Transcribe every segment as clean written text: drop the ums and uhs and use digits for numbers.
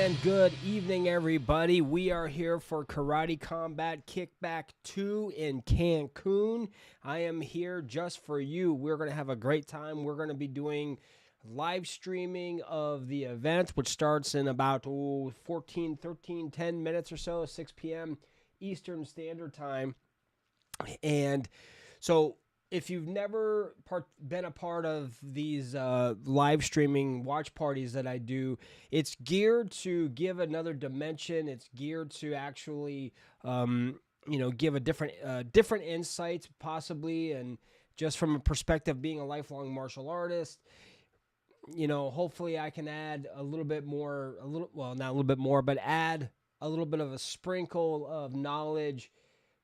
And good evening, everybody. We are here for Karate Combat Kickback 2 in Cancun. I am here just for you. We're going to have a great time. We're going to be doing live streaming of the event, which starts in about 10 minutes or so, 6 p.m. Eastern Standard Time. And so if you've never been a part of these live streaming watch parties that I do, it's geared to give another dimension. It's geared to actually, give a different insights possibly, and just from a perspective of being a lifelong martial artist. Hopefully I can add a little bit more, not a little bit more, but add a little bit of a sprinkle of knowledge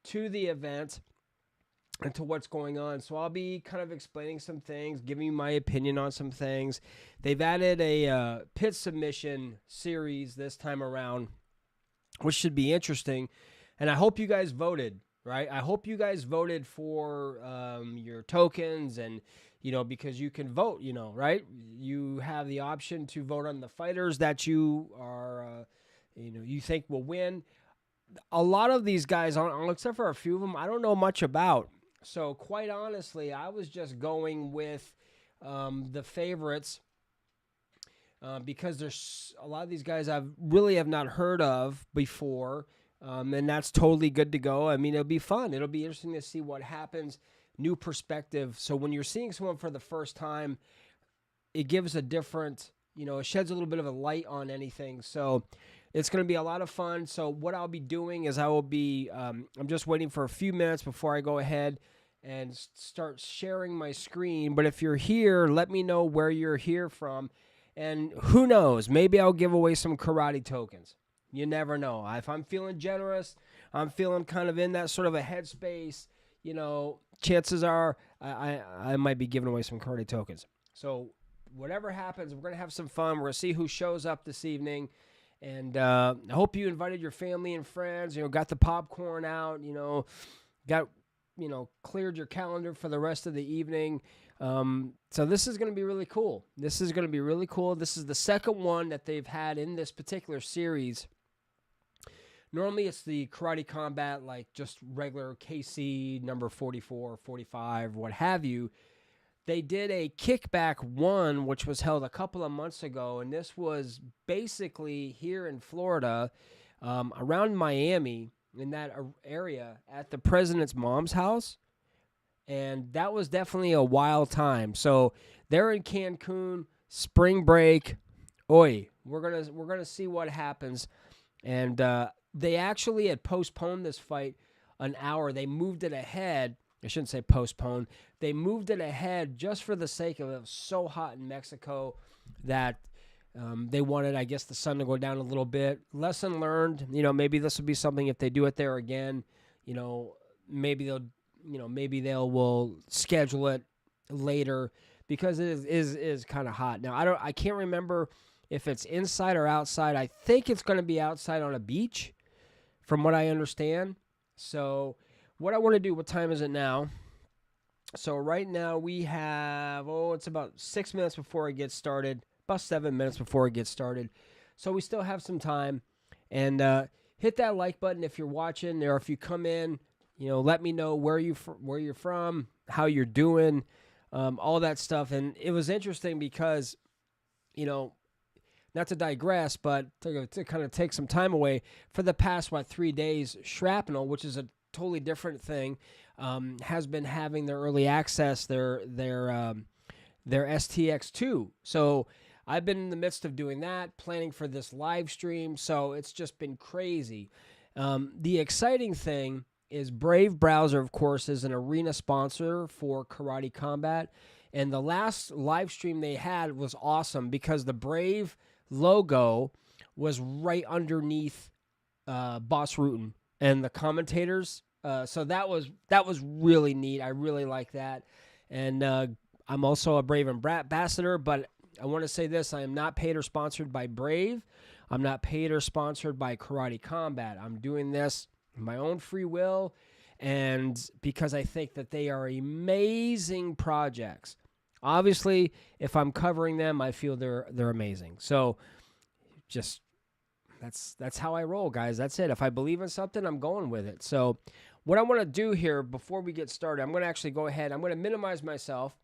to the event and to what's going on. So I'll be kind of explaining some things, giving you my opinion on some things. They've added a pit submission series this time around, which should be interesting. And I hope you guys voted, right? I hope you guys voted for your tokens, and, because you can vote, right? You have the option to vote on the fighters that you are, you think will win. A lot of these guys, except for a few of them, I don't know much about. So quite honestly, I was just going with the favorites because there's a lot of these guys I really have not heard of before, and that's totally good to go. I mean, it'll be fun. It'll be interesting to see what happens, new perspective. So when you're seeing someone for the first time, it gives a different, it sheds a little bit of a light on anything. So it's going to be a lot of fun. So what I'll be doing is I'm just waiting for a few minutes before I go ahead and start sharing my screen. But if you're here, let me know where you're here from. And who knows, maybe I'll give away some karate tokens. You never know. If I'm feeling generous, I'm feeling kind of in that sort of a headspace, chances are I might be giving away some karate tokens. So whatever happens, we're going to have some fun. We're going to see who shows up this evening. And I hope you invited your family and friends, got the popcorn out, cleared your calendar for the rest of the evening. So this is going to be really cool. This is the second one that they've had in this particular series. Normally it's the Karate Combat, like just regular KC number 44, 45, what have you. They did a Kickback 1, which was held a couple of months ago, and this was basically here in Florida, around Miami, in that area, at the president's mom's house, and that was definitely a wild time. So they're in Cancun, spring break. We're gonna see what happens, and they actually had postponed this fight an hour. They moved it ahead. I shouldn't say postpone. They moved it ahead just for the sake of it. It was so hot in Mexico that they wanted, I guess, the sun to go down a little bit. Lesson learned. Maybe this will be something if they do it there again. Maybe they'll will schedule it later because it is kind of hot. Now I can't remember if it's inside or outside. I think it's going to be outside on a beach, from what I understand. So what I want to do, what time is it now? So right now we have, it's about 6 minutes before it gets started, about 7 minutes before it gets started. So we still have some time. And hit that like button if you're watching, or if you come in, let me know where you're from, how you're doing, all that stuff. And it was interesting because, not to digress, but to kind of take some time away, for the past, 3 days, Shrapnel, which is a totally different thing, has been having their early access, their STX2. So I've been in the midst of doing that, planning for this live stream. So it's just been crazy. The exciting thing is Brave Browser, of course, is an arena sponsor for Karate Combat. And the last live stream they had was awesome because the Brave logo was right underneath Boss Rutan and the commentators. So that was really neat. I really like that. And I'm also a Brave ambassador, but I want to say this. I am not paid or sponsored by Brave. I'm not paid or sponsored by Karate Combat. I'm doing this of my own free will and because I think that they are amazing projects. Obviously, if I'm covering them, I feel they're amazing. So just that's how I roll, guys. That's it. If I believe in something, I'm going with it. So what I want to do here before we get started, I'm going to actually go ahead. I'm going to minimize myself,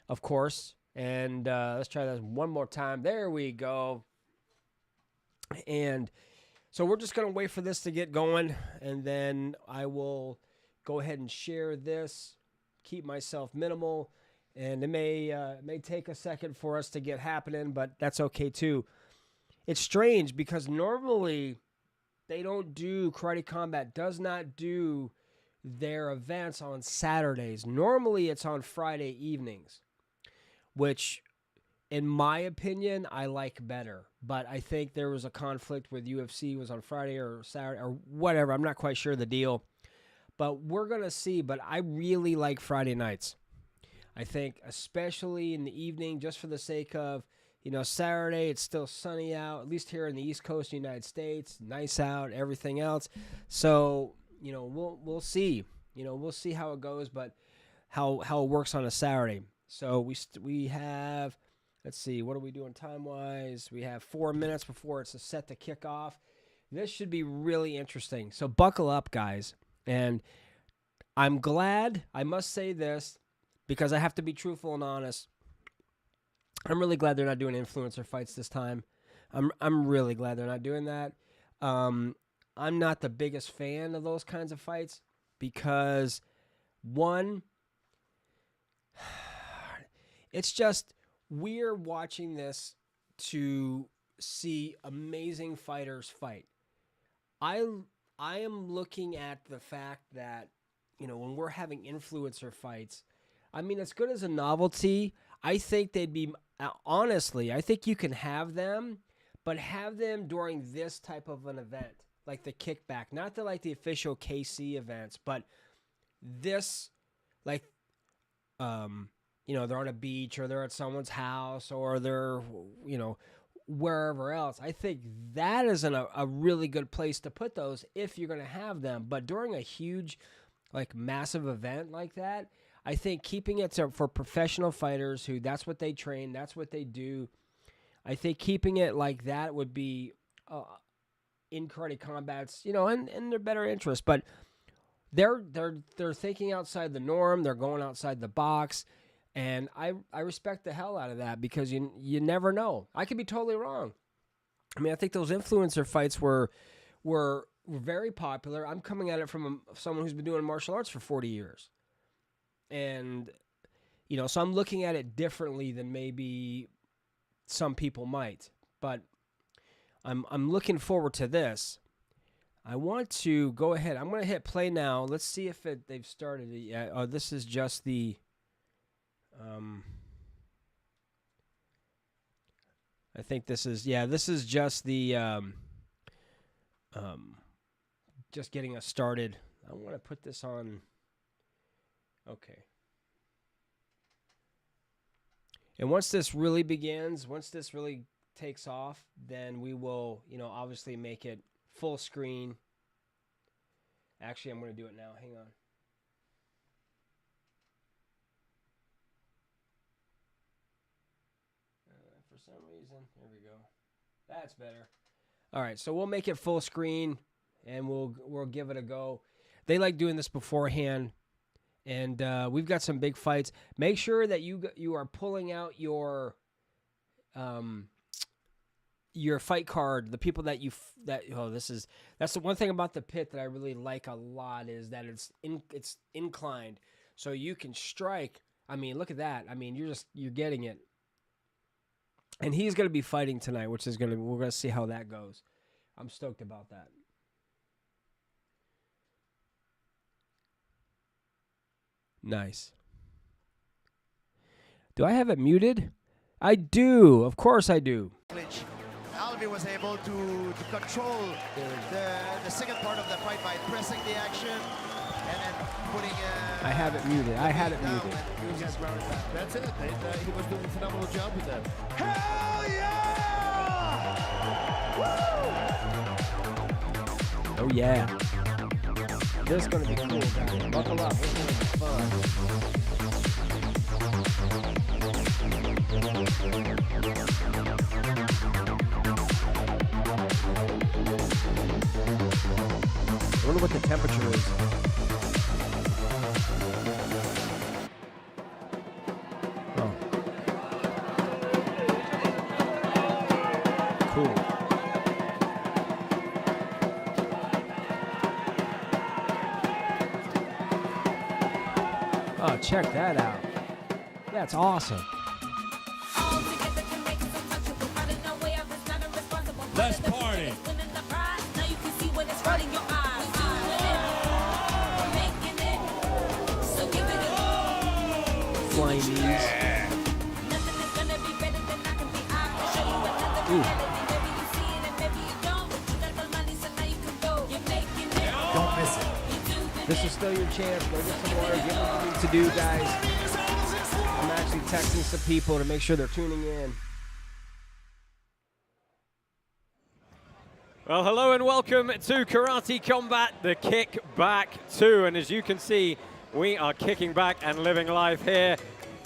of course. And let's try this one more time. There we go. And so we're just going to wait for this to get going. And then I will go ahead and share this, keep myself minimal. And it may take a second for us to get happening, but that's okay too. It's strange because normally they don't do, Karate Combat does not do their events on Saturdays. Normally it's on Friday evenings, which in my opinion, I like better. But I think there was a conflict with UFC was on Friday or Saturday or whatever. I'm not quite sure the deal, but we're going to see. But I really like Friday nights. I think especially in the evening, just for the sake of, Saturday, it's still sunny out, at least here in the East Coast of the United States, nice out, everything else. So, we'll see. We'll see how it goes, but how it works on a Saturday. So we have, let's see, what are we doing time-wise? We have 4 minutes before it's set to kick off. This should be really interesting. So buckle up, guys. And I'm glad, I must say this, because I have to be truthful and honest. I'm really glad they're not doing influencer fights this time. I'm really glad they're not doing that. I'm not the biggest fan of those kinds of fights because, one, it's just we're watching this to see amazing fighters fight. I am looking at the fact that, when we're having influencer fights, I mean, as good as a novelty, I think they'd be, honestly, I think you can have them, but have them during this type of an event, like the Kickback, not the official KC events, but this, they're on a beach or they're at someone's house or they're, wherever else. I think that is a really good place to put those if you're going to have them. But during a huge, massive event like that, I think keeping it for professional fighters who that's what they train, that's what they do. I think keeping it like that would be in Karate Combat's, in their better interest. But they're thinking outside the norm. They're going outside the box, and I respect the hell out of that because you never know. I could be totally wrong. I mean, I think those influencer fights were very popular. I'm coming at it from someone who's been doing martial arts for 40 years. And, so I'm looking at it differently than maybe some people might. But I'm looking forward to this. I want to go ahead. I'm going to hit play now. Let's see if they've started it yet. Oh, this is just the... I think this is just the... just getting us started. I want to put this on... Okay. And once this really begins, once this really takes off, then we will, obviously make it full screen. Actually, I'm going to do it now. Hang on. For some reason, there we go. That's better. All right, so we'll make it full screen, and we'll give it a go. They like doing this beforehand. And we've got some big fights. Make sure that you are pulling out your fight card. The people that's the one thing about the pit that I really like a lot is that it's inclined, so you can strike. I mean, look at that. I mean, you're getting it. And he's gonna be fighting tonight, we're gonna see how that goes. I'm stoked about that. Nice. Do I have it muted? I do. Of course I do. Alvey was able to control the second part of the fight by pressing the action and then putting... I have it muted. I had it muted. That's it. He was doing a phenomenal job with that. Hell yeah! Oh yeah. This is going to be cool, guys. Buckle up. It's going to be fun. I wonder what the temperature is. Oh. Cool. Oh, check that out. That's awesome. Let's party. Flying knees. Ooh. Don't miss it. This is still your chance. Go get some water. Get what you need to do, guys. I'm actually texting some people to make sure they're tuning in. Well, hello and welcome to Karate Combat, the Kickback 2. And as you can see, we are kicking back and living life here,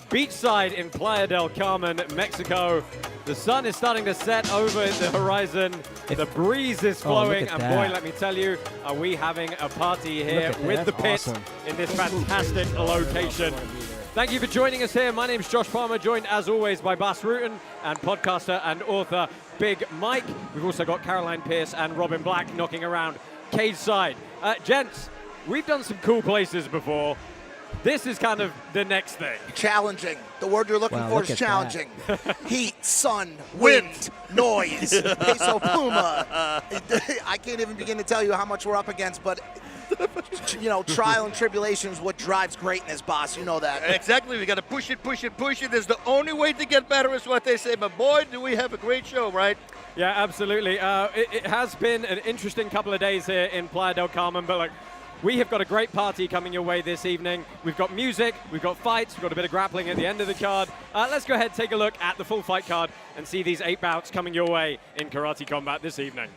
beachside in Playa del Carmen, Mexico. The sun is starting to set over the horizon. The breeze is flowing, and boy, let me tell you, are we having a party here with the pit in this fantastic location. Thank you for joining us here. My name is Josh Palmer, joined as always by Bas Rutten and podcaster and author Big Mike. We've also got Caroline Pierce and Robin Black knocking around cage side. Gents, we've done some cool places before. This is kind of the next thing. Challenging. The word you're looking for is challenging. Heat, sun, wind, noise. Peso Pluma. I can't even begin to tell you how much we're up against, but you know, trial and tribulation is what drives greatness, boss. You know that. Exactly. We got to push it, push it, push it. There's the only way to get better is what they say. But boy, do we have a great show, right? Yeah, absolutely. It has been an interesting couple of days here in Playa del Carmen, but like, we have got a great party coming your way this evening. We've got music, we've got fights, we've got a bit of grappling at the end of the card. Let's go ahead and take a look at the full fight card and see these 8 bouts coming your way in Karate Combat this evening.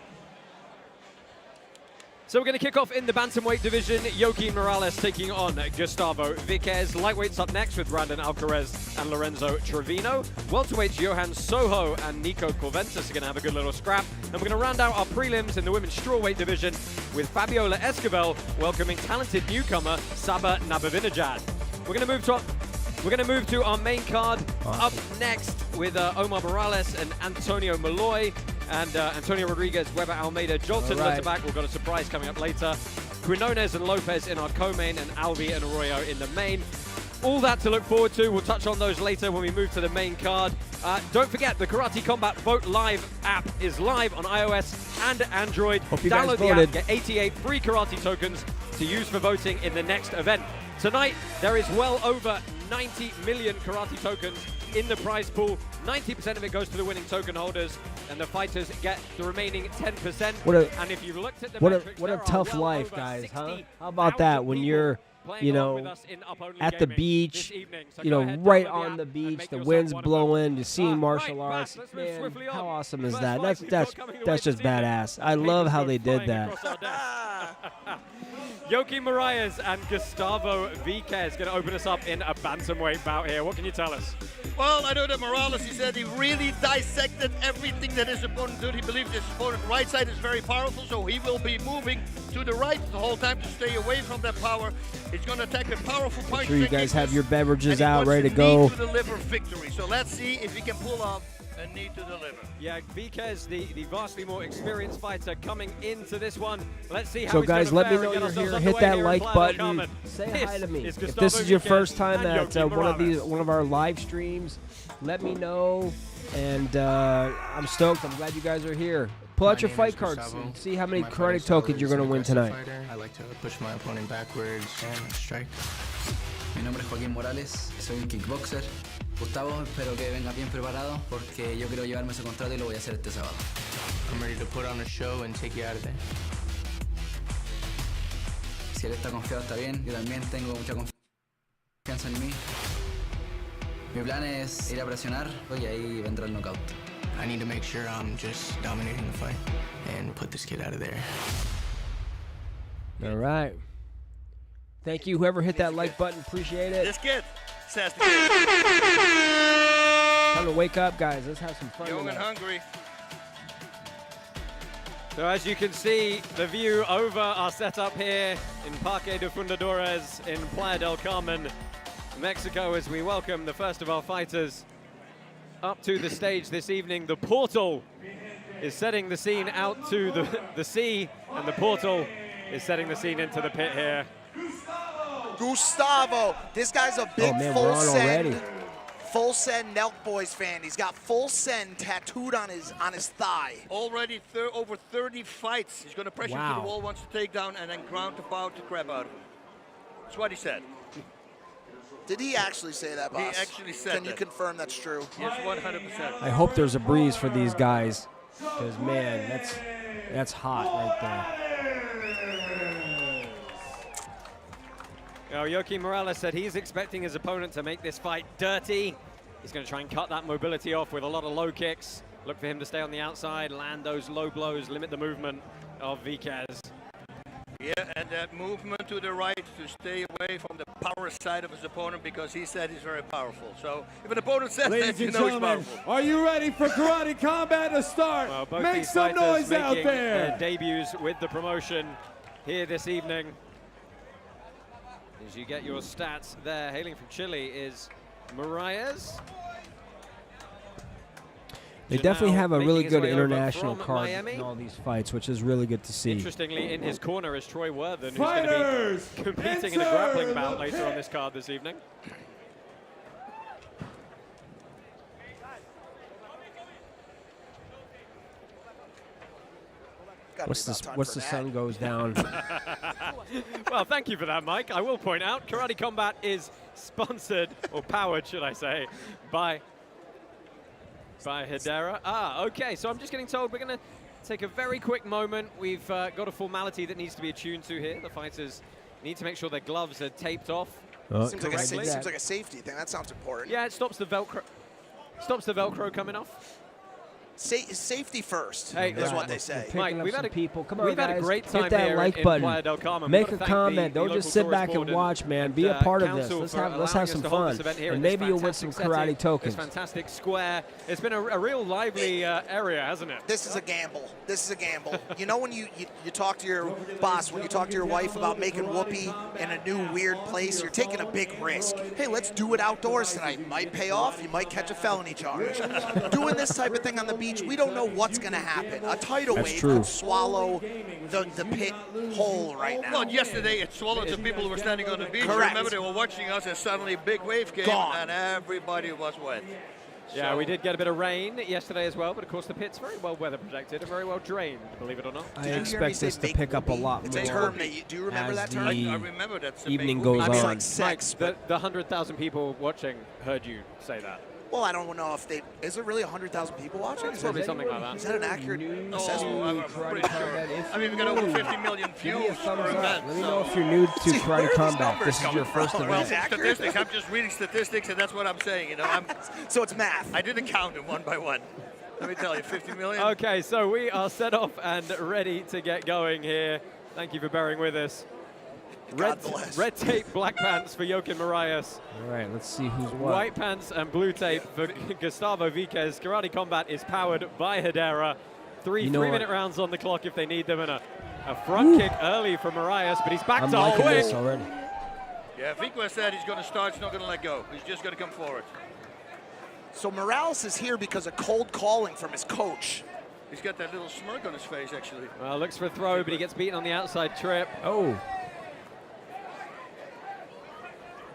So we're going to kick off in the bantamweight division. Joaquin Morales taking on Gustavo Viquez. Lightweights up next with Brandon Alcaraz and Lorenzo Trevino. Welterweights Johan Soho and Nico Corventas are going to have a good little scrap. And we're going to round out our prelims in the women's strawweight division with Fabiola Esquivel welcoming talented newcomer Saba Nabavinajad. We're going to move to our main card. Up next with Omar Morales and Antonio Malloy. And Antonio Rodriguez, Weber Almeida, Jolton Lutterback. We've got a surprise coming up later. Quinones and Lopez in our co-main, and Alvi and Arroyo in the main. All that to look forward to. We'll touch on those later when we move to the main card. Don't forget, the Karate Combat Vote Live app is live on iOS and Android. Download the app, get 88 free karate tokens to use for voting in the next event. Tonight, there is well over 90 million karate tokens in the prize pool. 90% of it goes to the winning token holders, and the fighters get the remaining 10%. And if you've looked at the metrics, what a tough life, guys, huh? How about that when you're, you know, at the beach, you know, right on the beach, the wind's blowing, you're seeing martial arts. Man, how awesome is that? That's just badass. I love how they did that. Joaquin Morales and Gustavo Viquez going to open us up in a bantamweight bout here. What can you tell us? Well, I know that Morales, he said he really dissected everything that his opponent did. He believes his opponent's right side is very powerful, so he will be moving to the right the whole time to stay away from that power. He's going to attack with powerful punches. Make sure you guys have your beverages and out, ready to go. To deliver victory. So let's see if he can pull off a need to deliver. Yeah, Viquez, the vastly more experienced fighter, coming into this one. Let's see how so he's guys, gonna let me fare know and you're get here. ourselves Hit that underway like here in Playa del button. Carmen. Say hi to me. If this is your Viquez first time and at Joaquin one of our live streams, let me know. And I'm stoked. I'm glad you guys are here. Pull out your fight cards and see how many karate tokens you're going to win tonight. I like to push my opponent backwards and strike. Mi nombre es Joaquín Morales, soy un kickboxer. Gustavo, espero que vengas bien preparado porque yo quiero llevarme ese contrato y lo voy a hacer este sábado. I'm ready to put on a show and take you out of there. Si él está confiado está bien, yo también tengo mucha confianza en mí. Mi plan es ir a presionar y ahí vendrá el knockout. I need to make sure I'm just dominating the fight and put this kid out of there. All right. Thank you, whoever hit that like button. Appreciate it. This kid says the kid. Time to wake up, guys. Let's have some fun. Young and hungry. So as you can see, the view over our setup here in Parque de Fundadores in Playa del Carmen, Mexico, as we welcome the first of our fighters up to the stage this evening. The portal is setting the scene out to the sea, and the portal is setting the scene into the pit here. Gustavo, this guy's a big full send Nelk Boys fan. He's got full send tattooed on his thigh. Already over 30 fights. He's going to pressure to the wall, wants to take down, and then ground the pound to crap out. That's what he said. Did he actually say that, boss? He actually said Can you confirm that's true? Yes, 100%. I hope there's a breeze for these guys, because man, that's hot right there. Now, Joaquin Morales said he's expecting his opponent to make this fight dirty. He's going to try and cut that mobility off with a lot of low kicks. Look for him to stay on the outside, land those low blows, limit the movement of Viquez. Yeah, and that movement to the right to stay away from the power side of his opponent, because he said he's very powerful. So if an opponent says that, you know he's powerful. Are you ready for karate combat to start? Well, both Make these some fighters noise out making there. their debuts with the promotion here this evening. As you get your stats there, hailing from Chile is Moraes. They definitely have a really good way over international from card Miami. in all these fights, which is really good to see. Interestingly, in his corner is Troy Worthen, who's going to be competing in a grappling bout later on this card this evening. Once the sun goes down. Well, thank you for that, Mike. I will point out, Karate Combat is sponsored, or powered, should I say, by Hedera. Okay, so I'm just getting told we're going to take a very quick moment. We've got a formality that needs to be attuned to here. The fighters need to make sure their gloves are taped off. Seems like a safety thing. That sounds important. Yeah, it stops the Velcro. Stops the Velcro coming off. Safety first, hey, is what they say. Mike, we've had a great time hit that here like in button. Playa del Carmen. Make a comment. Don't just sit back and watch, man. Be a part of this. Let's have some fun. And maybe you'll win some karate tokens. This fantastic square. It's been a real lively area, hasn't it? This is a gamble. This is a gamble. You know, when you talk to your boss, when you talk to your wife about making whoopee in a new weird place, you're taking a big risk. Hey, let's do it outdoors tonight. Might pay off. You might catch a felony charge. Doing this type of thing on the beach, we don't know what's going to happen. A tidal wave could swallow the pit whole right now. Well, yesterday it swallowed the people who were standing on the beach. Correct. Remember, they were watching us, and suddenly a big wave came, and everybody was wet. Yeah, we did get a bit of rain yesterday as well, but of course the pit's very well weather protected and very well drained, believe it or not. I expect this to pick up a lot more. It's a term. Do you remember that term? I remember that. Evening goes on. Like sex, the 100,000 people watching heard you say that. Well, I don't know if they... Is there really 100,000 people watching? It's probably something like that. Is that an accurate assessment? I'm pretty sure. I mean, we've got over 50 million views per event. Let me know if you're new to Karate Combat. This is your first event. Well, statistics. I'm just reading statistics, and that's what I'm saying. You know, so it's math. I didn't count them one by one. Let me tell you, 50 million. Okay, so we are set off and ready to get going here. Thank you for bearing with us. Red tape, black pants for Joaquin Moraes. All right, let's see who's what. White pants and blue tape for Gustavo Viquez. Karate Combat is powered by Hedera. Three-minute rounds on the clock if they need them, and a front kick early for Moraes, but he's backed off quick. Already. Yeah, Viquez said he's going to start, he's not going to let go. He's just going to come forward. So Morales is here because of cold calling from his coach. He's got that little smirk on his face, actually. Well, looks for a throw, but he gets beaten on the outside trip. Oh.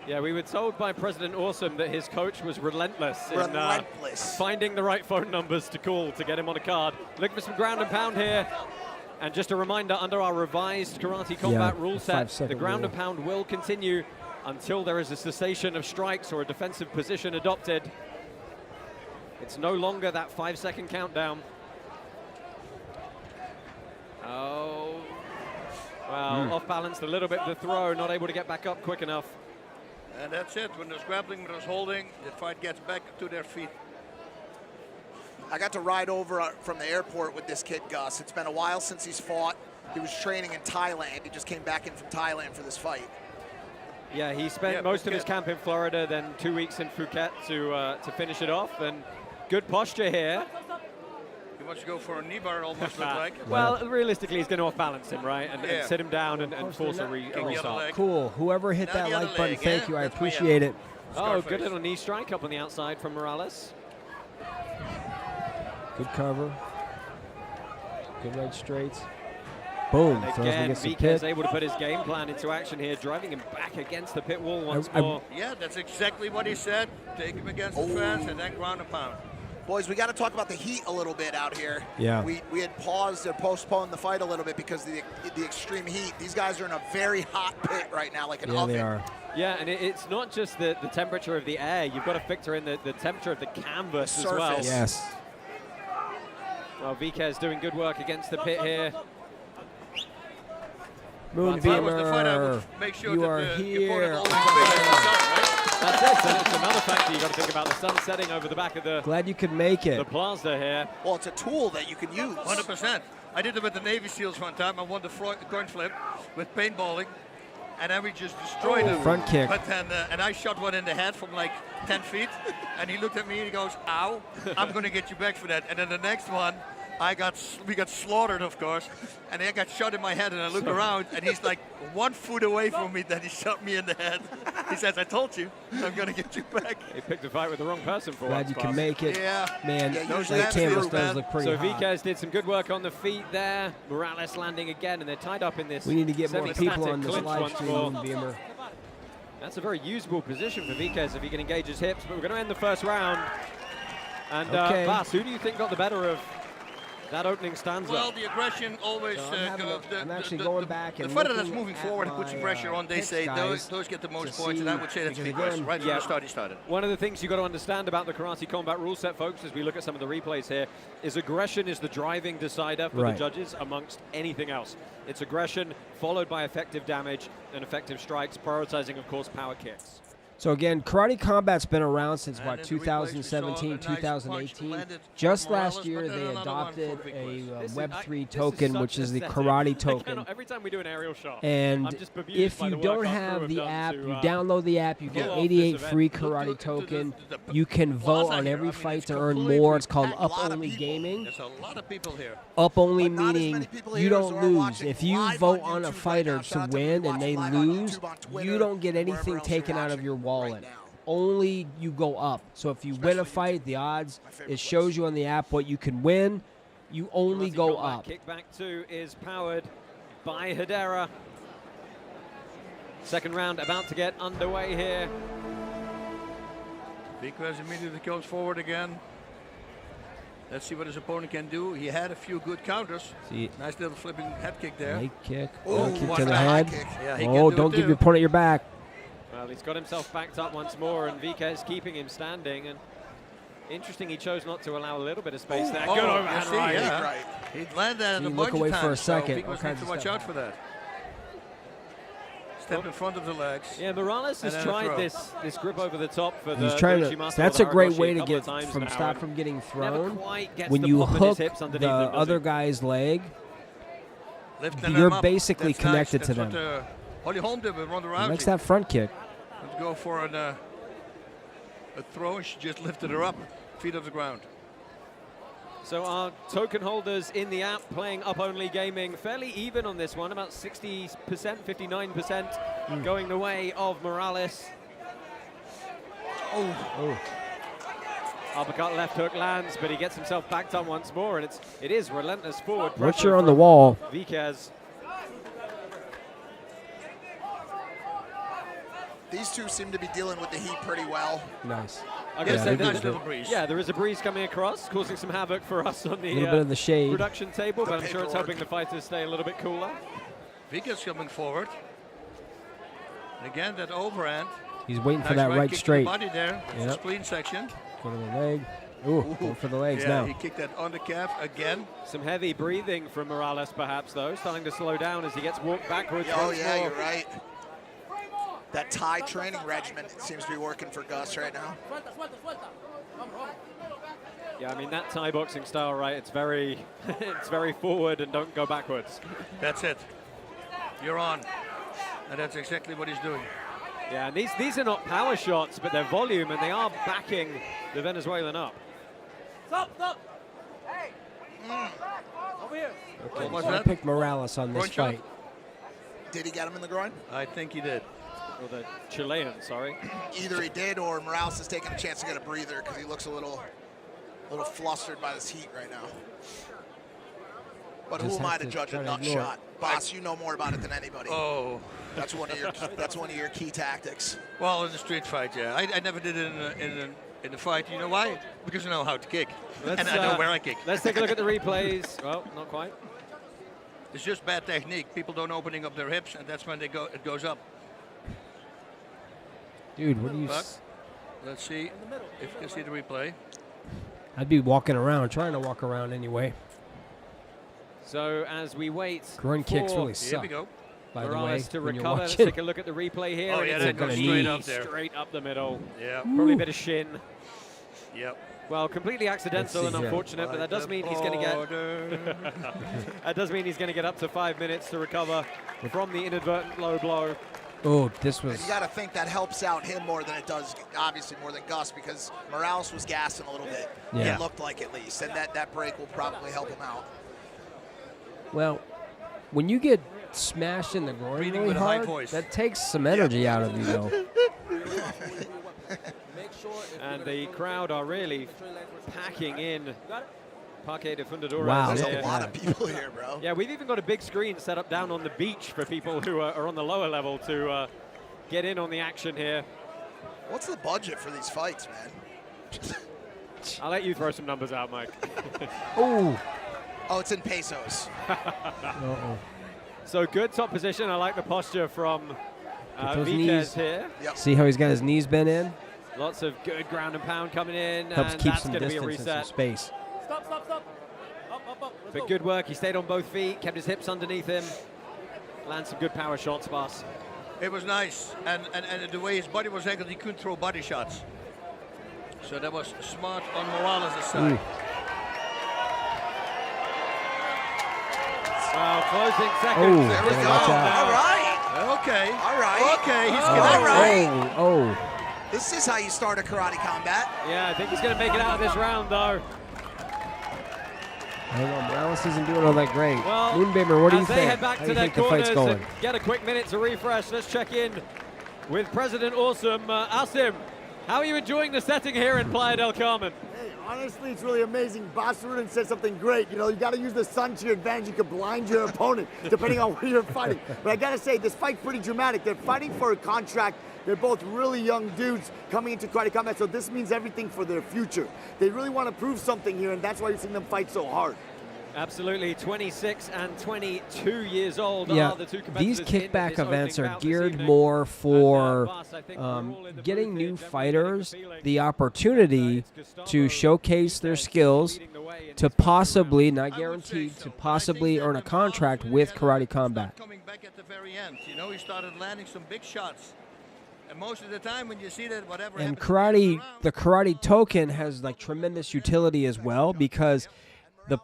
Yeah, we were told by President Awesome that his coach was relentless in finding the right phone numbers to call to get him on a card. Looking for some ground and pound here. And just a reminder, under our revised Karate Combat rule set, the ground and pound will continue until there is a cessation of strikes or a defensive position adopted. It's no longer that 5-second countdown. Oh, well, off balanced a little bit the throw, not able to get back up quick enough. And that's it. When there's grappling, when there's holding, the fight gets back to their feet. I got to ride over from the airport with this kid, Gus. It's been a while since he's fought. He was training in Thailand. He just came back in from Thailand for this fight. Yeah, he spent most of his camp in Florida, then 2 weeks in Phuket to finish it off. And good posture here. He wants to go for a knee bar, almost look like. Well, realistically, he's going to off-balance him, right? And sit him down and force a the other restart. leg. Cool. Whoever hit Now that the other like button, leg, thank yeah? you. I That's my appreciate it. Oh, Scarface. good little knee strike up on the outside from Morales. Good cover. Good leg straights. Boom. Throws him Again, against the VK pit. is able to put his game plan into action here, driving him back against the pit wall once more. Yeah, that's exactly what he said. Take him against the fence and then ground and pound. Boys, we got to talk about the heat a little bit out here. Yeah. We had paused or postponed the fight a little bit because of the extreme heat. These guys are in a very hot pit right now, like an oven. They are. Yeah, and it's not just the temperature of the air. You've got to factor in the temperature of the canvas as well. Surface. Yes. Well, VK is doing good work against the pit here. Moonbeamer, If I was the fight, I would make sure you that are the opponent here. always faces the sun, right? That's it. So it's another factor you've got to think about, the sun setting over the back of the Glad you could make it. plaza here. Well, it's a tool that you can use. 100%. I did it with the Navy SEALs one time. I won the coin flip with paintballing, and then we just destroyed him. Front kick. But then, and I shot one in the head from like 10 feet, and he looked at me and he goes, "Ow, I'm going to get you back for that." And then the next one, we got slaughtered, of course, and I got shot in my head, and I look around, and he's like 1 foot away from me, then he shot me in the head. He says, "I told you, I'm going to get you back." He picked a fight with the wrong person for Glad once. you can Boss. make it. Yeah. Man, Yeah, those usually that's canvas the does man. look pretty So hot. VK's did some good work on the feet there. Morales landing again, and they're tied up in this. We need to get more semi-static people on this clinch live once stream, more. Moonbeamer. That's a very usable position for VK's if he can engage his hips. But we're going to end the first round. And Okay. Vas, who do you think got the better of that opening stanza? Well, the aggression always. So I'm actually the going back and the fighter that's looking moving at forward and puts my, pressure on, they picks, say guys, those get the most to points, and I see- would say that's because Vickers. again- Right from Yeah. the start, he started. One of the things you've got to understand about the Karate Combat rule set, folks, as we look at some of the replays here, is aggression is the driving decider for Right. the judges amongst anything else. It's aggression followed by effective damage and effective strikes, prioritizing, of course, power kicks. So again, Karate Combat's been around since And what, in the replays, we saw 2017, a nice 2018. punch landed Just on Morales, last year, but then they another one adopted for a Vickers. Web3 This is token, such which is the aesthetic. Karate I token. cannot- every time we do an aerial shot, And I'm just bemused if by you the work don't our crew have the done app, to, you download the app, you get pull off this 88 event. free Look Karate at token. the You can vote plaza on here. every I mean, fight it's to earn completely more. It's called packed. Up A lot of Only people. Gaming. There's a lot of people here. Up only But not as meaning many people you here as don't are lose. watching If you live vote on on a YouTube right fighter now. to Shout out to win everybody and they watching live on lose, YouTube, on Twitter, you don't get wherever anything else you're taken out of watching your wallet. right now. Only you go up. So if you win a fight, the odds, favorite it shows you on the app what you can win. You only Karate go Combat up. Kickback 2 is powered by Hedera. Second round about to get underway here. Vickers immediately goes forward again. Let's see what his opponent can do. He had a few good counters. See, Nice little flipping head kick there. leg kick, Oh, leg kick what to the a high head. kick. Yeah, he Oh, can do don't it give too. your opponent your back. Well, he's got himself backed up once more, and VK is keeping him standing. And interesting, he chose not to allow a little bit of space there. Oh, Good you overhand see, right. yeah. Right. He'd land that You a look bunch away of for a times, second, so Vickers all needs kinds to of watch step out for that. Step in front of the legs. Yeah, Morales has And then a tried throw. this grip over the top for the He's trying Doji to. master That's a of great Haragoshi way a to couple get of times from now, stop and from getting never thrown. quite gets When the you pop in his hook hips the underneath him, does other he? guy's leg, Lifting You're them up. basically That's connected nice. to That's them. what Holly Holm did with Ronda he Rousey. makes that front kick. Let's go for a throw, and she just lifted her up, feet off the ground. So our token holders in the app playing Up Only Gaming fairly even on this one, about 60%, 59% going the way of Morales. Oh, Uppercut left hook lands, but he gets himself backed up once more, and it is relentless forward once pressure you're on the from wall, Vickers. These two seem to be dealing with the heat pretty well. nice. I Yes, guess they a do. nice little breeze. yeah, there is a breeze coming across, causing some havoc for us on A the little bit of the shade. production table, but I'm sure it's paperwork. helping the fighters stay a little bit cooler. Vickers coming forward. And again, that overhand. He's waiting for Nice that right kick to the straight. body there. It's Yep. a spleen section. Go to the leg. Ooh, going for the legs Yeah, now. he kicked that on the calf again. Some heavy breathing from Morales, perhaps, though, starting to slow down as he gets walked backwards. Oh, once yeah, more. you're right. That Thai training regimen seems to be working for Gus right now. Yeah, I mean, that Thai boxing style, right, it's very, it's very forward and don't go backwards. That's it. You're on. And that's exactly what he's doing. Yeah, and these are not power shots, but they're volume, and they are backing the Venezuelan up. Okay, was so I that? picked Morales on this Groin shot? fight. Did he get him in the groin? I think he did. Or the Chilean, sorry. Either he did or Morales is taking a chance to get a breather because he looks a little flustered by this heat right now. But Just who am I have to to judge try a to nut ignore it. shot? Boss, you know more about it than anybody. Oh. That's one of your key tactics. Well, in the street fight, yeah. I never did it in a fight. You know why? Because I know how to kick. And I know where I kick. Let's take a look at the replays. Well, not quite. It's just bad technique. People don't opening up their hips, and that's when it goes up. Dude, what do you... But let's see if you can see the replay. I'd be walking around, trying to walk around anyway. So as we wait Groin kicks for really Here suck, we go. by the way, Morales to when you're recover, let's watching. take a look at the replay here. Oh, and yeah, it's that a goes knee straight up there. straight up the middle. Yeah. Probably a bit of shin. Yep. Well, completely accidental see and here. unfortunate, but that does mean he's going to get. That does mean he's going to get up to 5 minutes to recover from the inadvertent low blow. Oh, this And was... you got to think that helps out him more than it does, obviously, more than Gus, because Morales was gassing a little bit. Yeah. It looked like, at least. And that break will probably help him out. Well, when you get smashed in the groin Breathing really with a high hard, voice. that takes some energy out of you, though. And the crowd are really packing in Parque de Fundadores. Wow, There's look here. a lot of people here, bro. Yeah, we've even got a big screen set up down on the beach for people who are on the lower level to get in on the action here. What's the budget for these fights, man? I'll let you throw some numbers out, Mike. Oh. Oh, it's in pesos. Uh-oh. So good top position. I like the posture from those Viquez knees. here. Yep. See how he's got his knees bent in? Lots of good ground and pound coming in. Helps and keep that's some going to be a distance and some reset. space. But good work. He stayed on both feet, kept his hips underneath him. Lands some good power shots, boss. It was nice, and the way his body was angled, he couldn't throw body shots. So that was smart on Morales' side. Well, closing Oh, seconds. There we better go. watch out. All right. Okay. All right. Okay, he's All getting right. Oh. This is how you start a karate combat. Yeah, I think he's going to make it out of this round, though. I don't know. Morales isn't doing all that great. Well, Moonbeamer, what do you as they think? head back How to do you their think the fight's corners going? and get a quick minute to refresh, let's check in with President Awesome. Asim, how are you enjoying the setting here in Playa del Carmen? Hey, honestly, it's really amazing. Boss Rudin said something great. You know, you got to use the sun to your advantage. You can blind your opponent depending on where you're fighting. But I got to say, this fight's pretty dramatic. They're fighting for a contract. They're both really young dudes coming into karate combat, so this means everything for their future. They really want to prove something here, and that's why you're seeing them fight so hard. Absolutely, 26 and 22 years old Yeah, are the two competitors. these kickback in this events opening are bout this geared evening. more for Boss, I think we're all in the getting booth here, new definitely fighters getting a feeling. the opportunity to showcase their skills leading the way in to this first possibly, round. not I would say guaranteed, so. to I think possibly that earn a the contract Morales with had Karate started Combat. coming back at the very end. You know, he started landing some big shots. And most of the time when you see that, whatever And happens at the end of the the round, karate token has like tremendous utility as well because the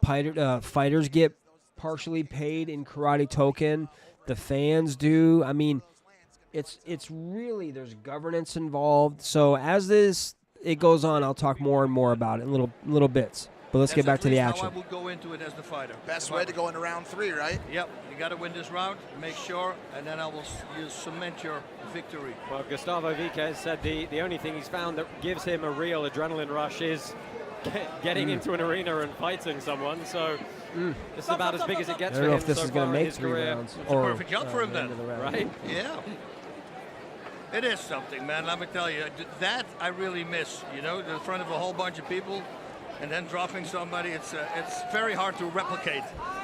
fighters get partially paid in karate token. The fans do. I mean, it's really, there's governance involved. So as it goes on, I'll talk more and more about it in little bits. But let's get that's back to the at least action. how I would go into it as the fighter. Best way to go into round 3, right? Yep, you got to win this round, make sure, and then you cement your victory. Well, Gustavo Viquez said the only thing he's found that gives him a real adrenaline rush is getting into an arena and fighting someone. So this is about as big as it gets I for don't know him if this so is going far to in make his 3 career. rounds. It's a perfect job for him the end then, of the round. Right? Yeah. It is something, man. Let me tell you, that I really miss. You know, in front of a whole bunch of people, and then dropping somebody. It's very hard to replicate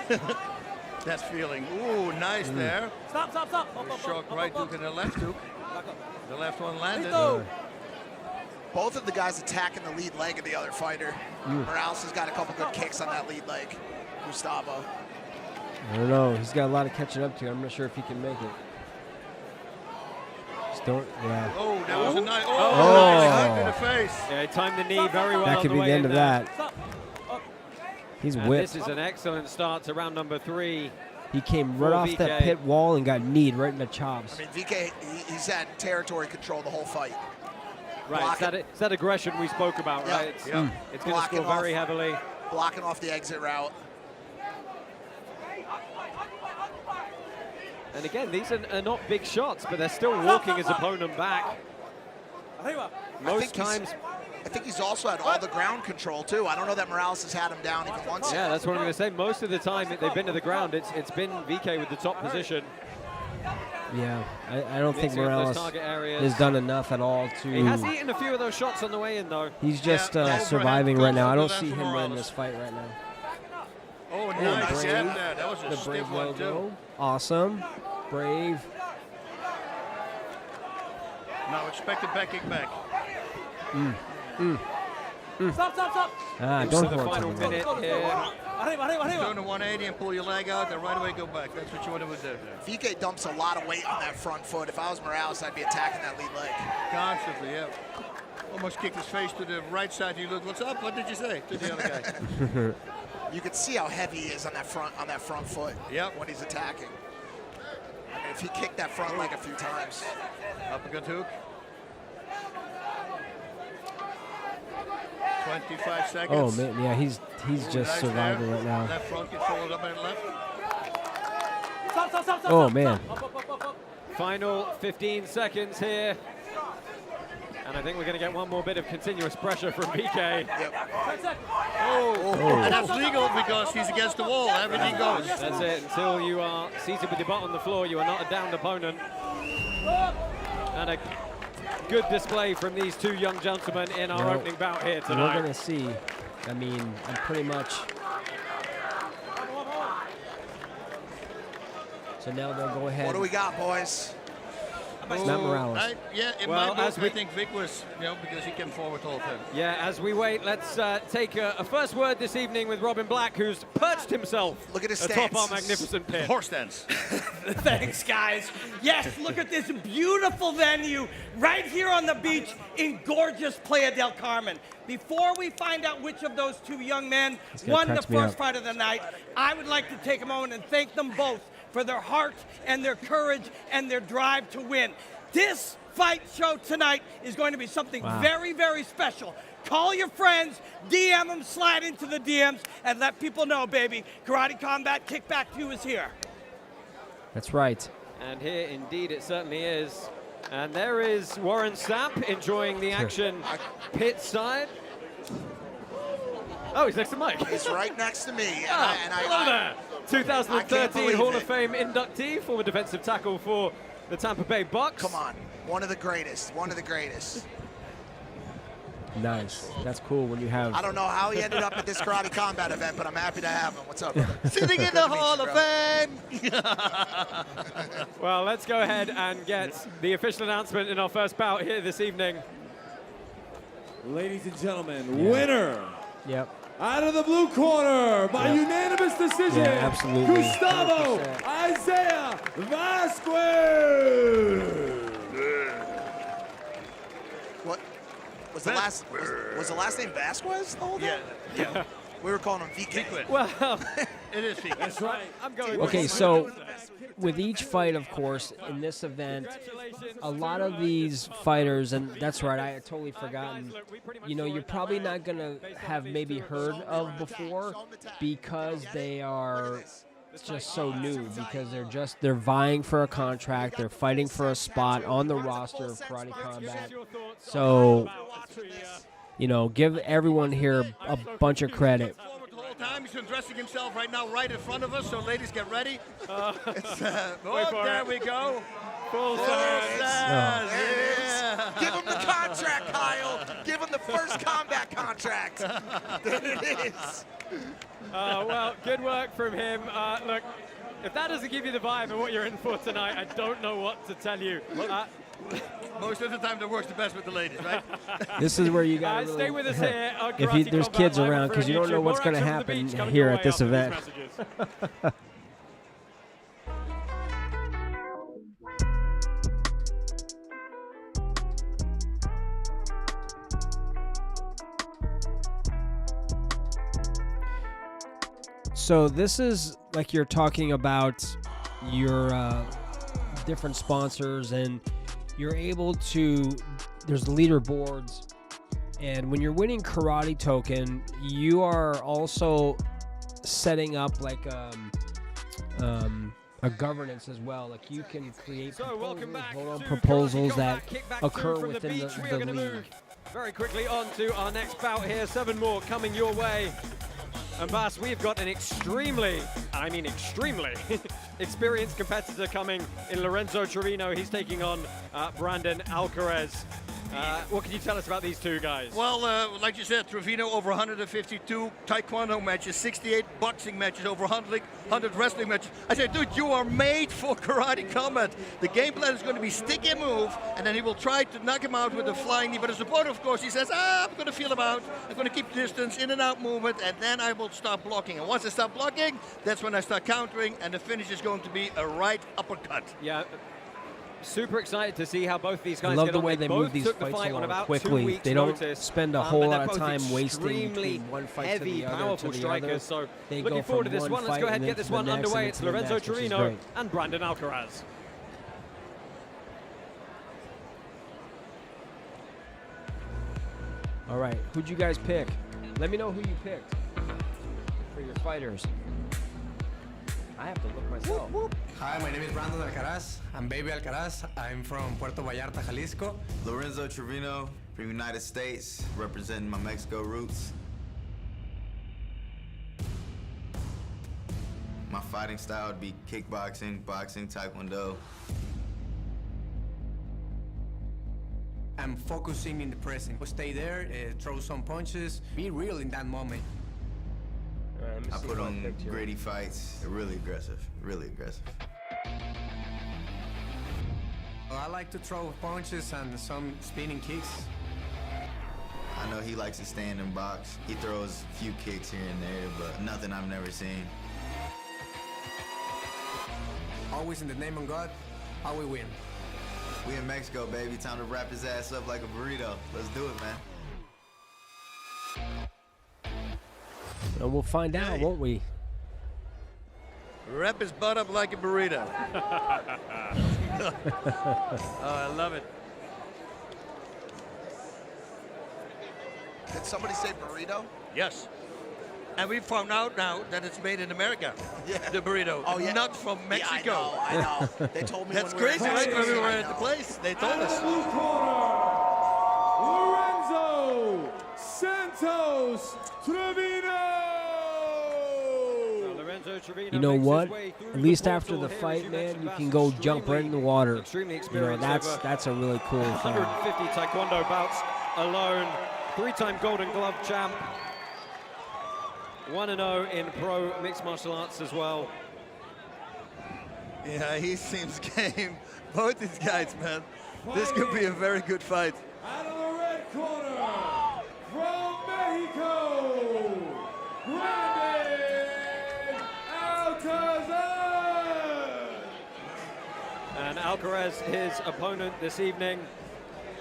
that feeling. Ooh, nice there. Stop. Shock right hook and the left hook. The left one landed. Both of the guys attacking the lead leg of the other fighter. Morales has got a couple good kicks on that lead leg. Gustavo. I don't know. He's got a lot of catching up to. I'm not sure if he can make it. Just don't. Yeah. Oh, that was a nice. Oh. Nice hook to the face. Yeah, he timed the knee very well. That on could the be way the end in of there. that. He's And whipped. this is an excellent start to round number 3. He came right for off that VK. pit wall and got kneed right in the chops. I mean, VK, he's had territory control the whole fight. Right, it's that aggression we spoke about, Yeah. right? It's going to Blocking score very off. heavily. blocking off the exit route. And again, these are not big shots, but they're still walking his opponent back. Most times. I think he's also had all the ground control, too. I don't know that Morales has had him down even once. Yeah, that's what I'm going to say. Most of the time they've been to the ground, it's been VK with the top position. Yeah, I don't think Morales has done enough at all to... He has eaten a few of those shots on the way in, though. He's just surviving right now. I don't see him winning this fight right now. Oh, nice. Yeah, that was a stiff one, too. Awesome. Brave. Now expect a back kick back. Stop. Don't the final minute here. Turn to 180 and pull your leg out, and right away go back. That's what you want to do. VK dumps a lot of weight on that front foot. If I was Morales, I'd be attacking that lead leg. Constantly, yeah. Almost kicked his face to the right side. You look, what's up? What did you say to the other guy? You could see how heavy he is on that front foot. Yep. When he's attacking. I mean, if he kicked that front leg a few times. Uppercut hook. 25 seconds. Oh man, yeah, he's just surviving right now. Left front get followed up and left. Stop. Oh man. Final 15 seconds here. And I think we're going to get one more bit of continuous pressure from VK. Yep. And that's legal because he's against the wall. Everything goes. That's it. Until you are seated with your butt on the floor, you are not a downed opponent. And a good display from these two young gentlemen in our opening bout here tonight. We're going to see. I mean, I'm pretty much. So now they'll go ahead. What do we got, boys? It's not Morales. In my book, I think Vic was, because he came forward all the time. Yeah, as we wait, let's take a first word this evening with Robin Black, who's perched himself Look at his atop stance. our magnificent pit. Horse stance. Thanks, guys. Yes, look at this beautiful venue right here on the beach in gorgeous Playa del Carmen. Before we find out which of those two young men won the first fight of the night, I would like to take a moment and thank them both for their heart and their courage and their drive to win. This fight show tonight is going to be something very, very special. Call your friends, DM them, slide into the DMs, and let people know, baby, Karate Combat Kickback 2 is here. That's right. And here, indeed, it certainly is. And there is Warren Sapp enjoying the action pit side. Oh, he's next to Mike. He's right next to me. Hello there. 2013 I Hall of Fame inductee, former defensive tackle for the Tampa Bay Bucks. Come on. One of the greatest. One of the greatest. Nice. That's cool when you have. I don't know how he ended up at this Karate Combat event, but I'm happy to have him. What's up, brother? Sitting in the Hall of Fame. Well, let's go ahead and get the official announcement in our first bout here this evening. Ladies and gentlemen, winner. Yep. Out of the blue corner, by unanimous decision, absolutely. Gustavo 100%. Isaiah Vasquez. What was the last? Was the last name Vasquez the whole time? Yeah. We were calling him VK. Well, It is VK. That's right. I'm going. Okay, so with each fight, of course, in this event, a lot of these fighters, and that's right, I had totally forgotten, you're probably not going to have maybe heard of before because they are just so new, because they're vying for a contract, they're fighting for a spot on the roster of Karate Combat. So, give everyone here a bunch of credit. Time. He's been dressing himself right now right in front of us, so ladies, get ready. There we go. Full There size. it is. Give him the contract, Kyle. Give him the first combat contract. There it is. Well, good work from him. Look, if that doesn't give you the vibe of what you're in for tonight, I don't know what to tell you. Most of the time, that works the best with the ladies, right? This is where you got to stay with us here. there's kids around, because you don't know what's going to happen here at this event. So this is like you're talking about your different sponsors, and you're able to, there's leaderboards, And when you're winning karate token, you are also setting up like a governance as well. Like you can create proposals that occur within the league. Very quickly on to our next bout here. 7 more coming your way. And Bas, we've got an extremely experienced competitor coming in Lorenzo Trevino. He's taking on Brandon Alcaraz. What can you tell us about these two guys? Well, like you said, Trevino over 152 taekwondo matches, 68 boxing matches, over 100 wrestling matches. I said, dude, you are made for karate combat. The game plan is going to be stick and move, and then he will try to knock him out with a flying knee. But as a opponent, of course, he says, I'm going to feel him out. I'm going to keep distance, in and out movement, and then I will start blocking. And once I start blocking, that's when I start countering, and the finish is going to be a right uppercut. Yeah. Super excited to see how both these guys I love get the on. way they move these fights along quickly. They don't spend a whole lot of time wasting between one fight to the other. Powerful strikers. So they looking forward to this one. Let's go ahead and get this one underway. It's Lorenzo next, Trevino and Brandon Alcaraz. All right, who'd you guys pick? Let me know who you picked for your fighters. I have to look myself. Whoop, whoop. Hi, my name is Brandon Alcaraz. I'm Baby Alcaraz. I'm from Puerto Vallarta, Jalisco. Lorenzo Trevino from the United States, representing my Mexico roots. My fighting style would be kickboxing, boxing, taekwondo. I'm focusing in the present. Stay there, throw some punches, be real in that moment. I put on gritty fights. They're really aggressive, really aggressive. Well, I like to throw punches and some spinning kicks. I know he likes to stand and box. He throws a few kicks here and there, but nothing I've never seen. Always in the name of God, how we win. We in Mexico, baby. Time to wrap his ass up like a burrito. Let's do it, man. And we'll find out, won't we? Wrap his butt up like a burrito. Oh, I love it. Did somebody say burrito? Yes. And we found out now that it's made in America. Yeah. The burrito. Oh, yeah. Not from Mexico. Yeah, I know. They told me That's when we were crazy, in right? Texas. When we were I at the know. place, they told And us. the blue corner, Lorenzo Santos Trevino. You know what? At least after the fight, man, you can go jump right in the water. You know, that's a really cool thing. 150 taekwondo bouts alone. 3-time Golden Glove champ. 1-0 in pro mixed martial arts as well. Yeah, he seems game. Both these guys, man. This could be a very good fight. Out of the red corner, from Mexico, Brandon Alcaraz. And Alcaraz, his opponent this evening,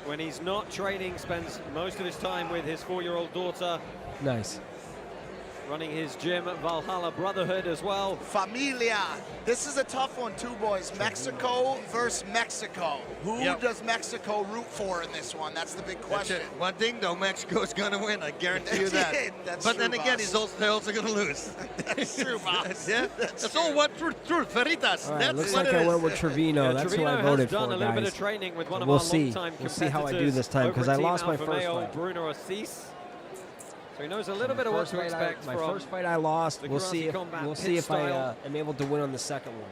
when he's not training, spends most of his time with his 4-year-old daughter. Nice. Running his gym, Valhalla Brotherhood as well. Familia. This is a tough one too, boys. Mexico versus Mexico. Who does Mexico root for in this one? That's the big question. One thing though, Mexico's going to win. I guarantee you that. That's but true, then again, boss. they're also going to lose. That's true, boss. Yeah, that's all what truth, veritas. All right, That's looks what like it I is. went with Trevino. Yeah, That's Trevino who I voted has done for, a little guys. bit of training with one of we'll our see. longtime We'll see how I do this time, because I lost my first fight. Bruno Assis. So he knows a little bit of what to expect my from first fight I lost. the We'll see if karate combat I am able to win on the second one.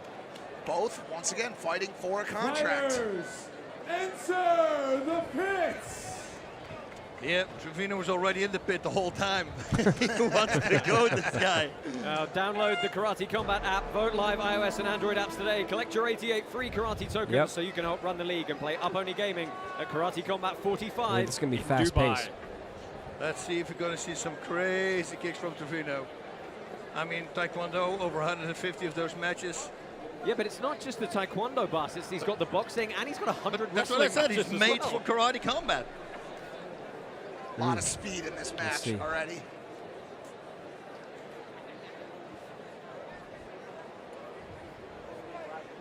Both, once again, fighting for a contract. Fighters, enter the pits. Yeah, Trevino was already in the pit the whole time. He wanted to go, this guy. Download the Karate Combat app, vote live iOS and Android apps today. Collect your 88 free karate tokens so you can help run the league and play up-only gaming at Karate Combat 45. It's going to be in fast-paced. Dubai. Let's see if we're going to see some crazy kicks from Trevino. I mean, Taekwondo, over 150 of those matches. Yeah, but it's not just the Taekwondo, boss. He's got the boxing and he's got 100 That's wrestling what I said. matches He's as made well. for karate combat. A lot of speed in this match see. already.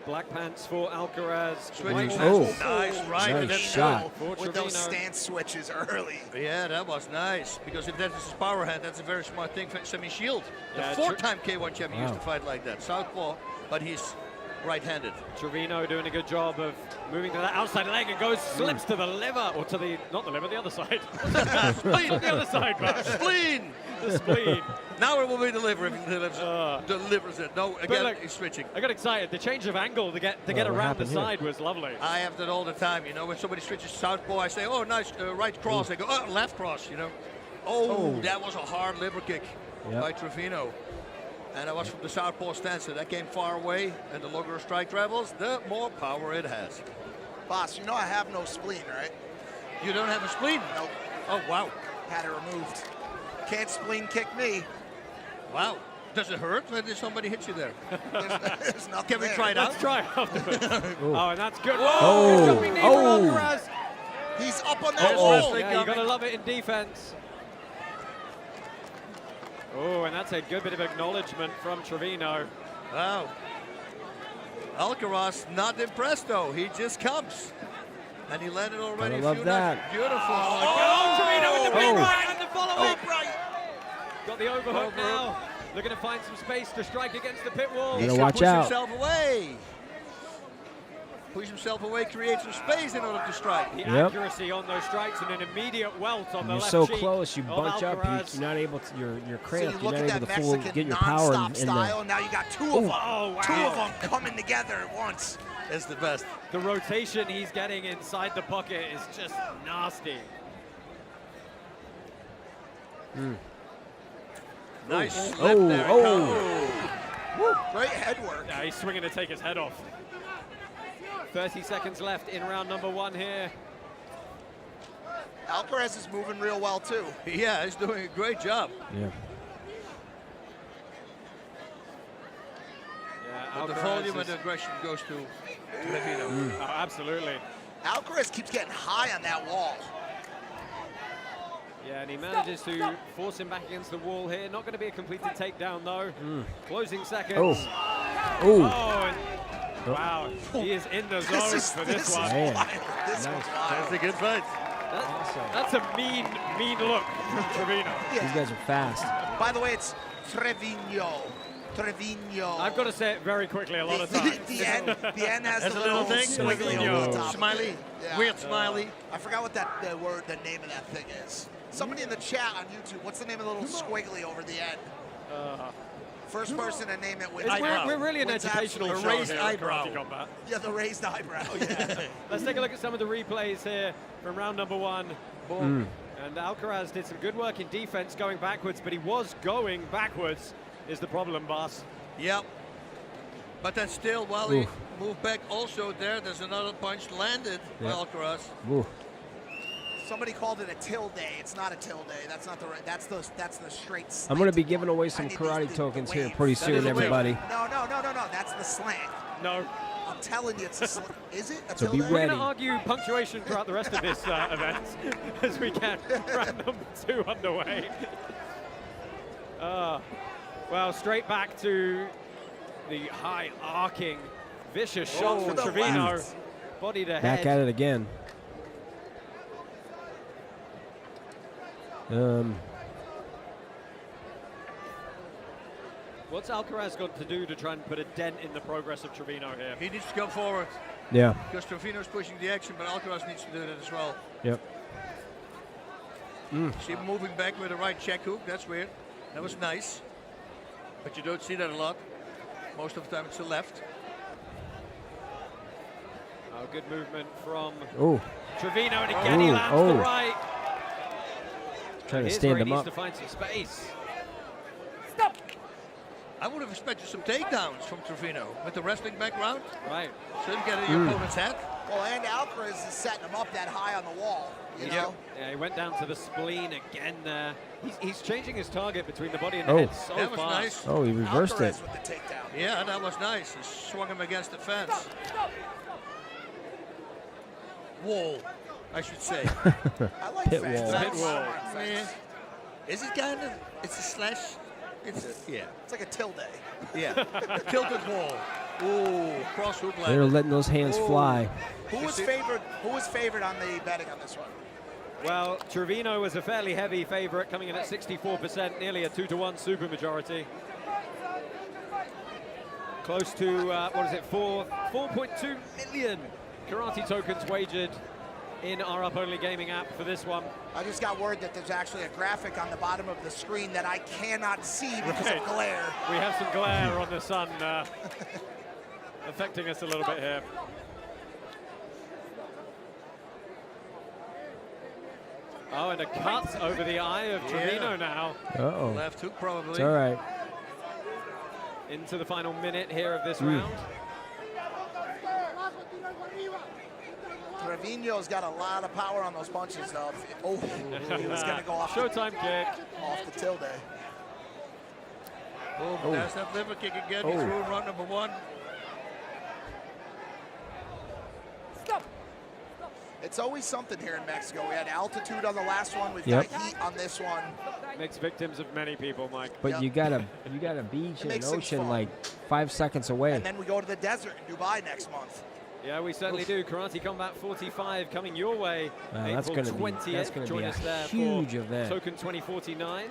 Black pants for Alcaraz. Switching White Oh. pants nice, right? Nice And then shot. for With those Trevino. stance switches early. Yeah, that was nice. Because if that is his power hand, that's a very smart thing for Semi Shield. The Yeah, 4-time K1 champion used Wow. to fight like that. Southpaw, but he's right-handed. Trevino doing a good job of moving to that outside leg and goes, slips to the liver, or to the, not the liver, the other side. Spleen, not the other side, man. Spleen! The spleen. Now it will be the liver if he delivers it. No, again, look, he's switching. I got excited. The change of angle to get what around the happened here? side was lovely. I have that all the time, you know. When somebody switches southpaw, I say, oh, nice right cross. They go, oh, left cross, you know. Oh, that was a hard liver kick by Trevino. And that was from the southpaw stance, so that came far away. And the longer a strike travels, the more power it has. Boss, you know I have no spleen, right? You don't have a spleen? Nope. Oh, wow. Had it removed. Can't spleen kick me. Wow. Does it hurt when somebody hits you there? There's nothing Can we there. try it out? Let's try it afterwards. Oh, and that's good. Oh. Good jumping knee for Oh. Alcaraz. He's up on that Oh. wall. Yeah, you got to love it in defense. Oh, and that's a good bit of acknowledgement from Trevino. Wow. Alcaraz not impressed, though. He just comes. And he landed already Gotta a love few that. nice. Beautiful. Oh, Trevino with the big Oh. right and the follow-up. right. Got the overhook now. Looking to find some space to strike against the pit wall. You He's gotta gonna watch push out. himself away. Push himself away, create some space in order to strike. The Yep. accuracy on those strikes and an immediate welt on the You're left so cheek close, you of bunch up, Alcaraz. you're not able to, you're So cramped, you you're look not at able that to full Mexican get your power non-stop in style, there. and now you got two of them. Oh, wow. Two of them coming together at once. It's the best. The rotation he's getting inside the pocket is just nasty. Nice Oh, left there. oh. Great head work. Yeah, he's swinging to take his head off. 30 seconds left in round number 1 here. Alcaraz is moving real well, too. Yeah, he's doing a great job. Yeah. Yeah, But the Alcaraz volume is- and aggression goes to Trevino. Oh, absolutely. Alcaraz keeps getting high on that wall. Yeah, and he manages to force him back against the wall here. Not going to be a completed takedown, though. Closing seconds. Oh. Oh. and wow, he is in the zone for this one. Man. Wild. This Nice. one's wild. That's a good fight. That's a mean look from Trevino. These guys are fast. By the way, it's Trevino. Trevino. I've got to say it very quickly a lot of times. The N has Has the a little thing. squiggly Trevino. over the top. Smiley. Yeah. Weird smiley. I forgot what that the name of that thing is. Somebody in the chat on YouTube, what's the name of the little squiggly over the end? First person to name it wins. We're really an Wins educational absolute- show raised here at eyebrow. Karate Combat. Yeah, the raised eyebrow. Yeah. Let's take a look at some of the replays here from round number 1. Boom. And Alcaraz did some good work in defense going backwards, but he was going backwards is the problem, boss. Yep. But then still, while he moved back also there's another punch landed by Alcaraz. Ooh. Somebody called it a tilde. It's not a tilde. That's not the right. That's the straight. Slant. I'm going to be giving away some I need karate the tokens here wave. pretty That soon, is a wave. everybody. No. That's the slant. No. I'm telling you, it's a slant. Is it? A So be tilde? We're ready. going to argue punctuation throughout the rest of this event as we get round number 2 underway. Well, straight back to the high arcing, vicious shots from the Trevino. left. Body to Back head. at it again. What's Alcaraz got to do to try and put a dent in the progress of Trevino here? He needs to come forward Yeah. because Trevino's pushing the action, but Alcaraz needs to do that as well. Yep. See him moving back with a right check hook. That's weird. That was nice. But you don't see that a lot. Most of the time it's the left. Oh, good movement from Oh. Trevino, and again he Ooh, lands oh. the right. Trying to Here's stand where he him needs up. to find some space. I would have expected some takedowns from Trevino with the wrestling background. Right. So you get your opponent's head. Well, and Alcaraz is setting him up that high on the wall. You know. Yeah, he went down to the spleen again there. He's changing his target between the body and the Oh. head so That was fast. nice. Oh, he reversed Alcaraz it. with the takedown. Yeah, that was nice. He swung him against the fence. Wall, I should say. I like Pit fence. wall. I Pit don't wall. mind fence. Is it kind of? It's a slash. It's a, yeah, It's like a tilde. yeah. A tilted wall. Ooh, cross hook They're landed. letting those hands fly. Who was favored? Who was favored on the betting on this one? Well, Trevino was a fairly heavy favorite, coming in at 64%, nearly a 2-to-1 supermajority. Close to, what is it, 4.2 million karate tokens wagered in our Up-Only Gaming app for this one. I just got word that there's actually a graphic on the bottom of the screen that I cannot see because of glare. We have some glare on the sun affecting us a little bit here. Oh, and a cut over the eye of Trevino now. Uh-oh. Left hook probably. It's all right. Into the final minute here of this round. Trevino's got a lot of power on those punches, though. Oh, he was going to go off. Showtime kick. Off the tilde. Boom, Oh. there's that liver kick again. Oh. He threw in round number 1. It's always something here in Mexico. We had altitude on the last one. We've Yep. got heat on this one. Makes victims of many people, Mike. But you got a beach and an makes things ocean fun. like 5 seconds away. And then we go to the desert in Dubai next month. Yeah, we certainly do. Karate Combat 45 coming your way. That's April gonna be 20th. Join a us there huge for event. Token 2049.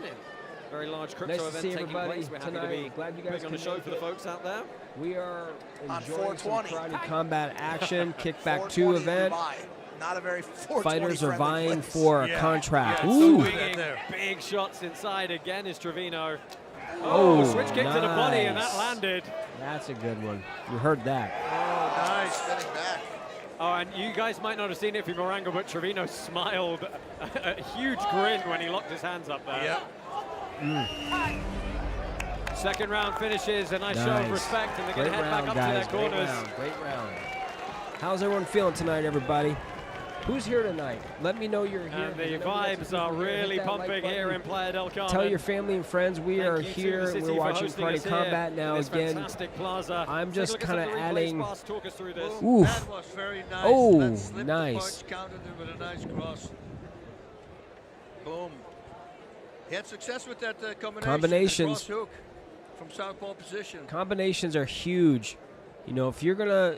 Very large crypto Nice to event see taking everybody place. We're happy tonight. to be Glad you guys putting on the could show make for the it. folks out there. We are On enjoying some 420. Karate Combat action, Kickback 2 420 event. Dubai. Not a very 420 Fighters are friendly vying place. for a contract. Yeah, Ooh. swinging big shots inside again is Trevino. Oh, Switch kick to the body, and that nice. landed. That's a good one. You heard that. Oh, nice. Spinning back. Oh, and you guys might not have seen it from Morango, but Trevino smiled a huge grin when he locked his hands up there. Yep. Second round finishes, a nice show of respect, and they're going to Great head round, back up guys. to their corners. Great round. How's everyone feeling tonight, everybody? Who's here tonight? Let me know you're here. And the Let me know some vibes people are here. Hit really that like pumping here button. in Playa del Carmen. Tell your family and friends we Thank are you to here. the city We're for watching hosting us Karate here Combat in now this again. fantastic plaza. I'm Take a just look at kind some of the replays. adding. Boss, talk us through this. Oof. That was very nice. Oh, That slipped nice. The punch, countered it with a nice cross. Boom. He had success with that Combinations. Cross hook from southpaw position. Combinations are huge. You know, if you're gonna,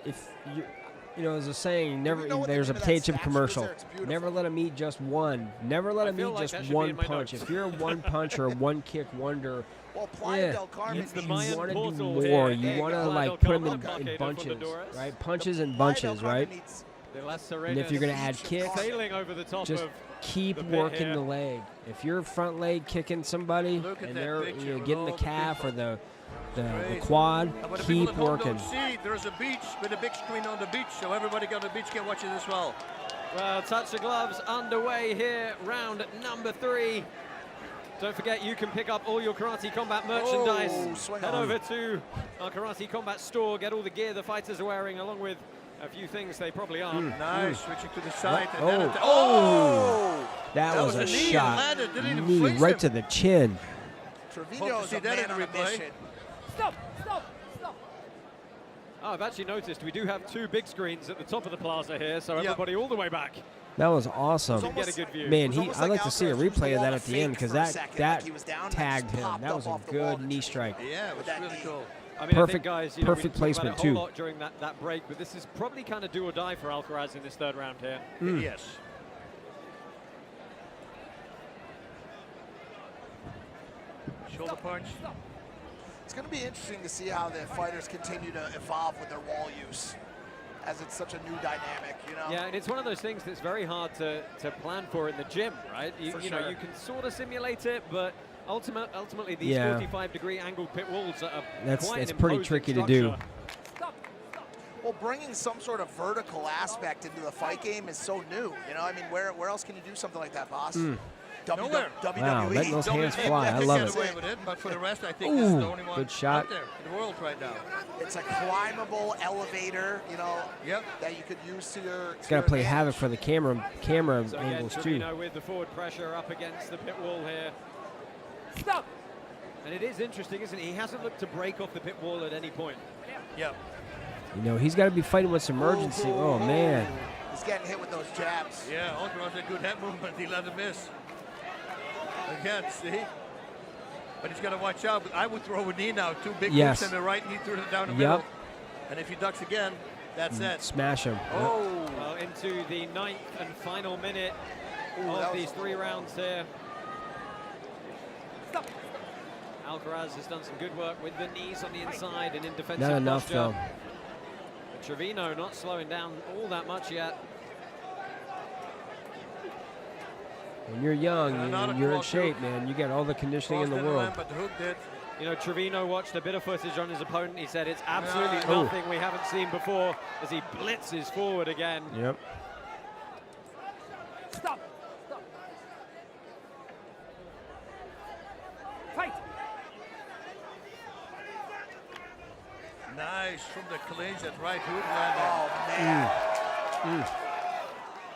you know, as a saying, never. There's a potato chip commercial. Never let them eat just one. Never let them feel eat like that just should be one in my punch. notes. If you're a one punch or a one kick wonder, Well, Playa del Carmen It's the you Mayan want to do portal more. here. You There want to Playa like del put them Carmen, in Arcade of bunches, Fundadores. right? Punches and Playa del bunches, Carmen right? needs- De Las And if you're gonna add kicks, sailing over the top just of keep the pit working here. the leg. If you're front leg kicking somebody Look at and that they're picture with getting all the the calf people. or the Crazy. quad, But the people keep at home working. don't see there's a beach with a big screen on the beach, so everybody got the beach can watch it as well. Well, touch the gloves underway here, round number 3. Don't forget, you can pick up all your Karate Combat merchandise. Oh, swing Head on. over to our Karate Combat store, get all the gear the fighters are wearing, along with a few things they probably aren't. Nice, switching to the side. Oh. And then Oh. That That was a was a knee and shot. landed, didn't even Knee freeze right him. to the chin. Trevino's see a that in man on the a replay. mission. Oh, I've actually noticed we do have 2 big screens at the top of the plaza here, so everybody all the way back. That was awesome. You can get a good view. Man, was almost I'd like like to see a Alcaraz used the replay of wall that to at the fake end because for a that second, that like he was down and tagged just him. popped That up was a off the wall good to knee Trevino. strike. Yeah, it was that really knee. cool. I mean, Perfect- I think, guys, perfect we didn't placement, talk about it a too. whole lot during that break, but this is probably kind of do or die for Alcaraz in this 3rd round here. Yes. Shoulder punch. It's going to be interesting to see how the fighters continue to evolve with their wall use, as it's such a new dynamic, you know? Yeah, and it's one of those things that's very hard to plan for in the gym, right? You know, sure. you can sort of simulate it, but ultimately these Yeah. 45-degree angled pit walls are That's quite it's an pretty imposing tricky to do. structure. Well, bringing some sort of vertical aspect into the fight game is so new, you know? I mean, where else can you do something like that, boss? Nowhere. WWE. Wow, letting those hands WWE fly. I can love get it. away with it, but for the rest, I think this is Ooh, the only one good shot. out there in the world right now. It's a climbable elevator, you know, Yep. that you could use to your It's got to play havoc for the camera So again, angles too. Trevino with the forward pressure up against the pit wall here. Stop. And it is interesting, isn't it? He hasn't looked to break off the pit wall at any point. Yep. You know, he's got to be fighting with some urgency. Oh man. He's getting hit with those jabs. Yeah, Alcaraz had good head movement. He let him miss. Again, see? But he's got to watch out. I would throw a knee now. 2 big Yes. hooks and the right knee through it down the Yep. middle. And if he ducks again, that's it. Smash him. Oh. Well, into the 9th and final minute of these 3 rounds here. Alcaraz has done some good work with the knees on the inside and in defensive Not enough, posture. though. But Trevino not slowing down all that much yet. When you're young, you're in shape, hook. man. You get all the conditioning in the Didn't world. land, but the hook did. You know, Trevino watched a bit of footage on his opponent. He said it's absolutely Oh. nothing we haven't seen before as he blitzes forward again. Yep. Stop. Fight. Nice from the clinch, that right hook landed. Oh, man.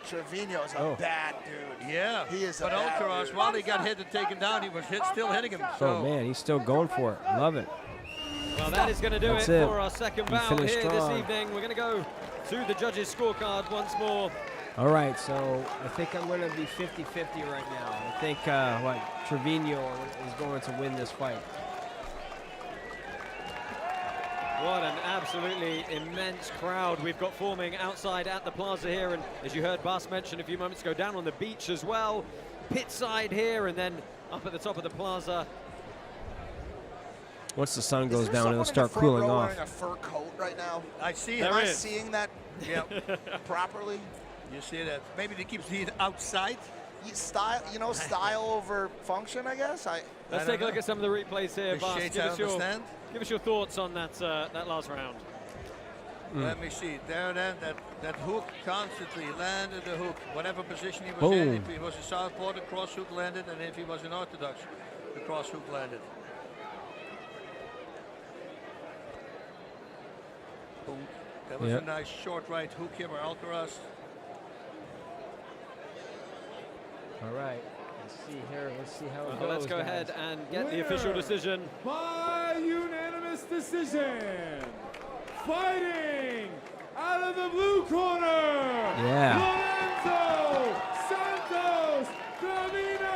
Trevino's a bad dude. Yeah, He is a but bad Alcaraz, dude. while he got hit and taken down, he was still hitting him. Oh, man, he's still going for it. Love it. Well, that is going to do That's it it. for our second He bout finished here strong. this evening. We're going to go to the judges' scorecard once more. All right, so I think I'm going to be 50-50 right now. I think, Trevino is going to win this fight. What an absolutely immense crowd we've got forming outside at the plaza here. And as you heard Bas mention a few moments ago, down on the beach as well. Pit side here and then up at the top of the plaza. Once the sun Is goes there down, someone it'll in the start front cooling row off. wearing a fur coat right now? I see Am it. I seeing that properly? You see that? Maybe they keep the heat outside. Style over function, I guess. Let's take a look at some of the replays here, The Bas. shades Give I us, your, understand. give us your thoughts on that that last round. Let me see. There, then, that hook constantly landed the hook. Whatever position he was Boom. in, if he was a southpaw, the cross hook landed, and if he was an orthodox, the cross hook landed. Boom. That was Yep. a nice short right hook here by Alcaraz. All right, let's see here. Let's see how it Well, goes. let's go guys. ahead and get the official decision. By unanimous decision, fighting out of the blue corner, Lorenzo Santos Trevino.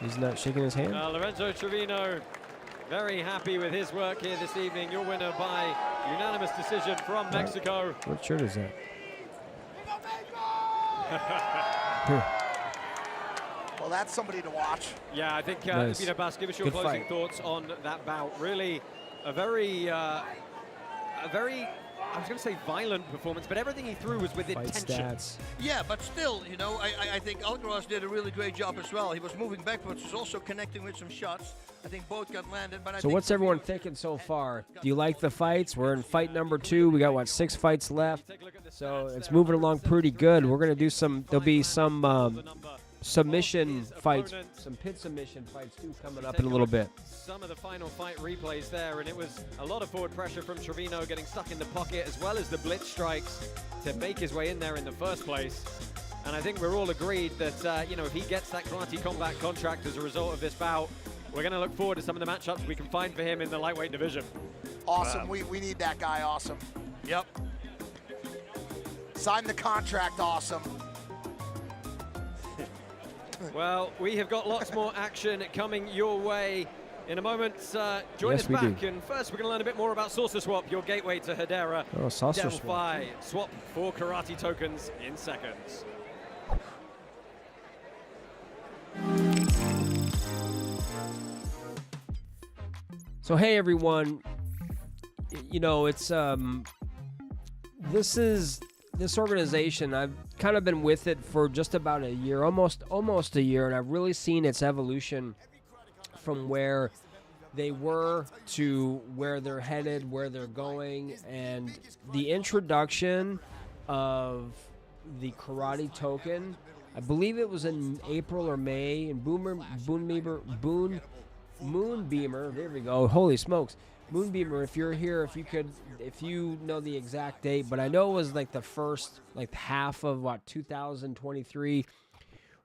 He's not shaking his hand. Lorenzo Trevino, very happy with his work here this evening. Your winner by unanimous decision from Mexico. What shirt is that? Well, that's somebody to watch. Yeah, I think, Nice. Bas, give us your Good closing fight. thoughts on that bout. Really a very, I was going to say violent performance, but everything he threw was with Fight intention. stats. Yeah, but still, you know, I think Alcaraz did a really great job as well. He was moving backwards, was also connecting with some shots. I think both got landed, but I So think what's everyone thinking so far? Do you like the fights? We're in fight number 2. We got, 6 fights left. So it's moving along pretty good. We're going to do there'll be some submission fights, some pit submission fights too coming up in a little bit. Some of the final fight replays there, and it was a lot of forward pressure from Trevino getting stuck in the pocket, as well as the blitz strikes to make his way in there in the first place. And I think we're all agreed that, if he gets that Karate Combat contract as a result of this bout, we're going to look forward to some of the matchups we can find for him in the lightweight division. Awesome. We need that guy. Awesome. Yep. Sign the contract. Awesome. Well, we have got lots more action coming your way in a moment. Join Yes, us we back, do. and first we're going to learn a bit more about Saucer Swap, your gateway to Hedera. Oh, Saucer Delphi. Swap for karate tokens in seconds. So hey everyone, it's this organization. I've kind of been with it for just about a year, almost a year, and I've really seen its evolution from where they were to where they're headed, where they're going, and the introduction of the karate token. I believe it was in April or May, and Moonbeamer, there we go. Holy smokes. Moonbeamer, if you're here, if you know the exact date, but I know it was like the first, half of 2023,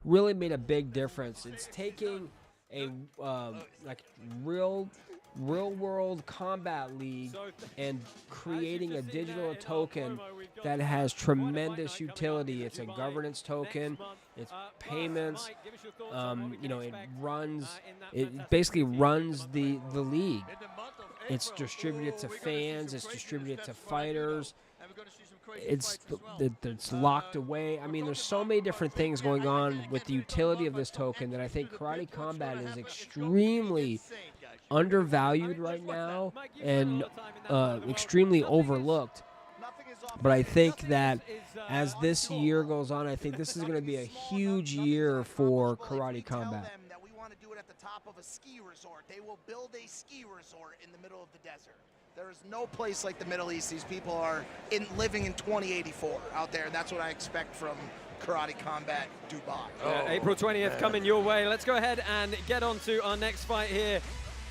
really made a big difference. It's taking a real world combat league and creating a digital token that has tremendous utility. It's a governance token. It's payments. It basically runs the league. It's distributed to fans. It's distributed to fighters. It's locked away. I mean, there's so many different things going on with the utility of this token that I think Karate Combat is extremely undervalued right now and extremely overlooked. But I think that as this year goes on, I think this is going to be a huge year for Karate Combat. That we want to do it at the top of a ski resort. They will build a ski resort in the middle of the desert. There is no place like the Middle East. These people are living in 2084 out there. That's what I expect from Karate Combat Dubai. April 20th coming your way. Let's go ahead and get on to our next fight here.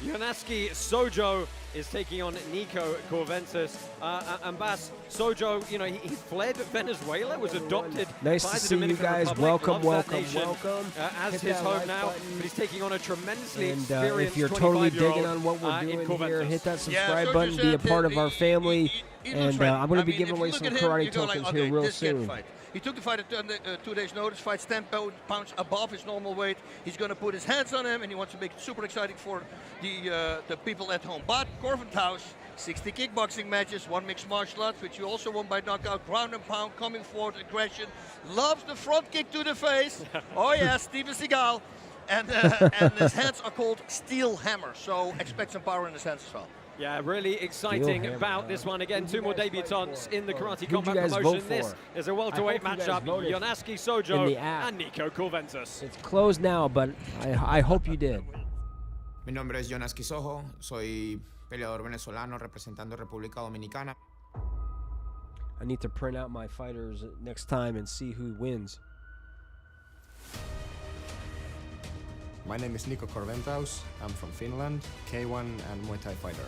Yonaski Sojo is taking on Nico Corventus. And Bas, Sojo, you know, he fled Venezuela, was adopted nice by to the see Dominican you guys. Republic, Welcome, loves that welcome, nation, welcome. as Hit his that home like now, button. but he's taking on a tremendously And experienced if you're totally 25-year-old, digging on what we're in doing Corventus. here, hit that Yeah, subscribe Sojo button, be a said part that of our family. he looks And ready. I'm going to be I mean, giving if away you some look at him, karate you go like, tokens okay, here real this can soon. fight. He took the fight at 2 days' notice, fights 10 pounds above his normal weight. He's going to put his hands on him, and he wants to make it super exciting for the people at home. But Corventus, 60 kickboxing matches, 1 mixed martial arts, which you also won by knockout, ground and pound, coming forward, aggression, loves the front kick to the face. Oh yeah, Steven Seagal. And his hands are called steel hammer, so expect some power in his hands as well. Yeah, really exciting Hammer, about this one. Again, 2 more debutants in the Karate Who'd you Combat guys promotion. vote This for? is a welterweight I hope you guys matchup. voted Yonaski in Sojo the app. and Nico Corventus. It's closed now, but I hope you did. Mi nombre es Yonaski Sojo, soy peleador venezolano representando República Dominicana. I need to print out my fighters next time and see who wins. My name is Nico Corventus. I'm from Finland, K1 and Muay Thai fighter.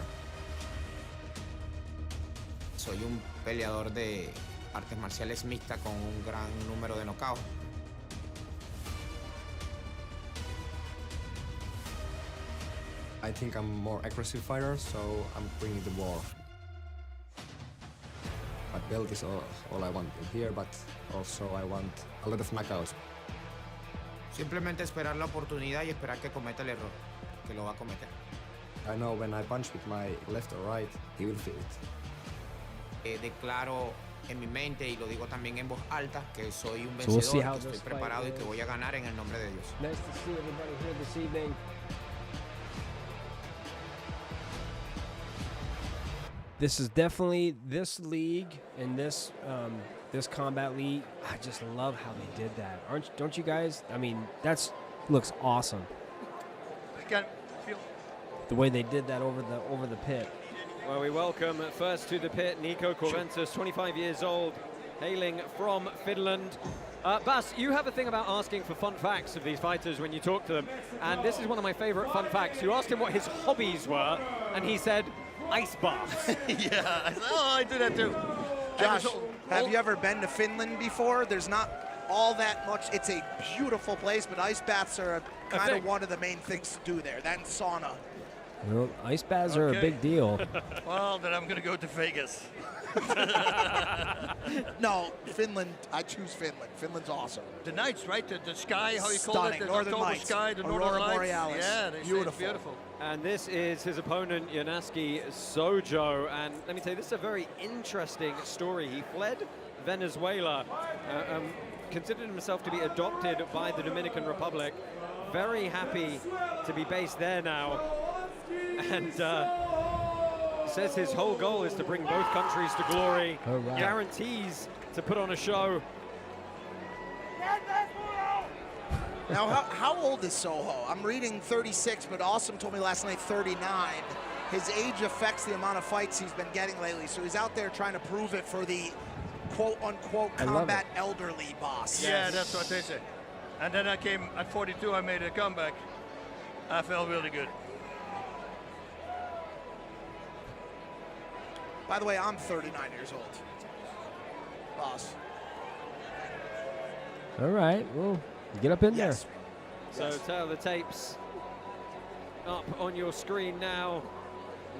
Soy un peleador de artes marciales mixtas con un gran número de knockouts. I think I'm more aggressive fighter, so I'm bringing the war. My belt is all I want in here, but also I want a lot of knockouts. Simplemente esperar la oportunidad y esperar que cometa el error, que lo va a cometer. I know when I punch with my left or right, he will feel it. Declaro en mi mente y lo digo también en voz alta que soy un So we'll see vencedor, how que estoy this fight preparado y que goes. voy a ganar en el nombre de Dios. Nice to see everybody here this evening. This is definitely this league and this this combat league. I just love how they did that. Don't you guys? I mean, looks awesome. I can feel The way they did that over the pit. Well, we welcome first to the pit Nico Corventus, 25 years old, hailing from Finland. Bas, you have a thing about asking for fun facts of these fighters when you talk to them, and this is one of my favorite fun facts. You asked him what his hobbies were, and he said ice baths. yeah, I do that too. Josh, have you ever been to Finland before? There's not all that much. It's a beautiful place, but ice baths are kind of one of the main things to do there. That and sauna. Well, ice baths are a big deal. Well, then I'm going to go to Vegas. No, Finland. I choose Finland. Finland's awesome. The nights, right? The sky, how you call Stunning. it? The Northern October Lights. sky, the Aurora Northern Lights. Borealis. Yeah, they say it's Beautiful. beautiful. And this is his opponent, Yonaski Sojo. And let me tell you, this is a very interesting story. He fled Venezuela, considered himself to be adopted by the Dominican Republic. Very happy to be based there now. And says his whole goal is to bring both countries to glory. All right. Guarantees to put on a show. Now, how old is Soho? I'm reading 36, but Awesome told me last night 39. His age affects the amount of fights he's been getting lately, so he's out there trying to prove it for the quote-unquote combat elderly boss. Yeah, that's what they say. And then I came at 42, I made a comeback. I felt really good. By the way, I'm 39 years old. Boss. All right, well, get up in Yes. So tell the tapes up on your screen now.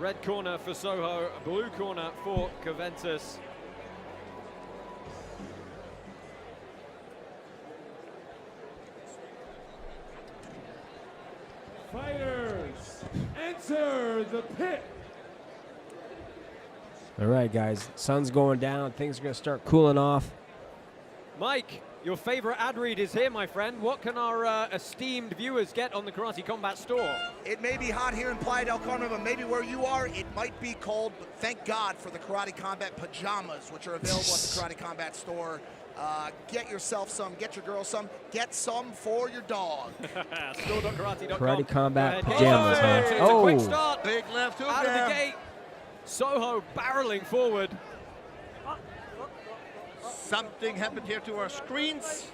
Red corner for Soho, blue corner for Corventus. Fighters, enter the pit. All right, guys. Sun's going down. Things are going to start cooling off. Mike, your favorite ad read is here, my friend. What can our esteemed viewers get on the Karate Combat store? It may be hot here in Playa del Carmen, but maybe where you are, it might be cold. But thank God for the Karate Combat pajamas, which are available at the Karate Combat store. Get yourself some, get your girl some, get some for your dog. Store.karate.com. Karate Combat pajamas, huh? It's a quick start. Big left hook Out there. of the gate. Soho barreling forward. Something happened here to our screens.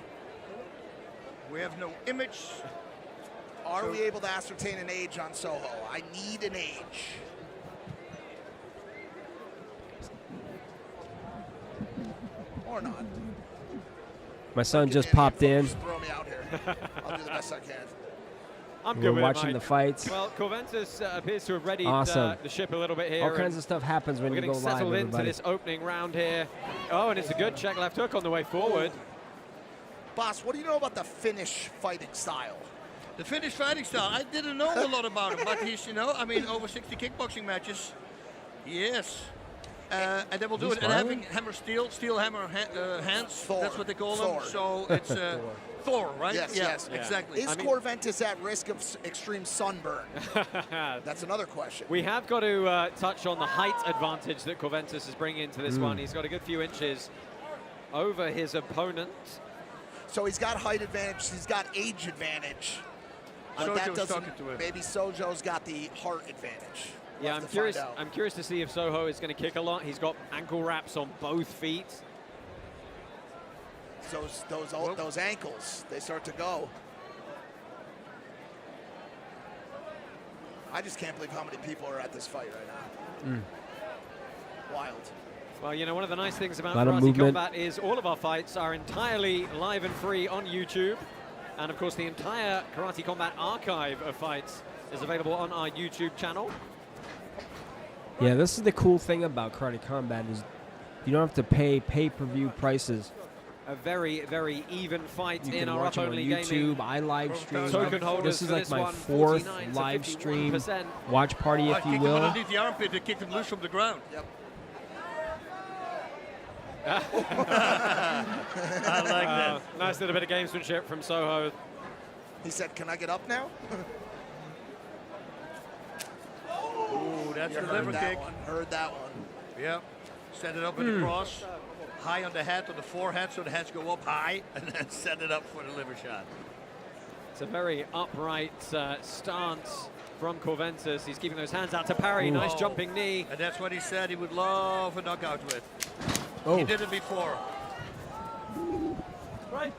We have no image. Are we able to ascertain an age on Soho? I need an age. Or not. My son just popped in. Just throw me out here. I'll do the best I can. I'm We're good with watching it, the Mike. fights. Well, Corventus appears to have readied Awesome. the ship a little bit here. All kinds of stuff happens when we're you getting go live, settled into everybody. this opening round here. Oh, and it's a good check left hook on the way forward. Boss, what do you know about the Finnish fighting style? The Finnish fighting style, I didn't know a lot about him, but he's, I mean, over 60 kickboxing matches. Yes. And they will do He's it. And smiling? having steel hammer hands, Thor. that's what they call Thor. them. So it's Thor, right? Yes, yeah, yes. exactly. Is Corventus at risk of extreme sunburn? That's another question. We have got to touch on the height advantage that Corventus is bringing into this one. He's got a good few inches over his opponent. So he's got height advantage, he's got age advantage. But that Sojo's doesn't, talking to him. maybe Sojo's got the heart advantage. Yeah, We'll I'm have to curious. find out. I'm curious to see if Soho is going to kick a lot. He's got ankle wraps on both feet. Those ankles, they start to go. I just can't believe how many people are at this fight right now. Wild. Well, one of the nice things about Lot of Karate movement. Combat is all of our fights are entirely live and free on YouTube. And, of course, the entire Karate Combat archive of fights is available on our YouTube channel. Yeah, this is the cool thing about Karate Combat is you don't have to pay pay-per-view prices. A very, very even fight You in can our watch Up it on Only YouTube. Gaming. I live stream. Token holders This is for like this my one, 4th 49 to live stream 51%. watch party, I if you kicked him will. underneath the armpit and kicked him loose from the ground. Yep. I like that. Nice little bit of gamesmanship from Soho. He said, "Can I get up now?" Ooh, that's You the heard liver that kick. one. Heard that one. Yep. Set it up in the cross. High on the head, on the forehead, so the heads go up high, and then set it up for the liver shot. It's a very upright stance from Corventus. He's keeping those hands out to parry. Nice jumping knee. And that's what he said he would love a knockout with. Oh. He did it before. Right.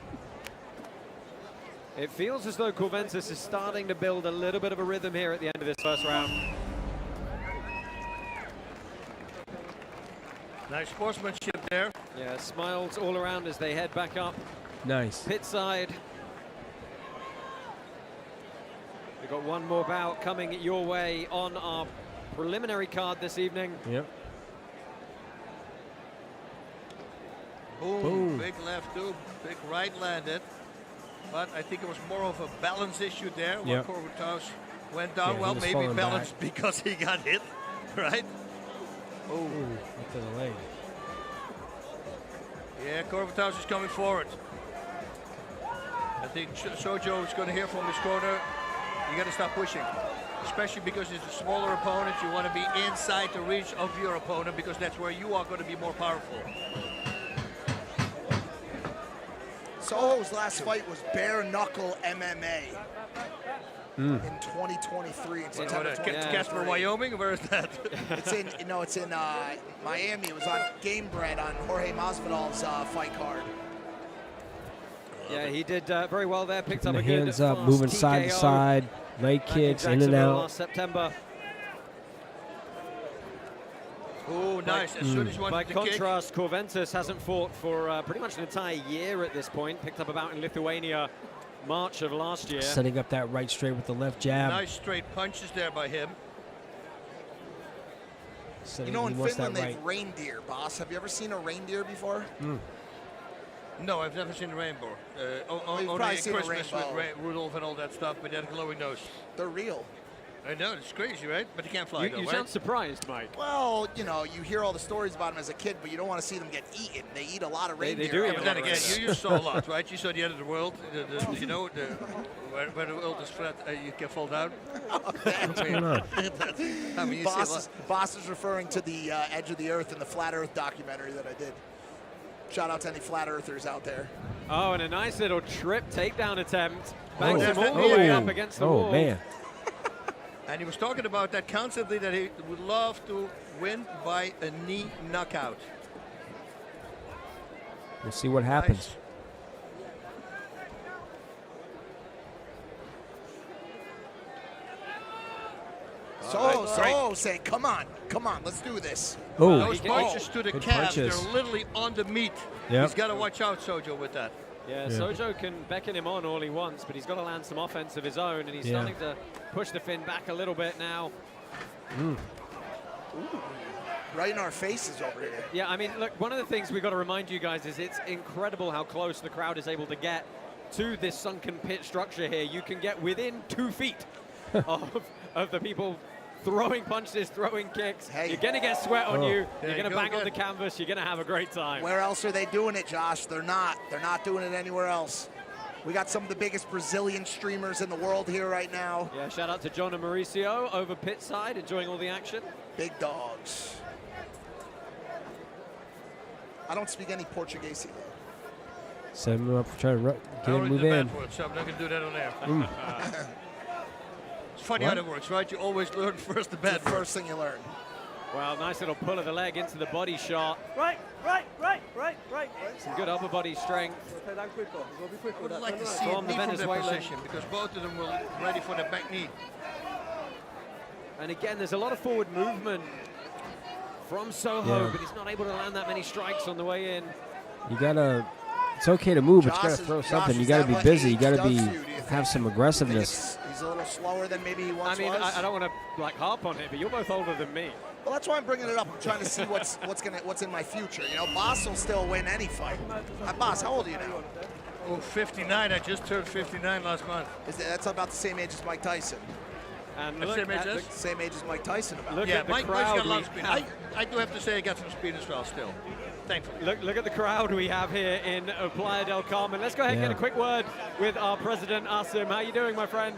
It feels as though Corventus is starting to build a little bit of a rhythm here at the end of this first round. Nice sportsmanship there. Yeah, smiles all around as they head back up Nice. pit side. We've got one more bout coming your way on our preliminary card this evening. Yep. Boom. Boom. Big left hook, big right landed. But I think it was more of a balance issue there when Yep. Corventus went down. Yeah, he well, was maybe falling balanced because he got hit, right? Ooh, up to the leg. Yeah, Corventus is coming forward. I think Sojo is going to hear from his corner. You got to stop pushing, especially because it's a smaller opponent. You want to be inside the reach of your opponent because that's where you are going to be more powerful. Soho's last fight was bare knuckle MMA in 2023 in September. Casper, Wyoming. Where is that? It's in Miami. It was on Game Bread on Jorge Masvidal's fight card. Yeah, he did very well there. Picked up The a good hands up, fast moving side to TKO side, leg back kicks, in and Jacksonville out. last September. Oh, nice. As soon as you By wanted to contrast, Corventus hasn't fought for pretty much an entire year at this point. Picked up a bout in Lithuania March of last year. Setting up that right straight with the left jab. Nice straight punches there by him. Setting, You know, in he wants Finland that they right. have reindeer, boss. Have you ever seen a reindeer before? No, I've never seen a rainbow. you've Only probably in seen a Christmas rainbow. with Rudolph and all that stuff, but that glowing nose. They're real. I know, it's crazy, right? But he can't fly, You sound surprised, Mike. Well, you know, you hear all the stories about him as a kid, but you don't want to see them get eaten. They eat a lot of reindeer. They do. Yeah, but then again, you saw a lot, right? You saw the end of the world. You know, where the world is flat, you can fall down. What's going on? I mean, you see a lot. Boss is referring to the Edge of the Earth and the Flat Earth documentary that I did. Shout out to any flat earthers out there. Oh, and a nice little trip takedown attempt. Bangs him all the way up against the wall. Oh, man. And he was talking about that constantly, that he would love to win by a knee knockout. We'll see what happens. Nice. So saying, come on, let's do this. Oh, Those punches to the good calves, punches. they're literally on the meat. Yep. He's got to watch out, Sojo, with that. Yeah, Sojo can beckon him on all he wants, but he's got to land some offense of his own, and he's starting to push the Finn back a little bit now. Ooh. Right in our faces over here. Yeah, I mean, look, one of the things we've got to remind you guys is it's incredible how close the crowd is able to get to this sunken pit structure here. You can get within 2 feet of the people throwing punches, throwing kicks. Hey. You're going to get sweat on you. There You're you going to go bang again. on the canvas. You're going to have a great time. Where else are they doing it, Josh? They're not. They're not doing it anywhere else. We got some of the biggest Brazilian streamers in the world here right now. Yeah, shout out to John and Mauricio over pit side, enjoying all the action. Big dogs. I don't speak any Portuguese either. Set him up, try to get I him already move did in. bad words, so I'm not going to do that on air. Mm. It's funny how that works, right? You always learn first the bad It's the first thing you learn. Well, nice little pull of the leg into the body shot. Right. Some good upper body strength. I would like to see From a the knee from that Venezuelan. position, because both of them were ready for the back knee. And again, there's a lot of forward movement from Soho, Yeah. but he's not able to land that many strikes on the way in. You gotta. It's okay to move, but you Josh gotta throw is- something. Josh, You is gotta that be what busy. You age gotta does be to you, do you think? have some I think aggressiveness. he's a little slower than maybe he once I mean, was. I don't want to like harp on it, but you're both older than me. Well, that's why I'm bringing it up. I'm trying to see what's in my future. You know, Boss will still win any fight. Boss, how old are you now? Oh, 59. I just turned 59 last month. That's about the same age as Mike Tyson. And That's look same age at as? the, Same age as Mike Tyson. About. look Yeah, at the Mike's crowd. got a lot of we speed. have. I do have to say I got some speed as well still, thankfully. Look at the crowd we have here in Playa del Carmen. Let's go ahead and get a quick word with our president, Asim. How you doing, my friend?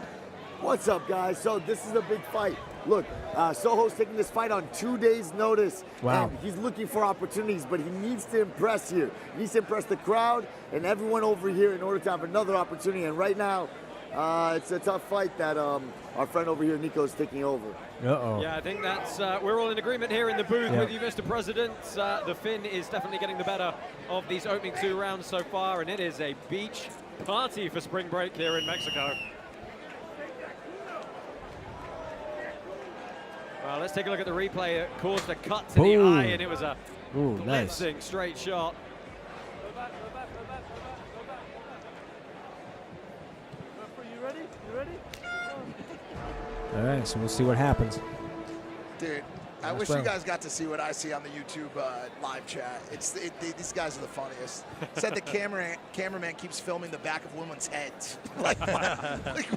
What's up, guys? So this is a big fight. Look, Soho's taking this fight on 2 days' notice. Wow. And he's looking for opportunities, but he needs to impress here. He needs to impress the crowd and everyone over here in order to have another opportunity. And right now, it's a tough fight that our friend over here, Nico, is taking over. Uh-oh. Yeah, I think that's we're all in agreement here in the booth Yeah. with you, Mr. President. The Finn is definitely getting the better of these opening 2 rounds so far, and it is a beach party for spring break here in Mexico. Well, let's take a look at the replay. It caused a cut to the Boom. eye, and it was a Ooh, nice. blitzing straight shot. All right, so we'll see what happens. Dude, I Nice wish round. you guys got to see what I see on the YouTube live chat. These guys are the funniest. Said the cameraman keeps filming the back of women's heads. like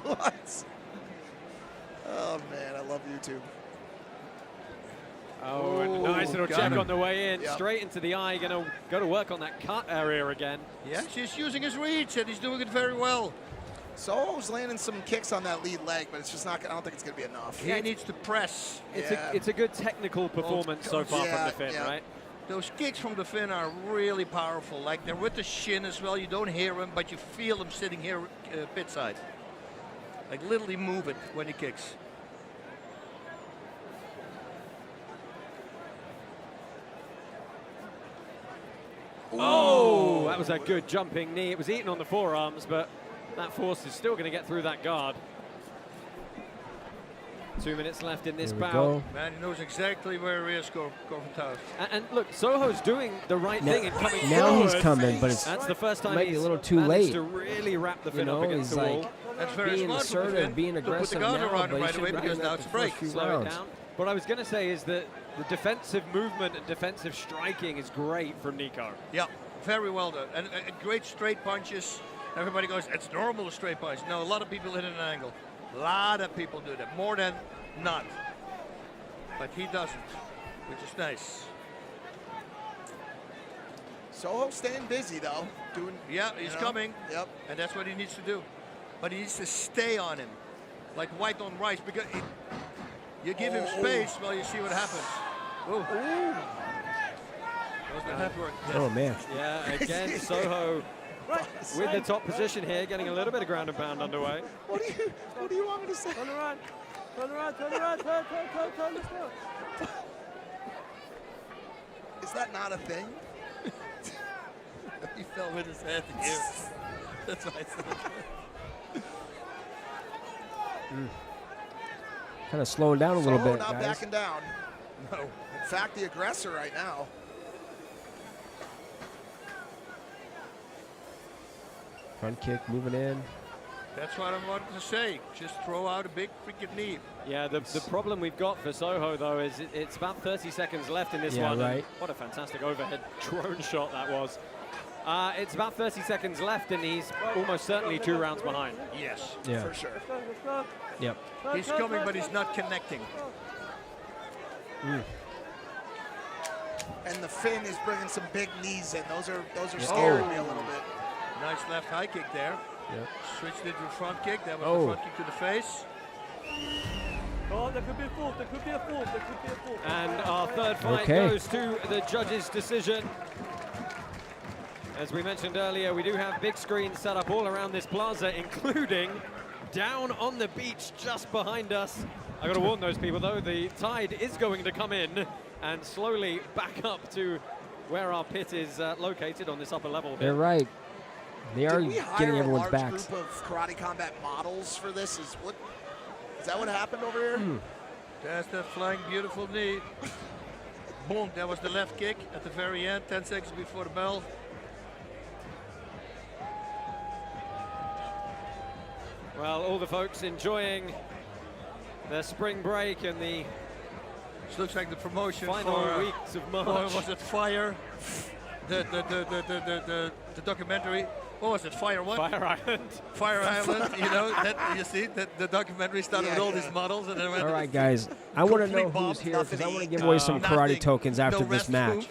what? Oh man, I love YouTube. Oh, and a nice little check him. on the way in, Yep. straight into the eye. Going to go to work on that cut area again. Yeah, he's using his reach, and he's doing it very well. Soho's landing some kicks on that lead leg, but it's just not. I don't think it's gonna be enough. He needs to press. It's a good technical performance so far from the Finn, right? Those kicks from the Finn are really powerful. Like they're with the shin as well. You don't hear him, but you feel him sitting here pit side. Like literally move it when he kicks. Oh, that was a good jumping knee. It was eaten on the forearms, but that force is still going to get through that guard. 2 minutes left in this Here we bout. go. Man, he knows exactly where he is, Corventhouse. And look, Soho's doing the right Now- thing and coming now forward. he's coming, but it's That's the first time might be he's a little too managed late. to really wrap the You Finn up know, against he's the like wall. That's very being smart from the assertive, Finn being to put the aggressive guard now, around him but he right should away be because doing now that it's the a break. first few Slow it rounds. down. What I was going to say is that the defensive movement and defensive striking is great from Nico. Yeah, very well done. And great straight punches. Everybody goes, it's normal to straight punch. No, a lot of people hit at an angle. A lot of people do that. More than not. But he doesn't, which is nice. Soho staying busy though. Yeah, he's coming. Yep. And that's what he needs to do. But he needs to stay on him, like white on rice, because you give him space while you see what happens. Ooh. That was the network. Oh man. Yeah, again, Soho with the top position here, getting a little bit of ground and pound underway. What do you want me to say? Turn around. Turn around, turn around, turn, let's go. Is that not a thing? He fell with his head here. That's what I said. Kind of slowing down a little bit, not guys. backing down. No. In fact, the aggressor right now. Front kick moving in. That's what I wanted to say. Just throw out a big freaking knee. Yeah, the problem we've got for Soho, though, is it's about 30 seconds left in this one. Right. What a fantastic overhead drone shot that was. It's about 30 seconds left, and he's almost certainly 2 rounds behind. Yes, Yeah. for sure. Yep. He's coming, but he's not connecting. And the Finn is bringing some big knees in. Those are scaring me a little bit. Nice left high kick there. Yep. Switched into a front kick. That was Oh. the front kick to the face. Oh, there could be a fault, there could be a fault, there could be a fault. And our third fight goes to the judge's decision. As we mentioned earlier, we do have big screens set up all around this plaza, including down on the beach just behind us. I got to warn those people, though, the tide is going to come in and slowly back up to where our pit is located on this upper level. They're right. They are Did we hire getting everyone's a large backs. group of karate combat models for this? Is that what happened over here? There's that flying beautiful knee. Boom, that was the left kick at the very end, 10 seconds before the bell. Well, all the folks enjoying their spring break and the This looks like the promotion final for weeks of March. Or was it Fire? The documentary. What was it? Fire what? Fire Island. Fire Island. You know, that you see that the documentary started with all these models, and then All right, guys. I want to know who's here because I want to give away some karate tokens after this match.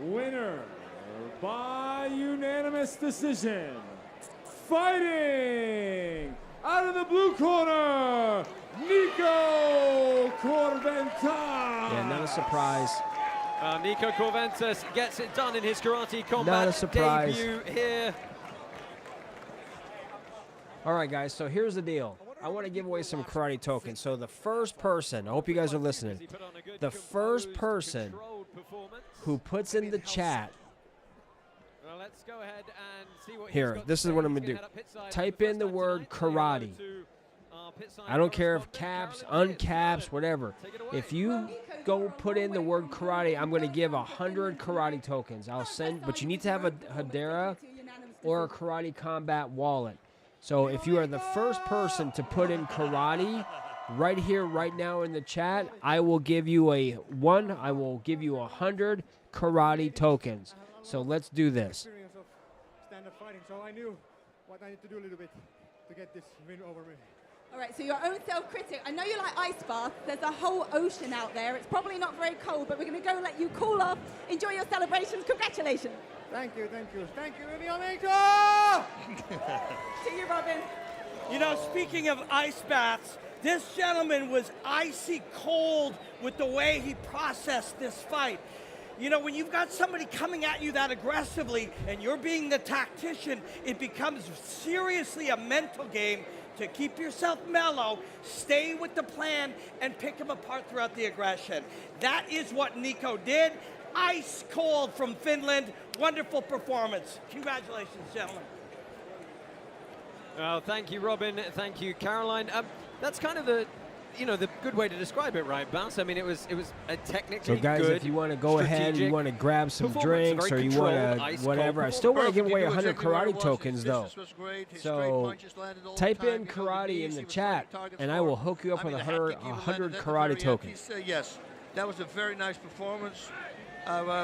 Winner by unanimous decision, fighting out of the blue corner, Nico Corventa. Yeah, not a surprise. Nico Corventas gets it done in his karate combat Not a surprise. debut here. All right, guys, so here's the deal. I want to give away some karate tokens. So the first person, I hope you guys are listening, the first person who puts in the chat, Well, let's go ahead and see what here, this is what I'm going to do. Type in the word karate. I don't care if caps, uncaps, whatever. If you go put in the word karate, I'm going to give 100 karate tokens. I'll send, but you need to have a Hedera or a karate combat wallet. So if you are the first person to put in karate right here, right now in the chat, I will give you I will give you 100 karate tokens. So let's do this. Experience of stand-up fighting, so I knew what I need to do a little bit to get this win over me. All right, so your own self-critic. I know you like ice baths. There's a whole ocean out there. It's probably not very cold, but we're going to go and let you cool off. Enjoy your celebrations. Congratulations. Thank you, thank you. Thank you, Amigo! See you, Robin. You know, speaking of ice baths, this gentleman was icy cold with the way he processed this fight. You know, when you've got somebody coming at you that aggressively and you're being the tactician, it becomes seriously a mental game to keep yourself mellow, stay with the plan, and pick him apart throughout the aggression. That is what Nico did. Ice cold from Finland. Wonderful performance. Congratulations, gentlemen. Well, thank you, Robin. Thank you, Caroline. That's kind of the good way to describe it, right, Bass? I mean, it was a technically So guys, good, if you want to go ahead, you want to grab some performance, drinks, or very you want controlled, to whatever. I still want to give away 100 karate tokens, though. Great. His So straight punches landed all the type time. in You know, karate the in the he was chat, targets and I for. will hook you up I with mean, the 100 hat kick he landed at the karate very end, tokens. yes. That was a very nice performance.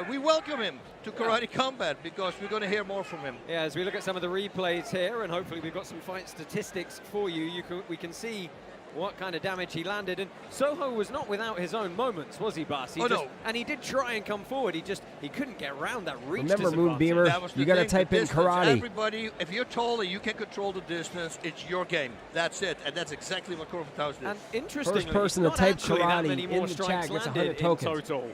We welcome him to Karate Combat because we're going to hear more from him. Yeah, as we look at some of the replays here, and hopefully we've got some fight statistics for you, we can see what kind of damage he landed. And Soho was not without his own moments, was he, Bas? No. And he did try and come forward. He couldn't get around that reach. Remember, disadvantage. Moonbeamer, you got to type in karate. Everybody, if you're taller, you can control the distance. It's your game. That's it. And that's exactly what Corvataus did. And interestingly, First person to not type actually that karate many in more the strikes chat gets 100 landed in tokens. total.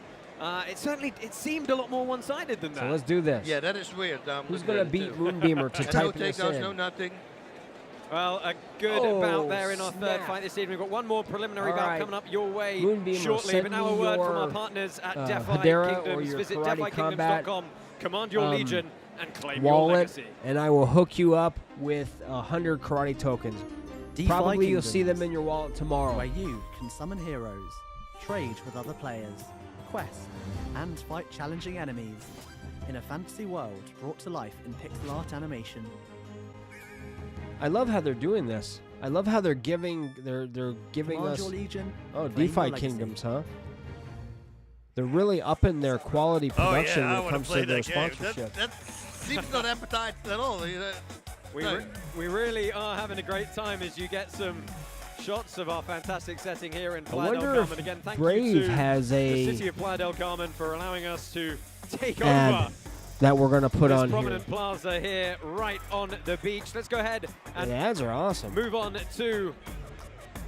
It seemed a lot more one-sided than that. So let's do this. Yeah, that is weird. Who's going to beat Moonbeamer to type no this takedowns, in? no nothing. Well, a good bout there in our third fight this evening. We've got one more preliminary bout coming up your way Moonbeamer, shortly. But now a word from our partners at DeFi Kingdoms. Visit DeFiKingdoms.com, command your legion, and claim your wallet, legacy. and I will hook you up with 100 karate tokens. DeFi Probably you'll Kingdoms, see them in your wallet tomorrow. where you can summon heroes, trade with other players, quest, and fight challenging enemies in a fantasy world brought to life in pixel art animation. I love how they're doing this. I love how they're giving Command us your legion, oh claim DeFi your legacy. Kingdoms, huh? They're really upping their quality production when it comes to their sponsorship. That seems not appetite at all. We really are having a great time as you get some shots of our fantastic setting here in Playa del wonder Carmen. if Again, thank Brave you to has the a city of Playa del Carmen for allowing us to take ad over that we're gonna put this on here. prominent plaza here right on the beach. Let's go ahead and The ads are awesome. move on to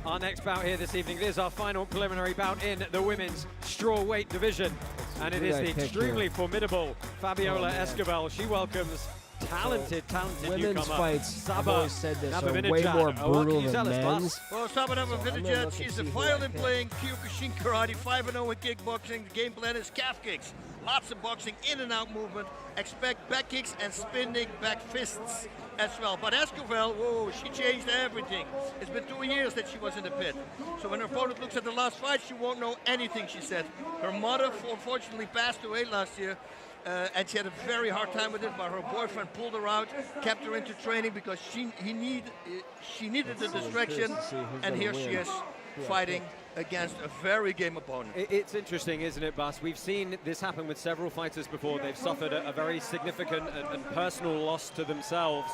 our next bout here this evening. This is our final preliminary bout in the women's strawweight division. And it who is did I the pick extremely here? formidable Fabiola man. Escobar. She welcomes talented Women's newcomer fights, I've Saba always said this, are way Nabavinichad. more What can brutal you tell than us, Bas? men's. Well, Sabanova I'm gonna Vinajad, look she's a and see who I violin pick. playing Kyokushin karate, 5-0 in kickboxing. The game plan is calf kicks. Lots of boxing, in and out movement. Expect back kicks and spinning back fists as well. But Escobar, whoa, she changed everything. It's been 2 years that she was in the pit. So when her opponent looks at the last fight, she won't know anything, she said. Her mother, unfortunately, passed away last year. And she had a very hard time with it, but her boyfriend pulled her out, kept her into training because she needed the distraction, and here she is fighting against a very game opponent. It's interesting, isn't it, Bas? We've seen this happen with several fighters before. They've suffered a very significant and personal loss to themselves,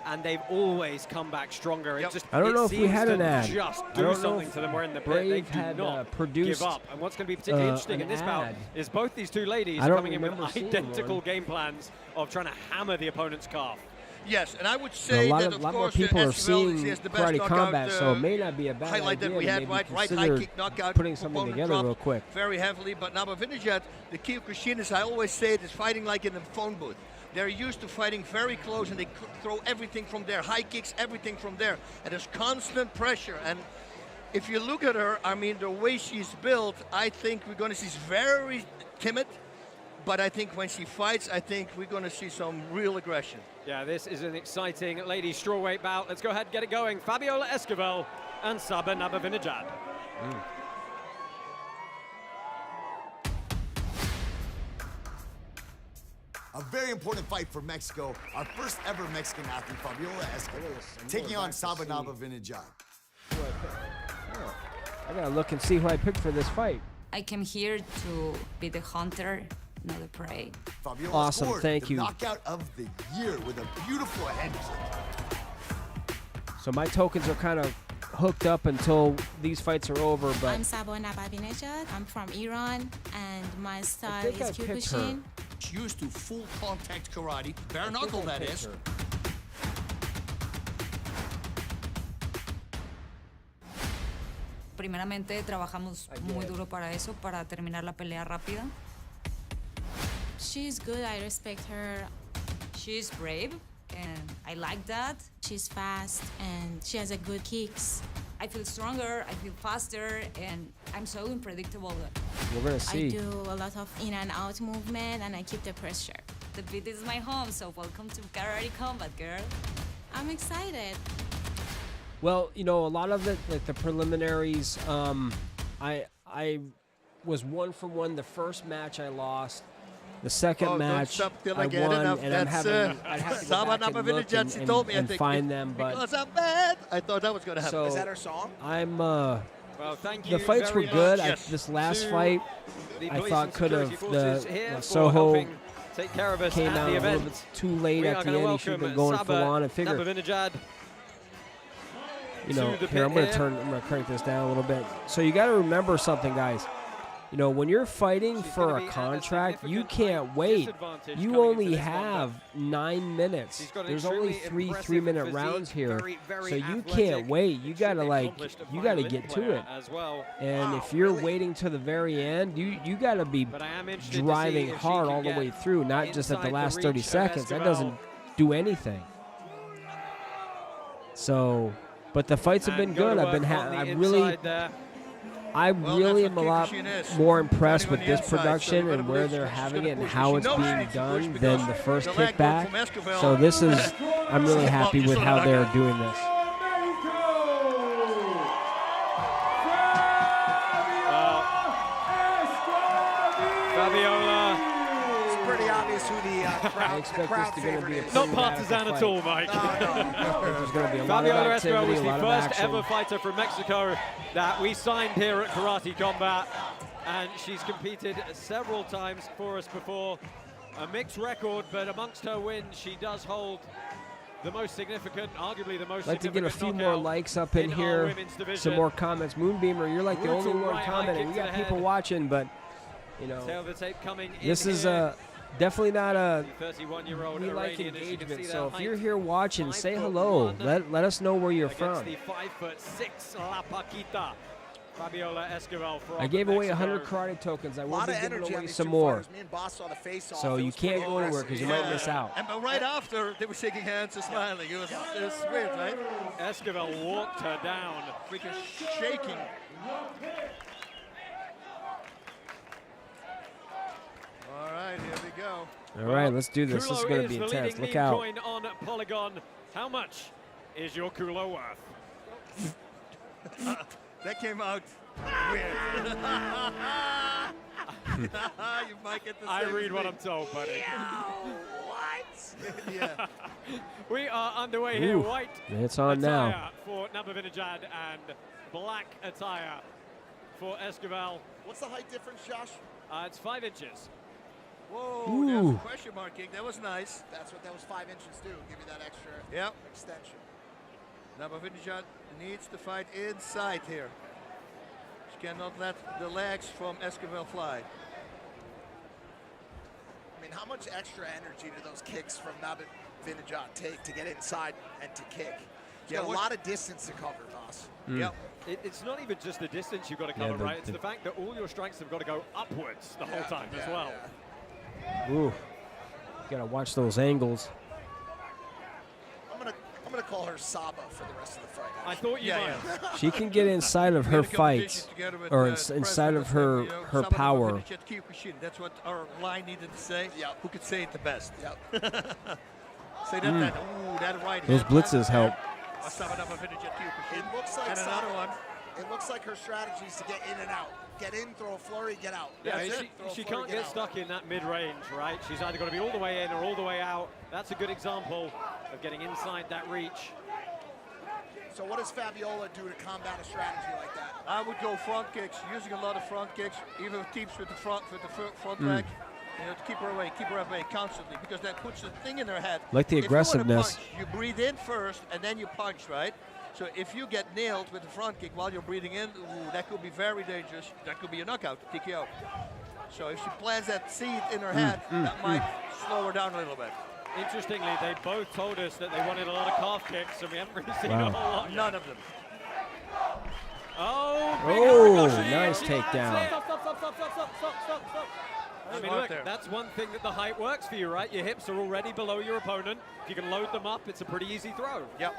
and they've always come back stronger. It just, I don't know if we had an ad. Just I do don't know something if to them. We're in the pit. Brave They do had, not produced, give up. And what's going to be particularly interesting in an this bout ad. is both these two ladies I don't coming in with remember seeing identical one. game plans of trying to hammer the opponent's calf. Yes, and I would say that, of lot more course, people are Escobar seeing is the best karate knockout, combat, so it may not be a bad highlight idea that we to had, maybe right high consider kick knockout. putting something Opponent together dropped real quick. very heavily, but Nabaviniajad, the Kyokushin, as I always say, it is fighting like in a phone booth. They're used to fighting very close, and they throw everything from there, high kicks, everything from there, and there's constant pressure. And if you look at her, I mean, the way she's built, I think we're going to see she's very timid, but I think when she fights, I think we're going to see some real aggression. Yeah, this is an exciting ladies strawweight bout. Let's go ahead and get it going. Fabiola Escobar and Saba Nabaviniajad. A very important fight for Mexico. Our first ever Mexican athlete, Fabiola Escobar, taking on Saba Nabaviniajad. I gotta look and see who I picked for this fight. I came here to be the hunter, not the prey. Fabiola Awesome, scored thank the you. knockout of the year with a beautiful head kick. So my tokens are kind of hooked up until these fights are over, but I'm Saba Nabaviniajad. I'm from Iran, and my style think is I picked Kyokushin. Used to full contact karate, bare knuckle that is. Primeramente trabajamos muy duro para eso, para terminar la pelea rápida. She's good. I respect her. She's brave, and I like that. She's fast, and she has a good kicks. I feel stronger, I feel faster, and I'm so unpredictable. we're gonna I see. do a lot of in and out movement, and I keep the pressure. The beat is my home, so welcome to Karate Combat, girl. I'm excited. Well, you know, a lot of it, like the preliminaries, I was 1-for-1. The first match I lost. The second match I won, and I'm having I'd have to go back and look and find them. But because I'm bad, I thought that was going to happen. So Is that her song? I'm Well, thank you. The fights were very good. much. This last fight, The I police thought and could have security forces here for Soho helping take care of us came at out the a little event. bit too late We at are the gonna end. He should have been welcome going full on and figure. Nabavindejad. You know, to the here I'm pit going to I'm going to crank this down a little bit. So you got to remember something, guys. You know, when you're fighting for a contract, you can't wait. You only have 9 minutes. There's only three 3-minute rounds here, so you can't wait. You gotta get to it. And if you're waiting to the very end, you gotta be driving hard all the way through, not just at the last 30 seconds. That doesn't do anything. So, but the fights have been good. I really am a lot more impressed with this production and where they're having it and how it's being done than the first Kickback. So this is, I'm really happy with how they're doing this. Fabiola. It's pretty obvious who the crowd favorite is. Not partisan at all, Mike. There's going to be a lot of Fabiola activity, Escobar was a the lot of first action. ever fighter from Mexico that we signed here at Karate Combat, and she's competed several times for us before. A mixed record, but amongst her wins, she does hold the most significant, arguably the most I'd like to get a few more knockout likes up in our here, women's division. some more comments. Moonbeamer, you're like the Brutal only one right high commenting. kick We to got the people head. watching, but you know, Tail the tape coming this in is here. Definitely not a. The 31-year-old We like Iranian, as you can engagement, see so that if you're height, here watching, say 5'1" hello. Let us know where you're against from. the 5'6" La Paquita, Fabiola Escobar from I gave away Mexico. 100 karate tokens. I A will lot be of giving energy on away these some two more. fighters. Me and Boss saw the face-off. So It you was can't pretty go anywhere aggressive. because you might miss out. But right after, they were shaking hands and smiling. It was weird, right? Escobar walked her down. Freaking shaking. All right, here we go. All right, let's do this. This is going to be the intense. leading Look meme out. coin on Polygon. How much is your Kulo worth? That came out weird. You might get the I same read what thing. I'm told, buddy. What? Yeah. We are underway here. Ooh, White it's on now. attire for Nabavindejad and black attire for Escobar. What's the height difference, Josh? It's 5 inches. Whoa, Ooh. there's a question mark kick. That was nice. That's what that was 5 inches do. Give you that extra extension. Nabavindejad needs to fight inside here. She cannot let the legs from Escobar fly. I mean, how much extra energy do those kicks from Nabavindejad take to get inside and to kick? You got a lot of distance to cover, Boss. Yep. It's not even just the distance you've got to Yeah, cover, the- right? It's the fact that all your strikes have got to go upwards the whole time as well. Ooh, you got to watch those angles. I'm gonna call her Saba for the rest of the fight. I thought you might. She can get inside of her fights or inside of her power. That's what our line needed to say. Yep. Who could say it the best? Yep. Say that. Ooh, that right Those hand. blitzes help. It looks like And another one. It looks like her strategy is to get in and out. Get in, throw a flurry, get out. Yeah, That's she it. Throw a she flurry, can't get out. stuck in that mid-range, right? She's either got to be all the way in or all the way out. That's a good example of getting inside that reach. So what does Fabiola do to combat a strategy like that? I would go front kicks, using a lot of front kicks, even teeps with the front leg. You know, to keep her away constantly, because that puts the thing in her head. Like the If you wanna aggressiveness. punch, you breathe in first and then you punch, right? So if you get nailed with the front kick while you're breathing in, ooh, that could be very dangerous. That could be a knockout, TKO. So if she plants that seed in her head, that might slow her down a little bit. Interestingly, they both told us that they wanted a lot of calf kicks, and we haven't really seen Wow. a whole lot. None of them. Oh, Oh, nice takedown. Stop. I mean, Smart look, there. that's one thing that the height works for you, right? Your hips are already below your opponent. If you can load them up, it's a pretty easy throw. Yep.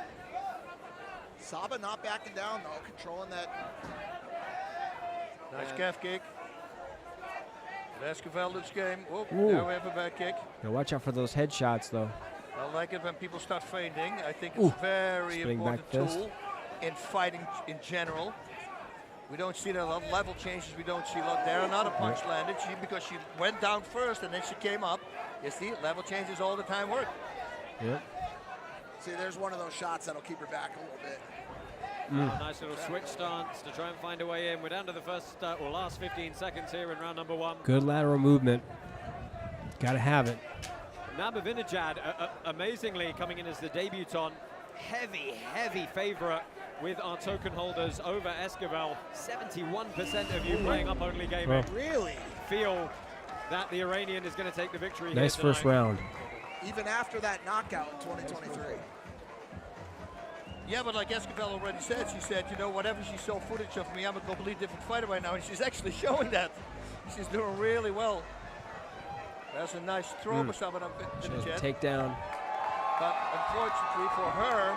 Saba not backing down though, controlling that. Nice calf kick. Escobar looks game. Oh, Ooh. there we have a back kick. Now watch out for those headshots, though. I like it when people start feinting. I think it's Ooh. a very Spinning important back fist. tool in fighting in general. We don't see a lot of level changes. We don't see a lot there. Another punch landed because she went down first and then she came up. You see, level changes all the time work. Yep. See, there's one of those shots that'll keep her back a little bit. Nice little switch stance to try and find a way in. We're down to the first or last 15 seconds here in round number 1. Good lateral movement. Got to have it. Nabavitejad, amazingly coming in as the debutant, heavy favorite with our token holders over Esquivel. 71% of you playing up only gaming. Really? Feel that the Iranian is going to take the victory. Nice here first round. Even after that knockout in 2023. Yeah, but like Esquivel already said, she said, you know, whatever she saw footage of me, I'm a completely different fighter right now, and she's actually showing that. She's doing really well. That's a nice throw for Sabanavidejad. Takedown. But unfortunately for her,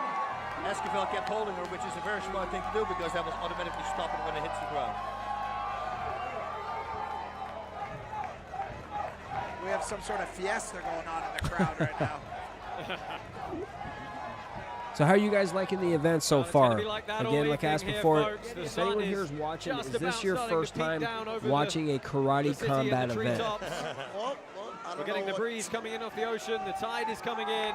Esquivel kept holding her, which is a very smart thing to do because that was automatically stopping when it hits the ground. We have some sort of fiesta going on in the crowd right now. So how are you guys liking the event so far? Like Again, like I asked before, if anyone here is watching, is this your first time watching a karate combat event? We're getting the breeze coming in off the ocean. The tide is coming in.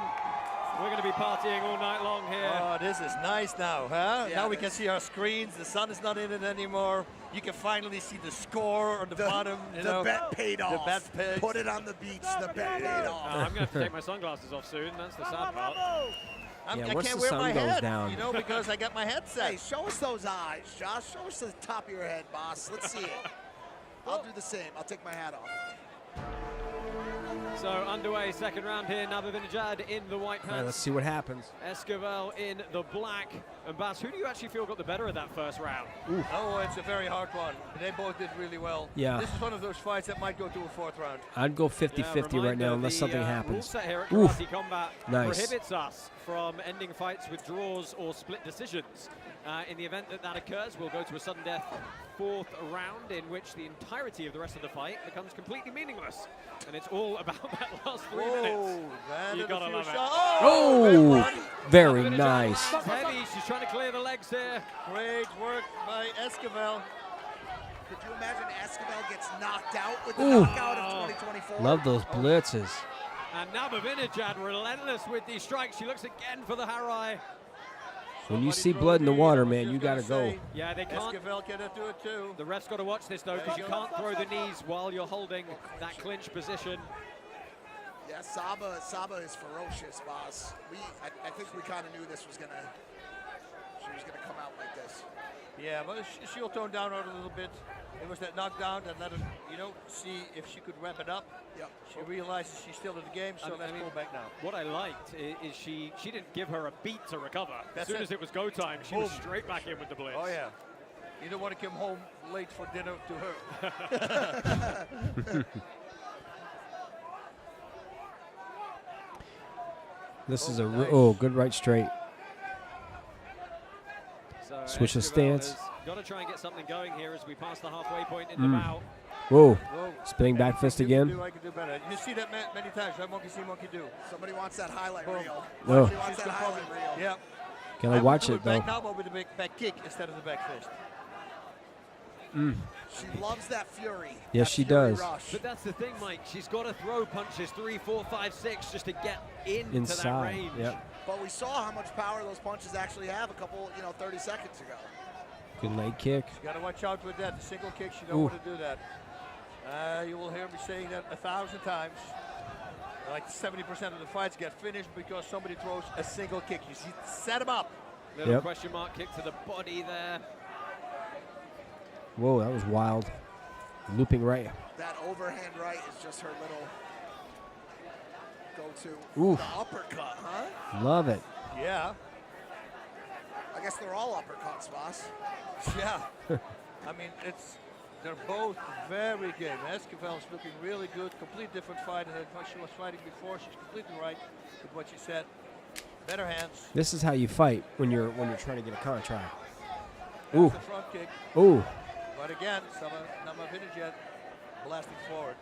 We're going to be partying all night long here. Oh, this is nice now, huh? Yeah, now we can see our screens. The sun is not in it anymore. You can finally see the score on the bottom. The bet paid off. The bet paid. Put it on the beach. The bet paid off. I'm going to have to take my sunglasses off soon. That's the sad part. I once can't the wear sun my goes hat, down. you know, because I got my headset. Hey, show us those eyes, Josh. Show us the top of your head, boss. Let's see it. I'll do the same. I'll take my hat off. So underway, second round here. Nabavitejad in the white pants. All right, let's see what happens. Esquivel in the black. And Bas, who do you actually feel got the better of that first round? Oh, it's a very hard one. They both did really well. Yeah. This is one of those fights that might go to a 4th round. I'd go 50-50 right now unless something Rule happens. set here at Oof. Karate Combat Nice. prohibits us from ending fights with draws or split decisions. In the event that occurs, we'll go to a sudden death 4th round in which the entirety of the rest of the fight becomes completely meaningless. And it's all about that last 3 minutes. You gotta love it. Oh, very nice. She's heavy, she's trying to clear the legs here. Great work by Esquivel. Could you imagine Esquivel gets knocked out with the Ooh. knockout of 2024? Love those blitzes. And Nabavitejad relentless with these strikes. She looks again for the Harai. When you see blood in the water, man, you gotta go. Yeah, they can't. Esquivel can do it too. The ref's got to watch this though, because you can't throw the knees while you're holding that clinch position. Yeah, Saba is ferocious, boss. I think we kind of knew this was she was gonna come out like this. Yeah, but she'll tone down a little bit. It was that knockdown that let her, you know, see if she could ramp it up. Yep. She realizes she's still in the game, so let's pull back now. What I liked is she didn't give her a beat to recover. That's as soon it. as it was go time, she was straight back in with the blitz. Oh yeah. You don't want to come home late for dinner to her. This is a good right straight. So Switch the Esquivel stance. has got to try and get something going here as we pass the halfway point in the bout. Whoa. Spinning back fist I again. can do better. You see that many times, right? Monkey see, monkey do. Somebody wants that highlight reel. Oh. Somebody wants that highlight reel. Yeah. Gotta watch it though. Back now, but with the back kick instead of the back fist. She loves that fury. Yes, she does. Rush. But that's the thing, Mike. She's got to throw punches 3, 4, 5, 6 just to get into Inside, that range. yep. But we saw how much power those punches actually have a couple, 30 seconds ago. Good leg kick. You got to watch out with that. The single kicks, you don't want to do that. You will hear me saying that 1,000 times. Like 70% of the fights get finished because somebody throws a single kick. You see, set him up. Little question mark kick to the body there. Whoa, that was wild. Looping right. That overhand right is just her little go-to. Oof. The uppercut, huh? Love it. Yeah. I guess they're all uppercuts, boss. Yeah. I mean, they're both very game. Esquivel's looking really good. Complete different fight than what she was fighting before. She's completely right with what she said. Better hands. This is how you fight when you're trying to get a contract. Ooh. The front kick. Ooh. But again, Nabavitejad blasting forward.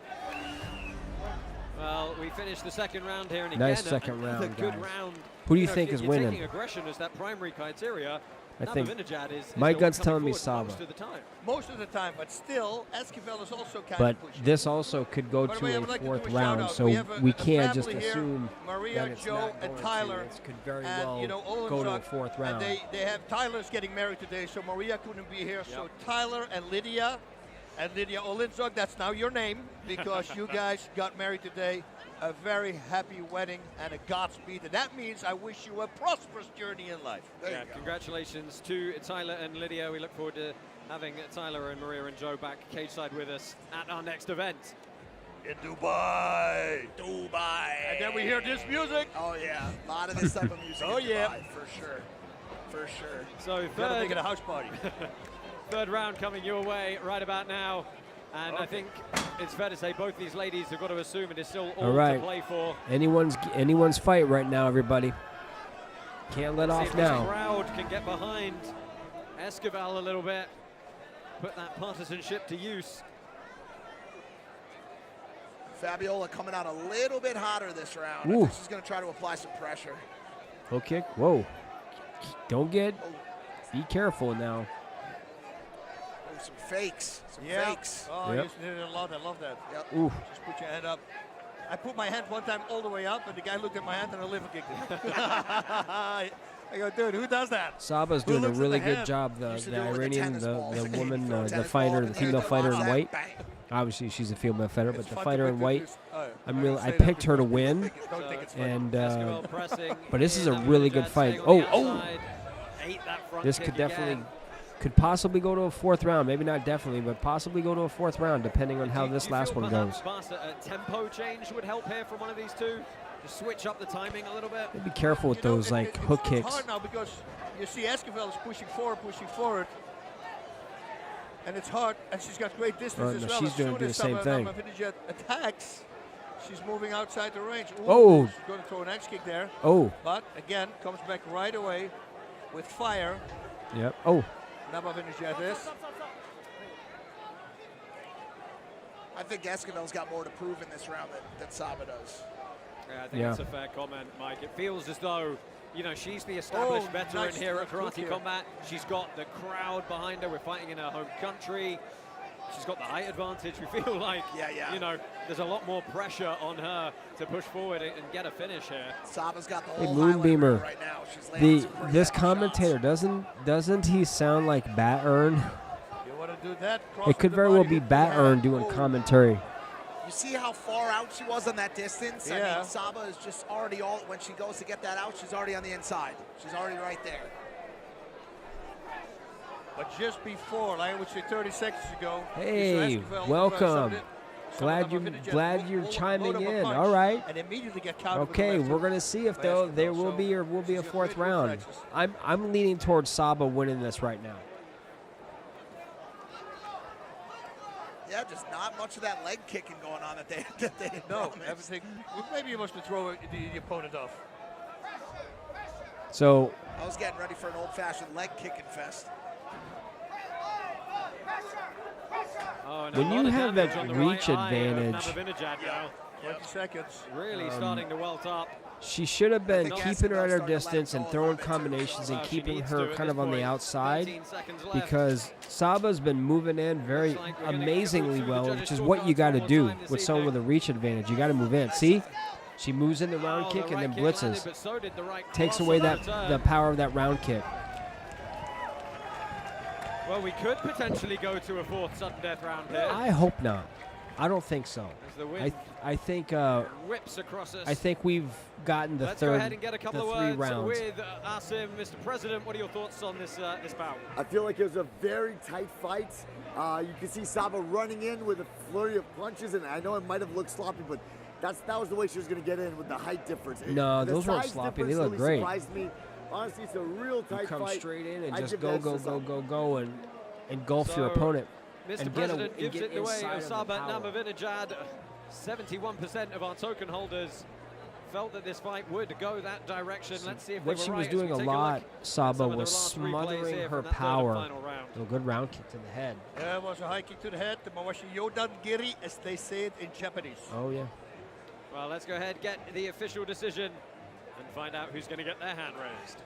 Well, we finished the second round here, and Nice again, second round, a good guys. round. Who do you know, think if is you're winning? taking aggression as that primary criteria, I think Namavinejad is my the one gut's coming telling me forward Saba. most of the time. Most of the time, but still, Esquivel is also kind But of pushing. this also could go By the to way, I a would like to fourth do a round, shout-out. so We have we a can't just family here, assume Maria, that it's Joe, not and going Tyler, to. It could very and, well you know, go to a Olenzak, fourth round. And they have Tyler's getting married today, so Maria couldn't be here. So Tyler and Lydia Olenzak, that's now your name because you guys got married today. A very happy wedding and a Godspeed. And that means I wish you a prosperous journey in life. Yeah, congratulations to Tyler and Lydia. We look forward to having Tyler and Maria and Joe back cage side with us at our next event. In Dubai. Dubai. And then we hear this music. Oh, yeah. A lot of this type of music Oh, in yeah. Dubai, for sure. For sure. So Gotta make it a house party. third round coming your way right about now. And I think it's fair to say both these ladies have got to assume it is still all right. to play for. Anyone's fight right now, everybody. Can't let See off if now. The crowd can get behind Esquivel a little bit. Put that partisanship to use. Fabiola coming out a little bit hotter this round. Ooh. I think she's going to try to apply some pressure. Hook kick. Whoa. Don't get. Be careful now. Oh, some fakes. Some Yeah. fakes. Oh, Yep. yes, I love that. Love that. Yep. Ooh. Just put your hand up. I put my hand one time all the way up, and the guy looked at my hand and I liver kicked it. I go, dude, who does that? Saba's Who doing a looks at really the good hand? job. The Used to do it with a Iranian, tennis ball. the Like, woman, you throw a the tennis fighter, ball the in there, female the fighter in ball, white. bang. Obviously, she's a female fighter, but the fun to fighter in make white, this- I picked her to win. Don't think it's funny. And Esquivel pressing but this is a in, really good Namavinejad fight. staying on the Oh, outside. Ate that front this kick could definitely, again. could possibly go to a fourth round. Maybe not definitely, but possibly go to a fourth round, depending on how Do this you last feel one perhaps, goes. Bas, a tempo change would help here from one of these two? To switch up the timing a little bit? Be careful with those like hook It's kicks. hard now because you see Esquivel is pushing forward. And it's hard, and she's got great distance Oh, as no, well. she's As gonna soon do as the same thing. Namavinejad attacks, she's moving outside the range. Ooh, Oh. She's going to throw an X kick there. Oh. But again, comes back right away with fire. Yep. Oh. Namavinejad is. I think Esquivel's got more to prove in this round than Saba does. Yeah, I think that's a fair comment, Mike. It feels as though, you know, she's the established veteran nice here at hook Karate here. Combat. She's got the crowd behind her. We're fighting in her home country. She's got the height advantage. We feel like, you know, there's a lot more pressure on her to push forward and get a finish here. Saba's got the Hey, whole highlight reel Moonbeamer. right now. She's landing some pretty This heavy commentator doesn't he sound like Bat Earn? You want to do that? Cross It could with the very well body. be Bat Earn doing commentary. You see how far out she was on that distance? I Yeah. mean, Saba is just already when she goes to get that out, she's already on the inside. She's already right there. But just before, like I would say 30 seconds ago. Hey, Esquivel welcome. Glad Glad you're chiming in. punch All right. And immediately get countered with Okay, the left we're hook. gonna see if by though Esquivel. there will So be or will be a she's got fourth great round. reflexes. I'm leaning towards Saba winning this right now. Yeah, just not much of that leg kicking going on that they No, promised. everything. Well, maybe he wants to throw the opponent off. So I was getting ready for an old-fashioned leg kicking fest. Oh, and When a lot you of have damage that on the reach right eye of advantage- Namavinejad now. 20 seconds. Really starting to welt up. she should have been think keeping her at her Esquivel's starting to let distance it and go a throwing little bit too. combinations and Well, she keeping needs her to at kind of this on the point. outside 13 seconds left. because Saba's been moving in very Looks like we're gonna amazingly go through the well, judges' which is what you scorecards got to one more do time this with someone with evening. a reach advantage. You got to move in. See, she moves in the round Oh, kick the and then right kick landed, blitzes. but so did the right Takes cross away on that return. the power of that round kick. Well, we could potentially go to a fourth sudden death round here. I hope not. I don't think so. As the wind I think whips across us. I think we've gotten the Let's third, go ahead and get a couple the of 3 words rounds. with Asim, Mr. President. What are your thoughts on this this bout? I feel like it was a very tight fight. You can see Saba running in with a flurry of punches, and I know it might have looked sloppy, but that was the way she was going to get in with the height difference. No, The those weren't size sloppy. They difference look really great. Surprised me. Honestly, it's a real You tight come fight. straight in and I just give go, that go, to go, Saba. go, go, and engulf your So, opponent. Mr. And President and gives get it the way inside of of the Saba power. Namavinejad. 71% of our token holders felt that this fight would go that direction. Let's see if What they she were was right as we doing a take lot, look at Saba, some of the was last replays smothering here her from that third and power. final round. A good round kick to the head. There was a high kick to the head. The Mawashi Yodan Giri, as they say it in Japanese. Oh, yeah. Well, let's go ahead, get the official decision and find out who's going to get their hand raised.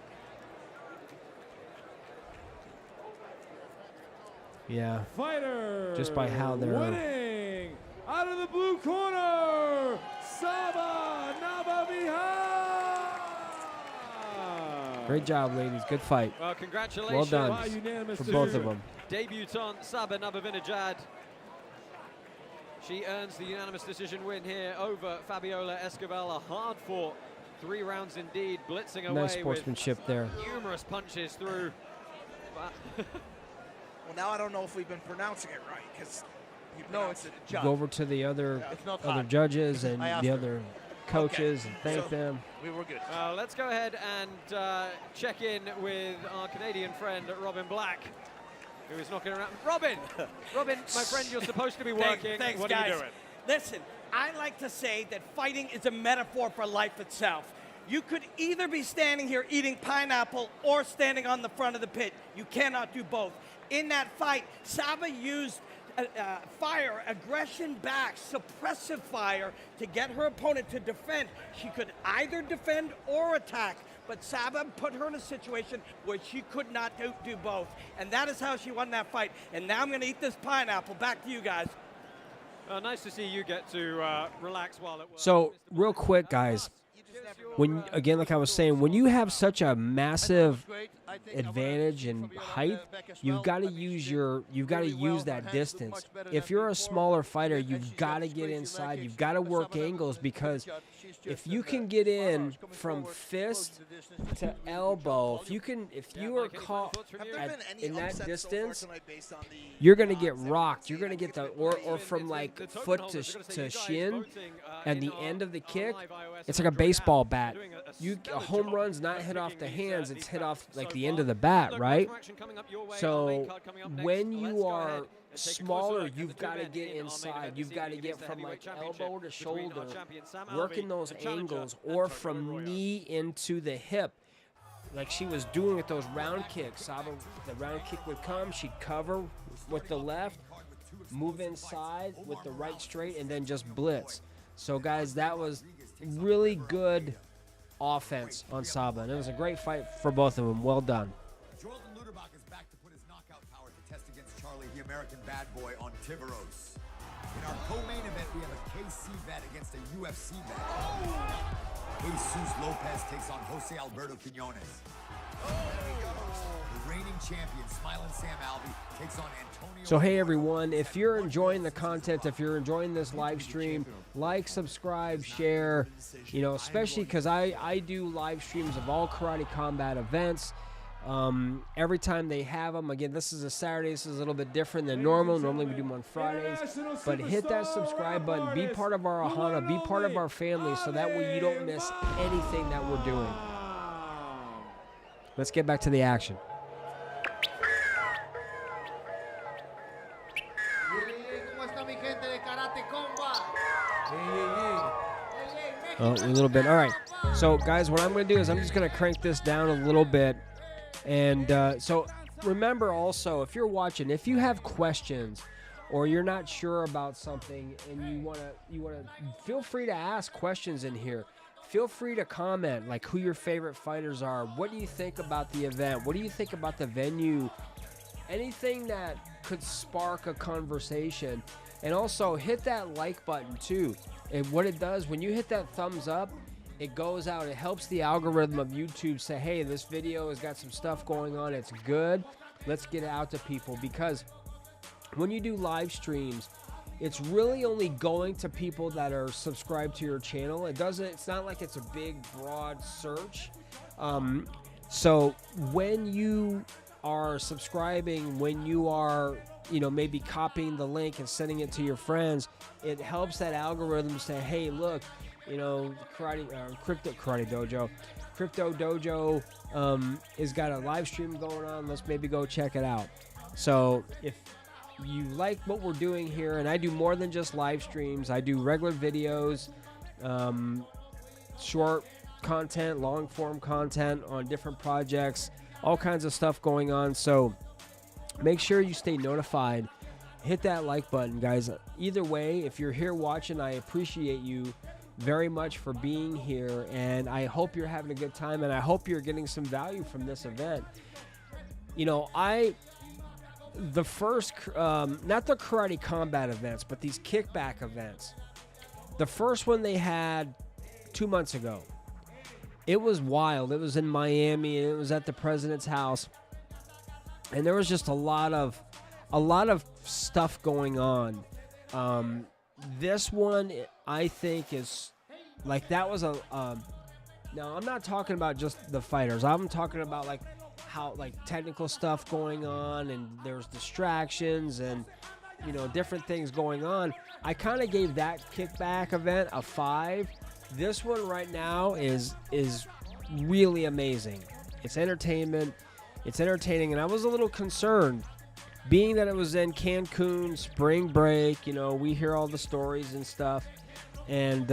Yeah. Fighter. Just by how they're winning out of the blue corner, Saba Navaviha. Great job, ladies. Good fight. Well, congratulations. Well done for both of them. Debutante Saba Navavinajad. She earns the unanimous decision win here over Fabiola Escobar. A hard-fought 3 rounds indeed, blitzing away Nice sportsmanship there. with numerous punches through. Well, now I don't know if we've been pronouncing it right because No, it's a judge. Go over to the other judges and the other coaches and thank them. We were good. Let's go ahead and check in with our Canadian friend Robin Black, who is knocking around. Robin, my friend, you're supposed to be working. Thanks, what guys. are you doing? Listen, I like to say that fighting is a metaphor for life itself. You could either be standing here eating pineapple or standing on the front of the pit. You cannot do both. In that fight, Saba used fire, aggression back, suppressive fire to get her opponent to defend. She could either defend or attack, but Saba put her in a situation where she could not do both. And that is how she won that fight. And now I'm going to eat this pineapple. Back to you guys. Nice to see you get to relax while it works. So, real quick, guys, when again, like I was saying, when you have such a massive advantage in height, you've got to use that distance. If you're a smaller fighter, you've got to get inside. You've got to work angles, because if you can get in from fist to elbow, if you are caught in that distance, you're going to get rocked. You're going to get or from like foot to shin, and the end of the kick, it's like a baseball bat. A home run's not hit off the hands, it's hit off like the end of the bat, right? So when you are smaller, you've got to get inside. You've got to get from like elbow to shoulder, working those angles, or from knee into the hip, like she was doing with those round kicks. Saba, the round kick would come, she'd cover with the left, move inside with the right straight, and then just blitz. So guys, that was really good offense on Saba, and it was a great fight for both of them. Well done. Jordan Luderbach is back to put his knockout power to test against Charlie, the American bad boy, on Tiburos. In our co-main event, we have a KC bet against a UFC bet. Jesus Lopez takes on Jose Alberto Quinones. The reigning champion, Smiling Sam Alvey, takes on Antonio. So hey everyone, if you're enjoying the content, if you're enjoying this live stream, like, subscribe, share, especially because I do live streams of all Karate Combat events. Every time they have them. Again, this is a Saturday. This is a little bit different than normal. Normally we do them on Fridays. But hit that subscribe button. Be part of our Ohana. Be part of our family, so that way you don't miss anything that we're doing. Let's get back to the action. Oh, a little bit. All right. So, guys, what I'm going to do is I'm just going to crank this down a little bit. And so remember also, if you're watching, if you have questions or you're not sure about something and you want to feel free to ask questions in here. Feel free to comment, like who your favorite fighters are. What do you think about the event? What do you think about the venue? Anything that could spark a conversation. And also hit that like button too. And what it does, when you hit that thumbs up, it goes out. It helps the algorithm of YouTube say, hey, this video has got some stuff going on. It's good. Let's get it out to people. Because when you do live streams, it's really only going to people that are subscribed to your channel. It's not like it's a big, broad search. So when you are subscribing, when you are, maybe copying the link and sending it to your friends, it helps that algorithm say, hey, look, Crypto Dojo has got a live stream going on. Let's maybe go check it out. So if you like what we're doing here, and I do more than just live streams, I do regular videos, short content, long form content on different projects, all kinds of stuff going on. So make sure you stay notified. Hit that like button, guys. Either way, if you're here watching, I appreciate you very much for being here, and I hope you're having a good time, and I hope you're getting some value from this event. the first, not the karate combat events, but these kickback events. The first one they had 2 months ago. It was wild. It was in Miami, and it was at the president's house. And there was just a lot of stuff going on. This one, I think, is like that was a. Now, I'm not talking about just the fighters. I'm talking about like how technical stuff going on, and there's distractions and different things going on. I kind of gave that kickback event a 5. This one right now is really amazing. It's entertainment. It's entertaining, and I was a little concerned, being that it was in Cancun, spring break. We hear all the stories and stuff, and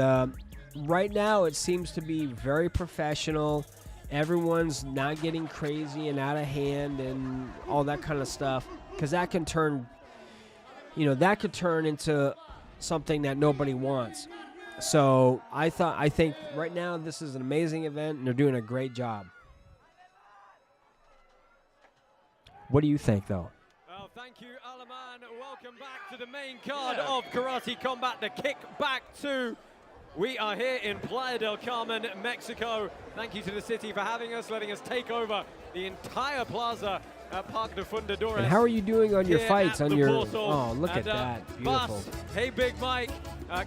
right now it seems to be very professional. Everyone's not getting crazy and out of hand and all that kind of stuff, because that can turn, that could turn into something that nobody wants. So I think right now this is an amazing event, and they're doing a great job. What do you think, though? Well, thank you, Alaman. Welcome back to the main card of Karate Combat, the Kickback 2. We are here in Playa del Carmen, Mexico. Thank you to the city for having us, letting us take over the entire plaza at Parque de Fundadores. And how are you doing on your fights? On your portal. Oh, look at that. Beautiful. Bus, hey, Big Mike.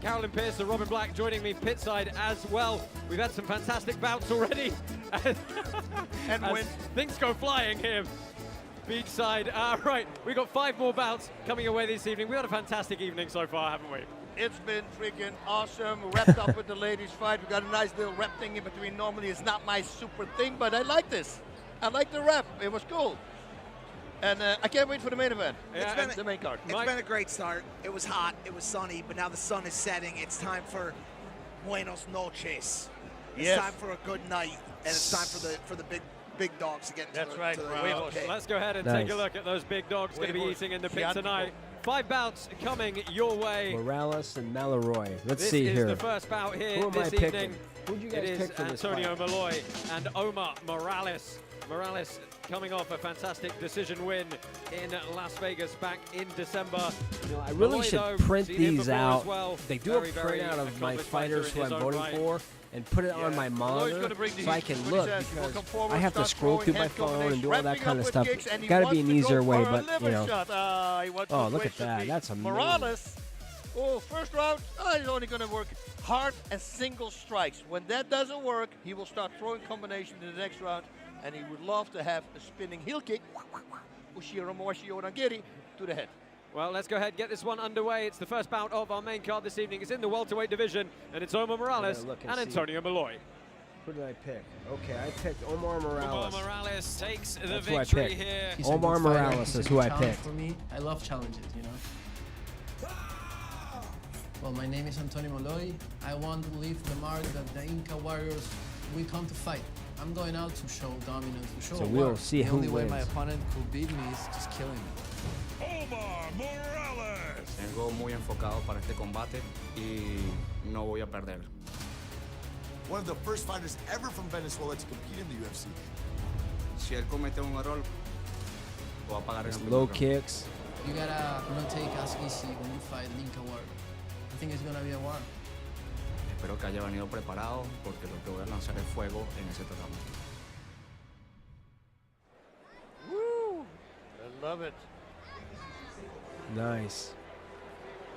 Carolyn Pierce and Robin Black joining me pitside as well. We've had some fantastic bouts already. And when things go flying here beachside. Right, we've got 5 more bouts coming away this evening. We had a fantastic evening so far, haven't we? It's been freaking awesome. Wrapped up with the ladies fight. We got a nice little rep thing in between. Normally it's not my super thing, but I like this. I like the rep. It was cool. And I can't wait for the main event. Yeah, It's been the main card. It's been a great start. It was hot, it was sunny, but now the sun is setting. It's time for buenos noches. It's time for a good night, and it's time for the big dogs to get into Let's go ahead and take a look at those big dogs going to be eating in the pit tonight. 5 bouts coming your way. Morales and Malloy. Let's see This here. is the first bout here Who am this I evening. picking? Who'd you guys It is pick for this Antonio fight? Malloy and Omar Morales. Morales coming off a fantastic decision win in Las Vegas back in December. I really Malloy, should though, print seen him these before out. as well. They do Very, a very printout of my accomplished fighters fighter who in I'm his own voting right. for and put it on my monitor so I can look, because I have to scroll through my phone and do all that kind of stuff. Got to be an easier way, but oh, look at that. That's amazing. Morales. Oh, first round, he's only going to work hard and single strikes. When that doesn't work, he will start throwing combinations in the next round, and he would love to have a spinning heel kick, Ushiro Moashi Orangiri, to the head. Well, let's go ahead and get this one underway. It's the first bout of our main card this evening. It's in the welterweight division, and it's Omar Morales and Antonio Malloy. Who did I pick? Okay, I picked Omar Morales. Omar Morales takes the That's who I victory picked. here. Omar Morales is who I challenge picked. For me, I love challenges, Well, my name is Antonio Malloy. I want to leave the mark that the Inca warriors, we come to fight. I'm going out to show dominance, to show So a we'll war. see The who only way wins. my opponent could beat me is just killing me. Omar Morales. Vengo muy enfocado para este combate y no voy a perder. One of the first fighters ever from Venezuela to compete in the UFC. Si él comete un error, lo va a pagar en el Low primer round. kicks. You gotta not take as easy when you fight an Inca warrior. I think it's gonna be a war. Espero que haya venido preparado porque lo que voy a lanzar es fuego en ese terreno. Woo! I love it. Nice.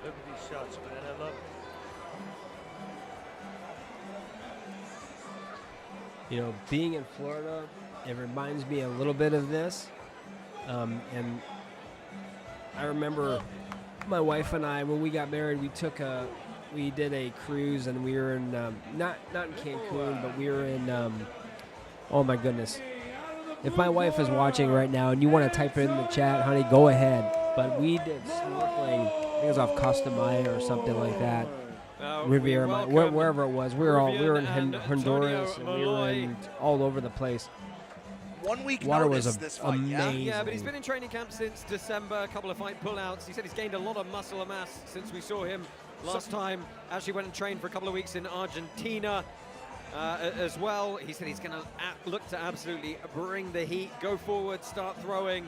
Look at these shots, man. I love it. Being in Florida, it reminds me a little bit of this. And I remember my wife and I, when we got married, we did a cruise, and we were in, not in Cancun, but we were in, oh my goodness. If my wife is watching right now and you want to type it in the chat, honey, go ahead. But we did snorkeling, I think it was off Costa Maya or something like that. Riviera, wherever it was. We were in Honduras, and we were in all over the place. 1 week Water notice was this fight, amazing. Yeah, but he's been in training camp since December, a couple of fight pullouts. He said he's gained a lot of muscle and mass since we saw him last time. Actually went and trained for a couple of weeks in Argentina as well. He said he's going to look to absolutely bring the heat, go forward, start throwing.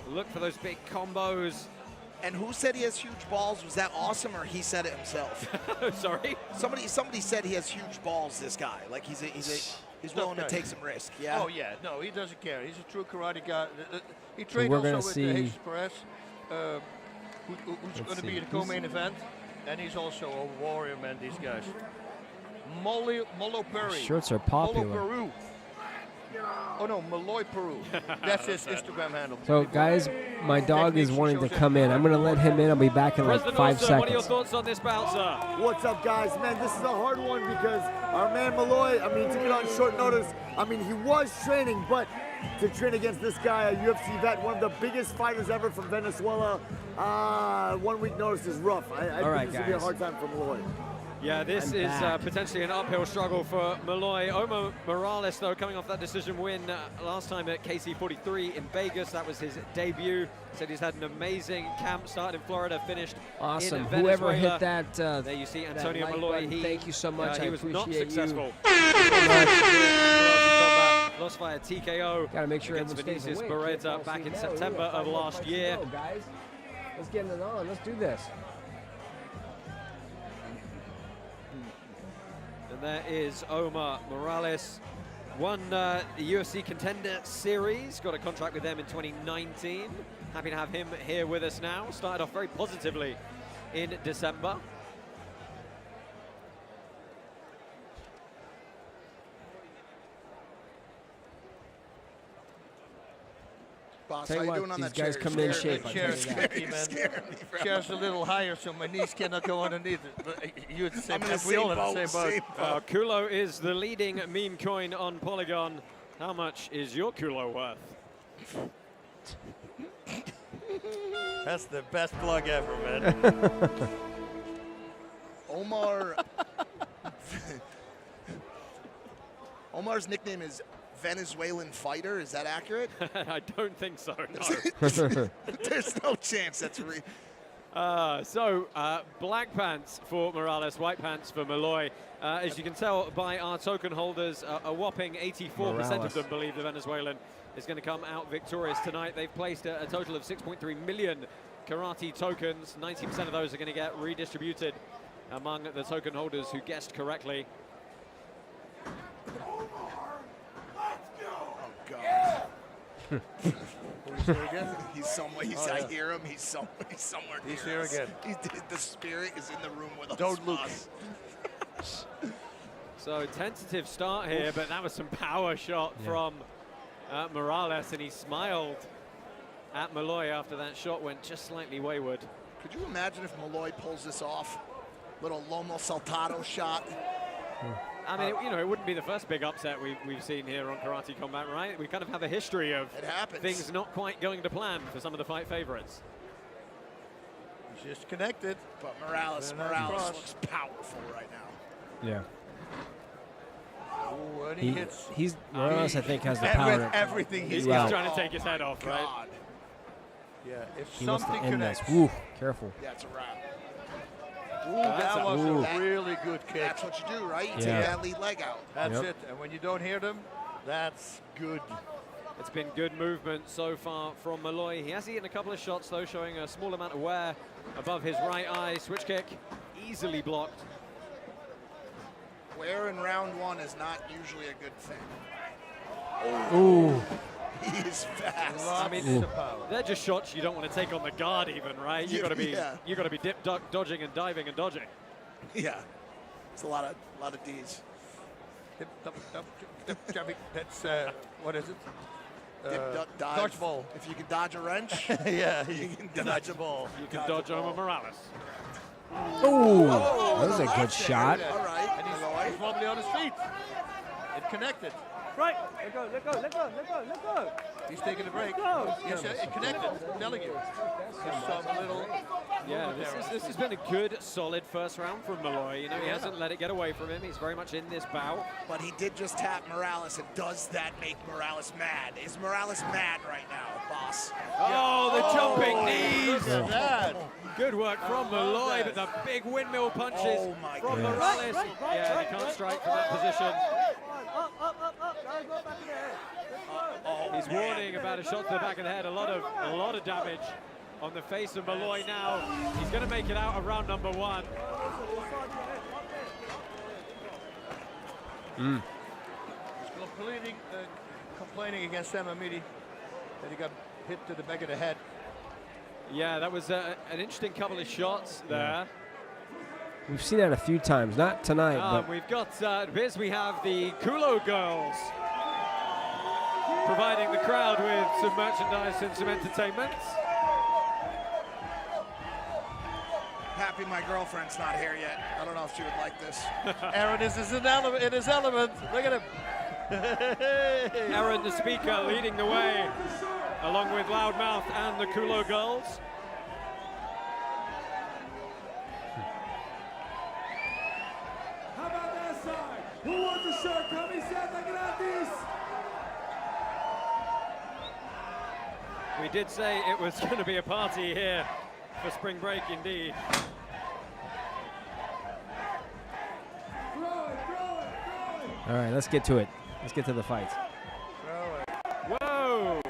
look for those big combos. And who said he has huge balls? Was that awesome, or he said it himself? Sorry? Somebody said he has huge balls, this guy. Like, he's willing to take some risk, yeah? Oh, yeah. No, he doesn't care. He's a true karate guy. He trained we're also gonna with see- Jesus Perez, who's going to be the co-main event. And he's also a warrior, man, these guys. Molo Peru. Shirts are popular. Molo Peru. Oh, no, Malloy Peru. That's his Instagram handle. So, guys, my dog is wanting to come in. I'm going to let him in. I'll be back in like President 5 Olsen, seconds. what are your thoughts on this bouncer? What's up, guys? Man, this is a hard one because our man Malloy, I mean, took it on short notice. I mean, he was training, but to train against this guy, a UFC vet, one of the biggest fighters ever from Venezuela, 1 week notice is rough. I think right, this will be a guys. hard time for Malloy. Yeah, this is potentially an uphill struggle for Malloy. Omar Morales, though, coming off that decision win last time at KC43 in Vegas. That was his debut. Said he's had an amazing camp, started in Florida, finished Awesome. in Venezuela. Whoever hit that, there you see that Antonio like Malloy. button, thank you so much. He I was not appreciate successful. Lost via TKO. Got to make sure against everyone stays Vinicius awake. Beretta back in September of last year. Guys, let's get it on. Let's do this. And there is Omar Morales. Won the UFC Contender Series, got a contract with them in 2019. Happy to have him here with us now. Started off very positively in December. Boss, Tell how you you what, doing on these that guys chair? come in Scared shape. me. I tell you Chair's that. tricky, man. Scared me, bro. Chair's a little higher, so my knees cannot go underneath it. But you at the same I'm in time. the We all same have the boat, same boat. Kulo is the leading meme coin on Polygon. How much is your Kulo worth? That's the best plug ever, man. Omar's nickname is Venezuelan Fighter. Is that accurate? I don't think so, no. There's no chance that's real. Black pants for Morales, white pants for Malloy. As you can tell by our token holders, a whopping 84% of them believe the Venezuelan is going to come out victorious tonight. They've placed a total of 6.3 million karate tokens. 90% of those are going to get redistributed among the token holders who guessed correctly. He's somewhere. I hear him. He's somewhere. He's near here us. again. The spirit is in the room with us. Don't look. So tentative start here, but that was some power shot from Morales, and he smiled at Malloy after that shot went just slightly wayward. Could you imagine if Malloy pulls this off? Little Lomo Saltado shot. I mean, it wouldn't be the first big upset we've seen here on Karate Combat, right? We kind of have a history of things not quite going to plan for some of the fight favorites. He's just connected. But Morales looks powerful right now. Yeah. Ooh, and he hits. Morales, I think, has the power. With everything He's Wow. trying to take his head off, right? God. Yeah, if He wants to something end this. connects. Woo, careful. Yeah, it's a wrap. Ooh, that was ooh. a really good kick. That's what you do, right? You Yeah. take that lead leg out. That's it. And when you don't hear them, that's good. It's been good movement so far from Malloy. He has eaten a couple of shots, though, showing a small amount of wear above his right eye. Switch kick, easily blocked. Wear in round one is not usually a good thing. Ooh. He is fast. I mean, they're just shots you don't want to take on the guard, even, right? You got to be, you got to be dip, duck, dodging, and diving and dodging. Yeah, it's a lot of D's. Dip, jumping. That's what is it? Dip, duck, dive. Dodgeball. If you can dodge a wrench, yeah, you can dodge a ball. You can dodge Omar Morales. Ooh, that was a good shot. All right, And he's wobbly on his feet. It connected. Right. Let go, let go, let go, let go, let go. He's taking a break. Go. Yes, it connected. I'm telling you. Just some little. Yeah, this has been a good, solid first round from Malloy. You know, he hasn't let it get away from him. He's very much in this bout. But he did just tap Morales, and does that make Morales mad? Is Morales mad right now, boss? Oh, the jumping knees. Look at that. Good work from Malloy, but the big windmill punches from Morales. Yeah, he can't strike from that position. He's warning about a shot to the back of the head. A lot of damage on the face of Malloy now. He's going to make it out of round number 1. He's complaining against Sam Amidi that he got hit to the back of the head. Yeah, that was an interesting couple of shots there. We've seen that a few times, not tonight, but we've got, we have the Kulo girls providing the crowd with some merchandise and some entertainment. Happy my girlfriend's not here yet. I don't know if she would like this. Aaron is in his element. Look at him. Aaron, the speaker, leading the way, along with Loudmouth and the Kulo girls. How about that side? Who wants a shirt? Come inside, like gratis. We did say it was going to be a party here for spring break, indeed. all right, let's get to it. Let's get to the fight. Whoa!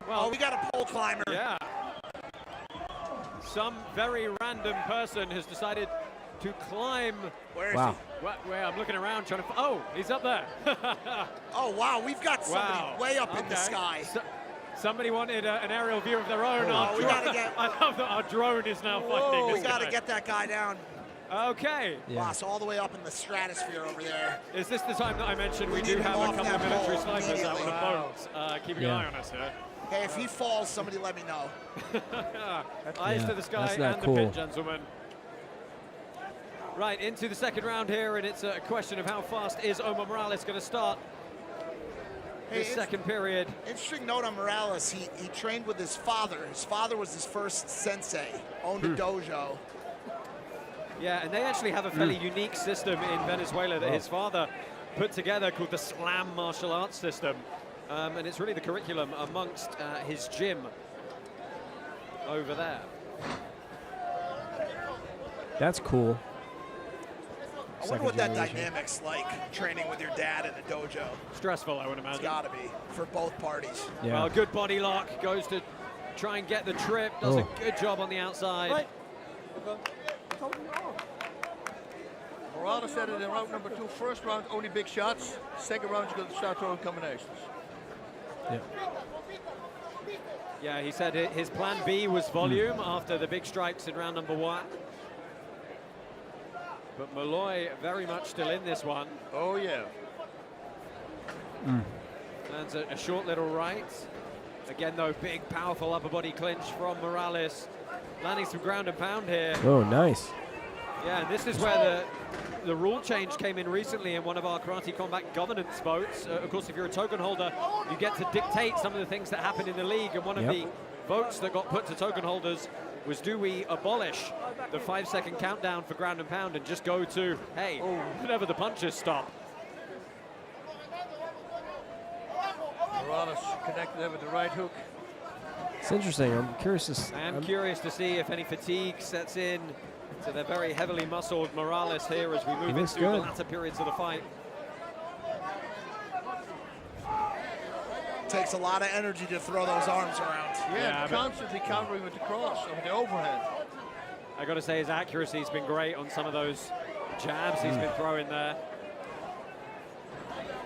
Well, we got a pole climber. Yeah. Some very random person has decided to climb. Where is wow. he? Where I'm looking around trying to. Oh, he's up there. Oh wow, we've got somebody way up in the sky. Somebody wanted an aerial view of their own. We gotta get. I love that our drone is now fighting this We gotta guy. get that guy down. Okay. Boss, all the way up in the stratosphere over there. Is this the time that I mentioned we need do him have a off couple of that military pole snipers out on a immediately. boat keeping an eye on us here? Hey, if he falls, somebody let me know. Eyes to the sky that's not and cool. the pit, gentlemen. Right, into the second round here, and it's a question of how fast is Omar Morales going to start this second period. Interesting note on Morales, he trained with his father. His father was his first sensei, owned a dojo. Yeah, and they actually have a fairly unique system in Venezuela that his father put together called the Slam martial arts system. And it's really the curriculum amongst his gym over there. That's cool. I wonder what that dynamic's like, training with your dad in a dojo. Stressful, I would imagine. It's gotta be, for both parties. Yeah. Well, good body lock, goes to try and get the trip, does a good job on the outside. Morales said it in round number 2. First round, only big shots. Second round, you're going to start throwing combinations. Yeah, he said his plan B was volume after the big strikes in round number 1. But Malloy very much still in this one. Oh, yeah. Lands a short little right. Again, though, big, powerful upper body clinch from Morales. Landing some ground and pound here. Oh, nice. Yeah, and this is where the rule change came in recently in one of our Karate Combat governance votes. Of course, if you're a token holder, you get to dictate some of the things that happen in the league. And one of the votes that got put to token holders was, do we abolish the 5-second countdown for ground and pound and just go to, hey, whenever the punches stop? Morales connected there with the right hook. It's interesting. I'm curious to I'm curious to see if any fatigue sets in to the very heavily muscled Morales here as we move into the latter periods of the fight. Takes a lot of energy to throw those arms around. Yeah, constantly countering with the cross or the overhand. I got to say his accuracy's been great on some of those jabs he's been throwing there.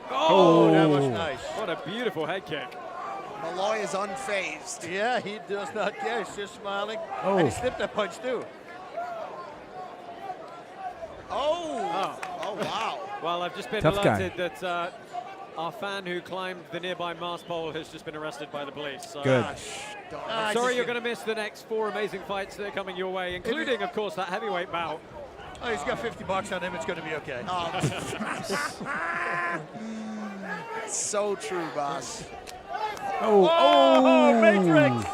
Oh, that was nice. What a beautiful head kick. Malloy is unfazed. Yeah, he does not care. He's just smiling. Oh. And he slipped that punch too. Oh wow. Well, I've just been Tough alerted that our fan who climbed the nearby mast pole has just been arrested by the police. So Good. I'm sorry you're going to miss the next 4 amazing fights that are coming your way, including, of course, that heavyweight bout. Oh, he's got $50 on him. It's going to be okay. So true, boss. Oh, Matrix!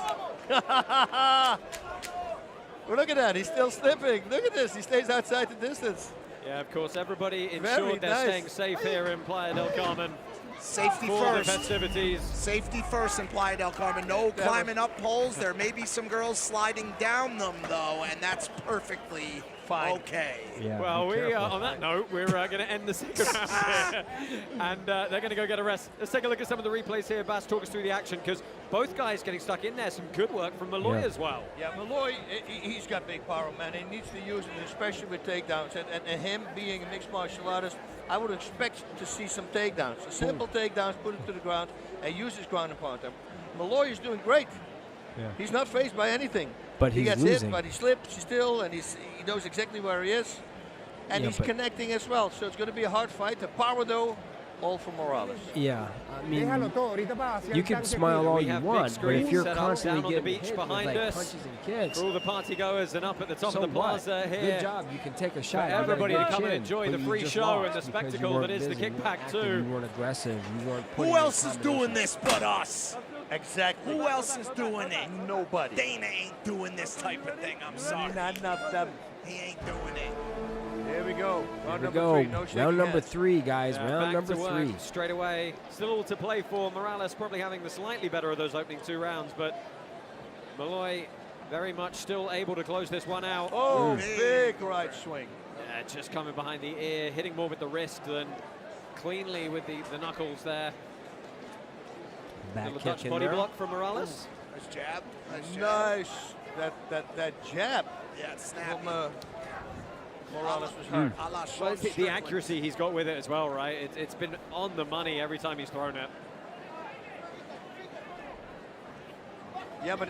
Well, look at that. He's still slipping. Look at this. He stays outside the distance. Yeah, of course, everybody Very ensured they're nice. staying safe here in Playa del Carmen. Safety for first. the festivities. Safety first in Playa del Carmen. No climbing up poles. There may be some girls sliding down them, though, and that's perfectly fine. Okay. Yeah, well, on that note, we're going to end the second round here, and they're going to go get a rest. Let's take a look at some of the replays here. Bas, talk us through the action, because both guys getting stuck in there. Some good work from Malloy as well. Yeah, Malloy, he's got big power, man. He needs to use it, especially with takedowns. And him being a mixed martial artist, I would expect to see some takedowns. So simple takedowns, put it to the ground, and use his ground and pound. Malloy is doing great. Yeah. He's not phased by anything. But he he's gets losing. hit, but he slips still, and he knows exactly where he is. And he's connecting as well, so it's going to be a hard fight. The power, though, all for Morales. Yeah, I mean, you can smile all you want, but if you're constantly getting hit with like punches and kicks, for all the party goers and up at the top of the plaza here. Good job, you can take a shot. For everybody to come and enjoy the free show and the spectacle that is the Kickback 2. You weren't aggressive. You weren't. Who else is doing this but us? Exactly. Who else is doing it? Nobody. Dana ain't doing this type of thing. I'm sorry. Not enough of them. He ain't doing it. Here we go. Round number 3. No round number 3, guys. Round number 3. Straight away. Still all to play for. Morales probably having the slightly better of those opening 2 rounds, but Malloy very much still able to close this one out. Oh, big right swing. Yeah, just coming behind the ear, hitting more with the wrist than cleanly with the knuckles there. Back little kick Dutch in body there. block from Morales. Nice jab. Nice. That jab. Yeah, it's snappy. Morales was hurt. Well, it's the accuracy he's got with it as well, right? It's been on the money every time he's thrown it. Yeah, but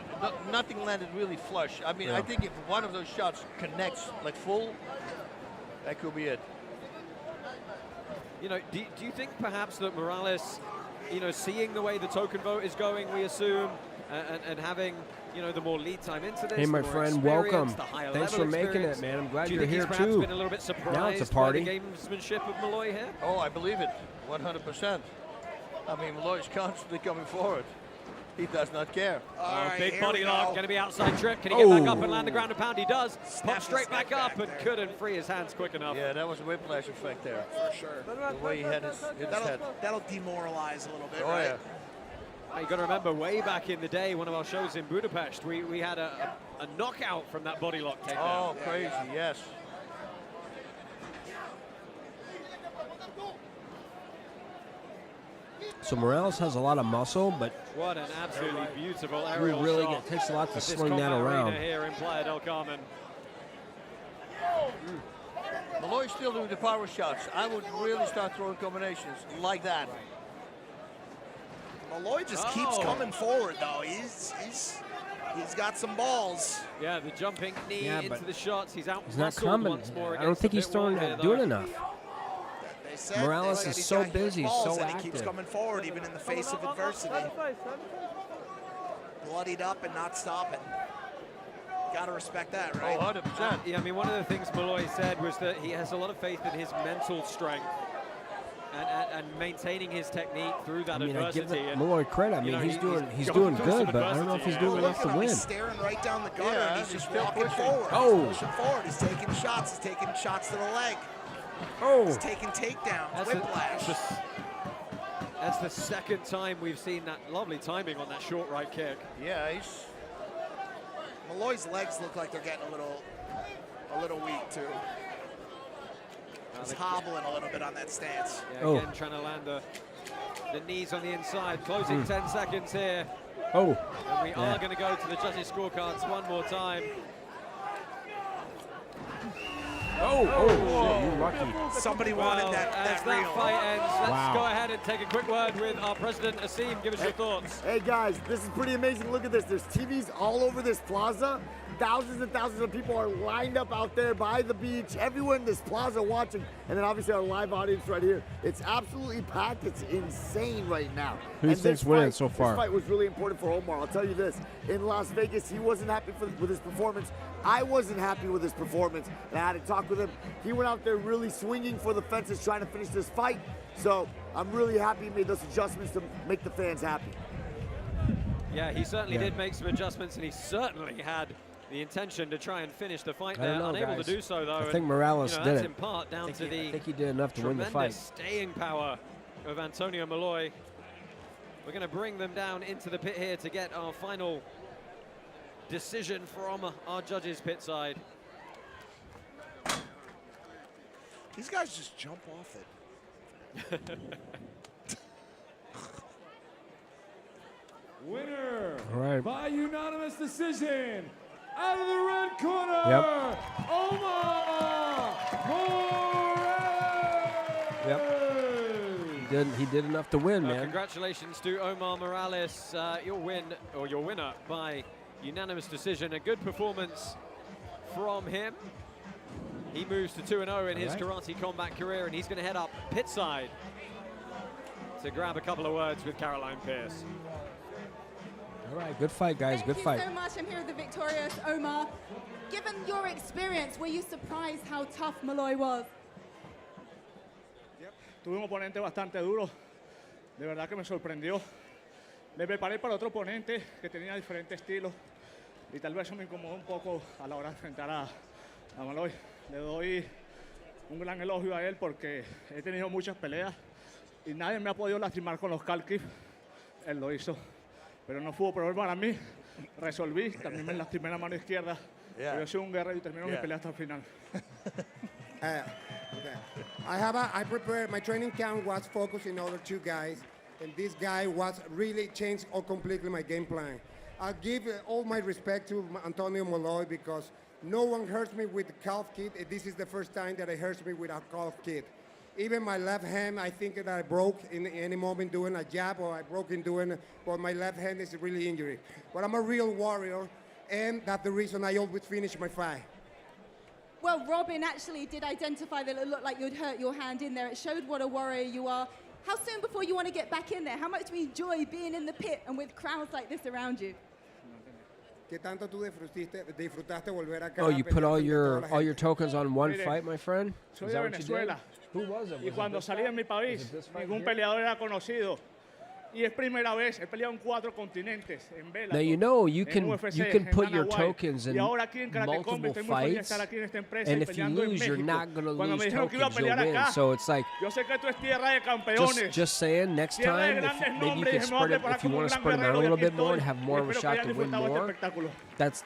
nothing landed really flush. I mean, I think if one of those shots connects like full, that could be it. You know, do you think perhaps that Morales, you know, seeing the way the token vote is going, we assume, and having, you know, the more lead time into this. Hey, my the more friend, experience, welcome. the higher Thanks level for making experience. it, man. I'm glad Do you you're think here he's perhaps too. been a little bit surprised Now it's a party. by the gamesmanship of Malloy here? Oh, I believe it, 100%. I mean, Malloy's constantly coming forward. He does not care. Big body lock, going to be outside trip. Can he get back up and land the ground and pound? He does. Pop straight back up and couldn't free his hands quick enough. Yeah, that was a whiplash effect there. For sure. The way he had his head. That'll demoralize a little bit, Oh, right? yeah. You got to remember, way back in the day, one of our shows in Budapest, we had a knockout from that body lock takedown. Oh, crazy, yes. So Morales has a lot of muscle, but What an absolutely beautiful aerial really shot. it takes a lot to of this sling that combat around. arena here in Playa del Carmen. Malloy's still doing the power shots. I would really start throwing combinations like that. Malloy just keeps coming forward, though. He's got some balls. Yeah, the jumping knee into but the shots. He's out he's not muscled coming. once more. I don't think he's doing doing enough. They said Morales they is said he's so got busy, balls, so and active. he keeps coming forward, even in the face of adversity. Bloodied up and not stopping. Gotta respect that, right? Oh, 100%. Yeah, I mean, one of the things Malloy said was that he has a lot of faith in his mental strength and maintaining his technique through that I mean, I give adversity. Malloy credit. I mean, he's doing good, but I don't know if he's doing enough to win. He's staring right down the gutter, Yeah, and he's just still walking pushing. forward. Oh. He's pushing forward. He's taking shots. He's taking shots to the leg. Oh. He's taking takedowns. Whiplash. That's the second time we've seen that lovely timing on that short right kick. Yeah, he's... Malloy's legs look like they're getting a little weak too. He's hobbling a little bit on that stance. Yeah, again, trying to land the knees on the inside. Closing 10 seconds here. Oh. And we are going to go to the judges' scorecards one more time. Oh, you lucky. Somebody wanted that As that reel. fight ends, let's Wow. go ahead and take a quick word with our president, Ecamm. Give us your thoughts. Hey guys, this is pretty amazing. Look at this. There's TVs all over this plaza. Thousands and thousands of people are lined up out there by the beach, everywhere in this plaza watching. And then obviously our live audience right here. It's absolutely packed. It's insane right now. Who And thinks this winning fight- so far? This fight was really important for Omar. I'll tell you this. In Las Vegas, he wasn't happy with his performance. I wasn't happy with his performance. And I had to talk with him. He went out there really swinging for the fences, trying to finish this fight. So I'm really happy he made those adjustments to make the fans happy. Yeah, he certainly did make some adjustments, and he certainly had the intention to try and finish the fight I there. don't know, Unable guys. to do so, though. I and, think Morales you know, did that's it. in part down to the I think he did enough to win the tremendous fight. staying power of Antonio Malloy. We're going to bring them down into the pit here to get our final decision from our judges pit side. These guys just jump off it. Winner All right. by unanimous decision, out of the red corner, Omar Morales. Yep. He did enough to win, man. Congratulations to Omar Morales, your winner by unanimous decision. A good performance from him. He moves to 2-0 in his karate combat career, and he's going to head up pit side to grab a couple of words with Caroline Pierce. All right, good fight, guys. Good fight. Thank you so much. I'm here with the victorious Omar. Given your experience, were you surprised how tough Malloy was? Tuve un oponente bastante duro, de verdad que me sorprendió. Me preparé para otro oponente que tenía diferente estilo y tal vez eso me incomodó un poco a la hora de enfrentar a Malloy. Le doy un gran elogio a él porque he tenido muchas peleas y nadie me ha podido lastimar con los calf kicks. Él lo hizo, pero no fue problema para mí. Resolví, también me lastimé la mano izquierda. Pero yo soy un guerrero y termino mi pelea hasta el final. I prepared, my training camp was focused in other two guys, and this guy was really changed completely my game plan. I give all my respect to Antonio Malloy because no one hurts me with the calf kick. This is the first time that it hurts me with a calf kick. Even my left hand, I think that I broke in any moment doing a jab, or I broke in doing, but my left hand is really injured. But I'm a real warrior, and that's the reason I always finish my fight. Well, Robin actually did identify that it looked like you'd hurt your hand in there. It showed what a warrior you are. How soon before you want to get back in there? How much do you enjoy being in the pit and with crowds like this around you? Oh, you put all your tokens on one fight, my friend? Soy de Venezuela. Who was it? Y cuando salí de mi país, ningún peleador era conocido. Y es primera vez, he peleado en 4 continentes, en Bellator, Now you know you can UFC, put your Hawaii. tokens in Y ahora aquí en Karate Combat, multiple estoy muy feliz de fights, estar aquí en esta empresa and y if you peleando en lose, you're México. not going to Cuando me lose dijeron que iba a tokens, you'll pelear win. acá, So it's like, yo sé que esto es tierra de campeones. just saying, next Tierra de time, if grandes maybe you nombres, can y me spread voy a it, preparar if you como want un to gran spread it out a guerrero, y little aquí bit more and estoy. have Y more of a espero que shot hayan to win disfrutado este more, espectáculo.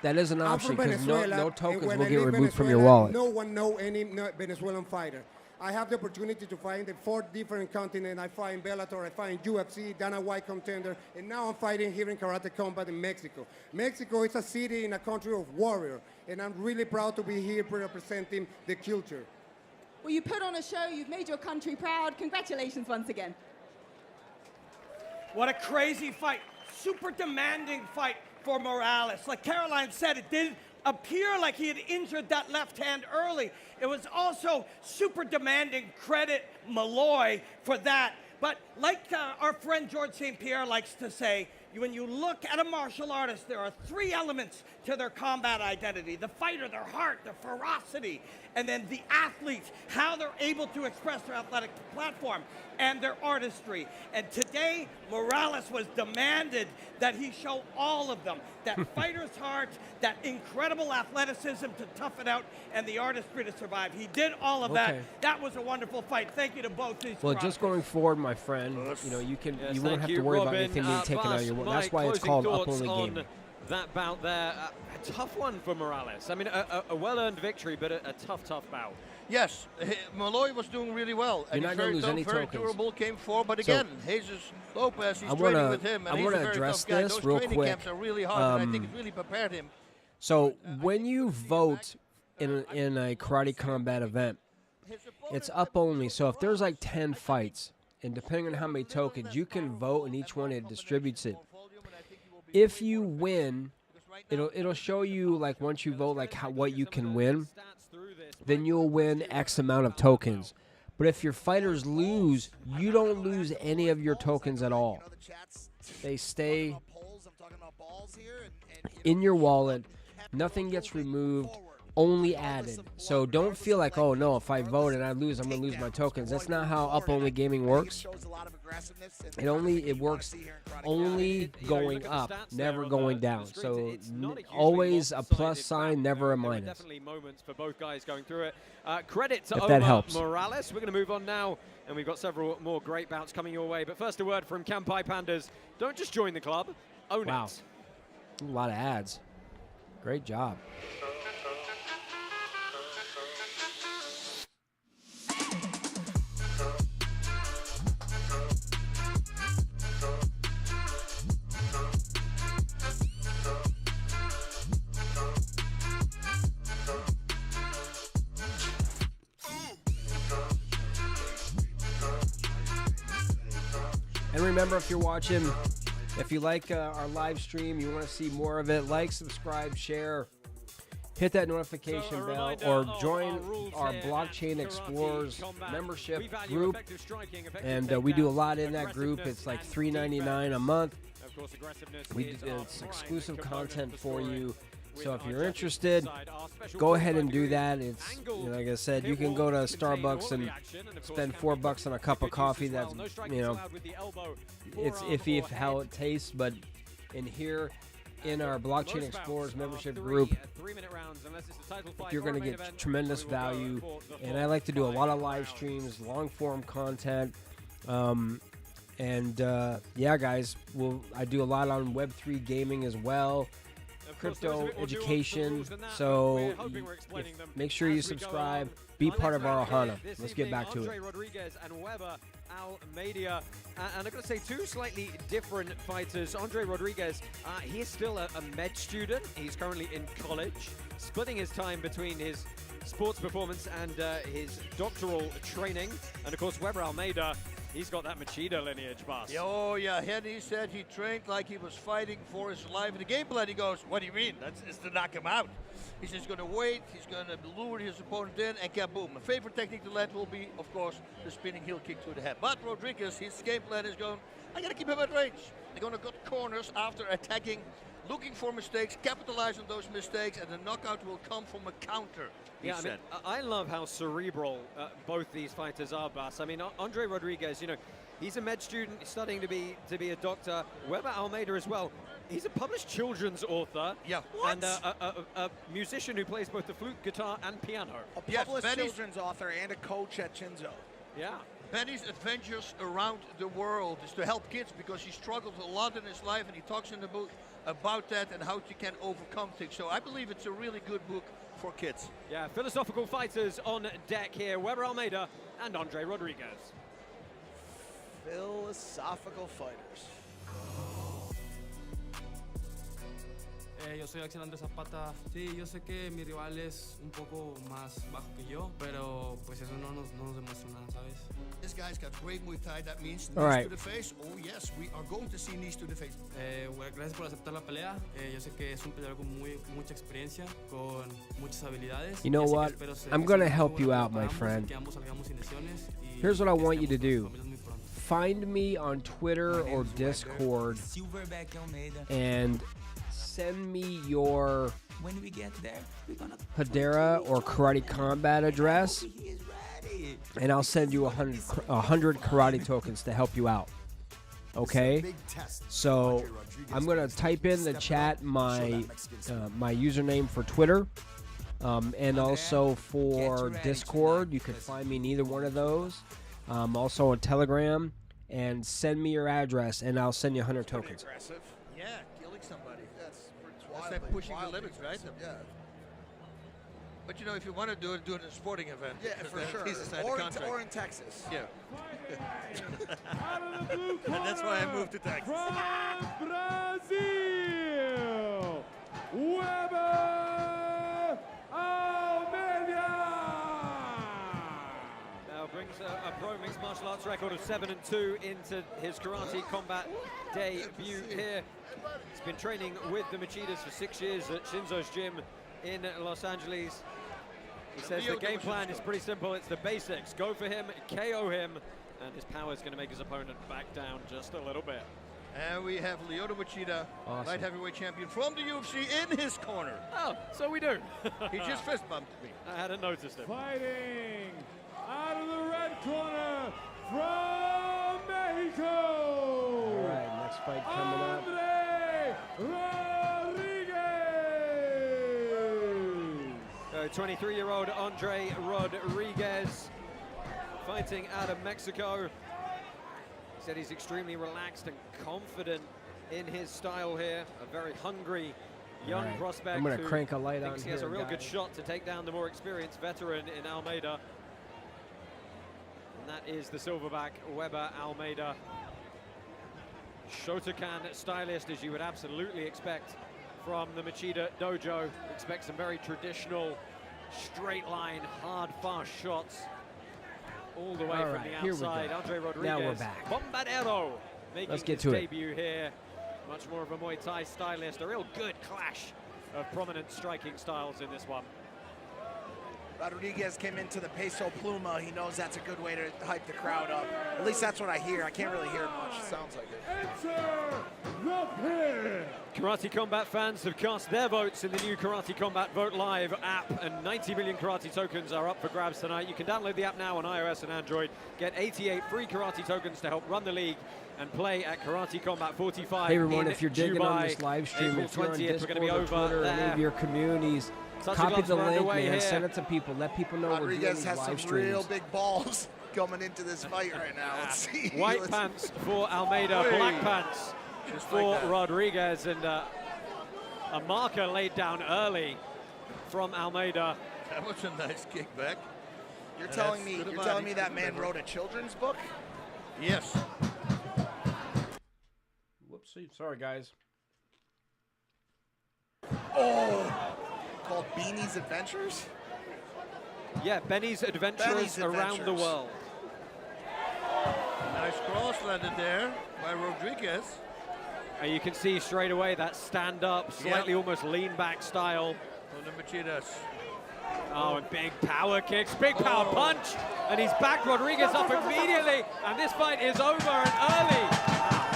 that is an I'm option, from because Venezuela, no and tokens when will I get leave removed from your Venezuela, wallet. no one know any Venezuelan fighter. I have the opportunity to fight in the 4 different continents. I fight in Bellator, I fight in UFC, Dana White contender, and now I'm fighting here in Karate Combat in Mexico. Mexico is a city in a country of warrior, and I'm really proud to be here representing the culture. Well, you put on a show. You've made your country proud. Congratulations once again. What a crazy fight. Super demanding fight for Morales. Like Caroline said, it did appear like he had injured that left hand early. It was also super demanding. Credit Malloy for that. But like our friend George St. Pierre likes to say, when you look at a martial artist, there are 3 elements to their combat identity: the fighter, their heart, their ferocity, and then the athletes, how they're able to express their athletic platform and their artistry. And today, Morales was demanded that he show all of them: that fighter's heart, that incredible athleticism to tough it out, and the artistry to survive. He did all of that. That was a wonderful fight. Thank you to both these Well, just going forward, my friend, you know, you won't have to worry about anything being taken out of your wallet. That's why it's called Up Only Gaming. That bout there, a tough one for Morales. I mean, a well-earned victory, but a tough bout. Yes, Malloy was doing really well. You're not going to lose any very tokens. durable, came forward, but again, Jesus Lopez, he's I training with him, and I he's a want to very address tough guy. this Those real training quick. camps are really hard, and I think it really prepared him. So when you vote in a karate combat event, it's up only. So if there's like 10 fights, and depending on how many tokens, you can vote, and each one it distributes it. If you win, it'll show you, like, once you vote, like what you can win, then you'll win X amount of tokens. But if your fighters lose, you don't lose any of your tokens at all. They stay in your wallet. Nothing gets removed. only added. So don't feel like, oh no, if I vote and I lose, I'm gonna lose my tokens. That's not how up only gaming works. It works only going up, never going down. So always a plus sign, never a minus. Definitely moments for both guys going through it. Credit to If that Omar helps. Morales. We're going to move on now, and we've got several more great bouts coming your way. But first, a word from Kampai Pandas. Don't just join the club, own it. A lot of ads. Great job. And remember, if you're watching, if you like our live stream, you want to see more of it, like, subscribe, share, hit that notification bell, or join our Blockchain Explorers membership group. And we do a lot in that group. It's like $3.99 a month. It's exclusive content for you. So if you're interested, go ahead and do that. It's, you know, like I said, you can go to Starbucks and spend $4 on a cup of coffee. That's, you know, it's iffy if how it tastes, but in here, in our Blockchain Explorers membership group, you're going to get tremendous value. And I like to do a lot of live streams, long form content. Yeah, guys, I do a lot on Web3 gaming as well. Crypto education, so make sure you subscribe, be part of our Ohana. Let's get back to it. Andre Rodriguez and Weber Almeida, and I've got to say, two slightly different fighters. Andre Rodriguez, he is still a med student. He's currently in college, splitting his time between his sports performance and his doctoral training. And of course, Weber Almeida, he's got that Machida lineage, boss. Oh, yeah. Henry said he trained like he was fighting for his life. In the game plan, he goes, what do you mean? It's to knock him out. He's just going to wait. He's going to lure his opponent in, and kaboom. My favorite technique to land will be, of course, the spinning heel kick to the head. But Rodriguez, his game plan is going, I got to keep him at range. They're going to cut corners after attacking, looking for mistakes, capitalize on those mistakes, and the knockout will come from a counter. Yeah, I mean, I love how cerebral both these fighters are, Bas. I mean, Andre Rodriguez, you know, he's a med student, he's studying to be a doctor. Weber Almeida as well. He's a published children's author. Yeah. And a musician who plays both the flute, guitar, and piano. A published children's author and a coach at Shinzo. Yeah. Benny's adventures around the world is to help kids because he struggled a lot in his life, and he talks in the book about that and how you can overcome things. So I believe it's a really good book for kids. Yeah, philosophical fighters on deck here. Weber Almeida and Andre Rodriguez. Philosophical fighters. Yo soy Axel Andrés Zapata. Sí, yo sé que mi rival es un poco más bajo que yo, pero pues eso no nos demuestra nada, ¿sabes? This guy's got great Muay Thai. That means All knees right. to the face. Oh yes, we are going to see knees to the face. Gracias por aceptar la pelea. Yo sé que es un peleador con mucha experiencia, con muchas habilidades. You know what? I'm going to help you out, my friend. Here's what I want you to do. Find me on Twitter or Discord and send me your Hedera or Karate Combat address, and I'll send you 100 karate tokens to help you out. Okay? So I'm going to type in the chat my my username for Twitter, and also for Discord. You can find me in either one of those. Also on Telegram, and send me your address, and I'll send you 100 tokens. Yeah, killing somebody. That's like pushing the limits, right? Yeah. But you know, if you want to do it in a sporting event. Yeah, for sure. Or in Texas. Yeah. And that's why I moved to Texas. From Brazil, Weber Almeida. Now brings a pro mixed martial arts record of 7-2 into his karate combat debut here. He's been training with the Machidas for 6 years at Shinzo's gym in Los Angeles. He says the game plan is pretty simple. It's the basics. Go for him, KO him, and his power is going to make his opponent back down just a little bit. And we have Lyoto Machida, Awesome. light heavyweight champion from the UFC, in his corner. Oh, so we do. He just fist bumped me. I hadn't noticed it. Fighting out of the red corner from Mexico. All right, next fight coming up. Rodriguez. 23-year-old Andre Rodriguez fighting out of Mexico. He said he's extremely relaxed and confident in his style here. A very hungry young Right. prospect. I'm gonna who crank a light thinks on he has here, a real good guys. shot to take down the more experienced veteran in Almeida. And that is the silverback Weber Almeida. Shotokan stylist, as you would absolutely expect from the Machida Dojo. Expect some very traditional, straight line, hard, fast shots all the way All from right, the here we go. outside. Andre Rodriguez, Now we're back. Bombadero, making Let's get his to it. debut here. Much more of a Muay Thai stylist. A real good clash of prominent striking styles in this one. Rodriguez came into the Peso Pluma. He knows that's a good way to hype the crowd up. At least that's what I hear. I can't really hear much. Sounds like it. Enter the pit. Karate Combat fans have cast their votes in the new Karate Combat Vote Live app, and 90 million karate tokens are up for grabs tonight. You can download the app now on iOS and Android. Get 88 free karate tokens to help run the league and play at Karate Combat 45. Hey everyone, in if you're digging on Dubai. this live stream, April if you're on 20th, we're Discord going to be or over Twitter or any there. of your communities, Touch copy gloves the around link, the way man. here. Send it to people. Let people know we're doing Rodriguez these has live some streams. real big balls coming into this fight right now. Let's see. White Let's- pants for Almeida, Hey. black pants Just for like that. Rodriguez, and a marker laid down early from Almeida. That was a nice kickback. You're And telling that's me to the you're body, telling me to that the man liver. wrote a children's book? Yes. Whoopsie, sorry guys. Oh, called Beanie's Adventures. Yeah, Benny's Adventures Benny's Around the Adventures. World. Nice cross landed there by Rodriguez. And you can see straight away that stand-up, slightly almost lean-back style. From the Machidas. Oh, and big power kicks, big power punch, and he's backed Rodriguez up immediately, and this fight is over and early.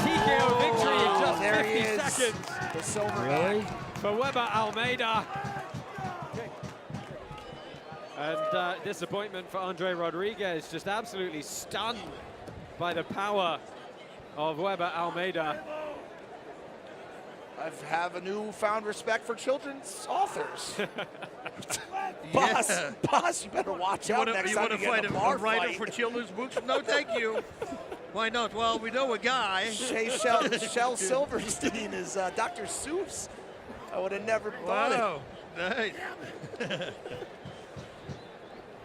TKO victory in just There 50 he is, seconds the silverback. Really? for Weber Almeida. And disappointment for Andre Rodriguez, just absolutely stunned by the power of Weber Almeida. I have a newfound respect for children's authors. Boss, Yeah. boss, you better watch out next time you get fight in a a bar writer fight. for children's books? No, thank you. Why not? Well, we know a guy. Shel Silverstein is Dr. Seuss. I would have never thought it. Wow, nice.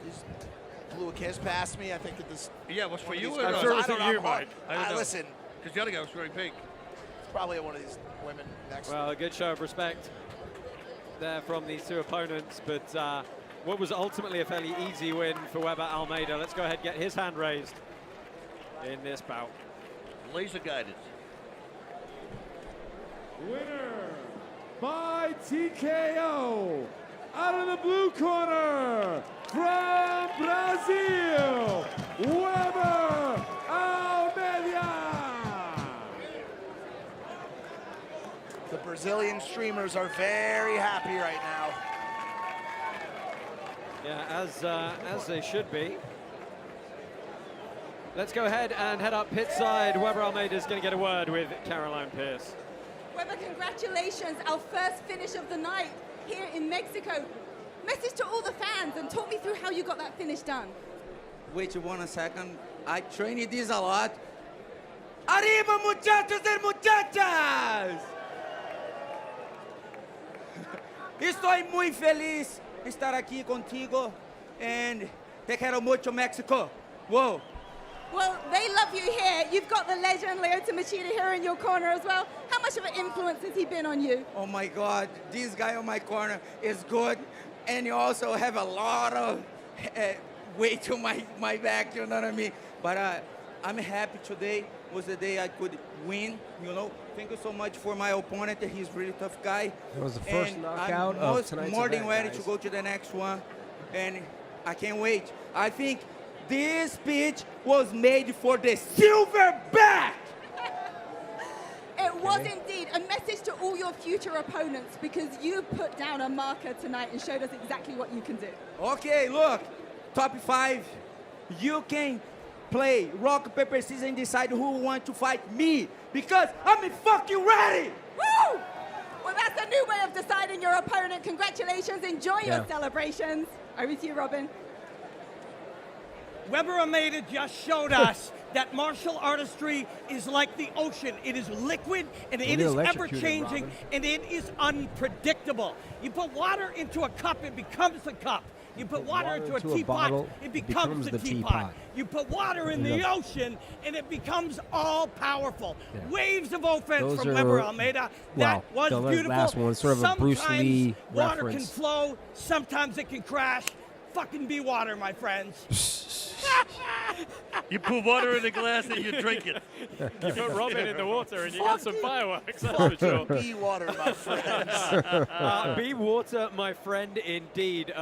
Just blew a kiss past me. I think that this. Yeah, it was for one of you these or girls- not? sure it was I don't for know, you, I'm Mike. I don't know. Listen, Because the other guy was wearing pink. it's probably one of these women next. Well, a good show of respect there from these two opponents, but what was ultimately a fairly easy win for Weber Almeida. Let's go ahead and get his hand raised in this bout. Laser guided. Winner by TKO out of the blue corner from Brazil, Weber Almeida. The Brazilian streamers are very happy right now. Yeah, as they should be. Let's go ahead and head up pit side. Weber Almeida is going to get a word with Caroline Pierce. Weber, congratulations, our first finish of the night here in Mexico. Message to all the fans and talk me through how you got that finish done. Wait 1 second. I trained this a lot. Arriba, muchachos and muchachas! Estoy muy feliz de estar aquí contigo and te quiero mucho, Mexico. Whoa. Well, they love you here. You've got the legend Lyoto Machida here in your corner as well. How much of an influence has he been on you? Oh my God, this guy on my corner is good, and you also have a lot of weight to my back, you know what I mean? But I'm happy today was the day I could win, you know. Thank you so much for my opponent. He's a really tough guy. That was the first And knockout I'm of tonight's more than event, ready guys. to go to the next one, and I can't wait. I think this pitch was made for the silverback. was indeed a message to all your future opponents because you put down a marker tonight and showed us exactly what you can do. Okay, look, top 5. You can play rock, paper, scissors and decide who wants to fight me because I'm fucking ready. Woo! Well, that's a new way of deciding your opponent. Congratulations. Enjoy your celebrations. Over to you, Robin. Weber Almeida just showed us that martial artistry is like the ocean. It is liquid, and it is ever-changing, and it is unpredictable. You put water into a cup, it becomes a cup. You put water into a teapot, it becomes the teapot. You put water in the ocean, and it becomes all-powerful. Waves of offense from Weber Almeida. That was beautiful. Last one, sort of a Bruce Lee reference. Water can reference. flow, sometimes it can crash. Fucking be water, my friends. You put water in a glass and you drink it. You put Robin in the water and you get some fireworks, that's for sure. Be water, my friends. Be water, my friend, indeed.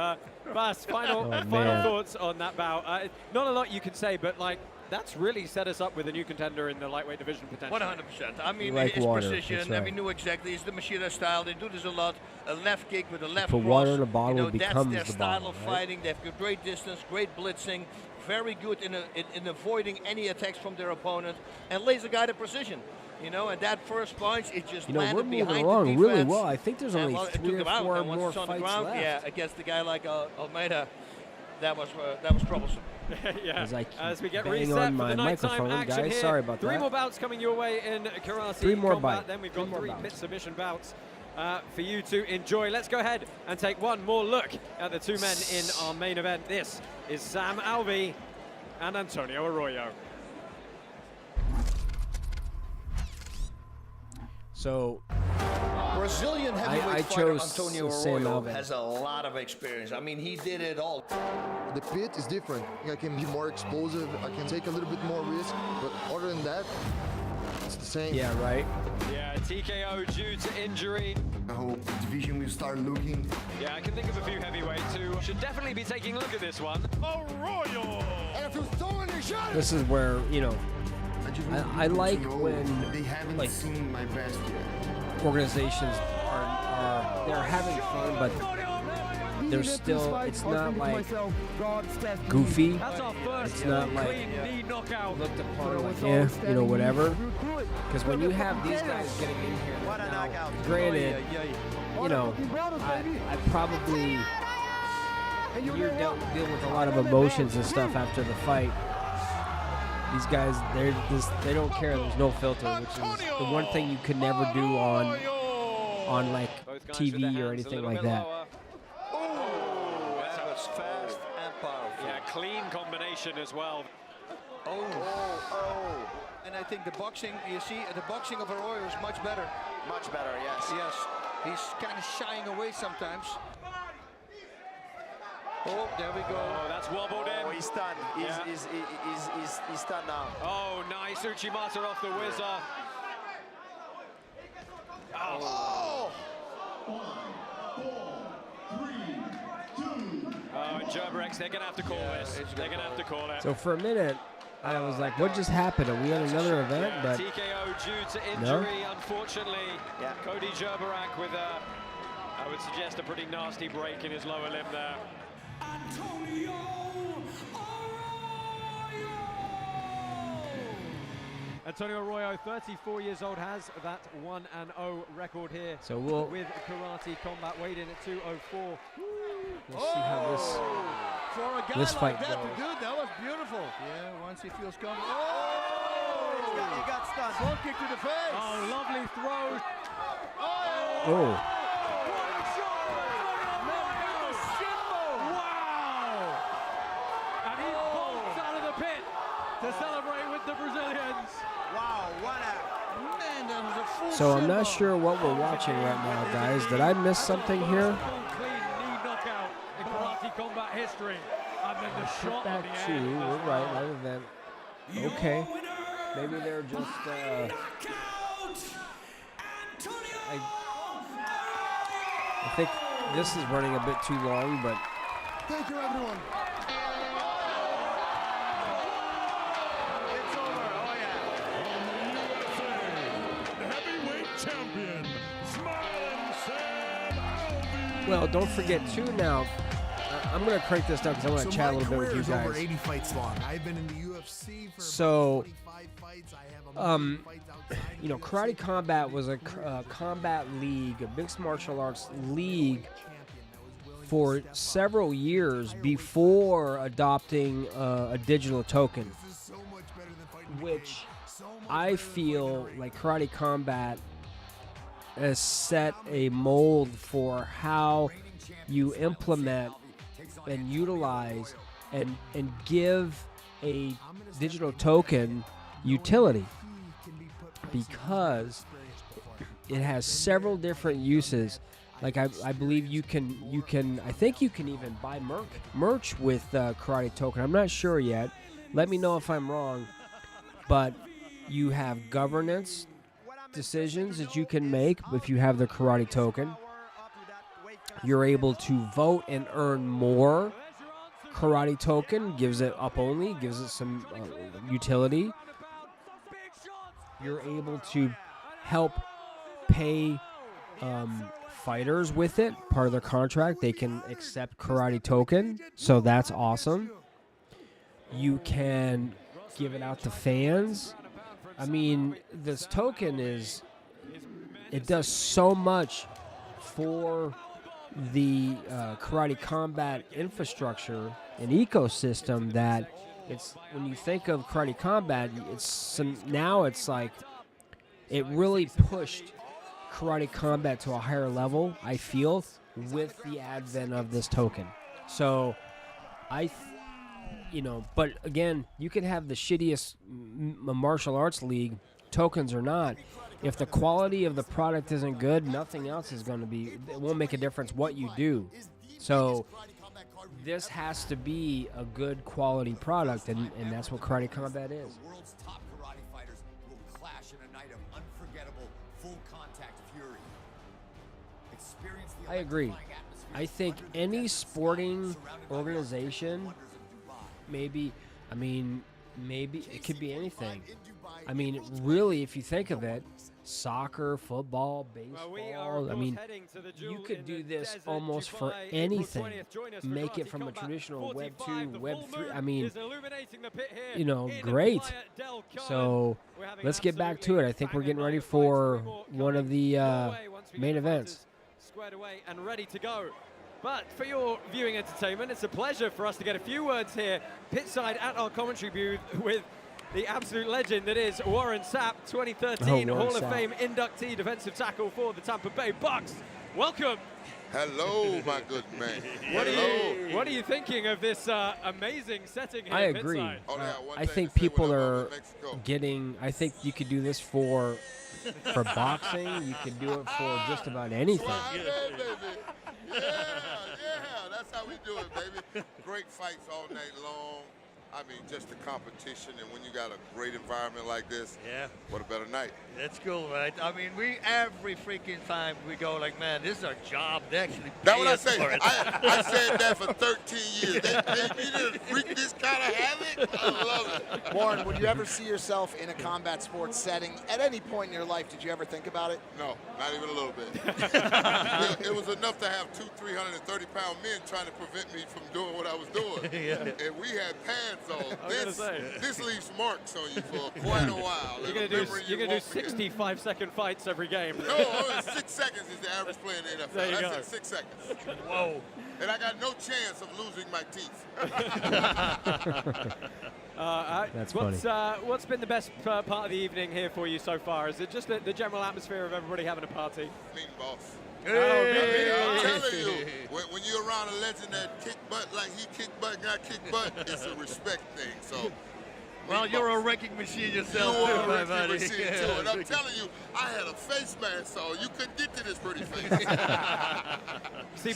Bas, final thoughts on that bout. Not a lot you can say, but like, that's really set us up with a new contender in the lightweight division potentially. 100%. I mean, Like it's water, precision. that's right. We knew exactly. It's the Machida style. They do this a lot. A left kick with a left Put cross. water in a bottle, you know, it that's becomes their the style bottle, of right? fighting. They have great distance, great blitzing, very good in avoiding any attacks from their opponent, and laser-guided precision. You know, and that first punch, it just You know, we're landed moving behind along the really defense. well. I think there's only And, it 3 took or him out, 4 and once more it's on the fights ground, left. yeah, against the guy like Almeida, that was troublesome. Yeah. As we get bang reset on for my the nighttime microphone, action guys. here. Sorry about 3 that. more bouts coming your way in karate 3 more combat. bites. Then we've 3 got more 3 bouts. pit submission bouts for you to enjoy. Let's go ahead and take one more look at the 2 men in our main event. This is Sam Alvey and Antonio Arroyo. So Brazilian I heavyweight fighter chose Antonio Sam Arroyo Alvey. has a lot of experience. I mean, he did it all. The pit is different. I can be more explosive. I can take a little bit more risk. But other than that, it's the same. Yeah, right. Yeah, TKO due to injury. I hope the division will start looking. Yeah, I can think of a few heavyweights who should definitely be taking a look at this one. Arroyo! This is where, you know, I like when they haven't like seen my best yet. organizations are they're having fun, but they're still, it's not like goofy. It's not like looked upon like, yeah, you know, whatever. Because when you have these guys getting in here, now, granted, you know, I probably, you're dealing with a lot of emotions and stuff after the fight. These guys, they don't care. There's no filter, which is the one thing you could never do on like TV or anything like that. Oh, that was fast and powerful. Yeah, clean combination as well. And I think the boxing, you see, the boxing of Arroyo is much better. Much better, yes. Yes, he's kind of shying away sometimes. Oh, there we go. Oh, that's wobbled in. Oh, he's stunned. He's stunned now. Oh, nice. Uchimata off the whizzer. Oh. Oh, and Gerberex, they're going to have to call this. They're going to have to call it. So for a minute, I was like, what just happened? Are we at another event? Yeah, But TKO due to injury, unfortunately. Yeah. Cody Gerberak with I would suggest a pretty nasty break in his lower limb there. Antonio Arroyo, 34 years old, has that 1-0 record here. So we'll with karate combat, weighed in at 204. We'll see how For a guy this fight like that, goes. dude, that was beautiful. Yeah, once he feels comfortable. Oh! He got stunned. Front kick to the face. Oh, lovely throw. Oh. Wow! And he bolts out of the pit to celebrate with the Brazilians. Wow, what a man, that was a full So I'm not shimbo. sure what we're watching right now, guys. Did I miss something here? Clean knee knockout in karate combat history. And then the shot on the Kickback end. 2, we're right, live event. Okay. Maybe they're just, I think this is running a bit too long, but Thank you, everyone. It's over. Oh, yeah. The heavyweight Well, don't forget too now. I'm gonna crank this down because I want to chat a little bit with you guys. Over 80 fights long. I've been in the UFC for So, about 25 fights. I have a fights outside you know, Karate Combat was a combat league, a mixed martial arts league for several years before adopting a digital token, which I feel like Karate Combat has set a mold for how you implement and utilize and give a digital token utility, because it has several different uses. Like I believe you can I think you can even buy merch with Karate token. I'm not sure yet. Let me know if I'm wrong. But you have governance decisions that you can make if you have the Karate token. You're able to vote and earn more Karate token. Gives it up only, gives it some utility. You're able to help pay fighters with it. Part of their contract, they can accept Karate token, so that's awesome. You can give it out to fans. I mean, this token it does so much for the Karate Combat infrastructure and ecosystem that it's, when you think of Karate Combat, now it's like it really pushed Karate Combat to a higher level, I feel, with the advent of this token. So but again, you can have the shittiest martial arts league, tokens or not. If the quality of the product isn't good, nothing else is going to be, it won't make a difference what you do. So this has to be a good quality product, and that's what Karate Combat is. The world's top karate fighters will clash in a night of unforgettable full contact fury. Experience the I agree. I think any sporting organization, maybe it could be anything. I mean, really, if you think of it, soccer, football, baseball, I mean, you could do this almost for anything. Make it from a traditional Web 2, Web 3. I mean, great. So let's get back to it. I think we're getting ready for one of the main events. Squared away and ready to go. But for your viewing entertainment, it's a pleasure for us to get a few words here pitside at our commentary booth with the absolute legend that is Warren Sapp, 2013 Hall of Fame inductee, defensive tackle for the Tampa Bay Bucks. Welcome. Hello, my good man. What are you thinking of this amazing setting here? I agree. I think people are getting, I think you could do this for boxing. You could do it for just about anything. Yeah, that's how we do it, baby. Great fights all night long. I mean, just the competition, and when you got a great environment like this, what a better night. That's cool, right? I mean, every freaking time we go like, man, this is our job. They actually That's pay what I us say. for it. I said that for 13 years. They paid me to freak this kind of havoc. I love it. Warren, would you ever see yourself in a combat sports setting at any point in your life? Did you ever think about it? No, not even a little bit. It was enough to have 330-pound men trying to prevent me from doing what I was doing. And we had pads on. This leaves marks on you for quite a while. You're going to do 65-second fights every game. No, 6 seconds is the average play in the NFL. There you That's go. it, 6 seconds. Whoa. And I got no chance of losing my teeth. That's funny. What's been the best part of the evening here for you so far? Is it just the general atmosphere of everybody having a party? Mean boss. Hey. I'm telling you, when you're around a legend that kick butt like he kick butt, got kick butt, it's a respect thing. So, well, you're a wrecking machine yourself, you too, are a my wrecking buddy. machine too. And I'm telling you, I had a face mask on. You couldn't get to this pretty face. See,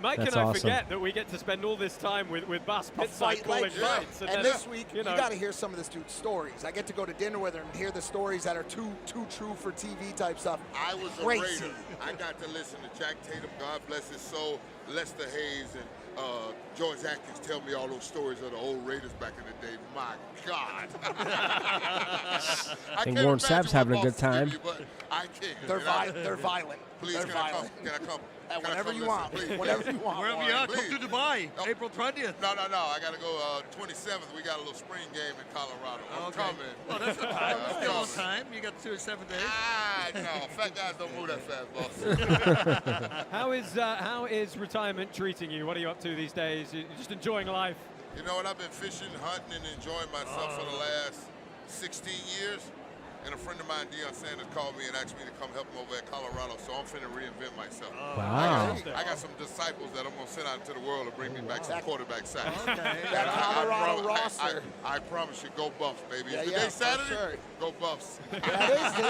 Mike and I forget that we get to spend all this time with Bas Pitside calling fights. And this week, you got to hear some of this dude's stories. I get to go to dinner with her and hear the stories that are too true for TV type stuff. I was a Raider. I got to listen to Jack Tatum, God bless his soul, Lester Hayes, and George Atkins tell me all those stories of the old Raiders back in the day. My God. I think Warren Sapp's having a good time. I can't. They're violent. Please, they're can violent. I come? Whenever you want. Please. Whenever you want. Wherever you are, come to Dubai, April 20th. No. I got to go 27th. We got a little spring game in Colorado. I'm coming. Well, that's the time. That's still on time. You got 2 or 7 days. No. Fat guys don't move that fast, boss. How is retirement treating you? What are you up to these days? You're just enjoying life? You know what? I've been fishing, hunting, and enjoying myself for the last 16 years. And a friend of mine, Deion Sanders, called me and asked me to come help him over at Colorado, so I'm finna reinvent myself. Wow. I got some disciples that I'm going to send out into the world to bring me back some quarterback sacks. That Colorado roster. I promise you, go Buffs, baby. Yeah, If yeah, today's Saturday, sure. go Buffs. That is today.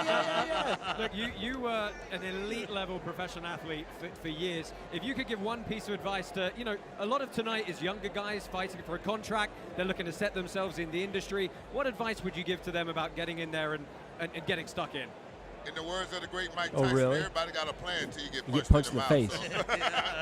Yeah. Look, you were an elite level professional athlete for years. If you could give one piece of advice to, a lot of tonight is younger guys fighting for a contract. They're looking to set themselves in the industry. What advice would you give to them about getting in there and getting stuck in? In the words of the great Mike Tyson, really? everybody got a plan until you get punched in the mouth, face. so.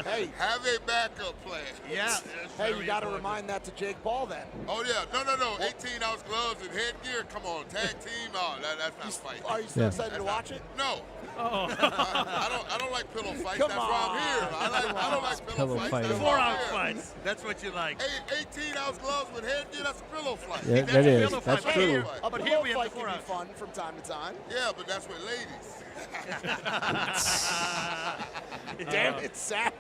Hey, have a backup plan. Yeah. Hey, you got to remind that to Jake Paul then. Oh, yeah. No. 18-ounce gloves and headgear. Come on. Tag team. Oh, that's not fight. Are you still excited to watch it? No. Oh. I don't like pillow fights. That's why I'm here. I don't like pillow fights. That's 4-ounce fights. That's what you like. 18-ounce gloves with headgear. That's a pillow fight. Yeah, that is. That's true. But here we fight can be fun from time to time. Yeah, but that's with ladies. Damn it, Sap.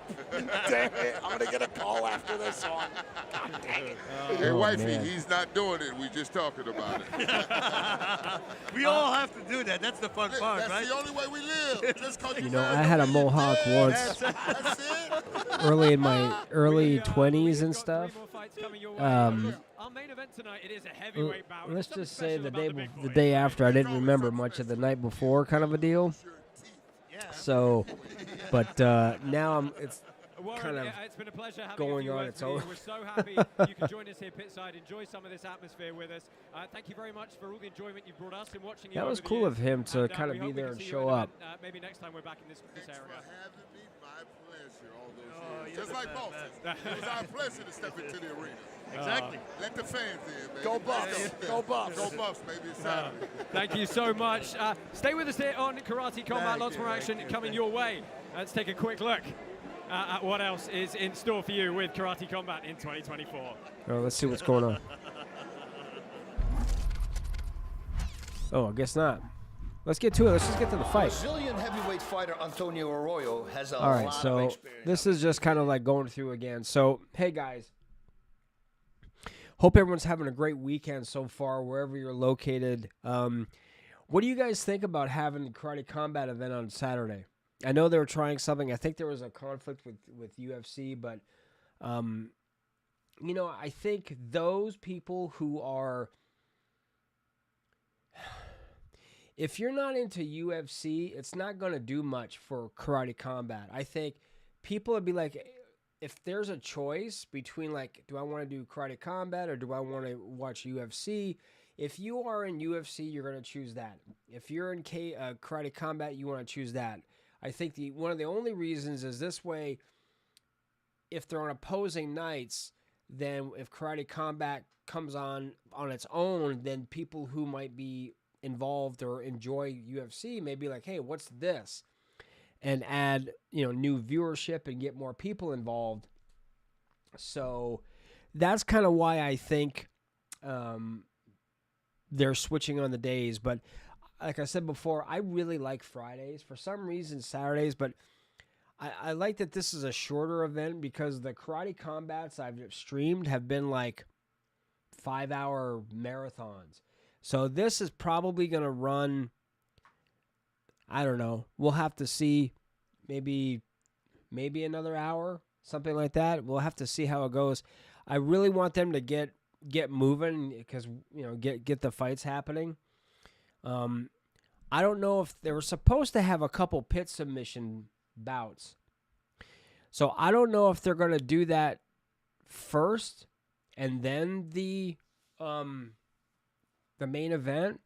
Damn it. I'm going to get a call after this one. God dang it. Hey, wifey, man. he's not doing it. We just talking about it. We all have to do that. That's the fun part, That's right? the only way we live. Just 'cause you I had a mohawk once, That's it. early in my early 20s and stuff. Our main event tonight, it is a heavyweight bout. Let's Something just say special the about day the big the boy. day after, I didn't remember much of the night before, kind of a deal. So, but now it's Warren, kind of it's been a pleasure having going a few on words its with you. own. We're so happy you can join us here pitside. Enjoy some of this atmosphere with us. Thank you very much for all the enjoyment you brought us and watching you. That was over the cool years. of him to And, kind we of be hope we there can and see you show at an up. event, maybe next time we're back in this area. For having me, my pleasure all those years. Just like Boston. It was our pleasure to step into the arena. Exactly. Let the fans in, baby. Go Buffs. Go Buffs. Go Buffs, baby. It's Saturday. Thank you so much. Stay with us here on Karate Combat. Lots more action coming your way. Let's take a quick look at what else is in store for you with Karate Combat in 2024. Oh, let's see what's going on. Oh, I guess not. Let's get to it. Let's just get to the fight. Brazilian heavyweight fighter Antonio Arroyo has a All right, lot of so experience. this is just kind of like going through again. So, hey guys, hope everyone's having a great weekend so far, wherever you're located. What do you guys think about having the Karate Combat event on Saturday? I know they were trying something. I think there was a conflict with UFC, but I think those people who are, if you're not into UFC, it's not going to do much for Karate Combat. I think people would be like, if there's a choice between like, do I want to do Karate Combat or do I want to watch UFC? If you are in UFC, you're going to choose that. If you're in Karate Combat, you want to choose that. I think one of the only reasons is this way, if they're on opposing nights, then if Karate Combat comes on its own, then people who might be involved or enjoy UFC may be like, hey, what's this? And add, new viewership and get more people involved. So that's kind of why I think they're switching on the days. But like I said before, I really like Fridays. For some reason, Saturdays, but I like that this is a shorter event because the Karate Combats I've streamed have been like 5-hour marathons. So this is probably going to run, I don't know. We'll have to see, maybe another hour, something like that. We'll have to see how it goes. I really want them to get moving because, get the fights happening. I don't know if they were supposed to have a couple pit submission bouts. So I don't know if they're going to do that first and then the main event,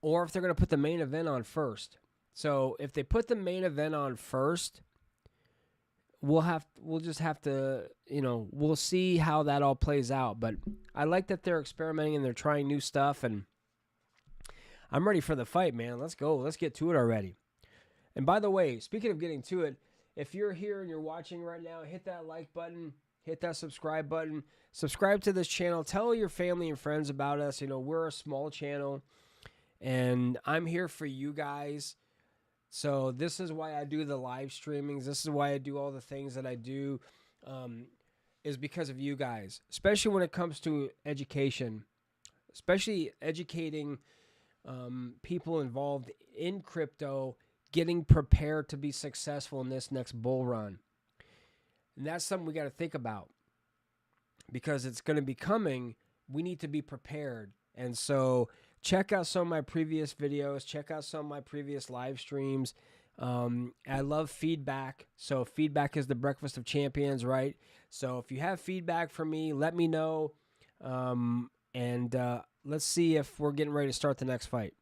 or if they're going to put the main event on first. So if they put the main event on first, we'll just have to, we'll see how that all plays out. But I like that they're experimenting and they're trying new stuff, and I'm ready for the fight, man. Let's go. Let's get to it already. And by the way, speaking of getting to it, if you're here and you're watching right now, hit that like button, hit that subscribe button, subscribe to this channel, tell your family and friends about us. You know, we're a small channel, and I'm here for you guys. So this is why I do the live streamings. This is why I do all the things that I do, is because of you guys, especially when it comes to education, especially educating people involved in crypto, getting prepared to be successful in this next bull run. And that's something we got to think about, because it's going to be coming. We need to be prepared. And so check out some of my previous videos. Check out some of my previous live streams. I love feedback. So feedback is the breakfast of champions, right? So if you have feedback for me, let me know. And let's see if we're getting ready to start the next fight.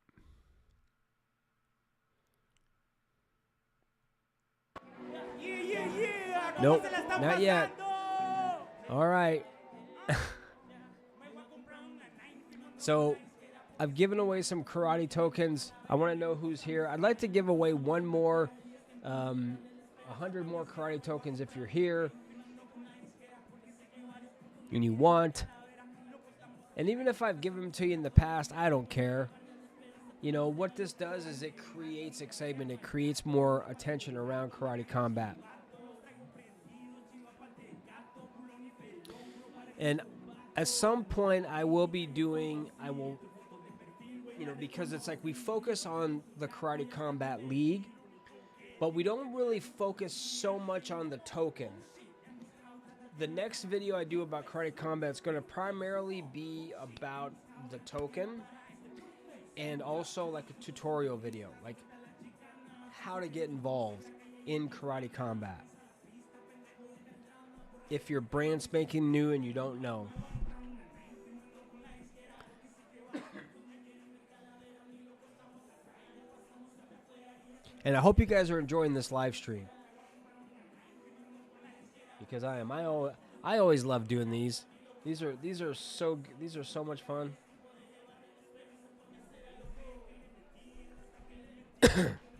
Nope, not yet. All right. So I've given away some karate tokens. I want to know who's here. I'd like to give away one more, 100 more karate tokens if you're here and you want. And even if I've given them to you in the past, I don't care. You know, what this does is it creates excitement. It creates more attention around karate combat. And at some point I will, you know, because it's like we focus on the Karate Combat League, but we don't really focus so much on the token. The next video I do about Karate Combat is going to primarily be about the token, and also like a tutorial video, like how to get involved in Karate Combat. If you're brand spanking new and you don't know. And I hope you guys are enjoying this live stream, because I am. I always love doing these. These are so much fun.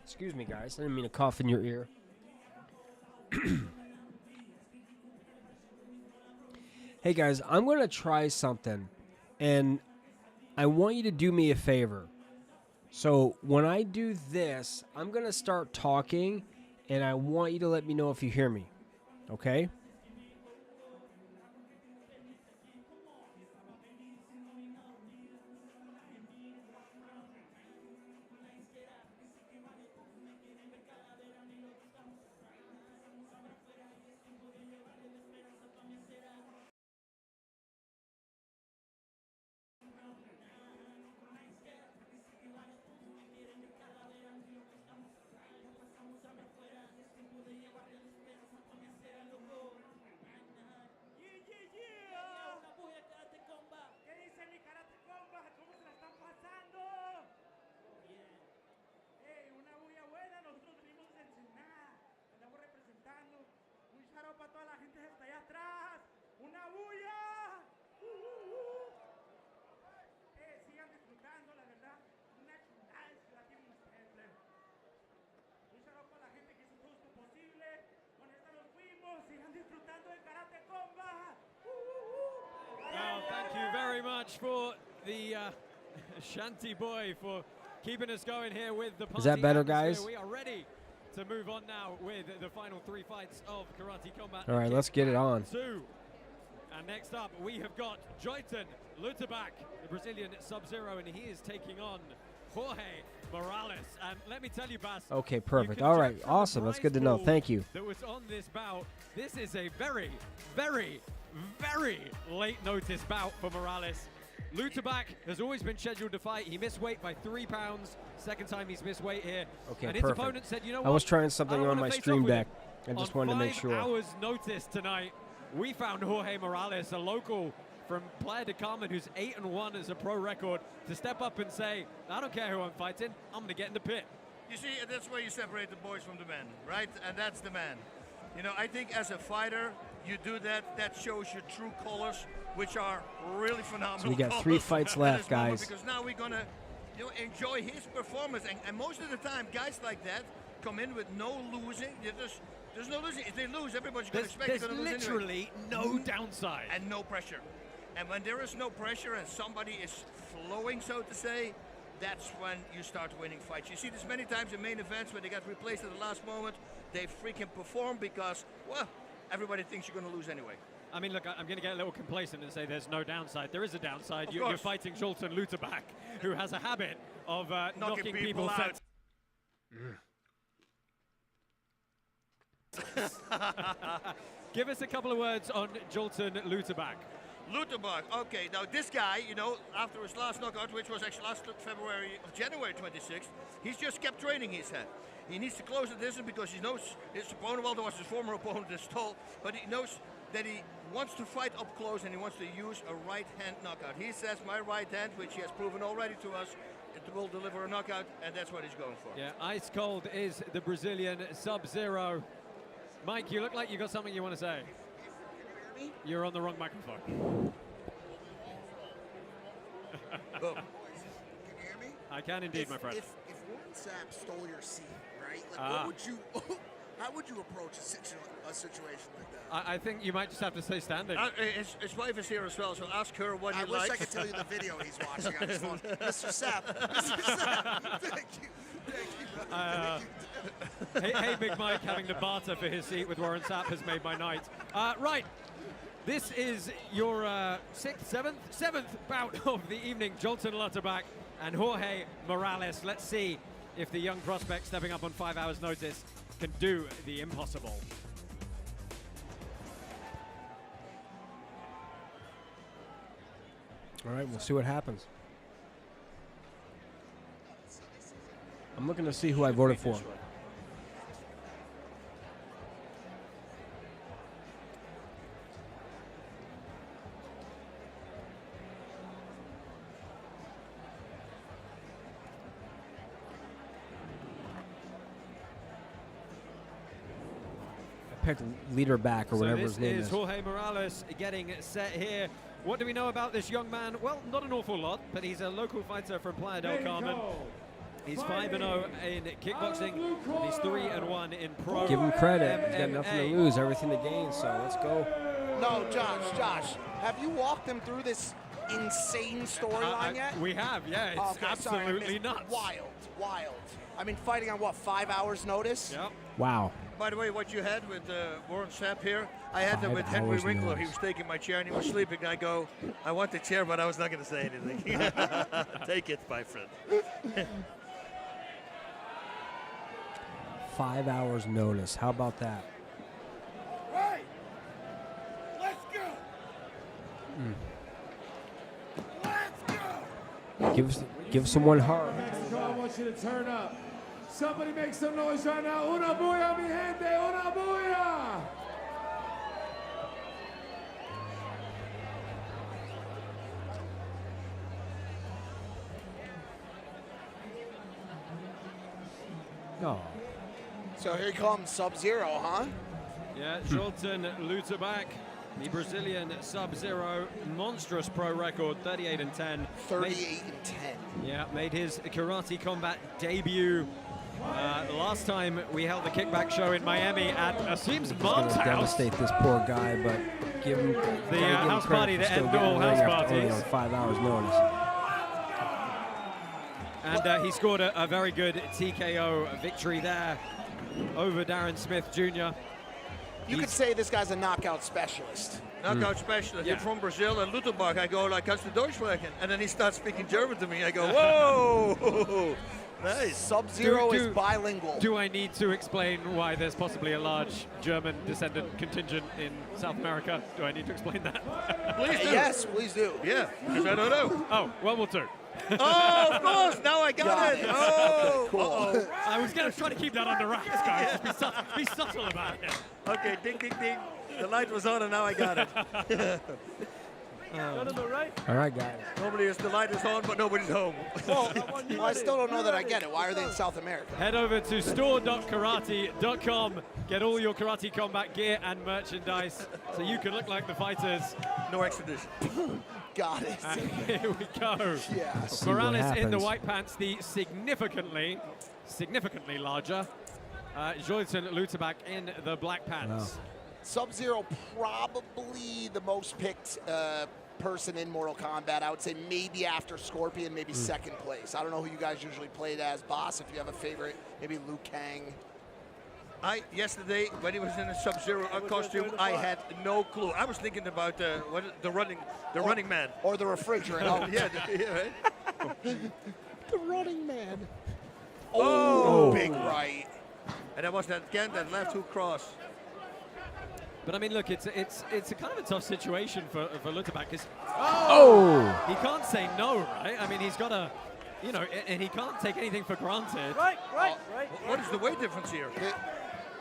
Excuse me, guys. I didn't mean to cough in your ear. Hey guys, I'm going to try something, and I want you to do me a favor. So when I do this, I'm going to start talking, and I want you to let me know if you hear me, okay? For the Shanty boy for keeping us going here with the party. Is that better, atmosphere. guys? We are ready to move on now with the final 3 fights of Karate Combat. All right, let's get it on. 2. And next up, we have got Joyton Lutabak, the Brazilian Sub-Zero, and he is taking on Jorge Morales. And let me tell you, Bas. Okay, perfect. All right, awesome. That's good to know. Thank you. That was on this bout. This is a very, very, very late notice bout for Morales. Lutabak has always been scheduled to fight. He missed weight by 3 pounds. Second time he's missed weight here. Okay, and perfect. his opponent said, you know what? I was trying something on my stream deck. I just wanted to make sure. On 5 hours notice tonight, we found Jorge Morales, a local from Playa de Carmen who's 8-1 as a pro record, to step up and say, I don't care who I'm fighting, I'm going to get in the pit. You see, that's where you separate the boys from the men, right? And that's the man. You know, I think as a fighter, you do that, that shows your true colors, which are really phenomenal. So we got 3 fights left, guys. Because now we're going to enjoy his performance. And most of the time, guys like that, come in with no losing. There's no losing. If they lose, everybody's going to expect they're going to lose anyway. Literally no downside. And no pressure. And when there is no pressure and somebody is flowing, so to say, that's when you start winning fights. You see this many times in main events where they got replaced at the last moment. They freaking perform because, well, everybody thinks you're going to lose anyway. I mean, look, I'm going to get a little complacent and say there's no downside. There is a downside. You're fighting Jolton Luterbach, who has a habit of knocking people out. Give us a couple of words on Jolton Luterbach. Luterbach, okay, now this guy, you know, after his last knockout, which was actually last January 26th, he's just kept training his head. He needs to close the distance because he knows his opponent, well, there was his former opponent is tall, but he knows that he wants to fight up close and he wants to use a right hand knockout. He says, my right hand, which he has proven already to us, it will deliver a knockout, and that's what he's going for. Yeah, ice cold is the Brazilian Sub-Zero. Mike, you look like you got something you want to say. You're on the wrong microphone. Boom. Can you hear me? I can indeed, my friend. If Warren Sapp stole your seat, right? Like, what would you? How would you approach a situation like that? I think you might just have to stay standing. His wife is here as well, so ask her what he likes. I wish I could tell you the video he's watching on his phone. Mr. Sapp, Mr. Sapp, thank you. Hey, Big Mike, having to barter for his seat with Warren Sapp has made my night. Right, this is your seventh bout of the evening. Jolton Luterbach and Jorge Morales. Let's see if the young prospect stepping up on 5 hours' notice can do the impossible. All right, we'll see what happens. I'm looking to see who I voted for. I picked leader back or whatever his name is. This is Jorge Morales getting set here. What do we know about this young man? Well, not an awful lot, but he's a local fighter from Playa del Carmen. He's 5-0 in kickboxing, and he's 3-1 in pro. Give him credit. He's got nothing to lose, everything to gain, so let's go. No, Josh, have you walked them through this insane storyline yet? We have, yeah. It's absolutely nuts. Wild. I mean, fighting on what, 5 hours notice? Yep. Wow. By the way, what you had with Warren Sapp here, I had that with Henry Winkler. He was taking my chair and he was sleeping. I go, I want the chair, but I was not going to say anything. Take it, my friend. 5 hours notice. How about that? Right. Let's go. Let's go. Give someone heart. Mexico, I want you to turn up. Somebody make some noise right now. Una bulla, mi gente. Una bulla. No. So here comes Sub-Zero, huh? Yeah, Jolton Luterbach, the Brazilian Sub-Zero, monstrous pro record, 38-10. 38-10. Yeah, made his karate combat debut. Last time we held the Kickback show in Miami at Asim's mom's house. Devastate this poor guy, but give him the house party to end all house parties. On 5 hours notice. And he scored a very good TKO victory there over Darren Smith Jr. You could say this guy's a knockout specialist. Knockout specialist. Yeah. You're from Brazil, and Luterbach, I go, like, kannst du Deutsch sprechen? And then he starts speaking German to me. I go, whoa! Nice. Sub-Zero is bilingual. Do I need to explain why there's possibly a large German descendant contingent in South America? Do I need to explain that? Please do. Yes, please do. Yeah, because I don't know. Oh, World War II. Oh, of course! Now I got it. Oh, cool. I was going to try to keep that under wraps, guys. Just be subtle about it. Okay, ding, ding, ding. The light was on, and now I got it. Right? All right, guys. Normally it's the light is on, but nobody's home. Well, I still don't know that I get it. Why are they in South America? Head over to store.karate.com. Get all your karate combat gear and merchandise so you can look like the fighters. No extradition. Got it. And here we go. Yes. Morales in the white pants, the significantly larger Joyson Luterbach in the black pants. Wow. Sub-Zero probably the most picked person in Mortal Kombat. I would say maybe after Scorpion, maybe second place. I don't know who you guys usually played as. Boss, if you have a favorite, maybe Liu Kang. Yesterday, when he was in a Sub-Zero costume, I had no clue. I was thinking about the running man. Or the refrigerator. Yeah, right? The running man. Oh, big right. And that was that left hook cross. But I mean, look, it's a kind of a tough situation for Luterbach because he can't say no, right? I mean, he's got to, and he can't take anything for granted. Right. What is the weight difference here?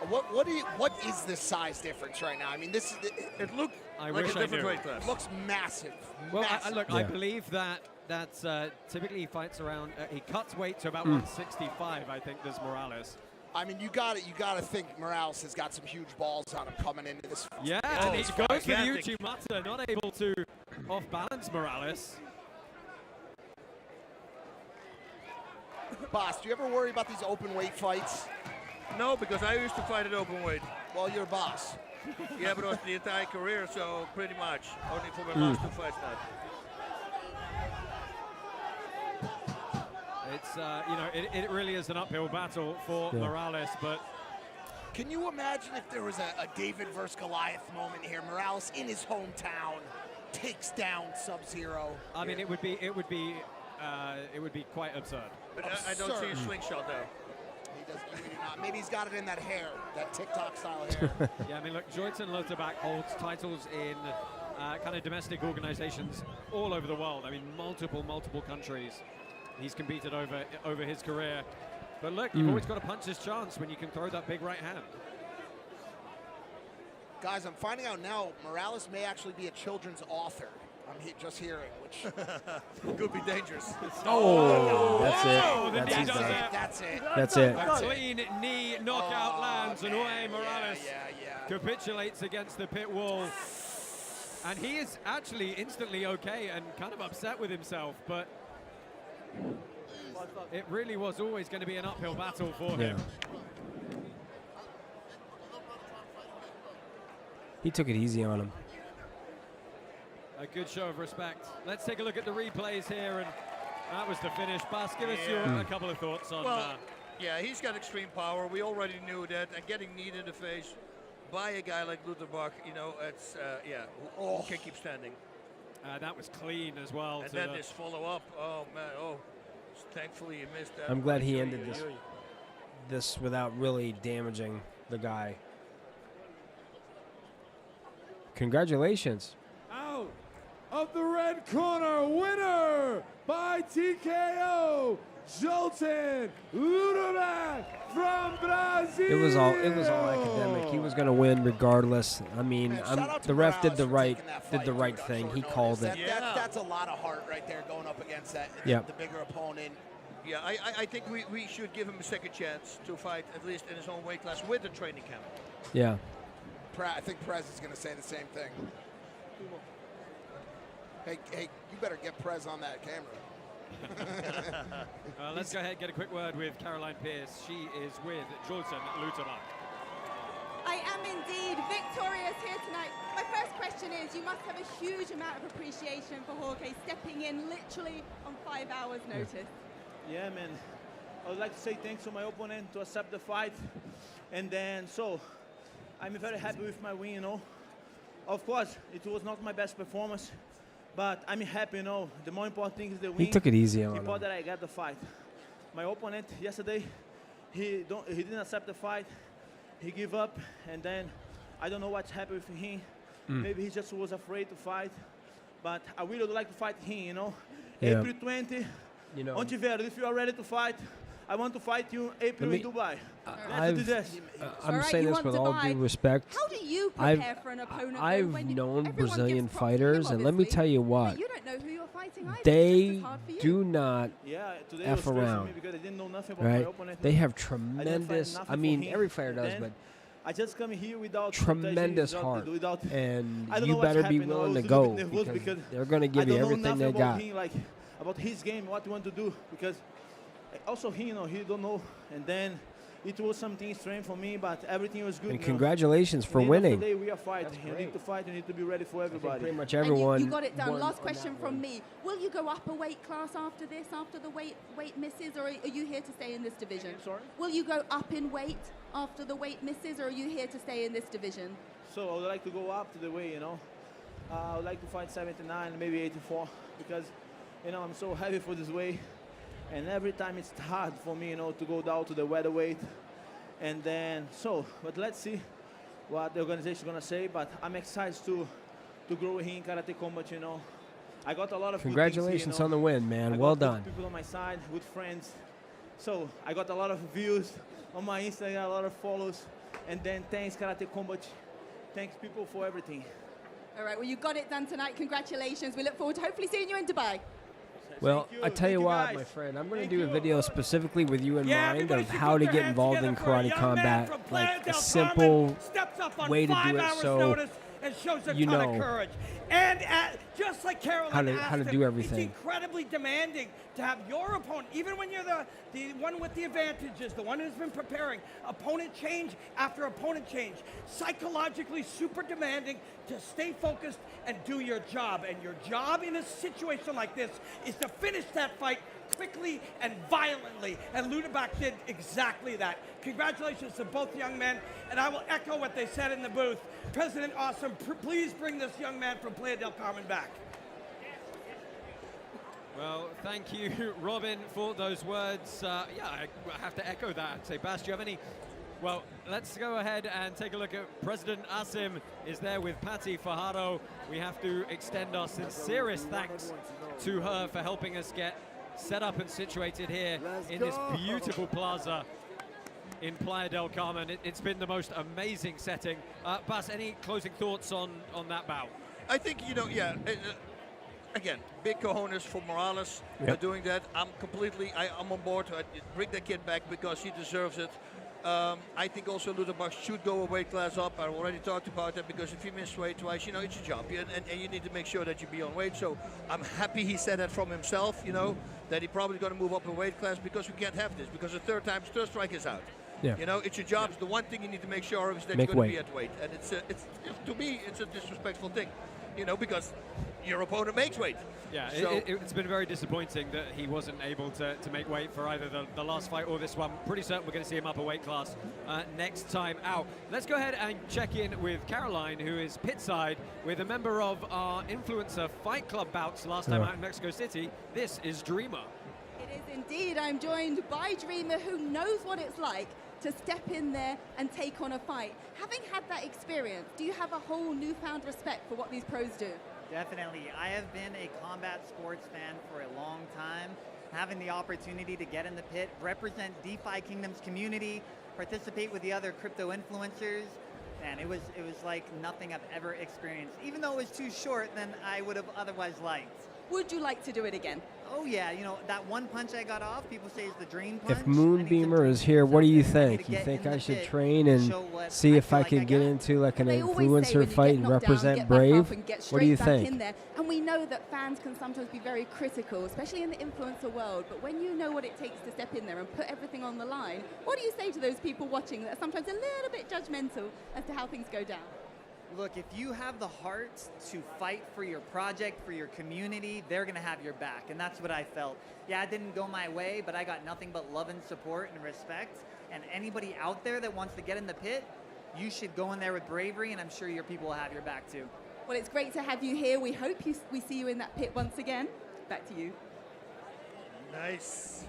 What is the size difference right now? I mean, it looked like a different weight class. It looks massive. Well, massive. I believe that typically he fights around. He cuts weight to about 165. I think there's Morales. I mean, you got to think Morales has got some huge balls on him coming into this. Yeah, and he goes for the Uchimata, not able to off-balance Morales. Boss, do you ever worry about these open weight fights? No, because I used to fight at open weight. Well, you're a boss. Yeah, but it was the entire career, so pretty much. Only for my last 2 fights now. It's, it really is an uphill battle for Morales, but... Can you imagine if there was a David versus Goliath moment here? Morales in his hometown takes down Sub-Zero. I mean, it would be quite absurd. But I don't see a slingshot, though. He does really not. Maybe he's got it in that hair, that TikTok-style hair. Yeah, I mean, look, Joyson Luterbach holds titles in kind of domestic organizations all over the world. I mean, multiple countries he's competed over his career. But look, you've always got a puncher's chance when you can throw that big right hand. Guys, I'm finding out now Morales may actually be a children's author. I'm just hearing, which could be dangerous. That's it. A clean knee knockout lands, and Jorge Morales capitulates against the pit wall. And he is actually instantly okay and kind of upset with himself, but it really was always going to be an uphill battle for him. He took it easy on him. A good show of respect. Let's take a look at the replays here, and that was the finish. Bas, give us a couple of thoughts on that. Yeah, he's got extreme power. We already knew that. And getting kneed in the face by a guy like Luterbach, it's, who can keep standing. That was clean as well. And then this follow-up, thankfully he missed that. I'm glad he ended this without really damaging the guy. Congratulations. Out of the red corner, winner by TKO, Jolton Luterbach from Brazil. It was all academic. He was going to win regardless. I mean, the ref did the right thing. He called it. That's a lot of heart right there going up against the bigger opponent. Yeah, I think we should give him a second chance to fight, at least in his own weight class, with the training camp. Yeah. I think Prez is going to say the same thing. Hey, you better get Prez on that camera. Let's go ahead and get a quick word with Caroline Pierce. She is with Joyson Luterbach. I am indeed victorious here tonight. My first question is, you must have a huge amount of appreciation for Jorge stepping in literally on 5 hours' notice. Yeah, man. I would like to say thanks to my opponent to accept the fight. And then, I'm very happy with my win, Of course, it was not my best performance, but I'm happy, The more important thing is the win. He took it easy on him. Important that I got the fight. My opponent yesterday, he didn't accept the fight. He gave up, and then I don't know what's happened with him. Maybe he just was afraid to fight, but I really would like to fight him, Yeah. April 20, Ontiveros, if you are ready to fight, I want to fight you April in Dubai. I'm saying this with all due respect. How do you prepare for an opponent? I've known Brazilian fighters, and let me tell you what. You don't know who you're fighting either. They do not today F around. Because I didn't know nothing about right? my opponent. They have tremendous. I mean, every fighter does, but I just come here without tremendous heart, and you what's better be happening. willing I to was a go little bit nervous because because they're going to give you everything they got. About his game, what you want to do, because also he don't know, and then it was something strange for me, but everything was good. And you know. congratulations for At the end winning. of the day, we are fighting. You need to fight. You need to be ready for everybody. Pretty much And everyone. you got it done. won Last on question that from one. me. Will you go up a weight class after this, after the weight misses, or are you here to stay in this division? Sorry? Will you go up in weight after the weight misses, or are you here to stay in this division? So I would like to go up to the weight, you know. I would like to fight 79, maybe 84, because, you know, I'm so heavy for this weight. And every time it's hard for me, you know, to go down to the weight. And then, but let's see what the organization is going to say. But I'm excited to grow here in Karate Combat, you know. I got a lot of Congratulations good things here, you know. on the win, man. I Well got done. good people on my side, good friends. So I got a lot of views on my Instagram, a lot of follows. And then thanks Karate Combat. Thanks people for everything. All right, well, you got it done tonight. Congratulations. We look forward to hopefully seeing you in Dubai. Well, I tell you what, my friend, I'm going to do a video specifically with you in mind of how to get involved in karate combat, like a simple way to do it so and shows a you ton know of courage. And just like Caroline how to asked do him, everything. It's incredibly demanding to have your opponent, even when you're the one with the advantages, the one who's been preparing, opponent change after opponent change, psychologically super demanding to stay focused and do your job. And your job in a situation like this is to finish that fight quickly and violently. And Ludebach did exactly that. Congratulations to both young men. And I will echo what they said in the booth. President Awesome, please bring this young man from Playa del Carmen back. Well, thank you, Robin, for those words. Yeah, I have to echo that. Say, Bas, do you have any? Well, let's go ahead and take a look at President Asim is there with Patty Fajardo. We have to extend our sincerest thanks to her for helping us get set up and situated here in this beautiful plaza in Playa del Carmen. It's been the most amazing setting. Bas, any closing thoughts on that bout? I think, you know, yeah, again, big cojones for Morales doing that. I'm on board. Bring that kid back because he deserves it. I think also Ludebach should go a weight class up. I already talked about that because if you miss weight twice, you know, it's your job. And you need to make sure that you be on weight. So I'm happy he said that from himself, you know, that he probably going to move up a weight class because we can't have this. Because the third strike is out. Yeah. You know, it's your job. The one thing you need to make sure of is that you're going to be at weight. And it's to me, it's a disrespectful thing, you know, because your opponent makes weight. Yeah, so it's been very disappointing that he wasn't able to make weight for either the last fight or this one. Pretty certain we're going to see him up a weight class next time out. Let's go ahead and check in with Caroline, who is pitside with a member of our Influencer Fight Club bouts last time out in Mexico City. This is Dreamer. It is indeed. I'm joined by Dreamer, who knows what it's like to step in there and take on a fight. Having had that experience, do you have a whole newfound respect for what these pros do? Definitely. I have been a combat sports fan for a long time. Having the opportunity to get in the pit, represent DeFi Kingdom's community, participate with the other crypto influencers, and it was like nothing I've ever experienced. Even though it was too short than I would have otherwise liked. Would you like to do it again? Oh yeah, you know, that one punch I got off, people say is the dream punch. If Moonbeamer is here, what do you think? You think I should train and see if I could get into like an influencer fight and represent Brave? What do you think? And we know that fans can sometimes be very critical, especially in the influencer world. But when you know what it takes to step in there and put everything on the line, what do you say to those people watching that are sometimes a little bit judgmental as to how things go down? Look, if you have the heart to fight for your project, for your community, they're going to have your back. And that's what I felt. Yeah, it didn't go my way, but I got nothing but love and support and respect. And anybody out there that wants to get in the pit, you should go in there with bravery, and I'm sure your people will have your back too. Well, it's great to have you here. We hope we see you in that pit once again. Back to you. Nice.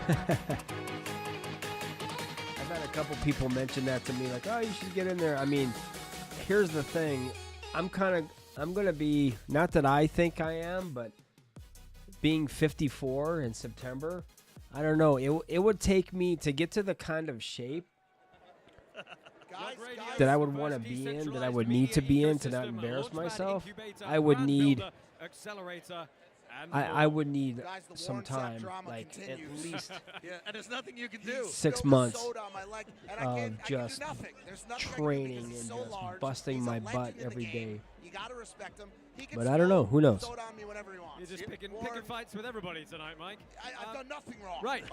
I've had a couple people mention that to me, like, oh, you should get in there. I mean, here's the thing. I'm going to be, not that I think I am, but being 54 in September, I don't know. It would take me to get to the kind of shape that I would want to be in, that I would need to be in to not embarrass myself. I would need I would need some time, like at least and there's nothing you can do. 6 months of just training and just busting my butt every day. You gotta respect him. But I don't know. Who knows? You're just picking fights with everybody tonight, Mike. I've done nothing wrong. Right.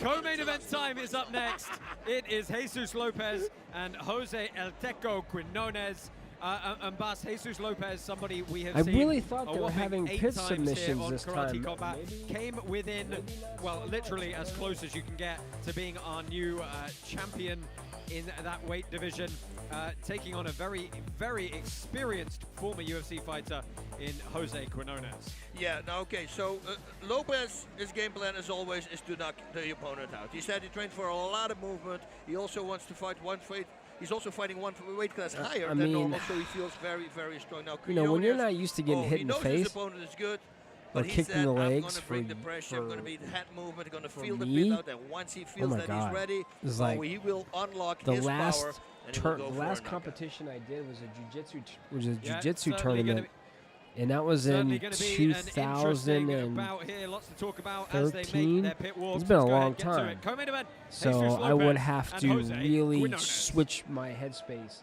Co-main event time is up next. It is Jesus Lopez and Jose El Teco Quinones. And Bas, Jesus Lopez, somebody we have seen. I really thought they were having 8 pit times submissions here on this Karate time. Combat. Came within, well, literally as close as you can get to being our new champion in that weight division, taking on a very, very experienced former UFC fighter in Jose Quinones. Yeah, no, okay, so Lopez, his game plan as always is to knock the opponent out. He said he trained for a lot of movement. He also wants to fight one weight. He's also fighting one weight class higher than normal, so he feels very, very strong. Now, You know, when you're not used to getting hit in the he knows face his opponent is good, or but he kicked in said, the I'm legs going to for, bring the pressure, I'm going to be the head movement, I'm going to feel the me? pit out, and once he feels my that God. he's ready, It's like he will unlock the his last power. And he will go the for last a knockout. competition I did was a jiu-jitsu certainly tournament, and that was in Certainly going to be an interesting bout here. Lots to talk about as they make their pit walks. It's been a Let's go ahead long and get to time. it. Co-main event, So Jesus I would Lopez have and to Jose really Quinones. switch my headspace.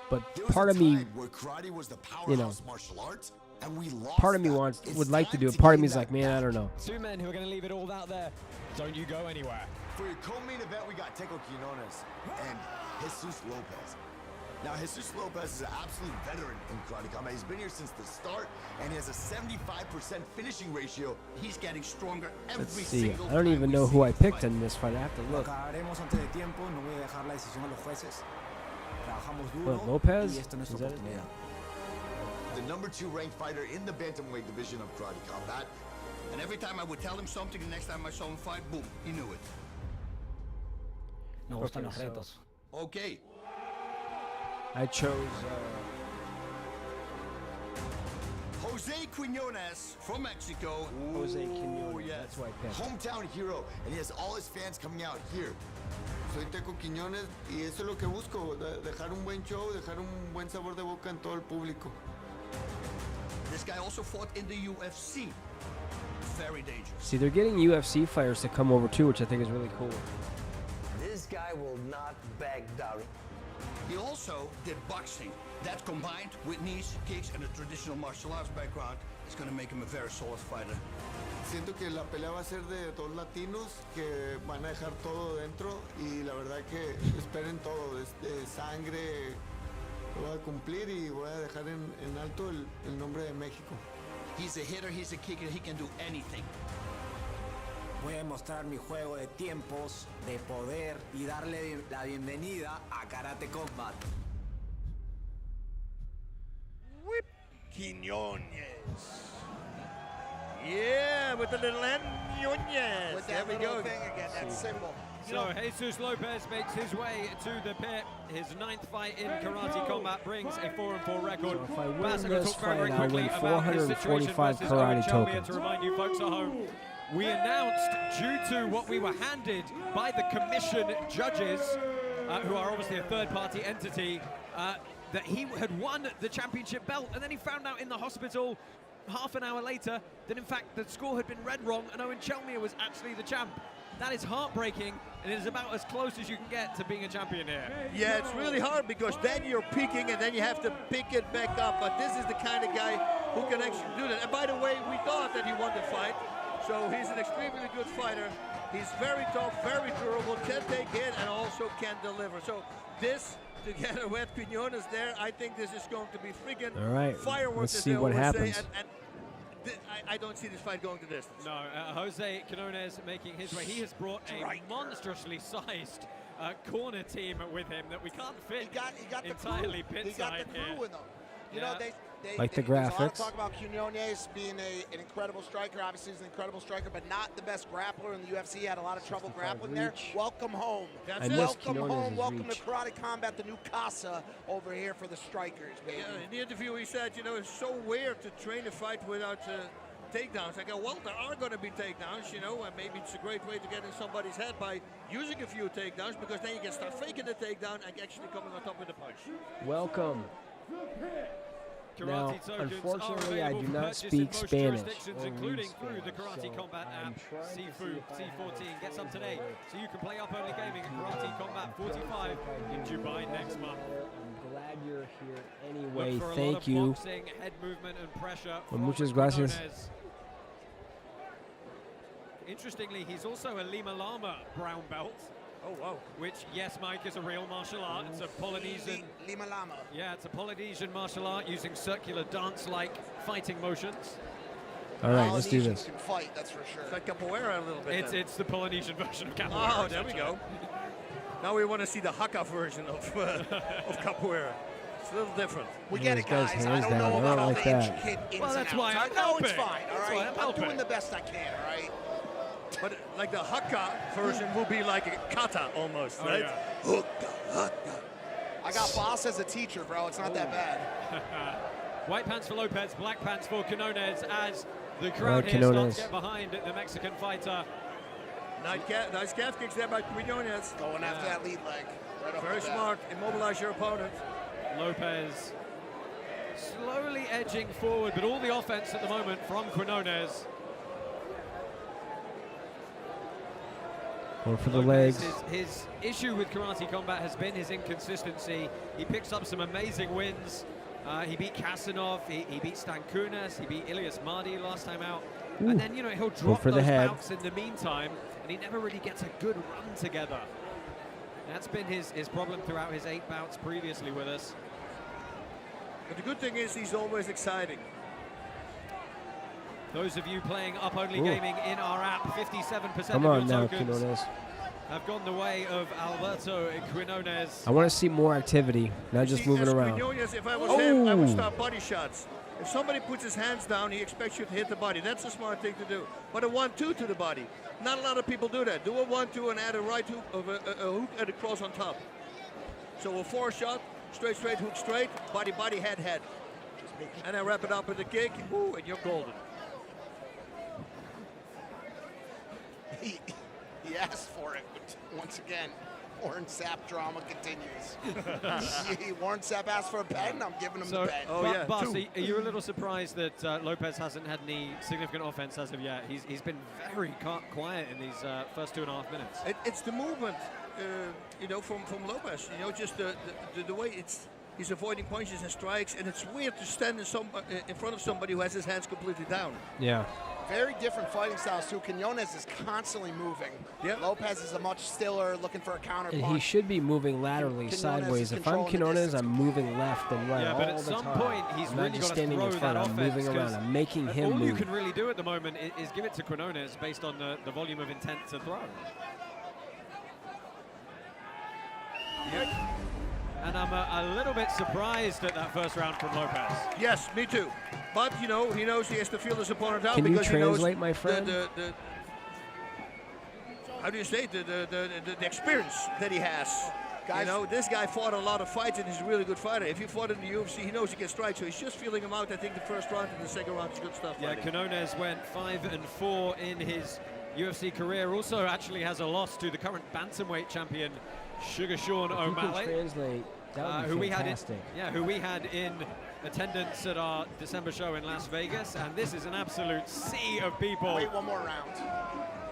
But There was part a of me, time where karate was the you know, powerhouse martial arts, and we lost part of me that. It's would like to time do it. Part of me is gain like, that man, I back. don't know. Two men who are going to leave it all out there. Don't you go anywhere. For your co-main event, we got Teco Quinones and Jesus Lopez. Now, Jesus Lopez is an absolute veteran in Karate Combat. He's been here since the start, and he has a 75% finishing ratio. He's getting stronger every Let's see. single I don't even know who I picked in this fight. I have to Lo look. acabaremos antes de tiempo, no voy a dejar la decisión a los jueces. Trabajamos duro What, Lopez? y esta es nuestra Is that it? oportunidad. The #2 ranked fighter in the bantamweight division of Karate Combat. And every time I would tell him something, the next time I saw him fight, boom, he knew it. Me gustan los so- retos. Okay. I chose. Jose Quinones from Mexico. Jose Quinones. yes. That's who I picked. Hometown hero, and he has all his fans coming out here. Soy Teco Quiñones y eso es lo que busco, dejar un buen show, dejar un buen sabor de boca en todo el público. This guy also fought in the UFC. Very dangerous. See, they're getting UFC fighters to come over too, which I think is really cool. This guy will not back down. He also did boxing. That combined with knees, kicks, and a traditional martial arts background is going to make him a very solid fighter. Siento que la pelea va a ser de dos latinos que van a dejar todo dentro y la verdad que esperen todo, desde sangre, lo voy a cumplir y voy a dejar en alto el nombre de México. He's a hitter, he's a kicker, he can do anything. Voy a demostrar mi juego de tiempos, de poder y darle la bienvenida a Karate Combat. Whip Quinones. Yeah, with the little Quinones. With that there we little go. thing again, that symbol. So Jesus Lopez makes his way to the pit. His 9th fight in Karate Combat brings a 4-4 record. So if I win Bas, I'm gonna this talk very, fight, very I'll quickly win about his situation 445 versus karate Owen Chalmers. tokens. To remind you folks at home, we announced, due to what we were handed by the commission judges, who are obviously a third-party entity, that he had won the championship belt, and then he found out in the hospital half an hour later that in fact the score had been read wrong and Owen Chalmers was actually the champ. That is heartbreaking, and it is about as close as you can get to being a champion here. Yeah, it's really hard because then you're peaking and then you have to pick it back up. But this is the kind of guy who can actually do that. And by the way, we thought that he won the fight. So he's an extremely good fighter. He's very tough, very durable, can take hit and also can deliver. So this, together with Quinones there, I think this is going to be freaking All right, fireworks. let's as see they what always happens. Say. And I don't see this fight going to distance. No, Jose Quinones making his way. He has brought a monstrously sized corner team with him that we can't fit He got the entirely crew. pit He got side the crew here. with him. You know, they Like the there's a lot of graphics. talk about Quinones being an incredible striker. Obviously, he's an incredible striker, but not the best grappler in the UFC. Had a lot of trouble grappling there. Welcome home. That's I it. miss Welcome home. Quinones' Welcome reach. to Karate Combat, the new casa over here for the strikers, baby. Yeah, in the interview he said, you know, it's so weird to train a fight without takedowns. I go, well, there are going to be takedowns, you know, and maybe it's a great way to get in somebody's head by using a few takedowns, because then you can start faking the takedown and actually coming on top with a punch. Welcome. Now, unfortunately, I do not speak Spanish. Including through the Karate Combat app. Sifu C14 gets up today, so you can play up-only gaming at Karate Combat 45 in Dubai next month. I'm glad you're here anyway. Look for a lot Thank of you. boxing, head movement, and pressure Well, from muchas gracias. Quinones. Interestingly, he's also a Lima Lama brown belt. Oh, wow. Which, yes, Mike, is a real martial art. It's a Polynesian... Lima Lama. Yeah, it's a Polynesian martial art using circular dance-like fighting motions. All right, let's do Polynesians this. can fight, that's for sure. It's like capoeira a little bit. It's the Polynesian version of capoeira. Oh, there we go. Now we want to see the haka version of capoeira. It's a little different. We get it, guys. I don't know about all the intricate ins Well, and that's outs. why I I'm know it's helping. fine, all That's why right? I'm I'm helping. doing the best I can, all right? But like the haka version will be like a kata almost, Oh, right? yeah. I got boss as a teacher, bro. It's not that bad. White pants for Lopez, black pants for Quinones as the Right, crowd here Quinones. starts to get behind the Mexican fighter. Nice calf kicks there by Quinones. Going after that lead leg. Right off Very the bat. smart. Immobilize your opponent. Lopez slowly edging forward, but all the offense at the moment from Quinones. Going for the Lopez, legs. His issue with Karate Combat has been his inconsistency. He picks up some amazing wins. He beat Kasanov, he beat Stankunas, he beat Ilias Mardi last time out. Ooh. And then, you know, he'll drop for the those head. bouts in the meantime, and he never really gets a good run together. That's been his problem throughout his 8 bouts previously with us. But the good thing is he's always exciting. Those of you playing up-only Ooh. gaming in our app, 57% Come of on your now, tokens Quinones. have gone the way of Alberto Quinones. I want to see more activity, not just moving as around. Quinones, if I was him, I would Oh. start body shots. If somebody puts his hands down, he expects you to hit the body. That's a smart thing to do. But a 1-2 to the body. Not a lot of people do that. Do a 1-2 and add a right hook, of a hook and a cross on top. So a 4-shot, straight, hook straight, body, head. And then wrap it up with a kick, ooh, and you're golden. He asked for it, but once again, Warren Sapp drama continues. Warren Sapp asked for a bet, and I'm giving him the bet. Boss, are you a little surprised that Lopez hasn't had any significant offense as of yet? He's been very quiet in these first 2.5 minutes. It's the movement, you know, from Lopez. You know, just the way he's avoiding punches and strikes, and it's weird to stand in front of somebody who has his hands completely down. Yeah. Very different fighting styles, too. Quinones is constantly moving. Yep. Lopez is a much stiller, looking for a counter And punch. he should be moving laterally, Quinones sideways. is If I'm controlling the Quinones, distance I'm moving left and right Yeah, all but at the some time. point, he's I'm really not just got to standing in throw front. that I'm offense. moving around. I'm making him all move. you can really do at the moment is give it to Quinones based on the volume of intent to throw. And I'm a little bit surprised at that first round from Lopez. Yes, me too. But, you know, he knows he has to feel his opponent out Can you because he knows translate, my friend? how do you say, the experience that he has. Guys, you know, this guy fought a lot of fights and he's a really good fighter. If he fought in the UFC, he knows he can strike, so he's just feeling him out. I think the first round and the second round is good stuff. Yeah, Quinones went 5-4 in his UFC career. Also actually has a loss to the current bantamweight champion, Sugar Sean If you can O'Malley. translate, that would who be fantastic. we had in attendance at our December show in Las Vegas, and this is an absolute sea of people. Wait one more round.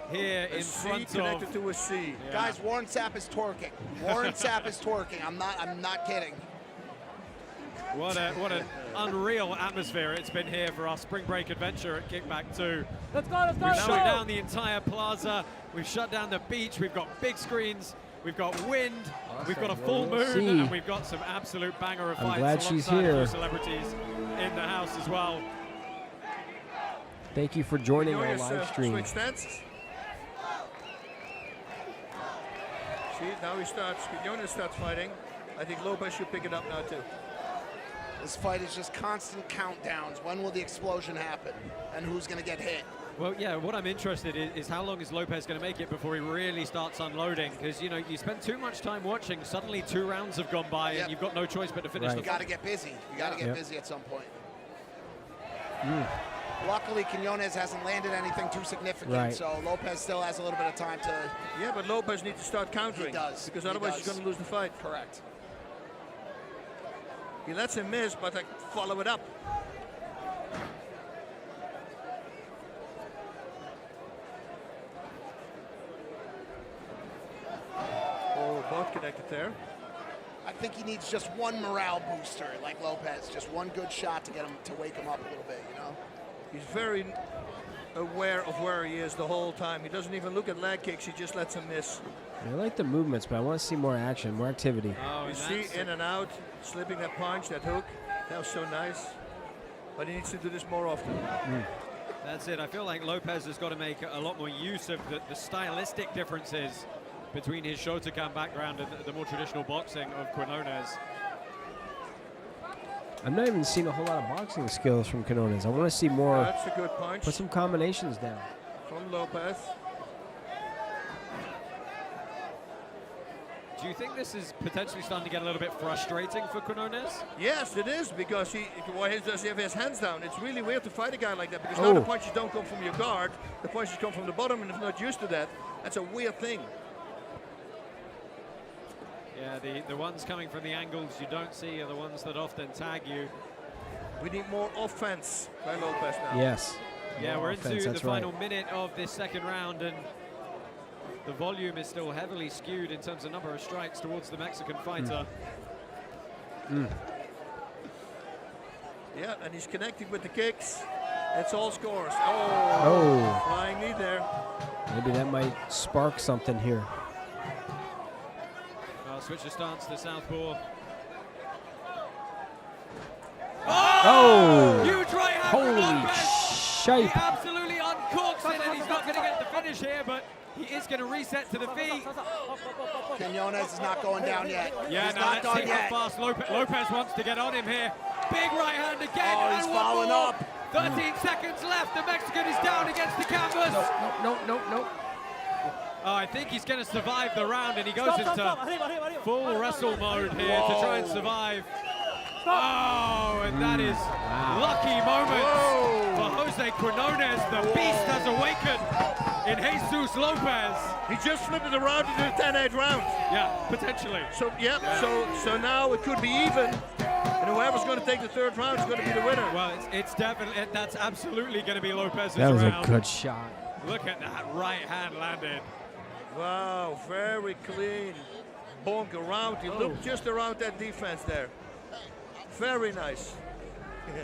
Here A in C front connected of to a C. Yeah. Guys, Warren Sapp is twerking. Warren Sapp is twerking. I'm not kidding. What an unreal atmosphere it's been here for our spring break adventure at Kickback 2. Let's go, We've shut down the entire plaza. We've shut down the beach. We've got big screens. We've got wind. We've got a full Well, we'll moon, see. and we've got some absolute banger of I'm fights glad she's alongside a few here. celebrities in the house as well. Thank you for joining our Quinones, live stream. switch stances. See, now he starts, Quinones starts fighting. I think Lopez should pick it up now too. This fight is just constant countdowns. When will the explosion happen? And who's going to get hit? Well, yeah, what I'm interested in is how long is Lopez going to make it before he really starts unloading? Because, you know, you spend too much time watching, suddenly 2 rounds have gone by, and you've got no choice but to finish Right. the You got fight. to get busy. You got to get Yep. busy at some point. Luckily, Quinones hasn't landed anything too significant, Right. so Lopez still has a little bit of time to... Yeah, but Lopez needs to start countering. He does. Because He otherwise does. he's going to lose the fight. Correct. He lets him miss, but like follow it up. Oh, both connected there. I think he needs just one morale booster, like Lopez. Just one good shot to get him to wake him up a little bit, you know? He's very aware of where he is the whole time. He doesn't even look at leg kicks. He just lets him miss. I like the movements, but I want to see more action, more activity. You see in and out, slipping that punch, that hook. That was so nice. But he needs to do this more often. That's it. I feel like Lopez has got to make a lot more use of the stylistic differences between his Shotokan background and the more traditional boxing of Quinones. I've not even seen a whole lot of boxing skills from Quinones. I want to see more. That's a good punch. Put some combinations down. From Lopez. Do you think this is potentially starting to get a little bit frustrating for Quinones? Yes, it is, because why does he have his hands down? It's really weird to fight a guy like that, because now the punches don't come from your guard, the punches come from the bottom, and if you're not used to that, that's a weird thing. Yeah, the ones coming from the angles you don't see are the ones that often tag you. We need more offense by Lopez now. Yes. Yeah, more we're offense, into the that's final right. minute of this second round, and the volume is still heavily skewed in terms of number of strikes towards the Mexican fighter. Yeah, and he's connecting with the kicks. It's all scores. Oh. Flying knee there. Maybe that might spark something here. Well, switch the stance to southpaw. Oh! Huge right hand Holy from Lopez. shite. He absolutely uncooks it, and he's not going to get the finish here, but he is going to reset to the feet. Quinones is not going down yet. Yeah, He's now not let's done see yet. how fast Lopez wants to get on him here. Big right hand again. Oh, and he's one following more. up. 13 seconds left. The Mexican is down against the canvas. No. Oh, I think he's going to survive the round, and he goes into full wrestle mode here to try and survive. Oh, and that is lucky moment for Jose Quinones. The beast has awakened in Jesus Lopez. He just flipped it around into a 10-8 round. Yeah, potentially. So, so now it could be even. And whoever's going to take the third round is going to be the winner. Well, it's definitely, that's absolutely going to be Lopez's That was round. a good shot. Look at that right hand landed. Wow, very clean. Bonk around. He looked just around that defense there. Very nice.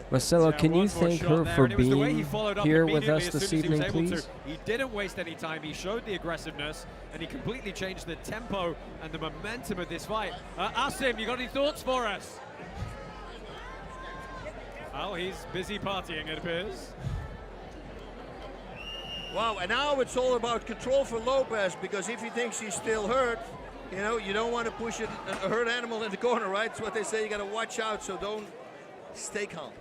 Marcelo, can you thank her for the way he being followed up here with immediately us as this soon as he was evening, able please? to. He didn't waste any time. He showed the aggressiveness, and he completely changed the tempo and the momentum of this fight. Asim, you got any thoughts for us? Well, he's busy partying, it appears. Wow, and now it's all about control for Lopez, because if he thinks he's still hurt, you know, you don't want to push a hurt animal in the corner, right? That's what they say. You got to watch out, so don't stay calm.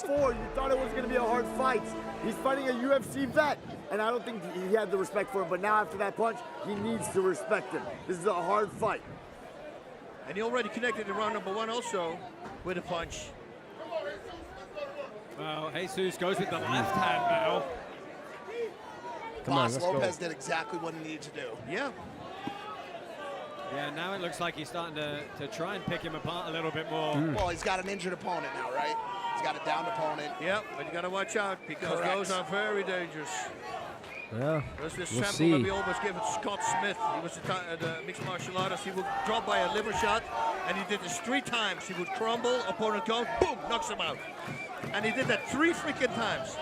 You thought it was going to be a hard fight. He's fighting a UFC vet, and I don't think he had the respect for him. But now after that punch, he needs to respect him. This is a hard fight. And he already connected in round number 1 also with a punch. Well, Jesus goes with the left hand now. Boss Lopez did exactly what he needed to do. Yeah. Yeah, now it looks like he's starting to try and pick him apart a little bit more. Well, he's got an injured opponent now, right? He's got a downed opponent. Yep, but you got to watch out, because those are very dangerous. Yeah, There's this we'll sample see. that we always give at Scott Smith. He was the mixed martial artist. He would drop by a liver shot, and he did this 3 times. He would crumble, opponent goes, boom, knocks him out. And he did that 3 freaking times.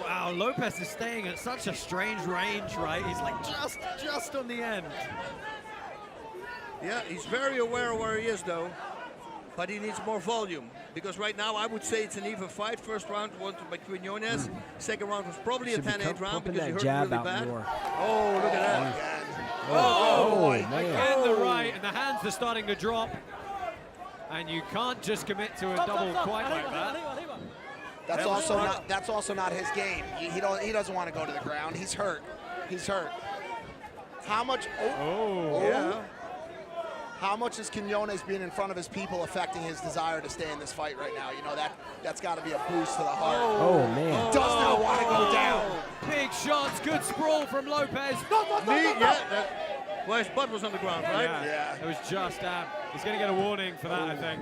Wow, Lopez is staying at such a strange range, right? He's like just on the end. Yeah, he's very aware of where he is, though. But he needs more volume, because right now I would say it's an even fight. First round was by Quinones. Second round was probably a 10-8 round, because he hurt really bad. More. Oh, look at that. Oh, man. Again the right, and the hands are starting to drop. And you can't just commit to a double quite like that. That's also not his game. He doesn't want to go to the ground. He's hurt. How much? Yeah. How much is Quinones being in front of his people affecting his desire to stay in this fight right now? You know, that's got to be a boost to the heart. Oh, man. He does not want to go down. Big shots, good sprawl from Lopez. Well, his butt was on the ground, right? Yeah. It was just he's going to get a warning for that, I think.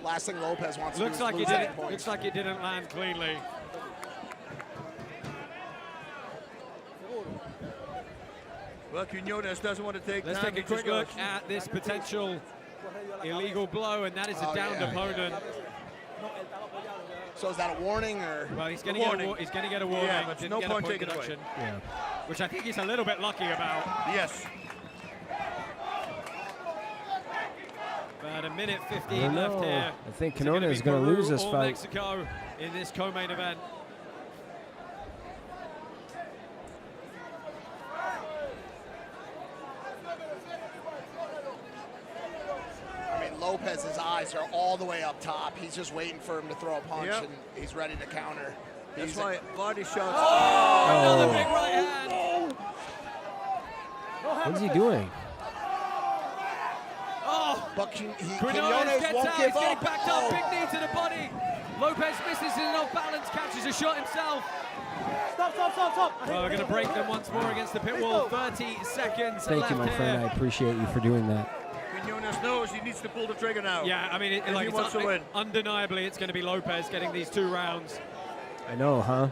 Last thing Lopez wants Looks to do like is it lose didn't. points. Looks like it didn't land cleanly. Well, Quinones doesn't want to take Let's time. take a quick look at this potential illegal blow, and that is a downed opponent. So is that a warning or? Well, he's going to get a warning. Yeah, but Didn't no get point a point taken away. deduction. Yeah. Which I think he's a little bit lucky about. Yes. About a minute I 15 don't left know. here. I think Is it gonna Quinones is be going to Peru lose this or fight. Mexico in this co-main event. I mean, Lopez's eyes are all the way up top. He's just waiting for him to throw a punch, Yep. and he's ready to counter. That's why body shots. Another big right hand. What is he doing? Oh, But Quinones Quinones gets won't out. give He's getting up. backed up. Big knee to the body. Lopez misses in off balance, catches a shot himself. Stop. Well, we're going to break them once more against the pit wall. 30 seconds Thank left you, my friend. I here. appreciate you for doing that. Quinones knows he needs to pull the trigger now. Yeah, I mean, If he it's wants to win. undeniably, it's going to be Lopez getting these 2 rounds. I know, huh?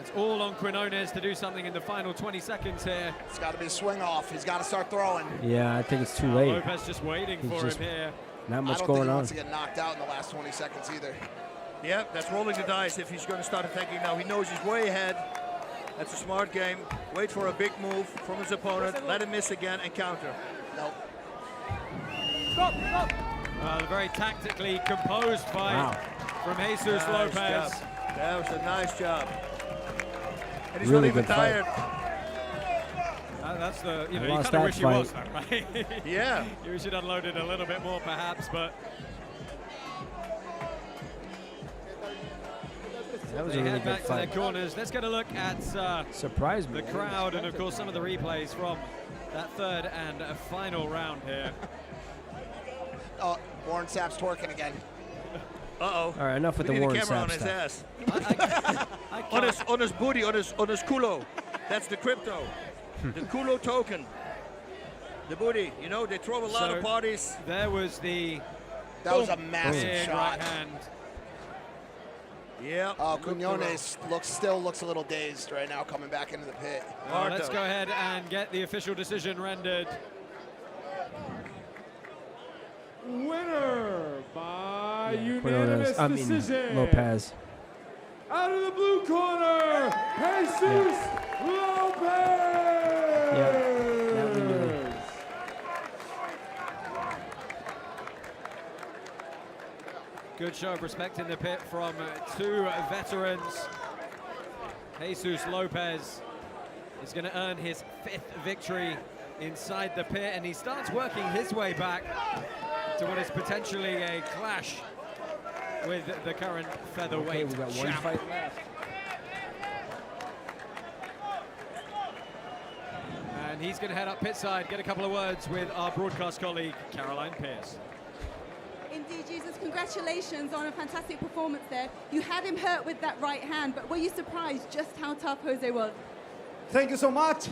It's all on Quinones to do something in the final 20 seconds here. It's got to be a swing off. He's got to start throwing. Yeah, I think it's too late. Lopez just waiting He's for just him here. Not I much don't going think he on. wants to get knocked out in the last 20 seconds either. Yeah, that's rolling the dice if he's going to start attacking now. He knows he's way ahead. That's a smart game. Wait for a big move from his opponent. Let him miss again and counter. Nope. Stop. Very tactically composed fight from Jesus Nice Lopez. job. That was a nice job. And he's Really not even good fight. tired. That's the, you I know, you lost kind of that wish he was, fight. though, right? Yeah. You wish he'd unloaded a little bit more, perhaps, but That was they a really head good back to their fight. corners. Let's get a look at Surprised me. the crowd and, of course, some of the replays from that third and final round here. Oh, Warren Sapp's twerking again. Uh-oh. All right, enough with We the need a Warren camera Sapp on his stuff. ass. on his booty, on his culo. That's the crypto. The culo token. The booty. You know, they throw a lot So of parties. There was the That was a massive big shot. right hand. Yeah. Quinones still looks a little dazed right now coming back into the pit. Let's go ahead and get the official decision rendered. Winner by unanimous Quinones, I mean, decision. Lopez. Out of the blue corner, Jesus Lopez. That we knew. Good show of respect in the pit from 2 veterans. Jesus Lopez is going to earn his 5th victory inside the pit, and he starts working his way back to what is potentially a clash with the current featherweight Okay, we got one champ. fight left. And he's going to head up pit side, get a couple of words with our broadcast colleague, Caroline Pierce. Indeed, Jesus, congratulations on a fantastic performance there. You had him hurt with that right hand, but were you surprised just how tough Jose was? Thank you so much.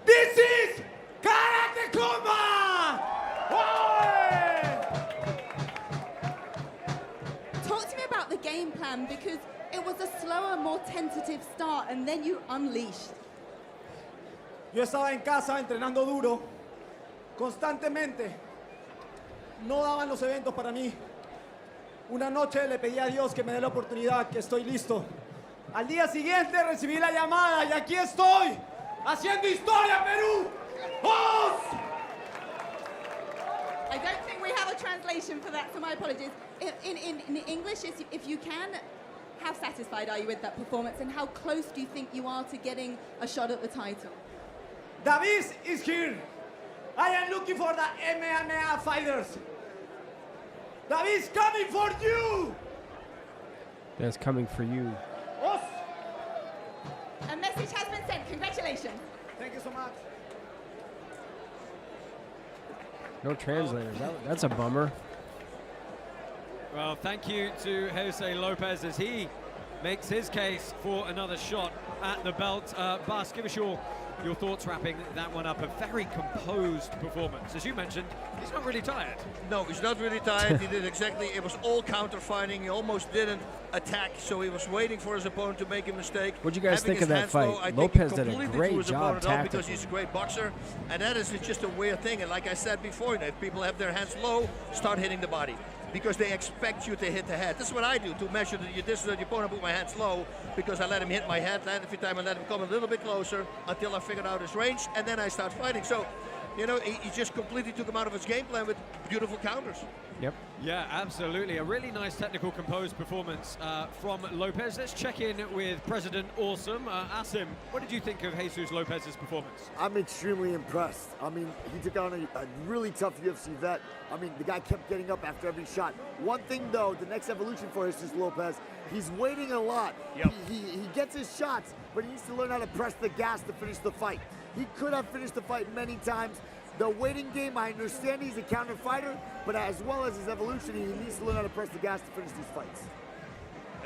This is Karate Kuma! Talk to me about the game plan, because it was a slower, more tentative start, and then you unleashed. Yo estaba en casa entrenando duro, constantemente. No daban los eventos para mí. Una noche le pedí a Dios que me dé la oportunidad, que estoy listo. Al día siguiente recibí la llamada y aquí estoy, haciendo historia, Perú. ¡Vamos! I don't think we have a translation for that, so my apologies. In English, if you can, how satisfied are you with that performance, and how close do you think you are to getting a shot at the title? David is here. I am looking for the MMA fighters. David's coming for you. That's coming for you. A message has been sent. Congratulations. Thank you so much. No translators. That's a bummer. Well, thank you to Jose Lopez as he makes his case for another shot at the belt. Bas, give us your your thoughts wrapping that one up. A very composed performance. As you mentioned, he's not really tired. No, he's not really tired. He did exactly, it was all counter-fighting. He almost didn't attack, so he was waiting for his opponent to make a mistake. What'd you guys think of that fight? I Lopez think he did a completely great threw his job opponent off because tactically. he's a great boxer, and that is just a weird thing. And like I said before, if people have their hands low, start hitting the body, because they expect you to hit the head. This is what I do to measure the distance of the opponent. I put my hands low because I let him hit my head, and every time I let him come a little bit closer until I figured out his range, and then I start fighting. So, you know, he just completely took him out of his game plan with beautiful counters. Yep. Yeah, absolutely. A really nice technical composed performance from Lopez. Let's check in with President Awesome. Asim, what did you think of Jesus Lopez's performance? I'm extremely impressed. I mean, he took on a really tough UFC vet. I mean, the guy kept getting up after every shot. One thing, though, the next evolution for Jesus Lopez, he's waiting a lot. Yep. He gets his shots, but he needs to learn how to press the gas to finish the fight. He could have finished the fight many times. The waiting game, I understand he's a counter fighter, but as well as his evolution, he needs to learn how to press the gas to finish these fights.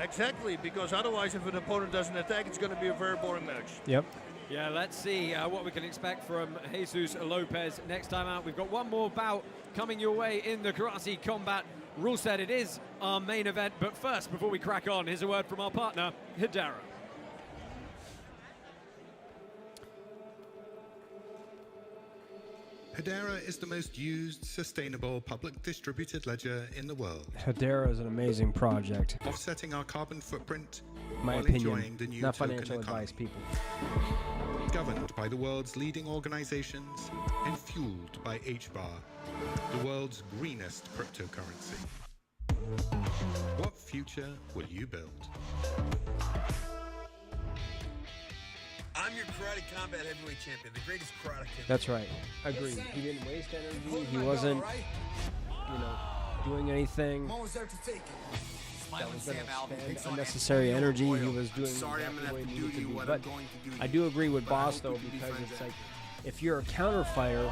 Exactly, because otherwise if an opponent doesn't attack, it's going to be a very boring match. Yep. Yeah, let's see what we can expect from Jesus Lopez next time out. We've got one more bout coming your way in the Karate Combat rule set. It is our main event, but first, before we crack on, here's a word from our partner, Hedera. Hedera is the most used, sustainable, public distributed ledger in the world. Hedera is an amazing project. Offsetting our carbon footprint My while opinion, enjoying the new not token financial economy. advice, people. Governed by the world's leading organizations and fueled by HBAR, the world's greenest cryptocurrency. What future will you build? I'm your Karate Combat Heavyweight Champion, the greatest karate kid. That's right. Agreed. He didn't waste energy. He wasn't, you know, doing anything that was going to spend unnecessary energy. He was doing exactly what he needed to do. But I do agree with Boss, though, because it's like, if you're a counter fighter,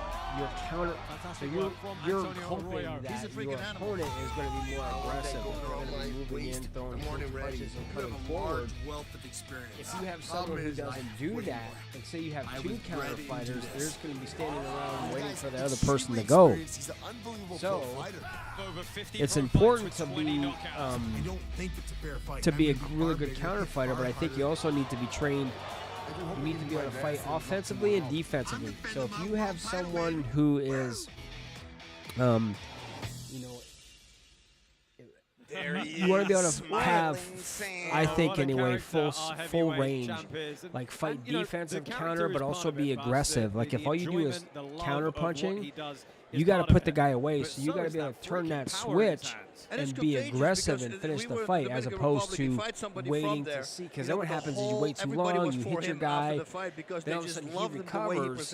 you're you're hoping that your opponent is going to be more aggressive. They're going to be moving in, throwing punches and coming forward. If you have someone who doesn't do that, and say you have two counter fighters, they're just going to be standing around waiting for the other person to go. So it's important to be a really good counter fighter, but I think you also need to be trained. You need to be able to fight offensively and defensively. So if you have someone who is, you know, you want to be able to have, I think anyway, full range, like fight defensive counter, but also be aggressive. Like if all you do is counter punching, you got to put the guy away. So you got to be able to turn that switch and be aggressive and finish the fight, as opposed to waiting to see. Because then what happens is you wait too long, you hit your guy, then all of a sudden he recovers.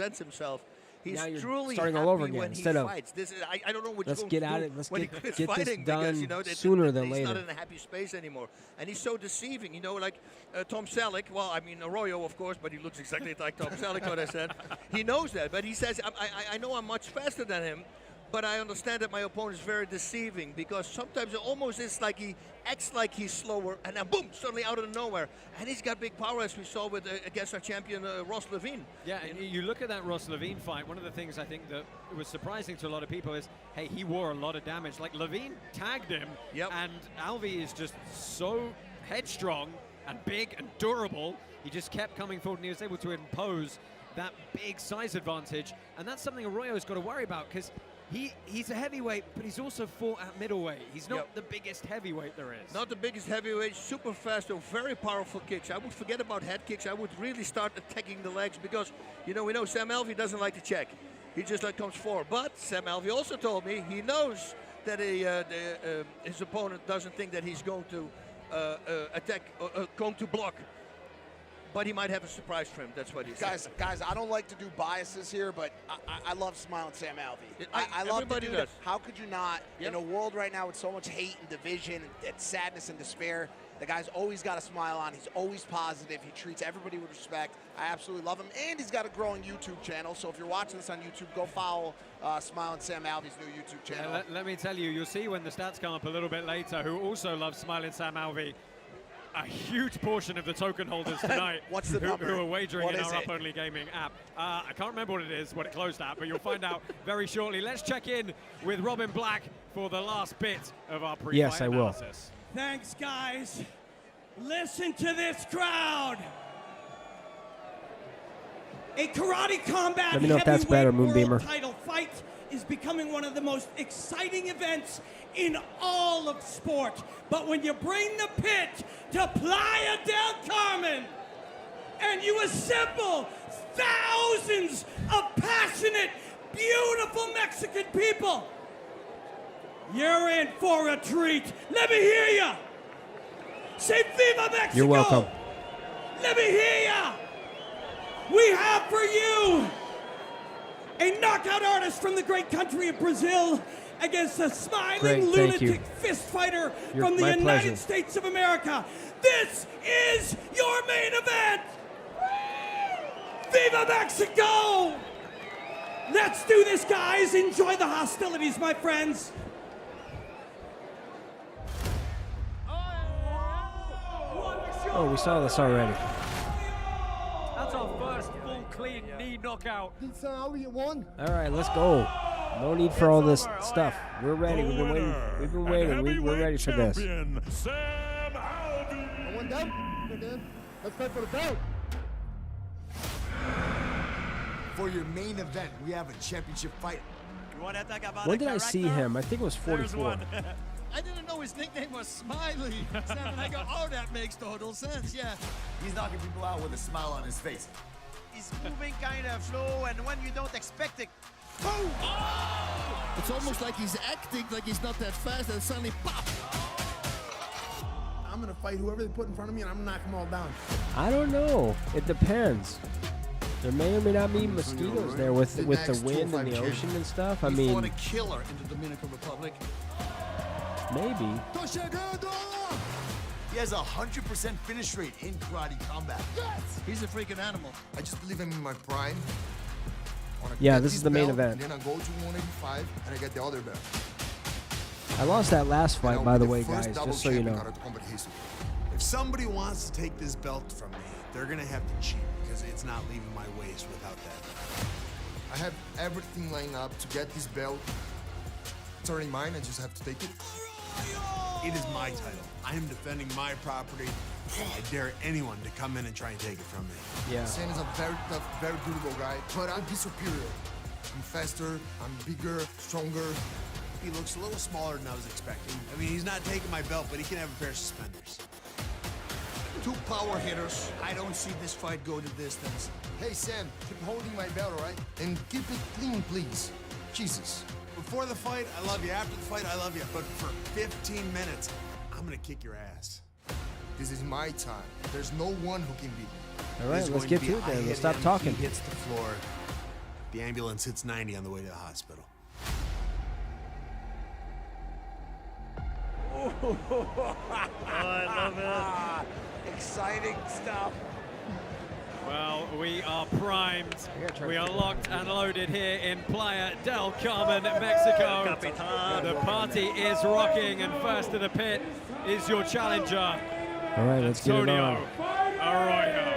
He's now you're truly starting all over happy again when he instead of fights. I don't know what let's you're get going at to it. do Let's when he get quits this fighting done because, you know, sooner than he's later. not in a happy space anymore, and he's so deceiving. You know, like Tom Selleck. Well, I mean Arroyo, of course, but he looks exactly like Tom Selleck. What I said, he knows that, but he says, I know I'm much faster than him. But I understand that my opponent is very deceiving, because sometimes it almost is like he acts like he's slower, and then boom, suddenly out of nowhere. And he's got big power, as we saw with against our champion Ross Levine. Yeah, and you look at that Ross Levine fight, one of the things I think that was surprising to a lot of people is, hey, he wore a lot of damage. Like Levine tagged him, and Alvi is just so headstrong and big and durable. He just kept coming forward, and he was able to impose that big size advantage. And that's something Arroyo's got to worry about, because he's a heavyweight, but he's also fought at middleweight. He's not the biggest heavyweight there is. Not the biggest heavyweight, super fast, though, very powerful kicks. I would forget about head kicks. I would really start attacking the legs, because, you know, we know Sam Alvey doesn't like to check. He just like comes forward. But Sam Alvey also told me he knows that his opponent doesn't think that he's going to attack, going to block. But he might have a surprise for him. That's what he said. Guys, I don't like to do biases here, but I love Smiling Sam Alvey. I love the dude. Does. How could you not? In a world right now with so much hate and division and sadness and despair, the guy's always got a smile on. He's always positive. He treats everybody with respect. I absolutely love him. And he's got a growing YouTube channel. So if you're watching this on YouTube, go follow Smiling Sam Alvey's new YouTube channel. Let me tell you, you'll see when the stats come up a little bit later, who also loves Smiling Sam Alvey. a huge portion of the token holders tonight What's the number? who are wagering What in is our it? Up-Only Gaming app. I can't remember what it is, what it closed at, but you'll find out very shortly. Let's check in with Robin Black for the last bit of our pre-fight Yes, I will. analysis. Thanks, guys. Listen to this crowd. A karate combat Let me know if that's better, heavyweight Moonbeamer. world title fight is becoming one of the most exciting events in all of sport. But when you bring the pit to Playa del Carmen and you assemble thousands of passionate, beautiful Mexican people, you're in for a treat. Let me hear ya. Say Viva Mexico. You're welcome. Let me hear ya. We have for you a knockout artist from the great country of Brazil against a smiling Great, thank you. lunatic fist fighter You're from the my United pleasure. States of America. This is your main event. Viva Mexico! Let's do this, guys. Enjoy the hostilities, my friends. Oh, we saw this already. That's our first full clean knee knockout. All right, let's go. No need for all this stuff. We're ready. We've been waiting. We've been waiting. We're ready for this. One down. Let's fight for the belt. For your main event, we have a championship fight. When did I see him? I think it was 44. I didn't know his nickname was Smiley. And I go, oh, that makes total sense, yeah. He's knocking people out with a smile on his face. He's moving kind of slow, and when you don't expect it, boom! Oh! It's almost like he's acting like he's not that fast, and suddenly pop! I'm gonna fight whoever they put in front of me, and I'm gonna knock them all down. I don't know. It depends. There may or may not be mosquitoes there with the wind and the ocean and stuff. I He fought a mean, killer in the Dominican Republic. maybe. He has a 100% finish rate in karate combat. He's a freaking animal. I just believe I'm in my prime. Yeah, this is the main event. And then I go to 185, and I get the other belt. I lost that last fight, by the way, guys, just so you know. If somebody wants to take this belt from me, they're gonna have to cheat because it's not leaving my waist without that. I have everything lined up to get this belt. It's already mine. I just have to take it. It is my title. I am defending my property. I dare anyone to come in and try and take it from me. Yeah. Sam is a very tough, very durable guy, but I'm his superior. I'm faster, I'm bigger, stronger. He looks a little smaller than I was expecting. I mean, he's not taking my belt, but he can have a pair of suspenders. Two power hitters. I don't see this fight go the distance. Hey, Sam, keep holding my belt, all right? And keep it clean, please. Jesus. Before the fight, I love you. After the fight, I love you. But for 15 minutes, I'm gonna kick your ass. This is my time. There's no one who can beat me. All right, let's get to it then. Let's stop talking. He hits the floor. The ambulance hits 90 on the way to the hospital. I love it. Exciting stuff. Well, we are primed. We are locked and loaded here in Playa del Carmen, Mexico. The party is rocking, and first to the pit is your challenger, All right, let's get it Antonio on. Arroyo.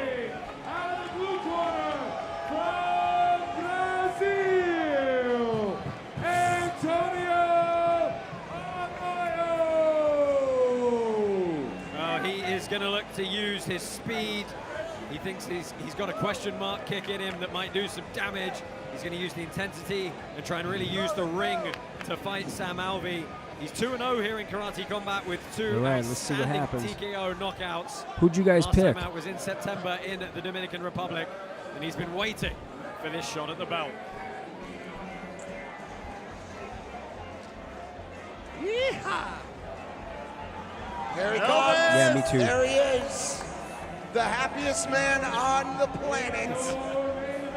Brazil, Antonio Arroyo. Well, he is going to look to use his speed. He thinks he's got a question mark kick in him that might do some damage. He's going to use the intensity and try and really use the ring to fight Sam Alvey. He's 2-0 here in Karate Combat with two All right, let's see what outstanding happens. TKO knockouts. Who'd you guys Last pick? time out was in September in the Dominican Republic, and he's been waiting for this shot at the belt. Yeehaw! There he Yeah, comes. me too. There he is. The happiest man on the planet.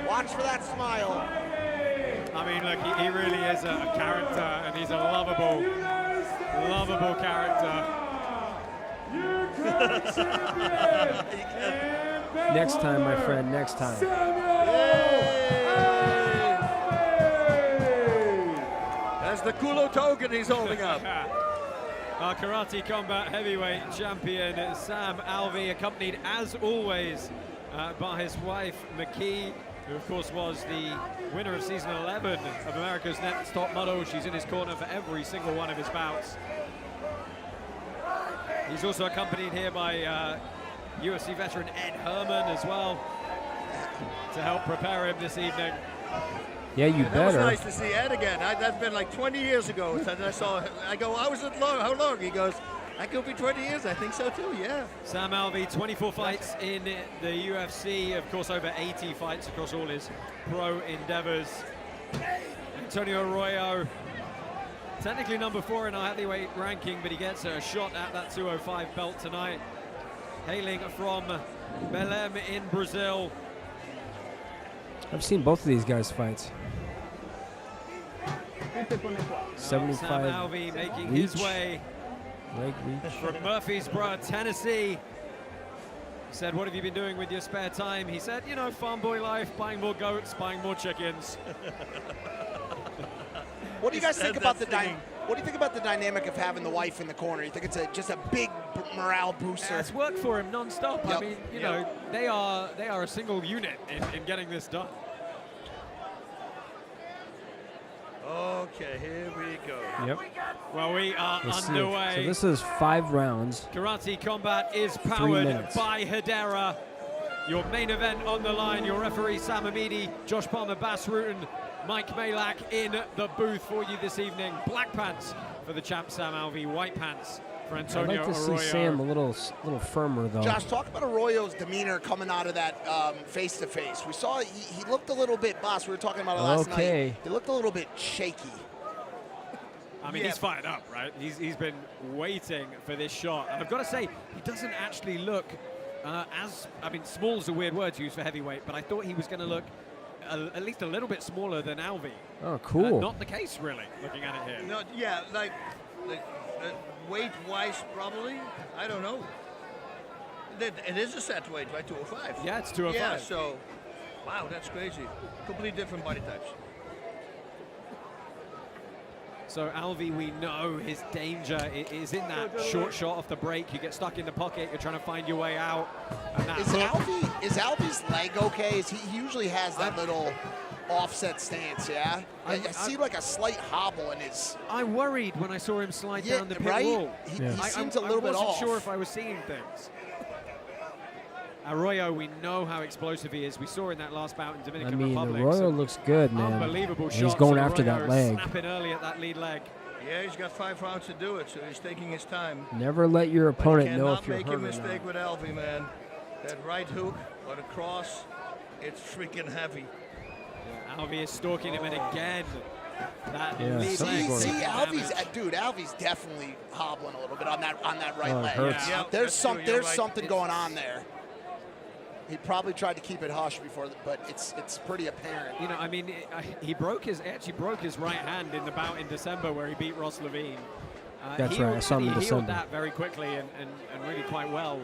Watch for that smile. I mean, look, he really is a character, and he's a lovable character. Next time, my friend, next time. That's the Kulo token he's holding up. Our Karate Combat Heavyweight Champion, Sam Alvey, accompanied as always by his wife, McKee, who of course was the winner of season 11 of America's Next Top Model. She's in his corner for every single one of his bouts. He's also accompanied here by UFC veteran Ed Herman as well to help prepare him this evening. Yeah, you That better. was nice to see Ed again. That's been like 20 years ago since I saw him. I go, how was it long? How long? He goes, I could be 20 years. I think so too, yeah. Sam Alvey, 24 fights in the UFC, of course over 80 fights across all his pro endeavors. Antonio Arroyo, technically number 4 in our heavyweight ranking, but he gets a shot at that 205 belt tonight. Hailing from Belém in Brazil. I've seen both of these guys' fights. 75 Sam Alvey making reach. his way Leg reach. from Murfreesboro, Tennessee. He said, what have you been doing with your spare time? He said, you know, farm boy life, buying more goats, buying more chickens. What do you guys think about the What do you think about the dynamic of having the wife in the corner? You think it's just a big morale booster? It's worked for him non-stop. Yep. I mean, you know, they are a single unit in getting this done. Okay, here we go. Yep. Well, we are Let's see. underway. So this is 5 rounds. Karate Combat is 3 powered minutes. by Hedera. Your main event on the line. Your referee, Sam Amidi, Josh Palmer, Bas Rutten, Mike Malak in the booth for you this evening. Black pants for the champ Sam Alvey, white pants for I'd Antonio like to Arroyo. see Sam a little firmer, though. Josh, talk about Arroyo's demeanor coming out of that face-to-face. We saw he looked a little bit, boss, we were talking about it last night. He looked a little bit shaky. I mean, he's fired up, right? He's been waiting for this shot. And I've got to say, he doesn't actually look I mean, small is a weird word to use for heavyweight, but I thought he was going to look at least a little bit smaller than Alvey. Oh, cool. Not the case, really, looking at it here. No, yeah, like weight-wise, probably. I don't know. It is a set weight, right? 205. Yeah, it's 205. Yeah, so, wow, that's crazy. Completely different body types. So Alvey, we know his danger is in that short shot off the break. You get stuck in the pocket, you're trying to find your way out. And that Is Alvey's leg okay? He usually has that little offset stance, yeah? I see like a slight hobble in his... I worried when I saw him slide down the pit right? wall. He seems a little bit off. I wasn't sure if I was seeing things. Arroyo, we know how explosive he is. We saw in that last bout in Dominican Republic. Arroyo looks good, man. Unbelievable And shots. he's going and after Arroyo that leg. snapping early at that lead leg. Yeah, he's got 5 rounds to do it, so he's taking his time. Never let your opponent know if Cannot you're make hurt a or not. mistake with Alvey, man. That right hook or the cross, it's freaking heavy. Alvey is stalking him, and again, that Yeah, lead something's leg. going on. Alvey's, dude, Alvey's definitely hobbling a little bit on that right Oh, it leg. hurts. Yeah, There's you're right. something going on there. He probably tried to keep it hush before, but it's pretty apparent. You know, I mean, he actually broke his right hand in the bout in December where he beat Ross Levine. That's right, I saw him in He December. healed that very quickly and really quite well.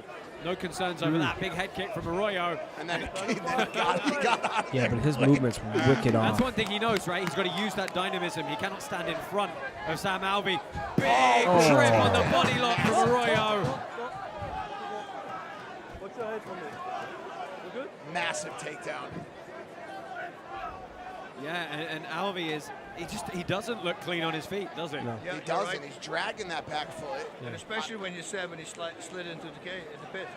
No concerns over that. Big head kick from Arroyo. And then he got out of Yeah, there. but his movement's wicked That's off. one thing he knows, right? He's got to use that dynamism. He cannot stand in front of Sam Alvey. Big trim on the body lock from Arroyo. What's your head from me? You good? Massive takedown. Yeah, and Alvey he doesn't look clean on his feet, does he? No. Yeah, He you're doesn't. right. He's dragging that back foot. And especially when you're 7, he slid into the pit.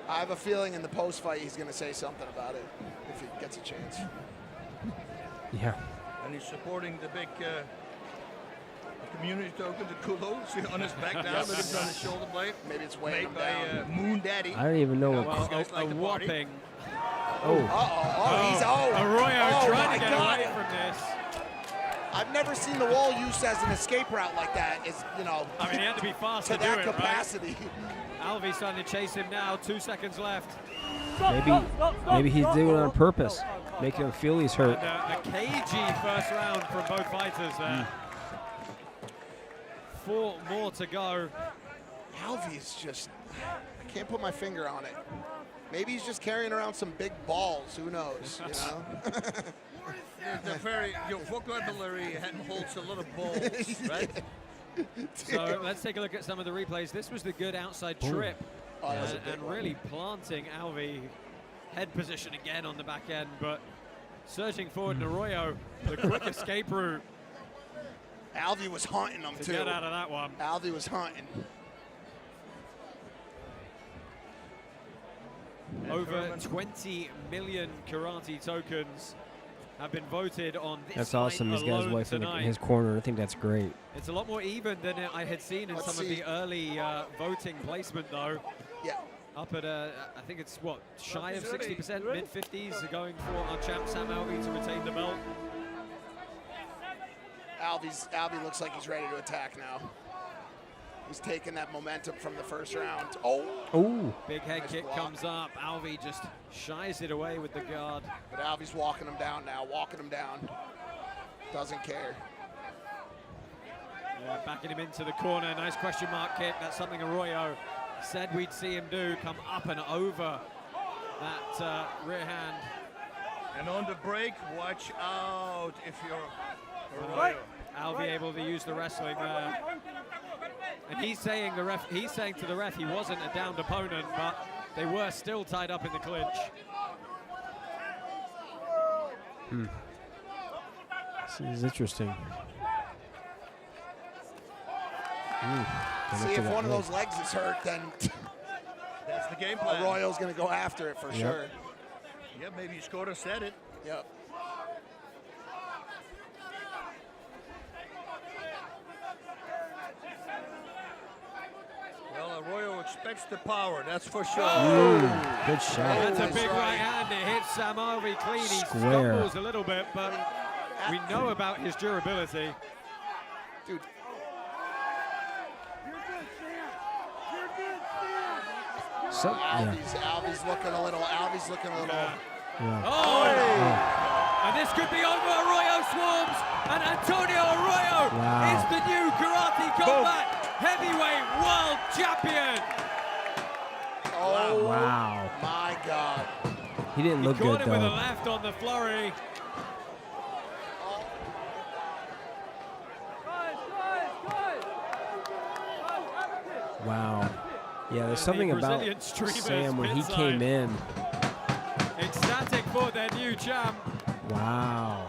I have a feeling in the post-fight he's going to say something about it if he gets a chance. Yeah. And he's supporting the big community token, the kulo, see on his back now, but it's on his shoulder blade. Maybe it's weighing him Made by down. Moon Daddy. I don't even know what. Well, guys like a to party. whopping. Arroyo trying to get away from this. I've never seen the wall used as an escape route like that. Is I mean, he had to be fast to to do that it, capacity. right? Alvey's starting to chase him now. 2 seconds left. Maybe he's doing it on purpose, making him feel he's hurt. And a cagey first round from both fighters there. 4 more to go. Alvey's just, I can't put my finger on it. Maybe he's just carrying around some big balls. Who knows? You know. Your vocabulary holds a lot of balls, right? So let's take a look at some of the replays. This was the good outside trip and really planting Alvi. Head position again on the back end, but surging forward in Arroyo, the quick escape route. Alvi was haunting him, too. Get out of that one. Alvi was haunting. Over 20 million karate tokens have been voted on this That's awesome. He's got his wife in his corner. I think that's great. It's a lot more even than I had seen in some of the early voting placement, though. Yeah. Up at, I think it's, what, shy of 60%, mid-50s, are going for our champ Sam Alvi to retain the belt. Alvi looks like he's ready to attack now. He's taking that momentum from the first round. Oh. Big head Nice kick block. comes up. Alvi just shies it away with the guard. But Alvi's walking him down now, walking him down. Doesn't care. Yeah, backing him into the corner. Nice question mark kick. That's something Arroyo said we'd see him do. Come up and over that rear hand. And on the break, watch out if you're Arroyo. Alvi able to use the wrestling there. And he's saying to the ref he wasn't a downed opponent, but they were still tied up in the clinch. This is interesting. See, if one of those legs is hurt, then that's the game plan. Arroyo's going to go after it for sure. Yeah, maybe you scored or set it. Yep. Well, Arroyo expects the power, that's for sure. Good shot. That's a big right hand. It hits Sam Alvi clean. He Square. stumbles a little bit, but we know about his durability. Dude. Alvi's looking a little. Oh! And this could be over. Arroyo swarms, and Antonio Arroyo is the new Karate Combat Heavyweight World Champion. Oh, wow. My God. He didn't look He good, caught him with a though. left on the flurry. Wow. Yeah, there's something about Brazilian streamers Sam when he midside. came in. Ecstatic for their new champ. Wow.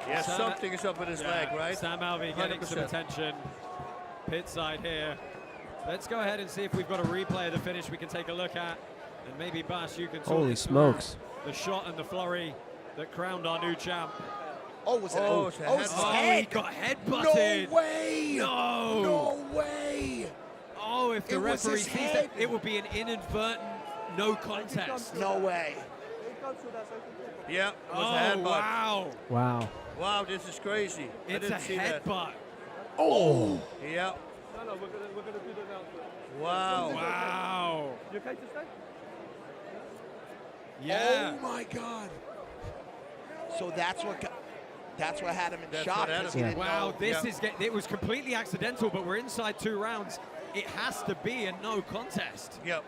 Yeah, something is up with his leg, right? Sam Alvi getting some 100%. attention. Pit side here. Let's go ahead and see if we've got a replay of the finish we can take a look at. And maybe, Bash, you can talk Holy us through smokes. the shot and the flurry that crowned our new champ. Oh, was it? Oh, it's a head. Oh, he got headbutted. No way. No. No way. Oh, if the It was referee his sees head. that, it would be an inadvertent no contest. No way. Yeah, it was Oh, a headbutt. wow. Wow. Wow, this is crazy. I It's a didn't see that. headbutt. Oh. Yeah. No, we're gonna do the announcement. Wow. Wow. You okay to stay? Yeah. Oh my God. So that's what had him in That's shock. what had 'cause him. he didn't Wow, know. this is it was completely accidental, but we're inside 2 rounds. It has to be a no contest. Yep.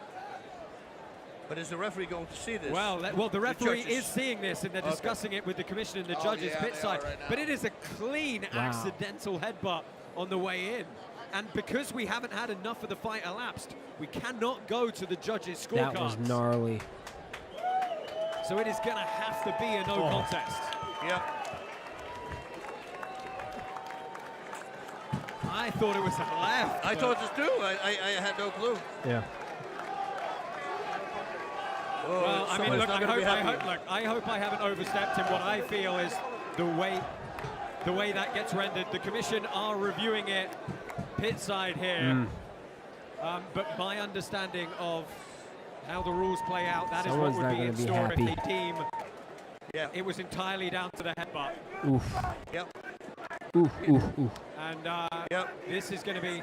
But is the referee going to see this? Well, the referee judges. is seeing this, and they're Okay. discussing it with the commission and the Oh, judges yeah, pit they side. are right now. But it is a clean Wow. accidental headbutt on the way in. And because we haven't had enough of the fight elapsed, we cannot go to the judges' scorecards. That was gnarly. So it is going to have to be a no contest. Yep. I thought it was a left. I but- thought this too. I had no clue. Yeah. Oh, Well, I mean, someone's look, not gonna be happy. I hope I haven't overstepped in what I feel is the way that gets rendered. The commission are reviewing it pit side here. But my understanding of how the rules play out, that is Someone's what not would be gonna in be store happy. if they deem Yeah. it was entirely down to the headbutt. Oof. Yep. Oof, oof, oof. And Yep. this is going to be...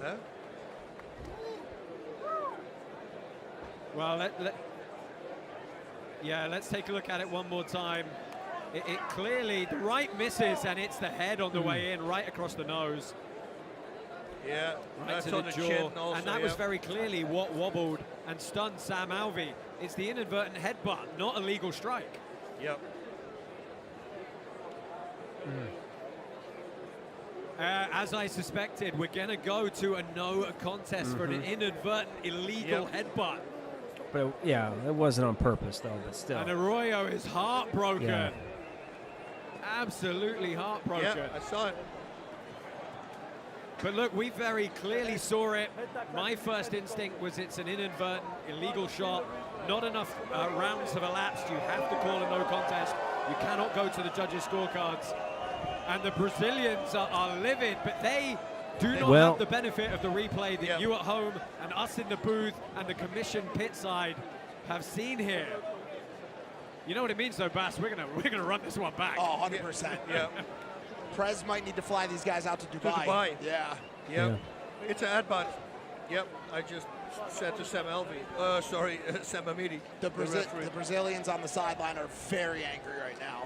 Huh? Well, let's take a look at it one more time. it clearly, the right misses, and it's the head on the way in, right across the nose. Yeah, Right that's to on the the jaw. chin also, And that was very clearly what wobbled and stunned Sam Alvey. It's the inadvertent headbutt, not a legal strike. Yep. As I suspected, we're going to go to a no contest for an inadvertent illegal headbutt. But yeah, it wasn't on purpose though. But still. And Arroyo is heartbroken. Yeah. Absolutely heartbroken. Yeah, I saw it. But look, we very clearly saw it. My first instinct was it's an inadvertent illegal shot. Not enough rounds have elapsed. You have to call a no contest. You cannot go to the judges' scorecards. And the Brazilians are livid, but they do not have the benefit of the replay that you at home and us in the booth and the commission pit side have seen here. You know what it means though, Bass? We're gonna run this one back. Oh, 100%. Yeah. Prez might need to fly these guys out to Dubai. Yeah. Yep. It's an headbutt. Yep. I just said to Sam Alvey. Sorry, Sam Amidi. The Brazilians on the sideline are very angry right now.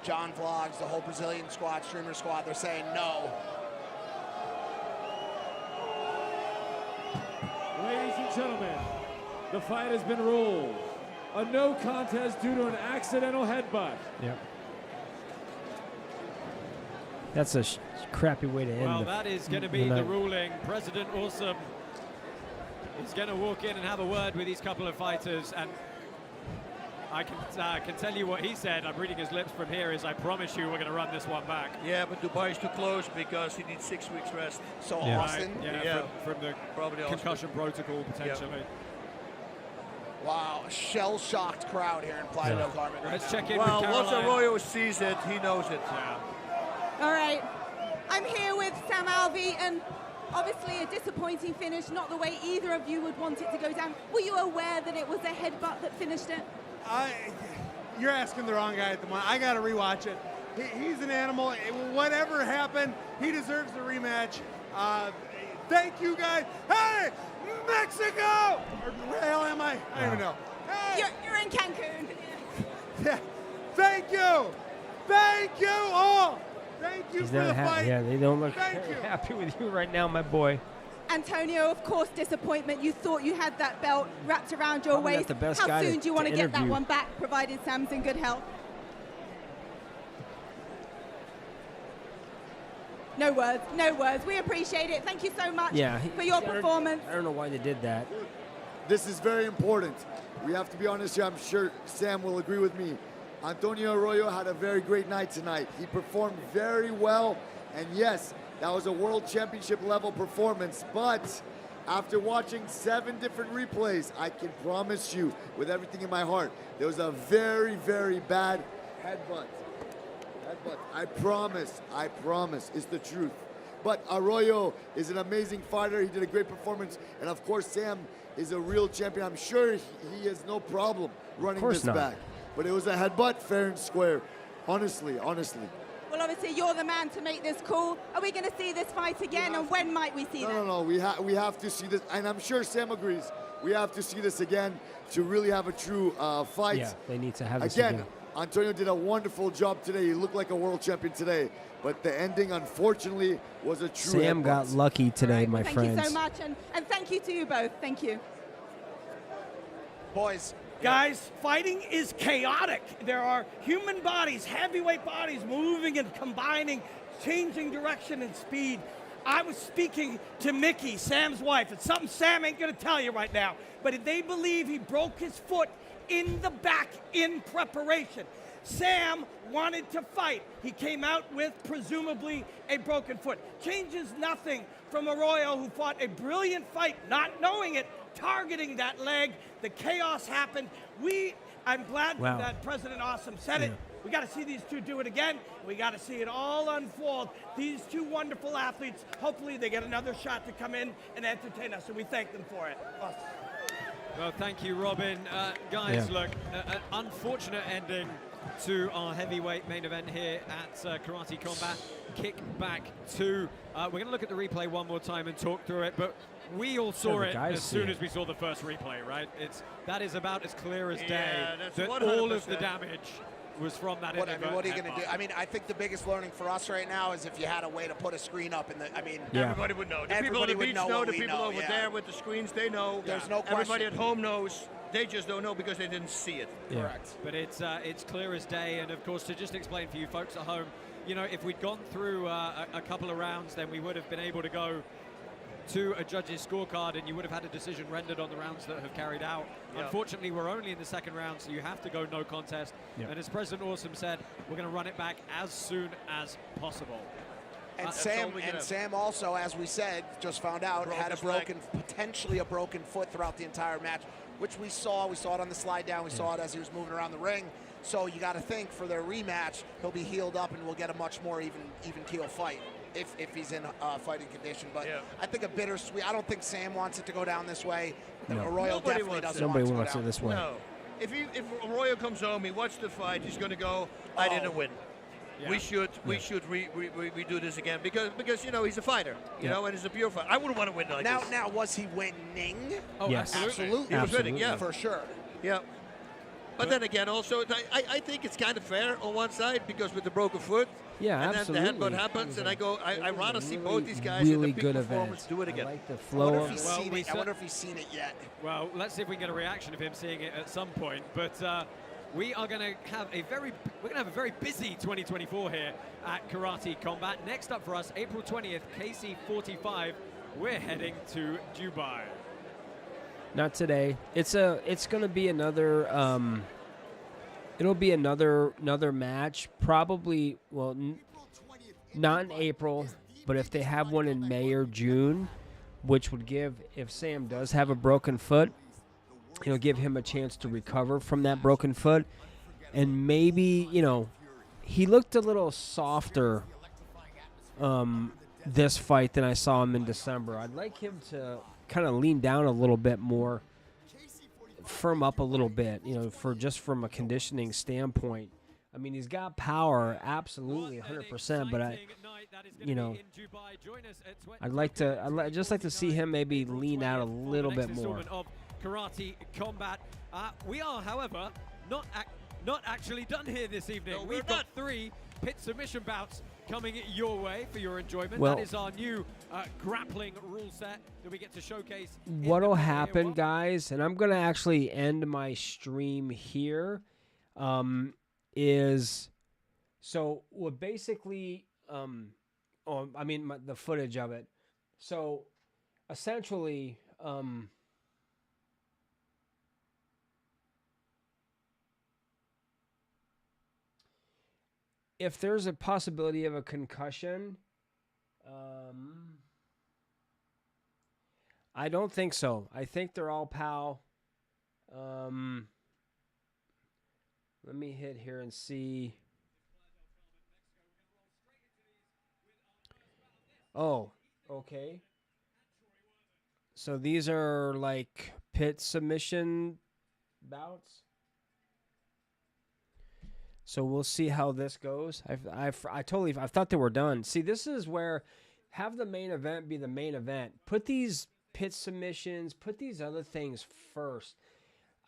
John Vlogs, the whole Brazilian squad, streamer squad, they're saying no. Ladies and gentlemen, the fight has been ruled a no contest due to an accidental headbutt. Yep. That's a crappy way to end. Well, that is going to be the ruling. President Awesome is going to walk in and have a word with these couple of fighters, and I can tell you what he said. I'm reading his lips from here. Is I promise you we're going to run this one back. Yeah, but Dubai is too close because he needs 6 weeks rest. So Austin? Right, Yeah, from the probably concussion protocol potentially. Wow, a shell-shocked crowd here in Playa del Carmen. Let's check in well, with once Caroline. Arroyo sees it, he knows it. All right, I'm here with Sam Alvey, and obviously a disappointing finish, not the way either of you would want it to go down. Were you aware that it was a headbutt that finished it? You're asking the wrong guy at the moment. I got to rewatch it. He's an animal. Whatever happened, he deserves the rematch. Thank you, guys. Hey, Mexico! Or where the hell am I? I don't even know. Hey. You're in Cancun. Yeah. Thank you. Thank you all. Thank you He's for not the fight. Yeah, they don't look Thank very you. happy with you right now, my boy. Antonio, of course, disappointment. You thought you had that belt wrapped around your Probably not waist. the best How guy soon do you want to get that interview. one back, provided Sam's in good health? No words, no words. We appreciate it. Thank you so much for your performance. I don't know why they did that. This is very important. We have to be honest here. I'm sure Sam will agree with me. Antonio Arroyo had a very great night tonight. He performed very well, and yes, that was a world championship level performance, but after watching 7 different replays, I can promise you with everything in my heart, there was a very, very bad headbutt. I promise, it's the truth. But Arroyo is an amazing fighter. He did a great performance, and of course Sam is a real champion. I'm sure he has no problem running this back. But it was a headbutt, fair and square. Honestly. Well, obviously, you're the man to make this call. Are we going to see this fight again, and when might we see that? No. We have to see this, and I'm sure Sam agrees. We have to see this again to really have a true fight. Yeah, they need to have this again. again. Antonio did a wonderful job today. He looked like a world champion today, but the ending, unfortunately, was a true Sam headbutt. got lucky today, my Thank friends. you so much, and thank you to you both. Thank you. Boys. Guys, fighting is chaotic. There are human bodies, heavyweight bodies moving and combining, changing direction and speed. I was speaking to Mickey, Sam's wife. It's something Sam ain't gonna tell you right now, but they believe he broke his foot in the back in preparation. Sam wanted to fight. He came out with presumably a broken foot. Changes nothing from Arroyo, who fought a brilliant fight, not knowing it, targeting that leg. The chaos happened. I'm glad that President Awesome said it. We got to see these two do it again. We got to see it all unfold. These two wonderful athletes, hopefully they get another shot to come in and entertain us, and we thank them for it. Awesome. Well, thank you, Robin. Guys, look, an unfortunate ending to our heavyweight main event here at Karate Combat Kickback 2. We're going to look at the replay one more time and talk through it, but we all saw it as soon as we saw the first replay, right? That is about as clear as day that all of the damage was from that. What are you going to do? I mean, I think the biggest learning for us right now is if you had a way to put a screen up in the. I mean, everybody would know. The people on the beach know. The people over there with the screens, they know. There's no question. Everybody at home knows. They just don't know because they didn't see it. Correct. But it's clear as day. And of course, to just explain for you folks at home, you know, if we'd gone through a couple of rounds, then we would have been able to go to a judge's scorecard, and you would have had a decision rendered on the rounds that have carried out. Yep. Unfortunately, we're only in the second round, so you have to go no contest. Yep. And as President Awesome said, we're going to run it back as soon as possible. And Sam also, as we said, just found out, had a potentially a broken foot throughout the entire match, which we saw. We saw it on the slide down. We saw it as he was moving around the ring. So you got to think for their rematch, he'll be healed up and we'll get a much more even keel fight if he's in fighting condition. But I think a bittersweet. I don't think Sam wants it to go down this way. No. Arroyo definitely doesn't. Nobody want wants it this way. No. If Arroyo comes home, he watched the fight, he's going to go, I didn't win. Yeah. We should redo this again because you know he's a fighter, you know, and he's a pure fighter. I wouldn't want to win like this. Now was he winning? Oh, yes, absolutely. He was winning, yeah, for sure. Yeah. But then again, also, I think it's kind of fair on one side because with the broken foot, yeah, and absolutely. then the headbutt happens, and I rather see both these guys really in the peak good performance event. do it again. I like the I flow wonder, of if I wonder if he's seen it yet. Well, let's see if we can get a reaction of him seeing it at some point. But we are going to have a very busy 2024 here at Karate Combat. Next up for us, April 20th, KC45. We're heading to Dubai. Not today. It's going to be another. It'll be another match. Probably, well, not in April, but if they have one in May or June, which would give, if Sam does have a broken foot, it'll give him a chance to recover from that broken foot. And maybe, you know, he looked a little softer this fight than I saw him in December. I'd like him to kind of lean down a little bit more, firm up a little bit, you know, from a conditioning standpoint. I mean, he's got power, absolutely, 100%. But I'd just like to see him maybe lean out a little bit more. Of Karate Combat. We are, however, not actually done here this evening. No, We've got 3 pit submission bouts coming your way for your enjoyment. Well, that is our new grappling rule set that we get to showcase. What'll happen, guys, and I'm going to actually end my stream here, is so what basically, the footage of it. So essentially, if there's a possibility of a concussion, I don't think so. I think they're all POW. Let me hit here and see. Oh, okay. So these are like pit submission bouts. So we'll see how this goes. I thought they were done. See, this is where have the main event be the main event. Put these pit submissions, put these other things first.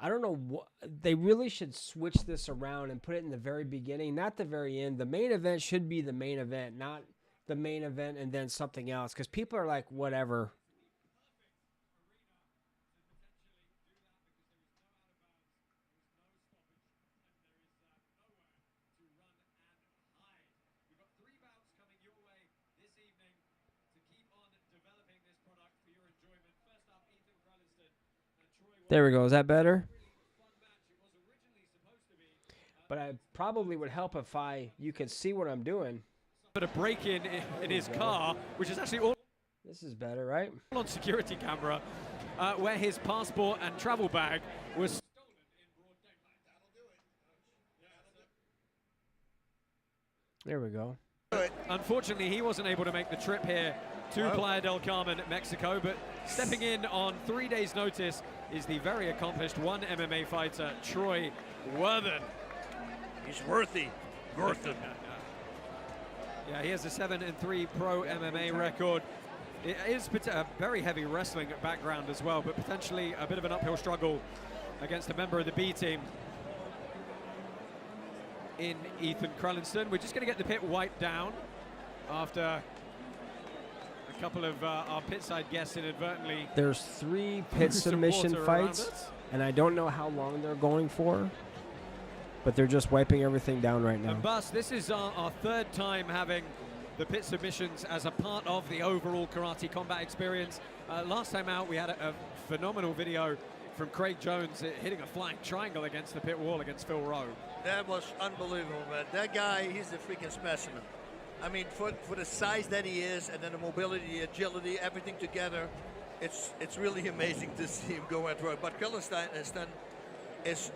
I don't know. They really should switch this around and put it in the very beginning, not the very end. The main event should be the main event, not the main event and then something else. Because people are like, whatever. There we go. Is that better? But I probably would help if you could see what I'm doing. But a break-in in his car, which is actually all. This is better, right? On security camera, where his passport and travel bag was. There we go. Unfortunately, he wasn't able to make the trip here to Playa del Carmen, Mexico, but stepping in on 3 days' notice is the very accomplished one MMA fighter, Troy Worthen. He's worthy. Worthen. Yeah, he has a 7-3 pro MMA record. It is a very heavy wrestling background as well, but potentially a bit of an uphill struggle against a member of the B team. in Ethan Krellinston. We're just going to get the pit wiped down after a couple of our pit side guests inadvertently. There's 3 pit submission fights, and I don't know how long they're going for, but they're just wiping everything down right now. And Bus, this is our 3rd time having the pit submissions as a part of the overall Karate Combat experience. Last time out, we had a phenomenal video from Craig Jones hitting a flying triangle against the pit wall against Phil Rowe. That was unbelievable, man. That guy, he's a freaking specimen. I mean, for the size that he is, and then the mobility, the agility, everything together, it's really amazing to see him go and throw. But Krellinston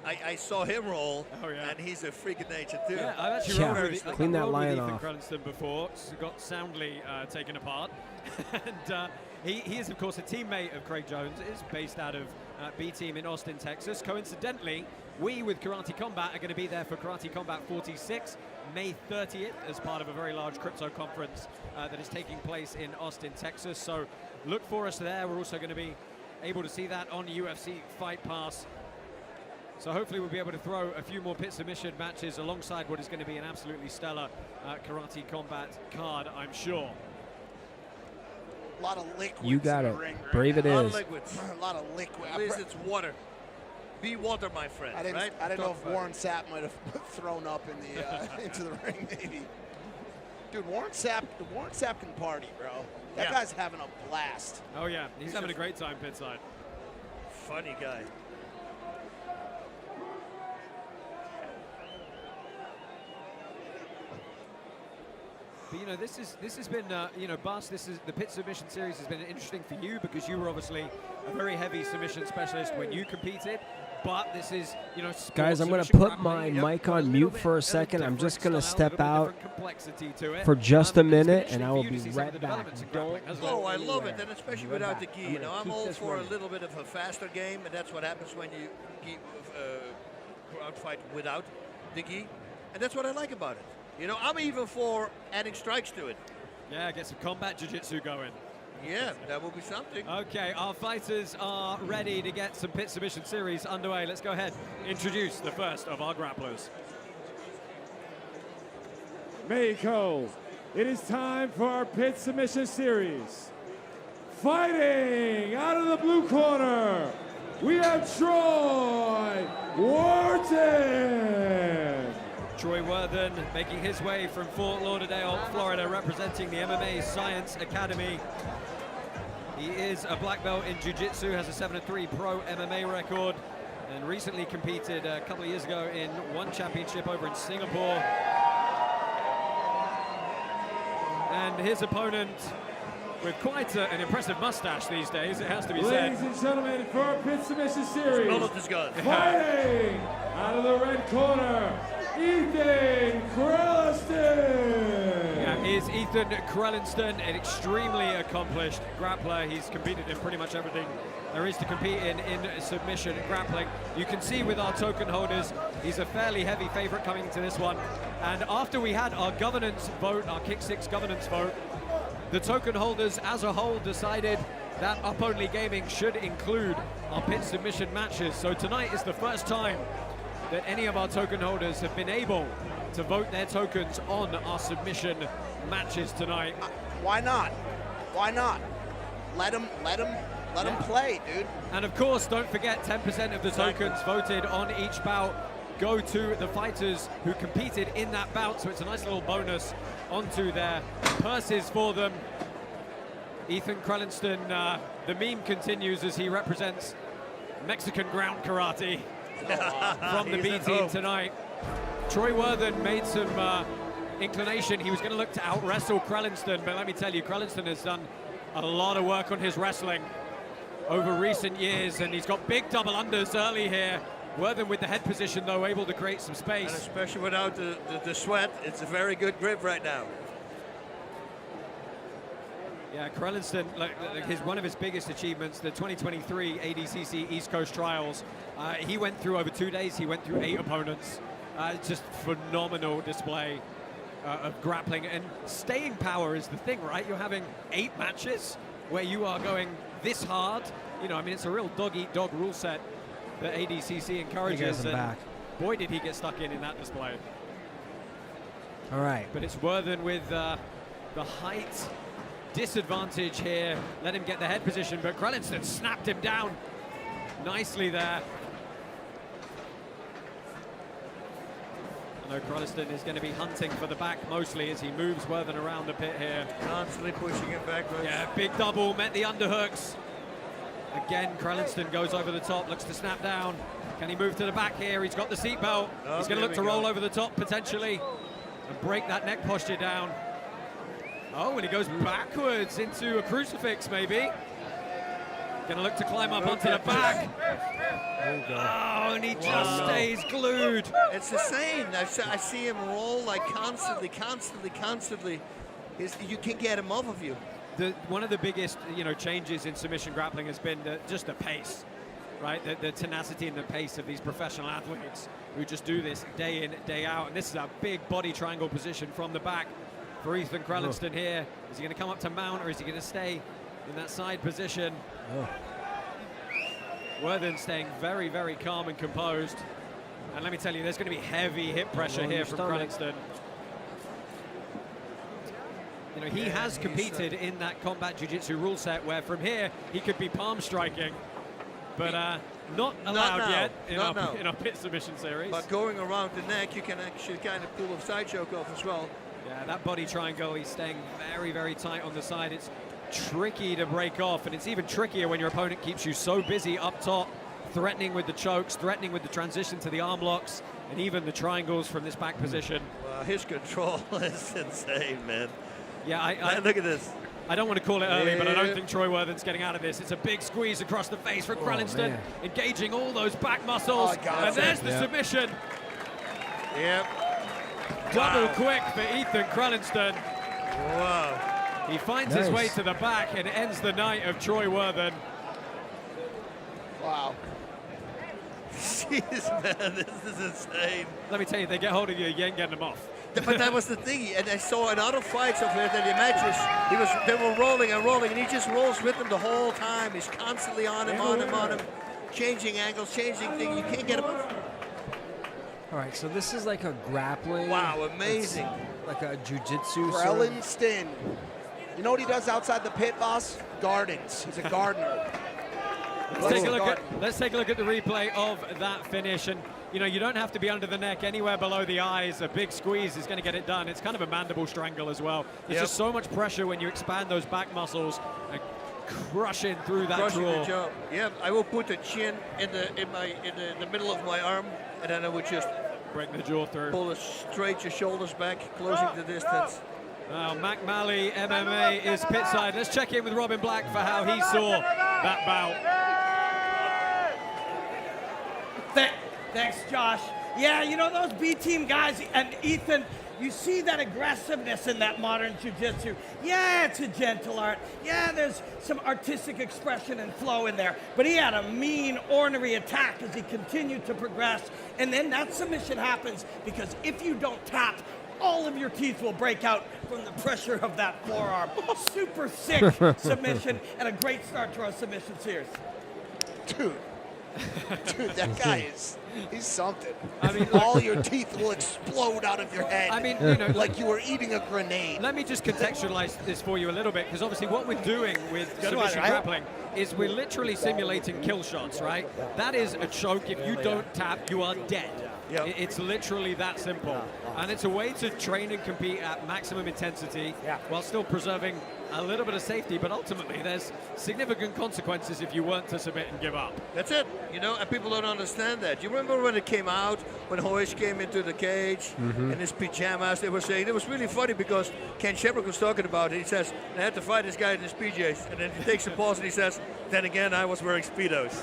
I saw him roll, and he's a freak of nature too. Yeah, I've actually clean that lion Ethan off. Krellinston before, got soundly taken apart. And he is, of course, a teammate of Craig Jones, is based out of B Team in Austin, Texas. Coincidentally, we with Karate Combat are going to be there for Karate Combat 46, May 30th, as part of a very large crypto conference that is taking place in Austin, Texas. So look for us there. We're also going to be able to see that on UFC Fight Pass. So hopefully we'll be able to throw a few more pit submission matches alongside what is going to be an absolutely stellar Karate Combat card, I'm sure. A lot of liquids. You got in it. the ring right Brave now. it A lot is. of liquids. A lot of liquid. At least it's water. Be water, my friend. I didn't right? know Talk if about Warren Sapp might have thrown up in the into the ring, maybe. Dude, Warren Sapp can party, bro. That guy's having a blast. Oh yeah, he's having a great time pit side. Funny guy. But you know, this has been you know, Bas, the pit submission series has been interesting for you because you were obviously a very heavy submission specialist when you competed. But this is, you know, Guys, I'm going to put my mic on mute for a second. I'm just going to step out for just a minute, and I will be right back. Oh, I love it, and especially without the gi. You know, I'm all for a little bit of a faster game, and that's what happens when you keep crowd fight without the gi, and that's what I like about it. You know, I'm even for adding strikes to it. Yeah, get some combat jiu-jitsu going. Yeah, that will be something. Okay, our fighters are ready to get some pit submission series underway. Let's go ahead, introduce the first of our grapplers. Mexico, it is time for our pit submission series. Fighting out of the blue corner, we have Troy Wharton. Troy Worthen making his way from Fort Lauderdale, Florida, representing the MMA Science Academy. He is a black belt in jiu-jitsu, has a 7-3 pro MMA record, and recently competed a couple of years ago in one championship over in Singapore. And his opponent, with quite an impressive mustache these days, it has to be said. Ladies and gentlemen, for our pit submission series, Smell of this gun. fighting out of the red corner, Ethan Krellinston. Yeah, is Ethan Krellinston, an extremely accomplished grappler. He's competed in pretty much everything there is to compete in submission grappling. You can see with our token holders, he's a fairly heavy favorite coming into this one. And after we had our governance vote, our Kick 6 governance vote, the token holders as a whole decided that Up Only Gaming should include our pit submission matches. So tonight is the first time that any of our token holders have been able to vote their tokens on our submission matches tonight. Why not? Why not? Let them play, dude. And of course, don't forget 10% of the tokens voted on each bout go to the fighters who competed in that bout. So it's a nice little bonus onto their purses for them. Ethan Krellinston, the meme continues as he represents Mexican ground karate from the B team tonight. Troy Worthen made some inclination. He was going to look to out-wrestle Krellinston, but let me tell you, Krellinston has done a lot of work on his wrestling over recent years, and he's got big double unders early here. Worthen with the head position, though, able to create some space. And especially without the sweat, it's a very good grip right now. Yeah, Krellinston, one of his biggest achievements, the 2023 ADCC East Coast Trials. He went through over 2 days. He went through 8 opponents. Just phenomenal display of grappling, and staying power is the thing, right? You're having 8 matches where you are going this hard. You know, I mean, it's a real dog-eat-dog rule set that ADCC encourages. And boy, did he get stuck in that display. All right. But it's Worthen with the height disadvantage here. Let him get the head position, but Krellinston snapped him down nicely there. I know Krellinston is going to be hunting for the back mostly as he moves Worthen around the pit here. Constantly pushing it backwards. Yeah, big double, met the underhooks. Again, Krellinston goes over the top, looks to snap down. Can he move to the back here? He's got the seatbelt. Oh, He's going to look to roll over the top potentially and break that neck posture down. Oh, and he goes backwards into a crucifix maybe. Going to look to climb up onto the back. Oh, and he just stays glued. It's insane. I see him roll like constantly. You can't get him off of you. One of the biggest, changes in submission grappling has been just the pace, right? The tenacity and the pace of these professional athletes who just do this day in, day out. And this is a big body triangle position from the back for Ethan Krellinston here. Is he going to come up to mount, or is he going to stay in that side position? Worthen staying very, very calm and composed. And let me tell you, there's going to be heavy hip pressure here from Krellinston. He has competed in that combat jiu-jitsu rule set where from here he could be palm striking, but not allowed yet in our pit submission series. But going around the neck, you can actually kind of pull a side choke off as well. Yeah, that body triangle, he's staying very, very tight on the side. It's tricky to break off, and it's even trickier when your opponent keeps you so busy up top, threatening with the chokes, threatening with the transition to the arm locks, and even the triangles from this back position. Well, his control is insane, man. Yeah, look at this. I don't want to call it early, but I don't think Troy Worthen's getting out of this. It's a big squeeze across the face for Krellinston, engaging all those back muscles. And there's the submission. Yep. Double quick for Ethan Krellinston. Wow. He finds his way to the back and ends the night of Troy Worthen. Wow. Jeez, man, this is insane. Let me tell you, they get hold of you, you ain't getting them off. But that was the thing, and I saw in other fights of it that the matches, they were rolling and rolling, and he just rolls with them the whole time. He's constantly on him, changing angles, changing things. You can't get him off. All right, so this is like a grappling. Wow, amazing. Like a jiu-jitsu. Krellinston. You know what he does outside the pit, boss? Gardens. He's a gardener. Let's take a look at the replay of that finish, and you don't have to be under the neck, anywhere below the eyes. A big squeeze is going to get it done. It's kind of a mandible strangle as well. There's just so much pressure when you expand those back muscles and crushing through that jaw. Yeah, I will put the chin in the middle of my arm, and then I would just break the jaw through. Pull straight your shoulders back, closing the distance. Now, Mac Malley, MMA, is pit side. Let's check in with Robin Black for how he saw that bout. Thanks, Josh. Yeah, those B-team guys and Ethan, you see that aggressiveness in that modern jiu-jitsu. Yeah, it's a gentle art. Yeah, there's some artistic expression and flow in there. But he had a mean, ornery attack as he continued to progress. And then that submission happens because if you don't tap, all of your teeth will break out from the pressure of that forearm. Super sick submission and a great start to our submission series. Dude, that guy he's something. I mean, all your teeth will explode out of your head. I mean, like you were eating a grenade. Let me just contextualize this for you a little bit, because obviously what we're doing with submission grappling is we're literally simulating kill shots, right? That is a choke. If you don't tap, you are dead. It's literally that simple. And it's a way to train and compete at maximum intensity while still preserving a little bit of safety, but ultimately there's significant consequences if you weren't to submit and give up. That's it, and people don't understand that. You remember when it came out, when Hoyce came into the cage in his pajamas, they were saying, it was really funny because Ken Shepard was talking about it. He says, I had to fight this guy in his PJs. And then he takes a pause and he says, then again, I was wearing Speedos.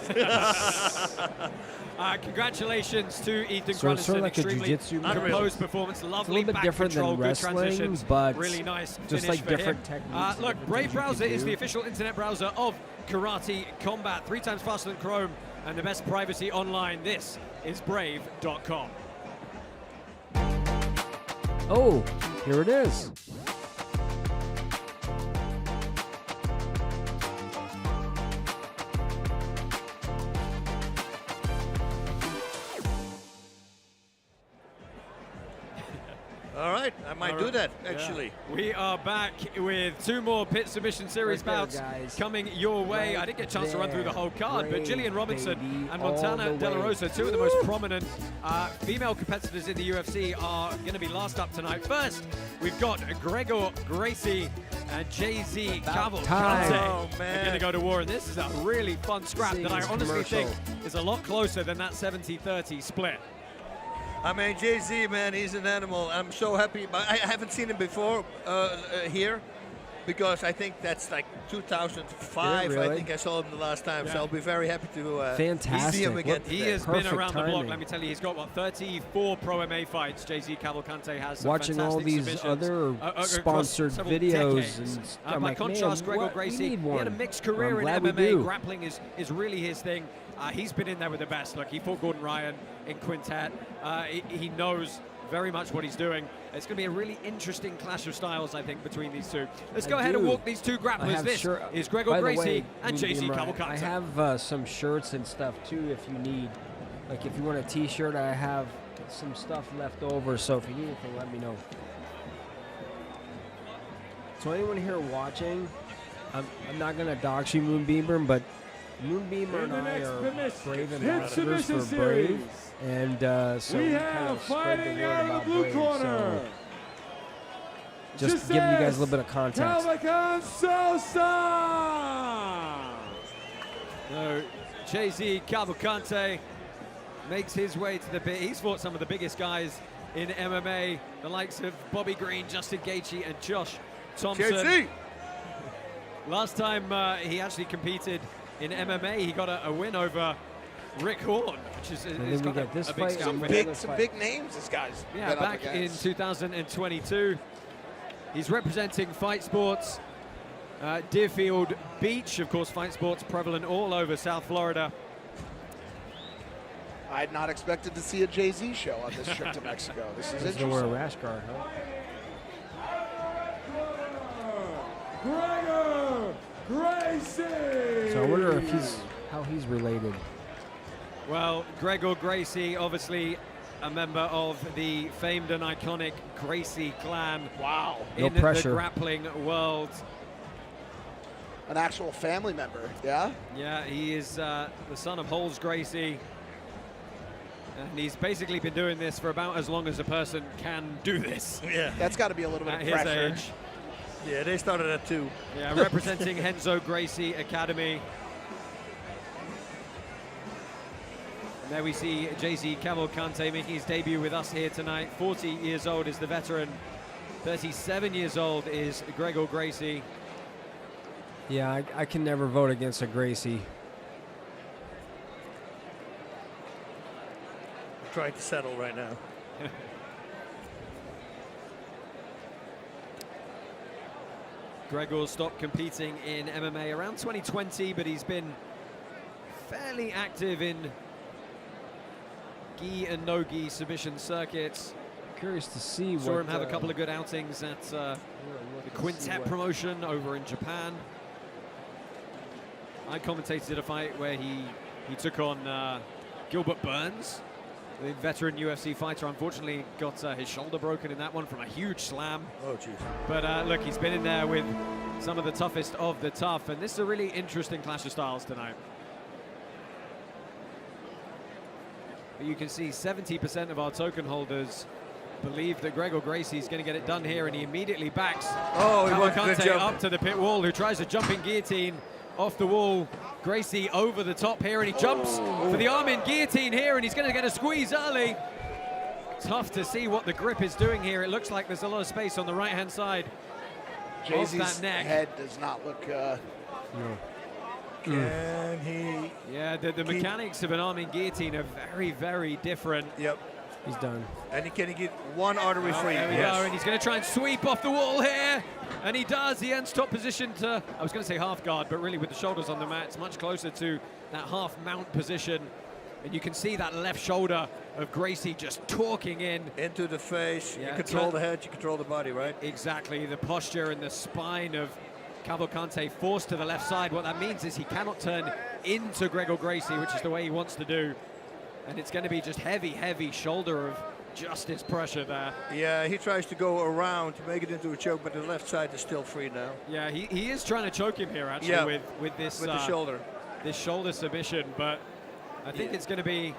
Congratulations to Ethan So it's sort Krellinston. of like a Extremely jiu-jitsu composed performance, lovely bit back different than control, good wrestling, transitions, but really nice just finish like for different him. techniques. Look, Brave Browser is the official internet browser of Karate Combat, 3 times faster than Chrome and the best privacy online. This is brave.com. Oh, here it is. All right, I might do that, actually. Yeah. We are back with 2 more Pit Submission Series bouts coming your way. I didn't get a chance to run through the whole card, but Jillian Robinson and Montana De La Rosa, 2 of the most prominent female competitors in the UFC, are going to be last up tonight. First, we've got Gregor Gracie and Jay-Z Cavalcante are going to go to war, and this is a really fun scrap that I honestly think is a lot closer than that 70-30 split. I mean, Jay-Z, man, he's an animal. I'm so happy. But I haven't seen him before here, because I think that's like 2005. Really? I think I saw him the last time. So I'll be very happy to see him again. He has been around the block. Let me tell you, he's got, what, 34 Pro MMA fights. Jay-Z Cavalcante has some watching all these submissions, other sponsored videos. And by contrast, Gregor Gracie, he had a mixed career in MMA. Grappling is really his thing. He's been in there with the best. Look, he fought Gordon Ryan in Quintet. He knows very much what he's doing. It's going to be a really interesting clash of styles, I think, between these two. Let's go ahead and walk these 2 grapplers. This is Gregor Gracie and Jay-Z Cavalcante. I have some shirts and stuff, too, if you need. Like, if you want a T-shirt, I have some stuff left over, so if you need anything, let me know. So anyone here watching, I'm not going to dox you, Moonbeamer, but Moonbeamer and I are brave ambassadors for Brave, and so we kind of spread the word about Brave. So just giving you guys a little bit of context. So Jay-Z Cavalcante makes his way to the pit. He's fought some of the biggest guys in MMA, the likes of Bobby Green, Justin Gaethje, and Josh Thompson. Jay-Z! Last time he actually competed in MMA, he got a win over Rick Horn, which is kind of a big scout. Some big names, this guy's Yeah, back in 2022. He's representing Fight Sports, Deerfield Beach. Of course, Fight Sports prevalent all over South Florida. I had not expected to see a Jay-Z show on this trip to Mexico. This is interesting. Wear a rash guard, huh? Gregor Gracie! So I wonder if how he's related. Well, Gregor Gracie, obviously a member of the famed and iconic Gracie clan. Wow. In the grappling world. An actual family member, yeah? Yeah, he is the son of Holes Gracie. And he's basically been doing this for about as long as a person can do this. Yeah. That's got to be a little bit at of his pressure. age. Yeah, they started at 2. Yeah, representing Henzo Gracie Academy. And there we see Jay-Z Cavalcante making his debut with us here tonight. 40 years old is the veteran. 37 years old is Gregor Gracie. Yeah, I can never vote against a Gracie. I'm trying to settle right now. Gregor stopped competing in MMA around 2020, but he's been fairly active in gi and no-gi submission circuits. Curious to see Saw him have a couple of good outings at the Quintet promotion over in Japan. I commentated a fight where he took on Gilbert Burns, the veteran UFC fighter. Unfortunately got his shoulder broken in that one from a huge slam. Oh, jeez. But look, he's been in there with some of the toughest of the tough, and this is a really interesting clash of styles tonight. But you can see 70% of our token holders believe that Gregor Gracie is going to get it done here, and he immediately backs Cavalcante up to the pit wall, who tries a jumping guillotine off the wall. Gracie over the top here, and he jumps for the arm in guillotine here, and he's going to get a squeeze early. Tough to see what the grip is doing here. It looks like there's a lot of space on the right-hand side of that neck. Head does not look... Can he... Yeah, the mechanics of an arm in guillotine are very, very different. Yep. He's done. And can he get one artery free? There we go, and he's going to try and sweep off the wall here. And he does. He ends top position to, I was going to say half guard, but really with the shoulders on the mat, it's much closer to that half mount position. And you can see that left shoulder of Gracie just talking in. Into the face. Yeah, you control the head, you control the body, right? Exactly. The posture and the spine of Cavalcante forced to the left side. What that means is he cannot turn into Gregor Gracie, which is the way he wants to do. And it's going to be just heavy, heavy shoulder of justice pressure there. Yeah, he tries to go around to make it into a choke, but the left side is still free now. Yeah, he is trying to choke him here, actually, with this the shoulder. This shoulder submission, but I think it's going to be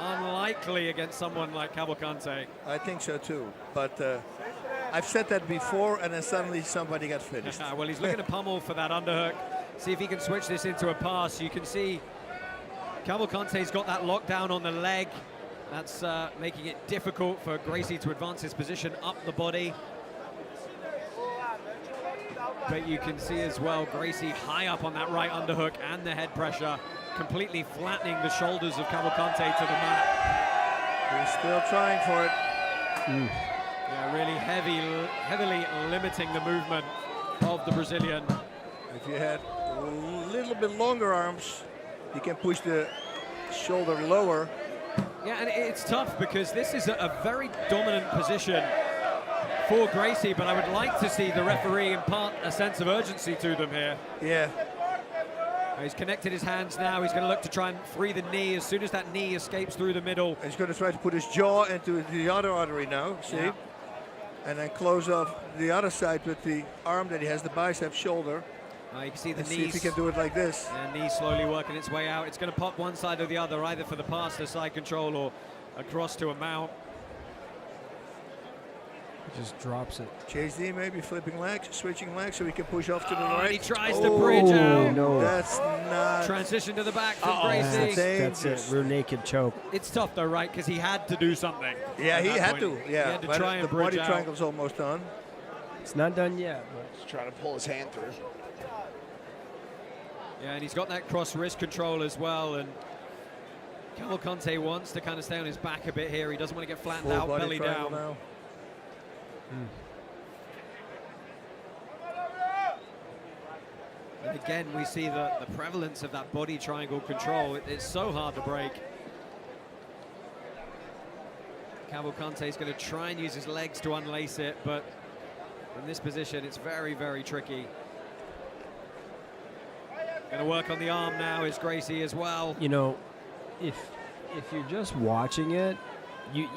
unlikely against someone like Cavalcante. I think so too, but I've said that before, and then suddenly somebody got finished. Well, he's looking to pummel for that underhook. See if he can switch this into a pass. You can see Cavalcante's got that lockdown on the leg. That's making it difficult for Gracie to advance his position up the body. But you can see as well Gracie high up on that right underhook and the head pressure, completely flattening the shoulders of Cavalcante to the mat. He's still trying for it. Yeah, really heavily limiting the movement of the Brazilian. If you had a little bit longer arms, you can push the shoulder lower. Yeah, and it's tough because this is a very dominant position for Gracie, but I would like to see the referee impart a sense of urgency to them here. Yeah. He's connected his hands now. He's going to look to try and free the knee as soon as that knee escapes through the middle. He's going to try to put his jaw into the other artery now, see? Yeah. And then close off the other side with the arm that he has, the bicep shoulder. You can see the and knees. see if he can do it like this. And knee slowly working its way out. It's going to pop one side or the other, either for the pass to side control or across to a mount. Just drops it. JZ maybe flipping legs, switching legs so he can push off to the And right. he tries to bridge out. No. That's not... Transition to the back from Gracie. That's it. Rear naked choke. It's tough though, right? Because he had to do something. Yeah, he had to. He Yeah, had to but try and the bridge body out. triangle's almost done. It's not done yet, but He's trying to pull his hand through. Yeah, and he's got that cross wrist control as well. And Cavalcante wants to kind of stay on his back a bit here. He doesn't want to get flattened Full out, body belly triangle down. now. And again, we see the prevalence of that body triangle control. It's so hard to break. Cavalcante is going to try and use his legs to unlace it, but from this position, it's very, very tricky. Going to work on the arm now is Gracie as well. you know, if you're just watching it, you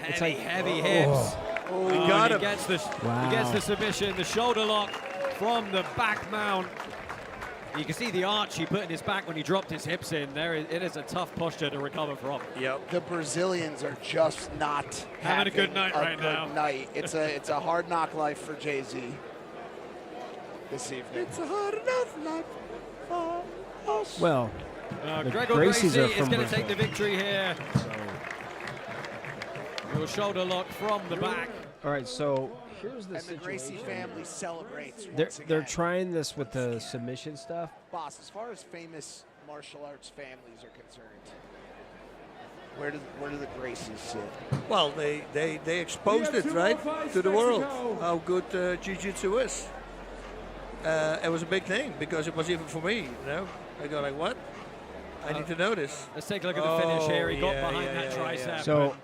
it's like Heavy hips. Oh, he got him. He gets the submission, the shoulder lock from the back mount. You can see the arch he put in his back when he dropped his hips in. It is a tough posture to recover from. Yep. The Brazilians are just not Having a good night right now. Night. It's a hard knock life for Jay-Z this evening. It's a hard enough life for us. well. the Gregor Gracies Gracie are is from going to Brazil. take the victory here. Little shoulder lock from the back. All right, so here's the And the situation. Gracie family celebrates They're once they're again. trying this with the submission stuff. Boss, as far as famous martial arts families are concerned, where do the Gracies sit? Well, they exposed it, right, to the world, how good jiu-jitsu is. It was a big thing because it was even for me, you know. I go like, what? I need to know this. Let's take a look at the finish here. He got yeah, behind yeah, that yeah, tricep. yeah. So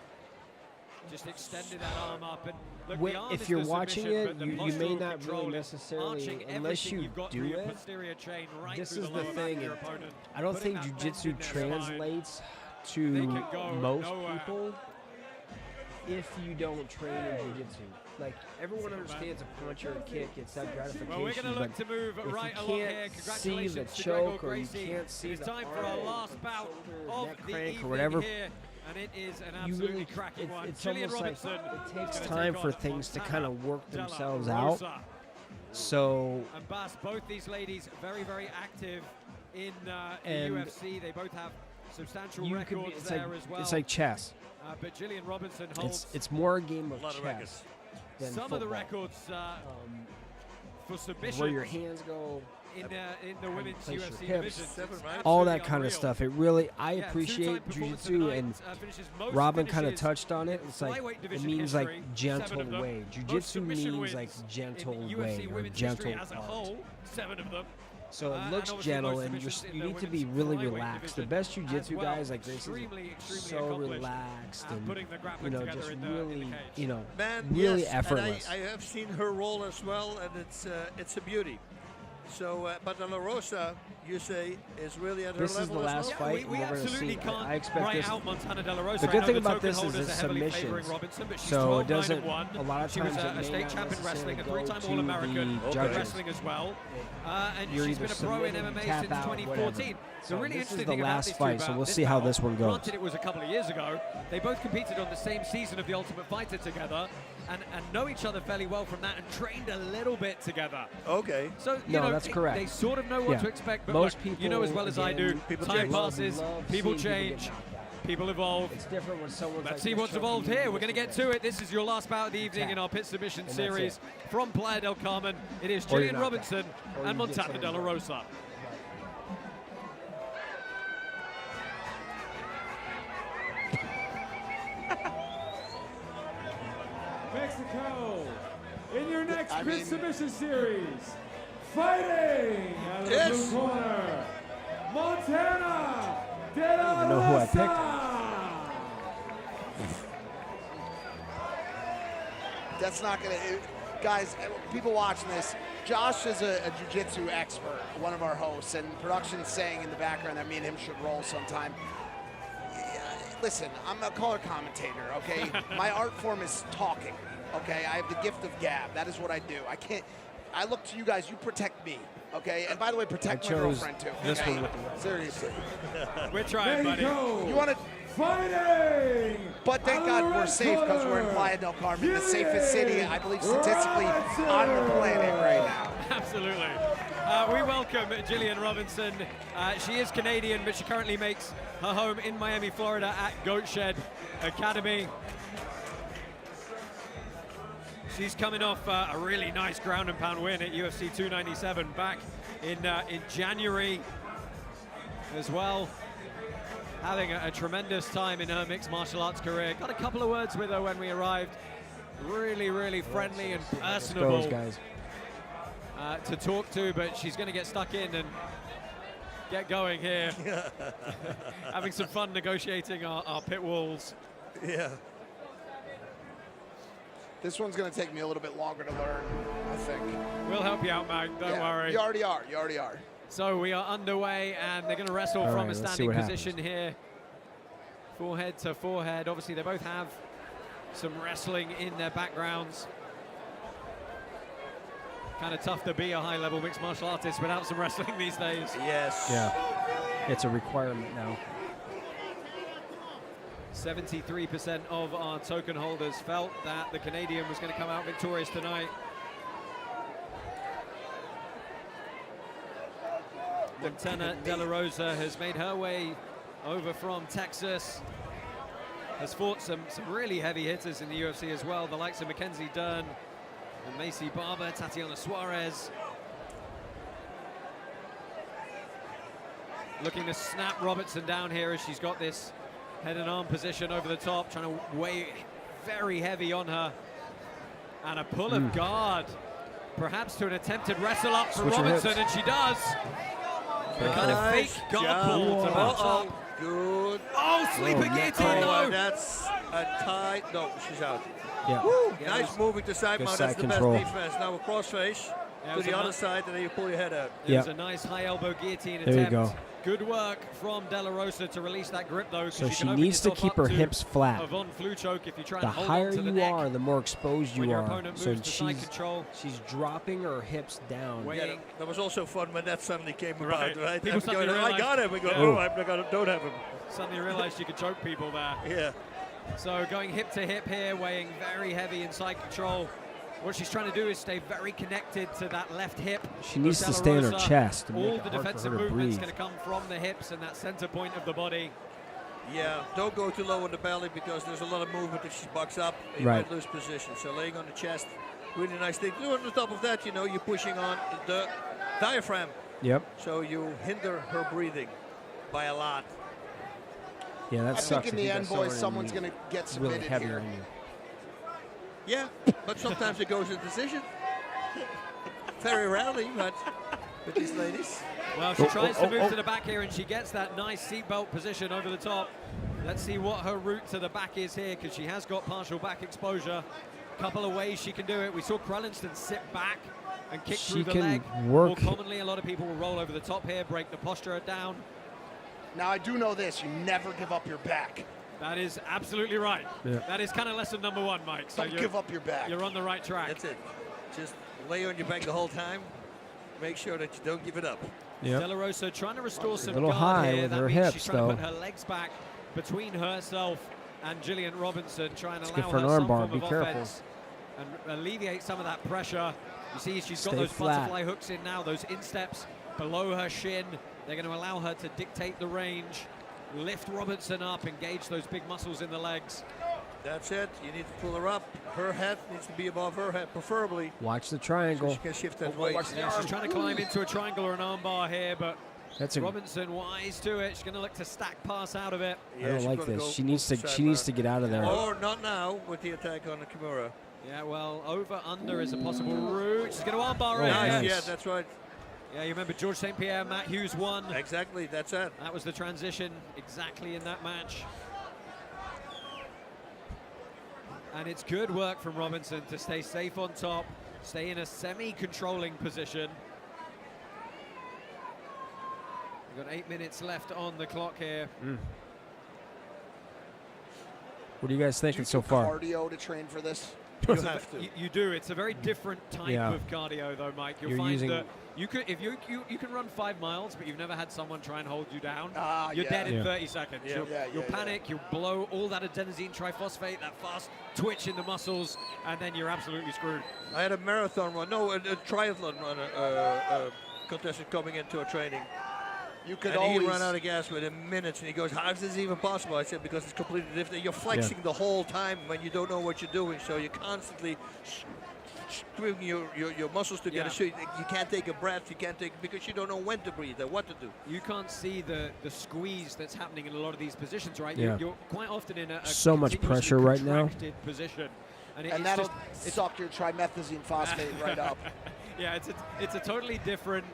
Just extended that arm up. And look, When- the arm if is you're the watching submission, it, but the you may postural not control really is necessarily, arching unless everything you you've got do through your it. posterior chain right This through is the the lower back thing. of your opponent. I don't Putting think that jiu-jitsu bend in their spine. translates They to can go most nowhere. people if you don't train in jiu-jitsu. Like, everyone understands a punch or a kick, it's that gratification. Well, we're going to look but to move if right you along here. can't see Congratulations the to Gregor choke or you Gracie. can't see It's the time for our arm, last bout shoulder, of neck the crank or evening whatever. here. And it is an You absolutely really, cracking one. it's Gillian almost like Robinson it takes is gonna time take for on things to Montana kind of work Della themselves Rosa. out. So And Bas, both these ladies very, very active in And UFC. They both have substantial you could records be, it's there like as well. it's like chess. But Gillian Robinson holds It's more a game of a lot of chess records. than Some football. of the records for submissions where your hands go in the women's place your UFC hips, division. all that kind of unreal. stuff. It really, I Yeah, appreciate two-time performance jiu-jitsu, tonight, and finishes most Robin kind of finishes touched on it. in It's like flyweight it division means history, like gentle 7 of them. way. Most Jiu-jitsu submission means like wins gentle in way UFC or women's gentle history as a art. whole, 7 of them. So it And looks obviously gentle, most and submissions in you the need to be women's really flyweight relaxed. The division best jiu-jitsu as well. guys like Gracie, Extremely so accomplished relaxed at and putting the grappling just together in the really, cage. Man, really yes, effortless. And I have seen her roll as well, and it's a beauty. So, but La Rosa, you say, is really at her This is level the as last well? fight. We we're gonna absolutely see. can't I expect write this. out Montana De La Rosa. The I good know thing the about token this is holders it's are heavily submissions. favoring Robinson, but she's So it 12-9-1. doesn't. A lot of She was times it a may state not champion wrestling, a necessarily go three-time to All-American the in judges. wrestling as well. And You're she's either been a pro in submitted, MMA tap since out, 2014. So The really this is interesting the thing about last these fight, two so we'll this see how bout, this one goes. Granted, it was a couple of years ago. They both competed on the same season of The Ultimate Fighter together and know each other fairly well from that and trained a little bit together. Okay. So, you know, that's correct. They sort of know what Yeah. to expect, but Most look, people, you know as well as I do, again, time love passes, seeing people get change, knocked out. people evolve. It's different when someone's Let's like see this what's evolved choking here. you We're going to with get to it. This is your last bout of the evening in our Pit Submission And that's series it. from Playa del Carmen. It is Or you're Gillian knocked Robinson out. Or and you get Montana De La someone Rosa. Mexico, in your next Pit Submission series, fighting out of the blue corner, Montana De La I know who I Rosa. That's not going to... Guys, people watching this, Josh is a jiu-jitsu expert, one of our hosts, and production's saying in the background that me and him should roll sometime. Listen, I'm a color commentator, okay? My art form is talking, okay? I have the gift of gab. That is what I do. I look to you guys. You protect me, okay? And by the way, protect my girlfriend, too. This okay? one with the Seriously. We're trying, buddy. You want to... Fighting! But thank God we're safe because we're in Playa del Carmen, the safest city, I believe, statistically on the planet right now. Absolutely. We welcome Gillian Robinson. She is Canadian, but she currently makes her home in Miami, Florida at Goat Shed Academy. She's coming off a really nice ground and pound win at UFC 297 back in January as well. Having a tremendous time in her mixed martial arts career. Got a couple of words with her when we arrived. Really, really friendly and personable guys. To talk to, but she's going to get stuck in and get going here. Having some fun negotiating our pit walls. Yeah. This one's going to take me a little bit longer to learn, I think. We'll help you out, Mag. Don't worry. You already are. You already are. So we are underway, and they're going to wrestle from a standing position here. Forehead to forehead. Obviously, they both have some wrestling in their backgrounds. Kind of tough to be a high-level mixed martial artist without some wrestling these days. Yes. Yeah. It's a requirement now. 73% of our token holders felt that the Canadian was going to come out victorious tonight. Montana De La Rosa has made her way over from Texas. Has fought some really heavy hitters in the UFC as well, the likes of Mackenzie Dern and Macy Barber, Tatiana Suarez. Looking to snap Robertson down here as she's got this head and arm position over the top, trying to weigh very heavy on her. And a pull of guard, perhaps to an attempted wrestle up for Robertson, and she does. A kind of fake guard pull to match up. Good. Oh, sleeper guillotine, no. That's a tie. No, she's out. Yeah. Woo, nice moving to side Good mount. side That's control. the best defense. Now a crossface to the other side, and then you pull your head out. It was a nice high elbow guillotine attempt. There you go. Good work from De La Rosa to release that grip, though. So she she can open needs to yourself keep up her to hips flat. a Von Flu choke if you try The and hold higher on to the you neck. are, the more exposed When you your are. opponent So moves to side control. she's dropping her hips down. Yeah, that was also fun when that suddenly came Right. about, right? People And suddenly going, I realized- got him. We go, Yeah. oh, I don't have him. Suddenly realized you could choke people there. Yeah. So going hip to hip here, weighing very heavy in side control. What she's trying to do is stay very connected to that left hip. She needs of to De La stay in her Rosa. chest to All make it the hard for defensive her to movement's breathe. going to come from the hips and that center point of the body. Yeah, don't go too low on the belly because there's a lot of movement if she bucks up. You Right. might lose position. So laying on the chest, really nice thing. On the top of that, you're pushing on the diaphragm. Yep. So you hinder her breathing by a lot. Yeah, that I sucks. think in if the you end, got boys, someone someone's going to get really submitted heavy here. on you. Yeah, but sometimes it goes to decision. Very rarely, but with these ladies. Well, she tries to move to the back here, and she gets that nice seatbelt position over the top. Let's see what her route to the back is here, because she has got partial back exposure. Couple of ways she can do it. We saw Krellinston sit back and kick She through the can leg. work. More commonly, a lot of people will roll over the top here, break the posture down. Now, I do know this. You never give up your back. That is absolutely right. Yeah. That is kind of lesson number 1, Mike. So Don't give up your back. You're on the right track. That's it. Just lay on your back the whole time. Make sure that you don't give it up. Yep. De La Rosa trying to restore some little guard high here. with That her means hips, she's trying to though. put her legs back between herself and Gillian Robinson, trying to It's allow good for her an some arm bar. form Be of careful. offense and alleviate some of that pressure. You see she's got Stay those flat. butterfly hooks in now, those insteps below her shin. They're going to allow her to dictate the range, lift Robinson up, engage those big muscles in the legs. That's it. You need to pull her up. Her head needs to be above her head, preferably. Watch the So triangle. she can shift that weight. Yeah, she's trying to climb into a triangle or an arm bar here, but That's a. Robinson wise to it. She's going to look to stack pass out of it. I don't like this. She needs to get out of there. Or not now with the attack on the Kimura. Yeah, well, over under is a possible route. She's going to armbar Oh, it. Nice. nice. Yeah, that's right. Yeah, you remember George St. Pierre, Matt Hughes won. Exactly, that's it. That was the transition exactly in that match. And it's good work from Robinson to stay safe on top, stay in a semi-controlling position. We've got 8 minutes left on the clock here. What are you guys thinking so far? Cardio to train for this. You have to. You do. It's a very different type of cardio, though, Mike. You'll You're find using- that you could, if you can run 5 miles, but you've never had someone try and hold you down, you're yeah. dead in Yeah. 30 seconds. Yeah. You'll panic. You'll blow all that adenosine triphosphate, that fast twitch in the muscles, and then you're absolutely screwed. I had a marathon run, no, a triathlon runner, contestant coming into a training. You could And always he ran out of gas within minutes, and he goes, "How is this even possible?" I said, "Because it's completely different. You're flexing the whole time when you don't know what you're doing, so you're constantly screwing your muscles together. Yeah. So you can't take a breath. You can't take because you don't know when to breathe or what to do." You can't see the squeeze that's happening in a lot of these positions, right? Yeah. You're quite often in a So much continuously pressure right now. contracted position. And, and that'll suck your trimethazine phosphate right up. Yeah, it's a totally different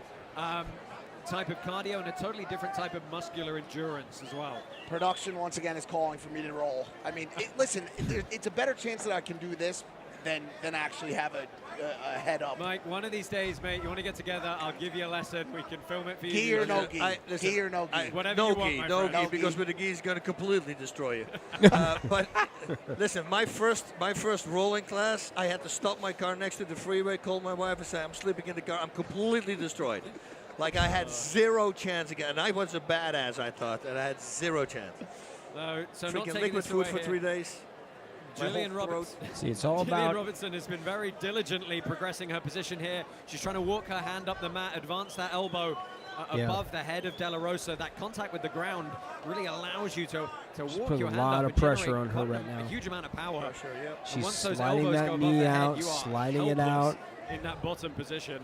type of cardio and a totally different type of muscular endurance as well. Production, once again, is calling for me to roll. I mean, listen, it's a better chance that I can do this than actually have a head up. Mike, one of these days, mate, you want to get together, I'll give you a lesson. We can film it for you. Gi or no gi? Gi or no gi? Whatever No you want, gi, my no friend. gi, because with the gi, he's going to completely destroy you. But listen, my first rolling class, I had to stop my car next to the freeway, call my wife and say, "I'm sleeping in the car. I'm completely destroyed." Like I had zero chance again. And I was a badass, I thought, and I had zero chance. So not Drinking taking liquid this food away for here. 3 days. Gillian Robinson. See, it's all Gillian about. Robinson has been very diligently progressing her position here. She's trying to walk her hand up the mat, advance that elbow above the head of De La Rosa. That contact with the ground really allows you to walk put your a hand lot up of and pressure generate on her quite right now. a huge amount of power. And She's once those sliding elbows that go above knee the head, out, you are sliding it helpless out. in that bottom position.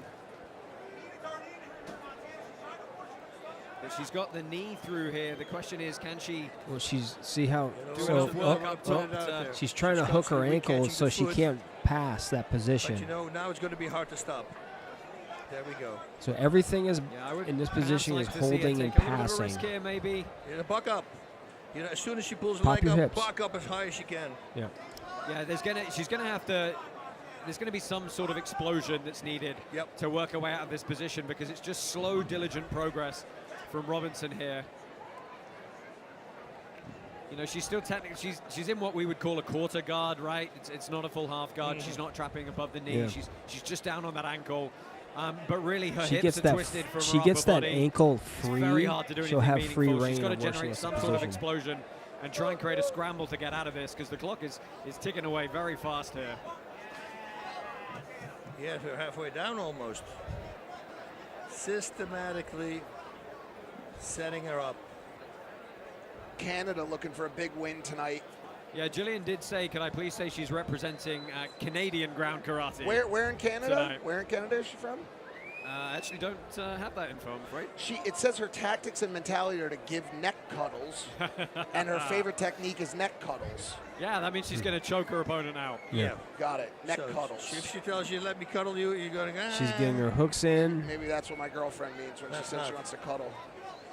But she's got the knee through here. The question is, can she Well, see how. do So enough work up top to she's trying to hook her ankle so she can't pass that But position. you know, now it's going to be hard to stop. There we go. So everything is Yeah, I would in this perhaps position like is to see her holding and take a little bit of a passing. risk here, maybe. Yeah, buck up. You know, as soon as she pulls her Pop leg your up, hips. buck up as high as she can. Yeah. Yeah, she's gonna have to. There's going to be some sort of explosion that's needed to work her way out of this position because it's just slow, diligent progress from Robinson here. You know, she's still technically she's in what we would call a quarter guard, right? It's not a full half guard. She's not trapping above the knee. Yeah. She's just down on that ankle. But really, her She hips gets are that. twisted from She her gets upper that body. ankle It's free. very hard to do She'll anything have free meaningful. reign She's got to of where she generate wants to some sort of position. explosion and try and create a scramble to get out of this because the clock is ticking away very fast here. Yeah, they're halfway down almost. Systematically setting her up. Canada looking for a big win tonight. Yeah, Gillian did say, can I please say she's representing Canadian ground karate. Where in Canada? Tonight. Where in Canada is she from? I actually don't have that info, I'm afraid. It says her tactics and mentality are to give neck cuddles, and her favorite technique is neck cuddles. Yeah, that means she's going to choke her opponent out. Yeah. Got it. Neck So cuddles. If she tells you, "Let me cuddle you," you're going, "Ah." She's getting her hooks in. Maybe that's what my girlfriend means when That's she says not. she wants to cuddle.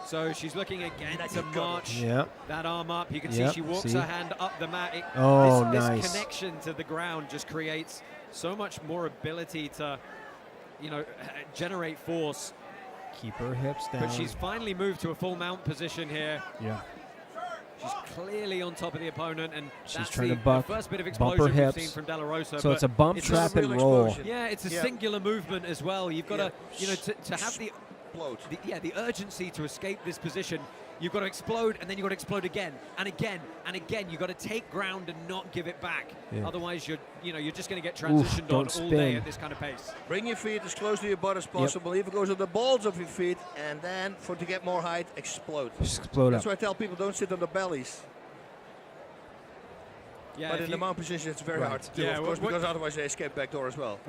So she's looking again to march Yep. that arm up. You can Yep, see she walks see? her hand up the mat. Oh, this nice. connection to the ground just creates so much more ability to generate force. Keep her hips down. But she's finally moved to a full mount position here. Yeah. She's clearly on top of the opponent, and She's that's trying the to buck, first bit of bump her explosion we've seen hips. from De La Rosa. So but it's a bump, it's trap, not a and real roll. explosion. Yeah, it's a singular movement as well. You've got to have the urgency to escape this position. You've got to explode, and then you've got to explode again and again and again. You've got to take ground and not give it back. Yeah. Otherwise, you're just going to get transitioned on all day at this kind of pace. Bring your feet as close to your butt as possible. Even goes on the balls of your feet, and then to get more height, explode. Just explode That's up. why I tell people don't sit on the bellies. Yeah, but in the mount position, it's very hard to do, of course, because otherwise they escape back door as well.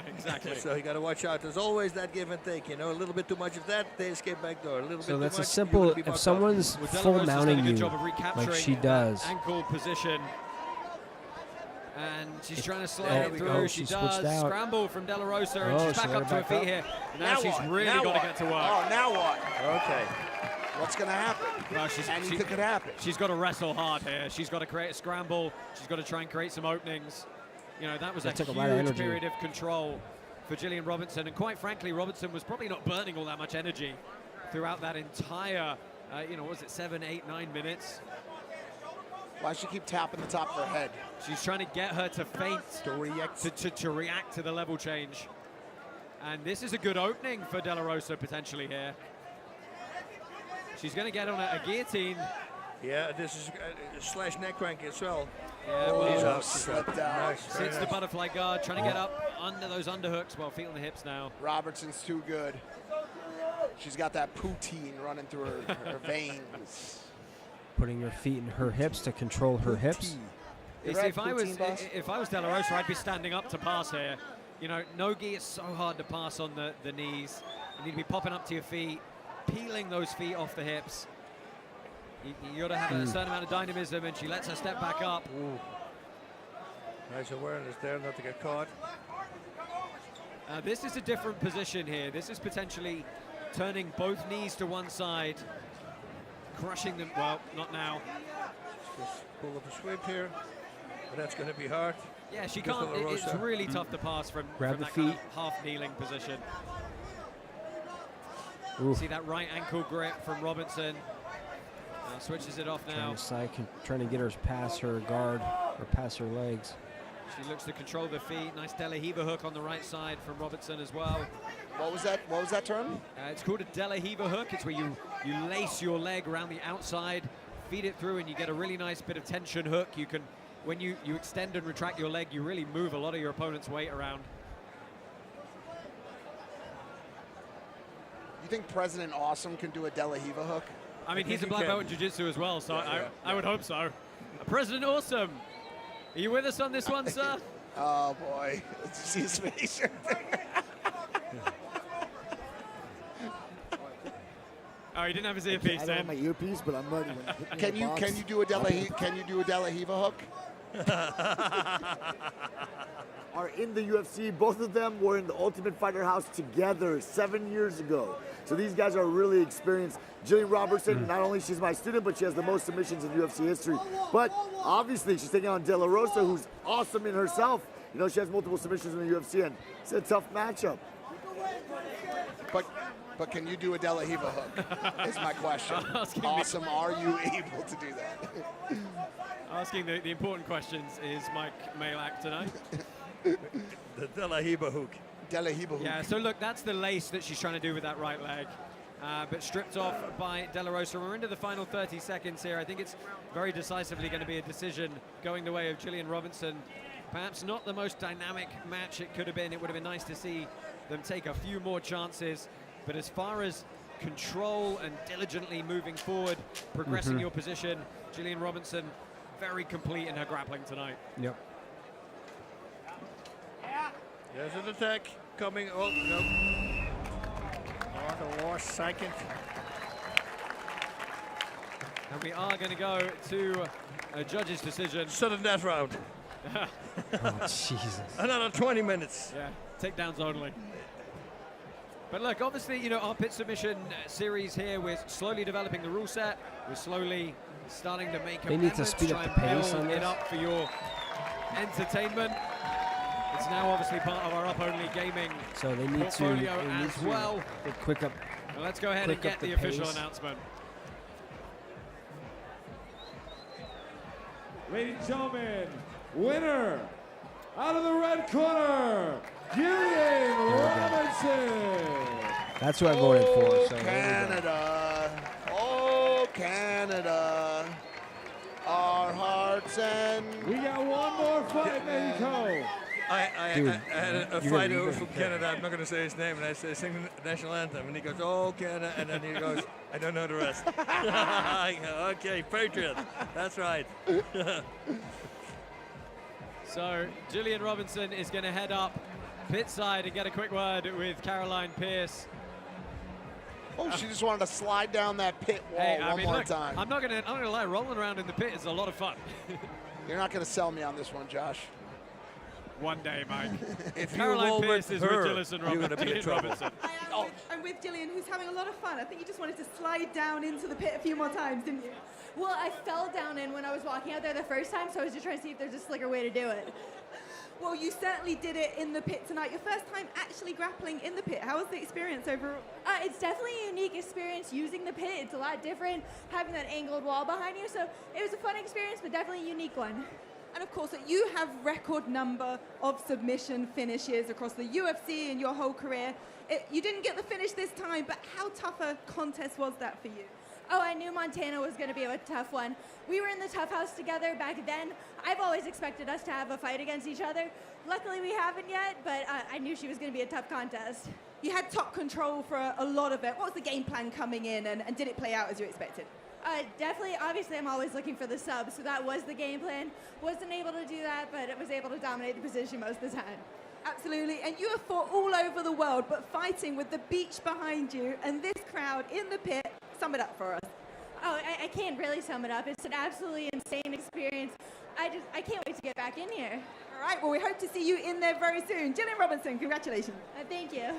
Exactly. So you got to watch out. There's always that give and take. A little bit too much of that, they escape back door. A little So bit that's too a much, simple. you're gonna be If bucked someone's up. Well, De La full Rosa's done a mounting good you, job of recapturing like she that does, ankle position. And she's trying to slide There it we through. go. She She switched does. out. Scramble from De La Rosa, and Oh, she's she back let up her to her back feet up. here. And now she's what? really Now got to what? get to work. Oh, now what? Okay. What's going to happen? Well, Anything could happen. She's got to wrestle hard here. She's got to create a scramble. She's got to try and create some openings. That was That a took a lot of huge energy. period of control for Gillian Robinson. And quite frankly, Robinson was probably not burning all that much energy throughout that entire, was it 7, 8, 9 minutes? Why does she keep tapping the top of her head? She's trying to get her to faint, to react to react to the level change. And this is a good opening for De La Rosa potentially here. She's going to get on a guillotine. Yeah, this is slash neck crank as well. Yeah, well, slipped down. Nice, very sits the butterfly guard, trying to get up under those underhooks while feet on the hips now. Robertson's too good. She's got that poutine running through her veins. putting her feet in her hips to control her hips. You see, if I was De La Rosa, I'd be standing up to pass here. No gi is so hard to pass on the knees. You need to be popping up to your feet, peeling those feet off the hips. You got to have a certain amount of dynamism, and she lets her step back up. Ooh. Nice awareness there, not to get caught. This is a different position here. This is potentially turning both knees to one side, crushing them. Well, not now. Just pull up a sweep here, but that's going to be hard. Yeah, she can't. It's really tough to pass from Grab the that kind of feet. half kneeling position. Ooh. See that right ankle grip from Robinson. Switches it off now. Trying to get her past her guard or past her legs. She looks to control the feet. Nice De La Hiva hook on the right side from Robertson as well. What was that? What was that term? It's called a De La Hiva hook. It's where you lace your leg around the outside, feed it through, and you get a really nice bit of tension hook. You can, when you extend and retract your leg, you really move a lot of your opponent's weight around. You think President Awesome can do a De La Hiva hook? I mean, he's a black belt in jiu-jitsu as well, so I would hope so. President Awesome, are you with us on this one, sir? Oh boy, did you see his face? Oh, he didn't have his earpiece I don't have in. my earpiece, but I'm ready. Can you do a De La Hiva hook? Are in the UFC. Both of them were in the Ultimate Fighter house together 7 years ago. So these guys are really experienced. Jillian Robertson, not only she's my student, but she has the most submissions in UFC history. But obviously she's taking on De La Rosa, who's awesome in herself. You know, she has multiple submissions in the UFC, and it's a tough matchup. But can you do a De La Hiva hook? Is my question. Awesome, are you able to do that? Asking the important questions is Mike Malak tonight. The De La Hiva hook. De La Hiva hook. Yeah, so look, that's the lace that she's trying to do with that right leg. But stripped off by De La Rosa. We're into the final 30 seconds here. I think it's very decisively going to be a decision going the way of Gillian Robinson. Perhaps not the most dynamic match it could have been. It would have been nice to see them take a few more chances. But as far as control and diligently moving forward, progressing your position, Gillian Robinson very complete in her grappling tonight. Yep. There's an attack coming. Oh, no. Oh, the last second. And we are going to go to a judge's decision. Sudden death round. Oh, Jesus. Another 20 minutes. Yeah, takedowns only. But look, obviously, you know, our pit submission series here, we're slowly developing the rule set. We're slowly starting to make They need to amendments, speed up try the and pace build on it this. up for your entertainment. It's now obviously part of our up-only gaming So they need to, portfolio as well. Quick up. Well, let's go ahead and get the official announcement. Ladies and gentlemen, winner out of the red corner, Gillian Robinson. That's who I voted for. So Canada. Oh, Canada. Our hearts and... We got one more fight, Mexico. I had a fighter who was from care. Canada. I'm not going to say his name, and I say sing the national anthem, and he goes, "Oh, Canada," and then he goes, "I don't know the rest." I go, okay, Patriot. That's right. So Gillian Robinson is going to head up pit side and get a quick word with Caroline Pierce. Oh, she just wanted to slide down that pit wall one more time. I'm not gonna lie, rolling around in the pit is a lot of fun. You're not going to sell me on this one, Josh. One day, Mike. If you Caroline roll Pierce with is her, with Gillian you're going to be in Gillian trouble. Robinson. I'm with Gillian, who's having a lot of fun. I think you just wanted to slide down into the pit a few more times, didn't you? Well, I fell down in when I was walking out there the first time, so I was just trying to see if there's a slicker way to do it. Well, you certainly did it in the pit tonight. Your first time actually grappling in the pit. How was the experience overall? It's definitely a unique experience using the pit. It's a lot different having that angled wall behind you, so it was a fun experience, but definitely a unique one. And of course, you have record number of submission finishes across the UFC and your whole career. You didn't get the finish this time, but how tough a contest was that for you? Oh, I knew Montana was going to be a tough one. We were in the Tough House together back then. I've always expected us to have a fight against each other. Luckily, we haven't yet, but I knew she was going to be a tough contest. You had top control for a lot of it. What was the game plan coming in, and did it play out as you expected? Definitely, obviously, I'm always looking for the sub, so that was the game plan. Wasn't able to do that, but it was able to dominate the position most of the time. Absolutely, and you have fought all over the world, but fighting with the beach behind you and this crowd in the pit, sum it up for us. Oh, I can't really sum it up. It's an absolutely insane experience. I can't wait to get back in here. All right, well, we hope to see you in there very soon. Gillian Robinson, congratulations. Thank you.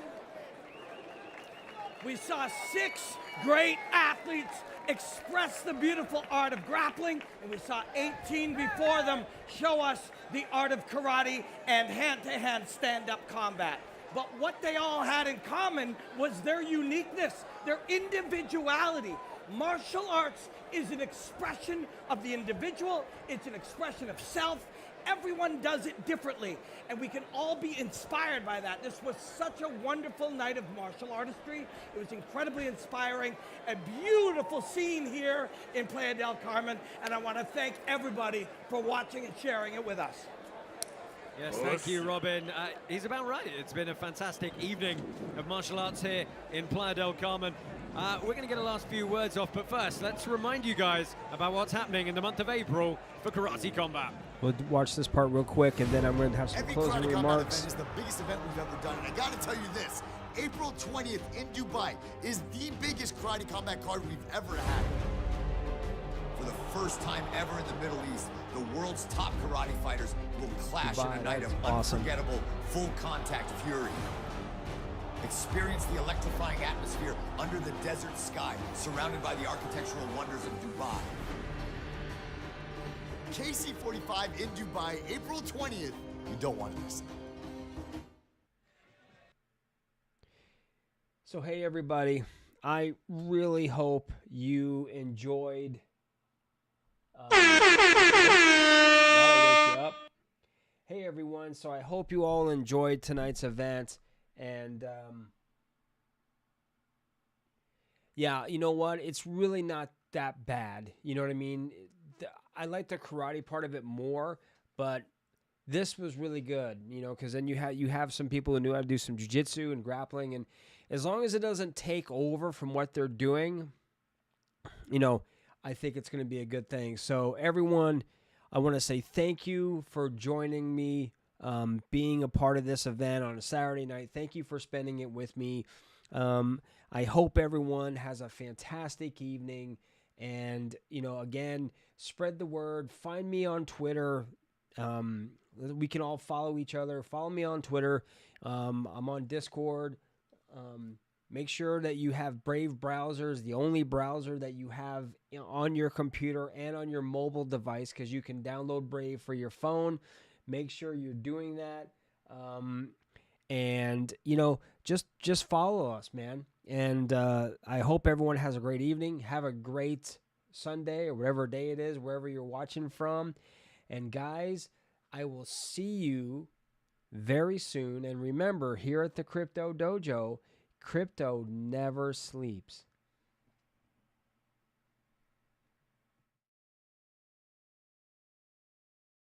We saw 6 great athletes express the beautiful art of grappling, and we saw 18 before them show us the art of karate and hand-to-hand stand-up combat. But what they all had in common was their uniqueness, their individuality. Martial arts is an expression of the individual, it's an expression of self. Everyone does it differently, and we can all be inspired by that. This was such a wonderful night of martial artistry. It was incredibly inspiring, a beautiful scene here in Playa del Carmen, and I want to thank everybody for watching and sharing it with us. Yes, thank you, Robin. He's about right. It's been a fantastic evening of martial arts here in Playa del Carmen. We're going to get the last few words off, but first, let's remind you guys about what's happening in the month of April for Karate Combat. We'll watch this part real quick, and then I'm going to have some Every closing Karate Combat remarks. event is the biggest event we've ever done, and I got to tell you this: April 20th in Dubai is the biggest Karate Combat card we've ever had. For the first time ever in the Middle East, the world's top karate fighters will clash Dubai, in a night of that's awesome. unforgettable, full-contact fury. Experience the electrifying atmosphere under the desert sky, surrounded by the architectural wonders of Dubai. KC45 in Dubai, April 20th. You don't want to miss it. So, hey, everybody. I really hope you enjoyed. That'll wake you up. Hey, everyone. So, I hope you all enjoyed tonight's event. And, yeah, you know what? It's really not that bad. You know what I mean? I like the karate part of it more, but this was really good, you know, because then you have some people who knew how to do some jiu-jitsu and grappling, and as long as it doesn't take over from what they're doing, you know, I think it's going to be a good thing. So, everyone, I want to say thank you for joining me. Being a part of this event on a Saturday night. Thank you for spending it with me. I hope everyone has a fantastic evening. And, you know, again, spread the word. Find me on Twitter. We can all follow each other. Follow me on Twitter. I'm on Discord. Make sure that you have Brave browsers, the only browser that you have on your computer and on your mobile device, because you can download Brave for your phone. Make sure you're doing that. And, just follow us, man. And I hope everyone has a great evening. Have a great Sunday or whatever day it is, wherever you're watching from. And guys, I will see you very soon. And remember, here at the Crypto Dojo, crypto never sleeps.